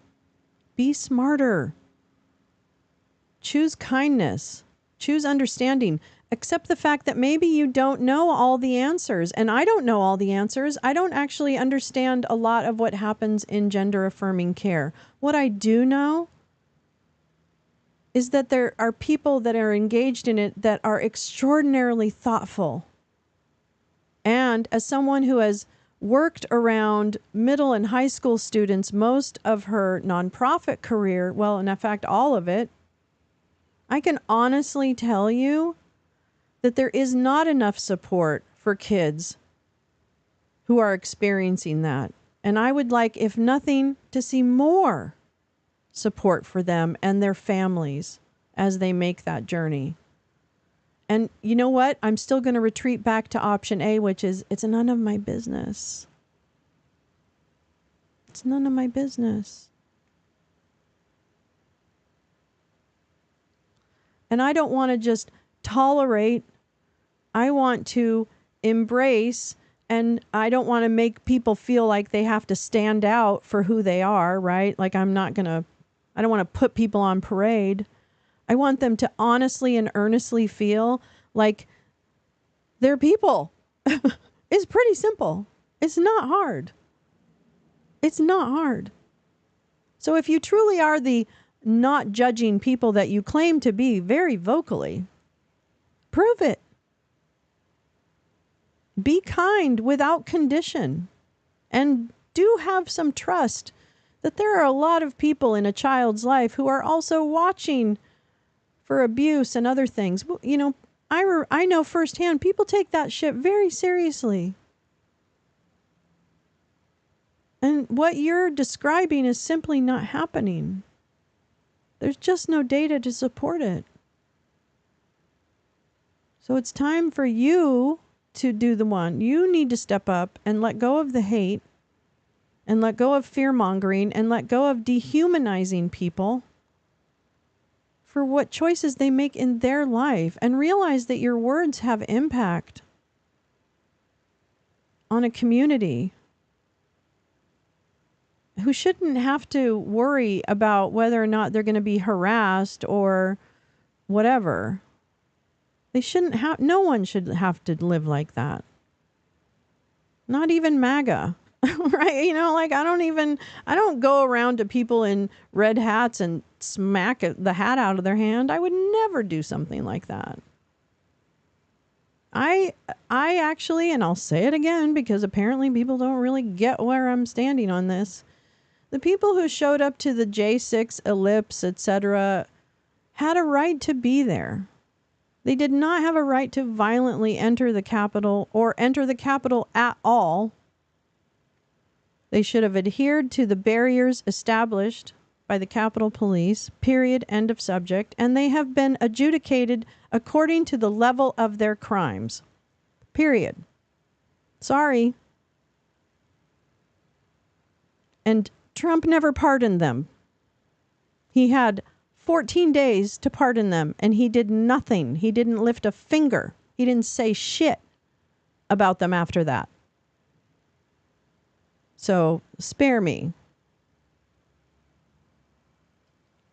Be smarter. Choose kindness. Choose understanding. Accept the fact that maybe you don't know all the answers. And I don't know all the answers. I don't actually understand a lot of what happens in gender-affirming care. What I do know is that there are people that are engaged in it that are extraordinarily thoughtful. And as someone who has worked around middle and high school students most of her nonprofit career, well, in fact, all of it, I can honestly tell you that there is not enough support for kids who are experiencing that. And I would like, if nothing, to see more support for them and their families as they make that journey. And you know what? I'm still going to retreat back to option A, which is, it's none of my business. It's none of my business. And I don't want to just tolerate. I want to embrace, and I don't want to make people feel like they have to stand out for who they are, right? Like I don't want to put people on parade. I want them to honestly and earnestly feel like they're people. It's pretty simple. It's not hard. It's not hard. So if you truly are the not judging people that you claim to be very vocally, prove it. Be kind without condition. And do have some trust that there are a lot of people in a child's life who are also watching for abuse and other things. You know, I know firsthand, people take that shit very seriously. And what you're describing is simply not happening. There's just no data to support it. So it's time for you to do the one. You need to step up and let go of the hate and let go of fear-mongering and let go of dehumanizing people for what choices they make in their life, and realize that your words have impact on a community who shouldn't have to worry about whether or not they're going to be harassed or whatever. They shouldn't have, no one should have to live like that. Not even MAGA, right? Like I don't go around to people in red hats and smack the hat out of their hand. I would never do something like that. I actually, and I'll say it again because apparently people don't really get where I'm standing on this. The people who showed up to the J6 ellipse, etc., had a right to be there. They did not have a right to violently enter the Capitol or enter the Capitol at all. They should have adhered to the barriers established by the Capitol Police, period, end of subject, and they have been adjudicated according to the level of their crimes, period. Sorry. And Trump never pardoned them. He had 14 days to pardon them, and he did nothing. He didn't lift a finger. He didn't say shit about them after that. So, spare me.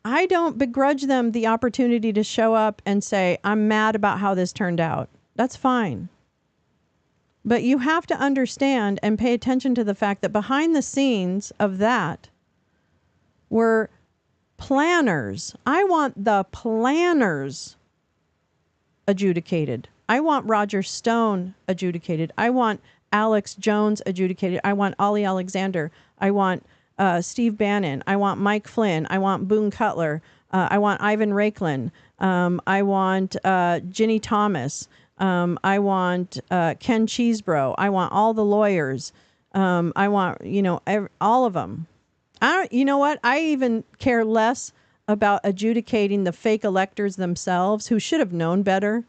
I don't begrudge them the opportunity to show up and say, I'm mad about how this turned out. That's fine. But you have to understand and pay attention to the fact that behind the scenes of that were planners. I want the planners adjudicated. I want Roger Stone adjudicated. I want Alex Jones adjudicated. I want Ollie Alexander. I want Steve Bannon. I want Mike Flynn. I want Boone Cutler. I want Ivan Raiklin. I want Ginny Thomas. I want Ken Cheesebro. I want all the lawyers. I want, all of them. You know what? I even care less about adjudicating the fake electors themselves who should have known better.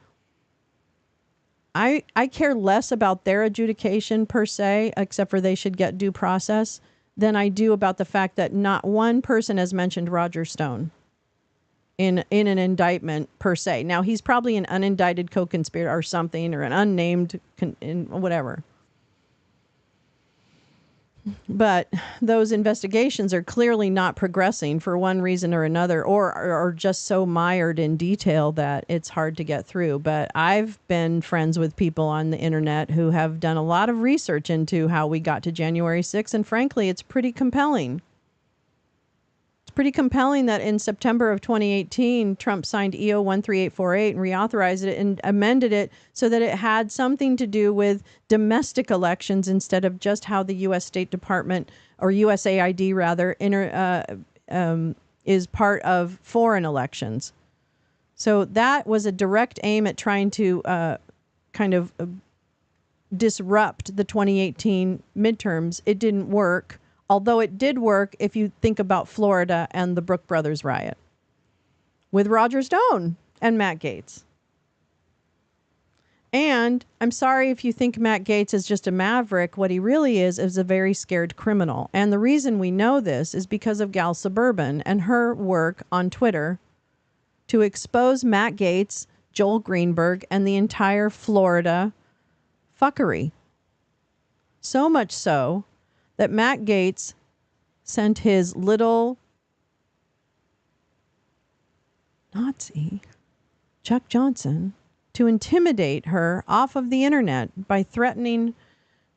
I care less about their adjudication per se, except for they should get due process, than I do about the fact that not one person has mentioned Roger Stone in an indictment per se. Now, he's probably an unindicted co-conspirator or something, or an unnamed whatever. But those investigations are clearly not progressing for one reason or another, or are just so mired in detail that it's hard to get through. But I've been friends with people on the internet who have done a lot of research into how we got to January 6th, and frankly, it's pretty compelling. It's pretty compelling that in September of 2018, Trump signed EO 13848 and reauthorized it and amended it so that it had something to do with domestic elections instead of just how the U.S. State Department, or USAID rather, is part of foreign elections. So that was a direct aim at trying to disrupt the 2018 midterms. It didn't work. Although it did work if you think about Florida and the Brooke Brothers riot with Roger Stone and Matt Gaetz. And I'm sorry if you think Matt Gaetz is just a maverick. What he really is a very scared criminal. And the reason we know this is because of Gal Suburban and her work on Twitter to expose Matt Gaetz, Joel Greenberg, and the entire Florida fuckery. So much so that Matt Gaetz sent his little Nazi, Chuck Johnson, to intimidate her off of the internet by threatening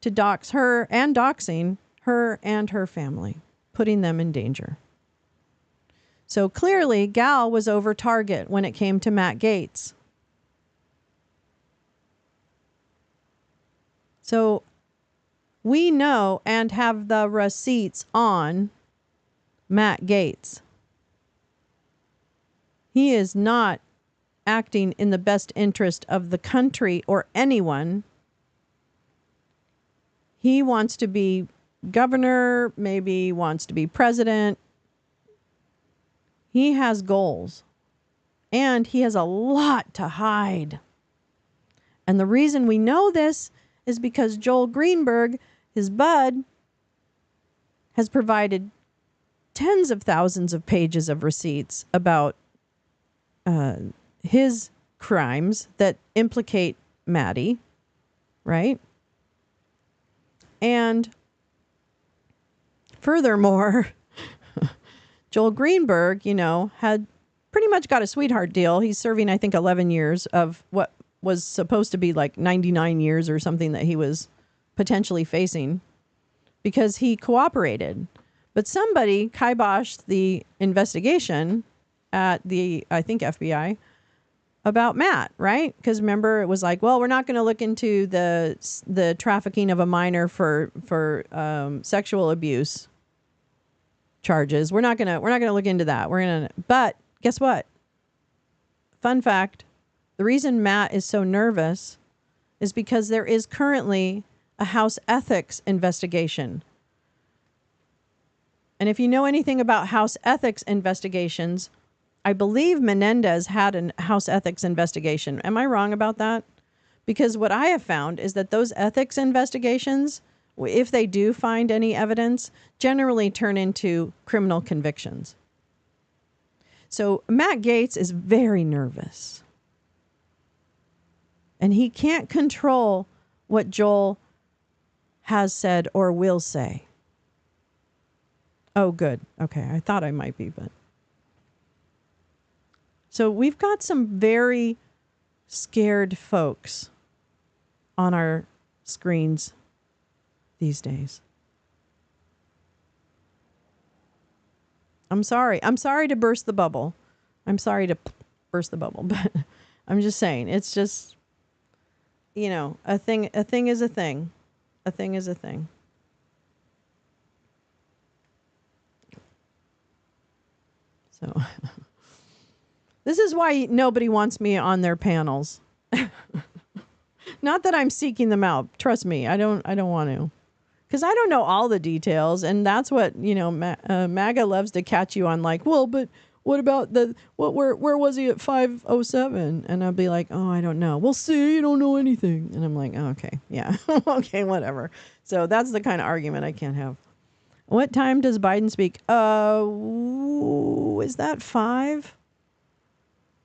to dox her and doxing her and her family, putting them in danger. So clearly, Gal was over target when it came to Matt Gaetz. So we know and have the receipts on Matt Gaetz. He is not acting in the best interest of the country or anyone. He wants to be governor, maybe wants to be president. He has goals, and he has a lot to hide. And the reason we know this is because Joel Greenberg, his bud, has provided tens of thousands of pages of receipts about his crimes that implicate Maddie, right? And furthermore, Joel Greenberg, had pretty much got a sweetheart deal. He's serving, I think, 11 years of what was supposed to be like 99 years or something that he was potentially facing because he cooperated. But somebody kiboshed the investigation at the, I think, FBI about Matt, right? Because remember, it was like, well, we're not going to look into the trafficking of a minor for sexual abuse charges. We're not gonna look into that. But guess what? Fun fact: the reason Matt is so nervous is because there is currently a House ethics investigation. And if you know anything about House ethics investigations, I believe Menendez had a House ethics investigation. Am I wrong about that? Because what I have found is that those ethics investigations, if they do find any evidence, generally turn into criminal convictions. So Matt Gaetz is very nervous. And he can't control what Joel has said or will say. Oh, good. Okay, I thought I might be, but... So we've got some very scared folks on our screens these days. I'm sorry to burst the bubble. But I'm just saying, it's just, a thing is a thing. A thing is a thing. So this is why nobody wants me on their panels. Not that I'm seeking them out. Trust me, I don't want to. Because I don't know all the details, and that's what, MAGA loves to catch you on, like, well, but what about where was he at 5:07? And I'll be like, oh, I don't know. Well, see, you don't know anything. And I'm like, oh, okay, yeah, okay, whatever. So that's the kind of argument I can't have. What time does Biden speak? Is that 5?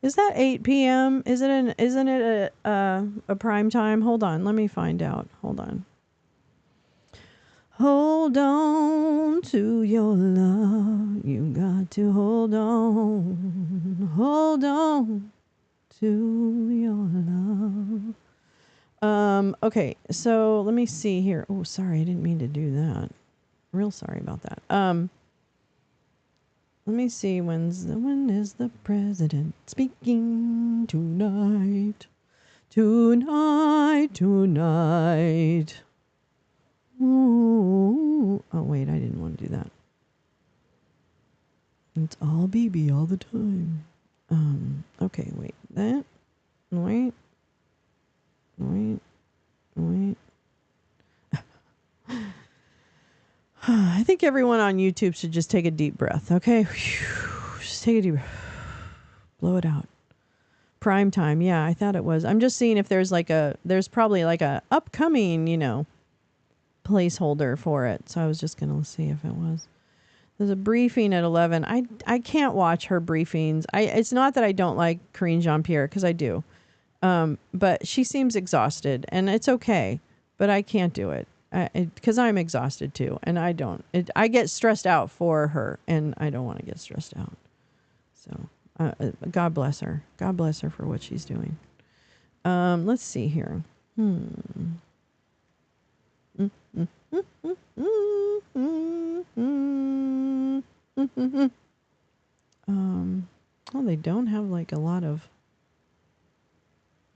Is that 8 p.m.? Isn't it a prime time? Hold on, let me find out. Hold on. Hold on to your love. You got to hold on. Hold on to your love. Okay, so let me see here. Oh, sorry, I didn't mean to do that. Real sorry about that. Let me see, when is the president speaking tonight? Tonight. Ooh. Oh, wait, I didn't want to do that. It's all BB all the time. Okay, wait. Wait. I think everyone on YouTube should just take a deep breath, okay? Just take a deep breath. Blow it out. Prime time, yeah, I thought it was. I'm just seeing if there's probably like a upcoming, placeholder for it. So I was just going to see if it was. There's a briefing at 11. I can't watch her briefings. It's not that I don't like Karine Jean-Pierre, because I do. But she seems exhausted, and it's okay. But I can't do it. Because I'm exhausted too, and I don't. I get stressed out for her, and I don't want to get stressed out. So, God bless her. God bless her for what she's doing. Let's see here. Well, they don't have like a lot of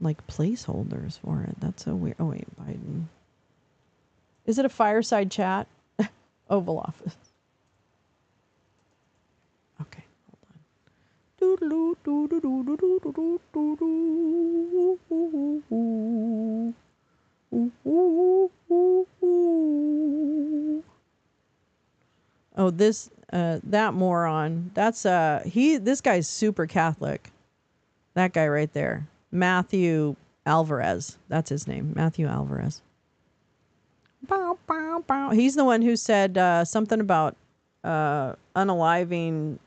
like placeholders for it. That's so weird. Oh wait, Biden. Is it a fireside chat? Oval Office. Okay, hold on. Oh, that moron. That's this guy's super Catholic. That guy right there. Matthew Alvarez. That's his name. Matthew Alvarez. Bow, bow, bow. He's the one who said something about unaliving,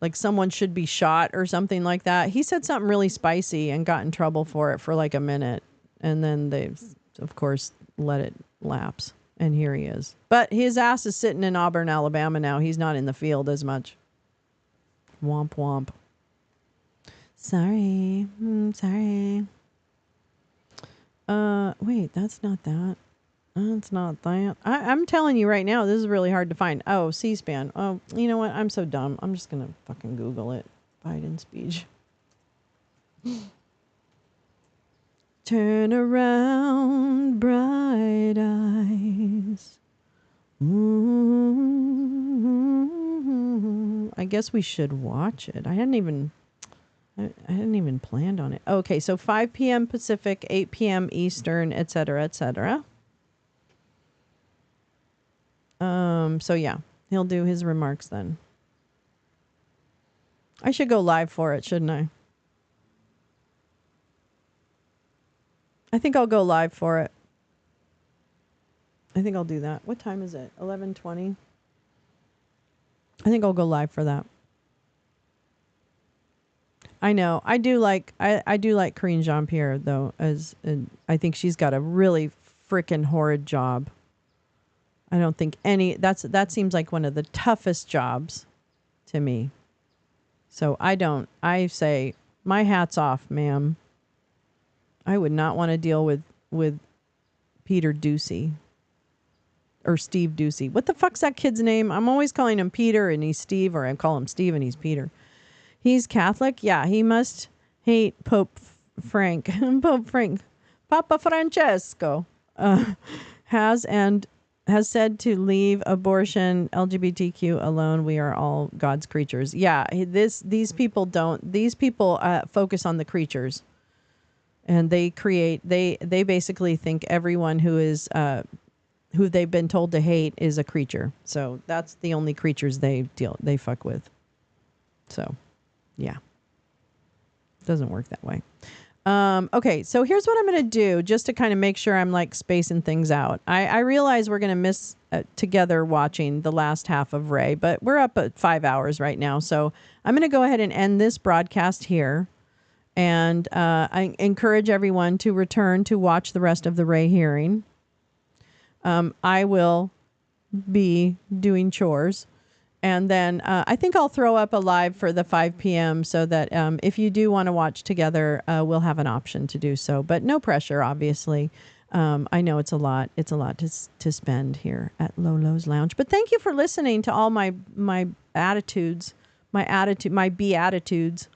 like someone should be shot or something like that. He said something really spicy and got in trouble for it for like a minute. And then they, of course, let it lapse. And here he is. But his ass is sitting in Auburn, Alabama now. He's not in the field as much. Womp womp. Sorry. Sorry. Wait, that's not that. That's not that. I'm telling you right now, this is really hard to find. Oh, C-SPAN. Oh, you know what? I'm so dumb. I'm just going to fucking Google it. Biden speech. Turn around, bright eyes. I guess we should watch it. I hadn't even planned on it. Okay, so 5 p.m. Pacific, 8 p.m. Eastern, et cetera, et cetera. So yeah, he'll do his remarks then. I should go live for it, shouldn't I? I think I'll go live for it. I think I'll do that. What time is it? 11:20. I think I'll go live for that. I know. I do like Karine Jean-Pierre though, I think she's got a really freaking horrid job. I don't think that seems like one of the toughest jobs to me. So I say my hat's off, ma'am. I would not want to deal with Peter Doocy or Steve Doocy. What the fuck's that kid's name? I'm always calling him Peter and he's Steve, or I call him Steve and he's Peter. He's Catholic? Yeah, he must hate Pope Frank. Pope Frank. Papa Francesco has said to leave abortion, LGBTQ alone. We are all God's creatures. Yeah, these people focus on the creatures. And they basically think everyone who is who they've been told to hate is a creature. So that's the only creatures they fuck with. So, yeah. Doesn't work that way. Okay, so here's what I'm going to do just to kind of make sure I'm like spacing things out. I realize we're going to miss together watching the last half of Ray, but we're up at 5 hours right now. So I'm going to go ahead and end this broadcast here. And I encourage everyone to return to watch the rest of the Ray hearing. I will be doing chores. And then I think I'll throw up a live for the 5 p.m. so that if you do want to watch together, we'll have an option to do so. But no pressure, obviously. I know it's a lot. It's a lot to spend here at Lolo's Lounge. But thank you for listening to all my attitudes, my beatitudes.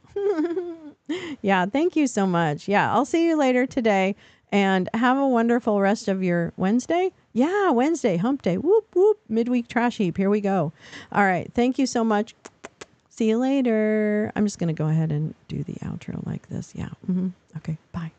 Yeah, thank you so much. Yeah, I'll see you later today. And have a wonderful rest of your Wednesday. Yeah, Wednesday, hump day. Whoop, whoop, midweek trash heap. Here we go. All right, thank you so much. See you later. I'm just going to go ahead and do the outro like this. Yeah. Okay, bye.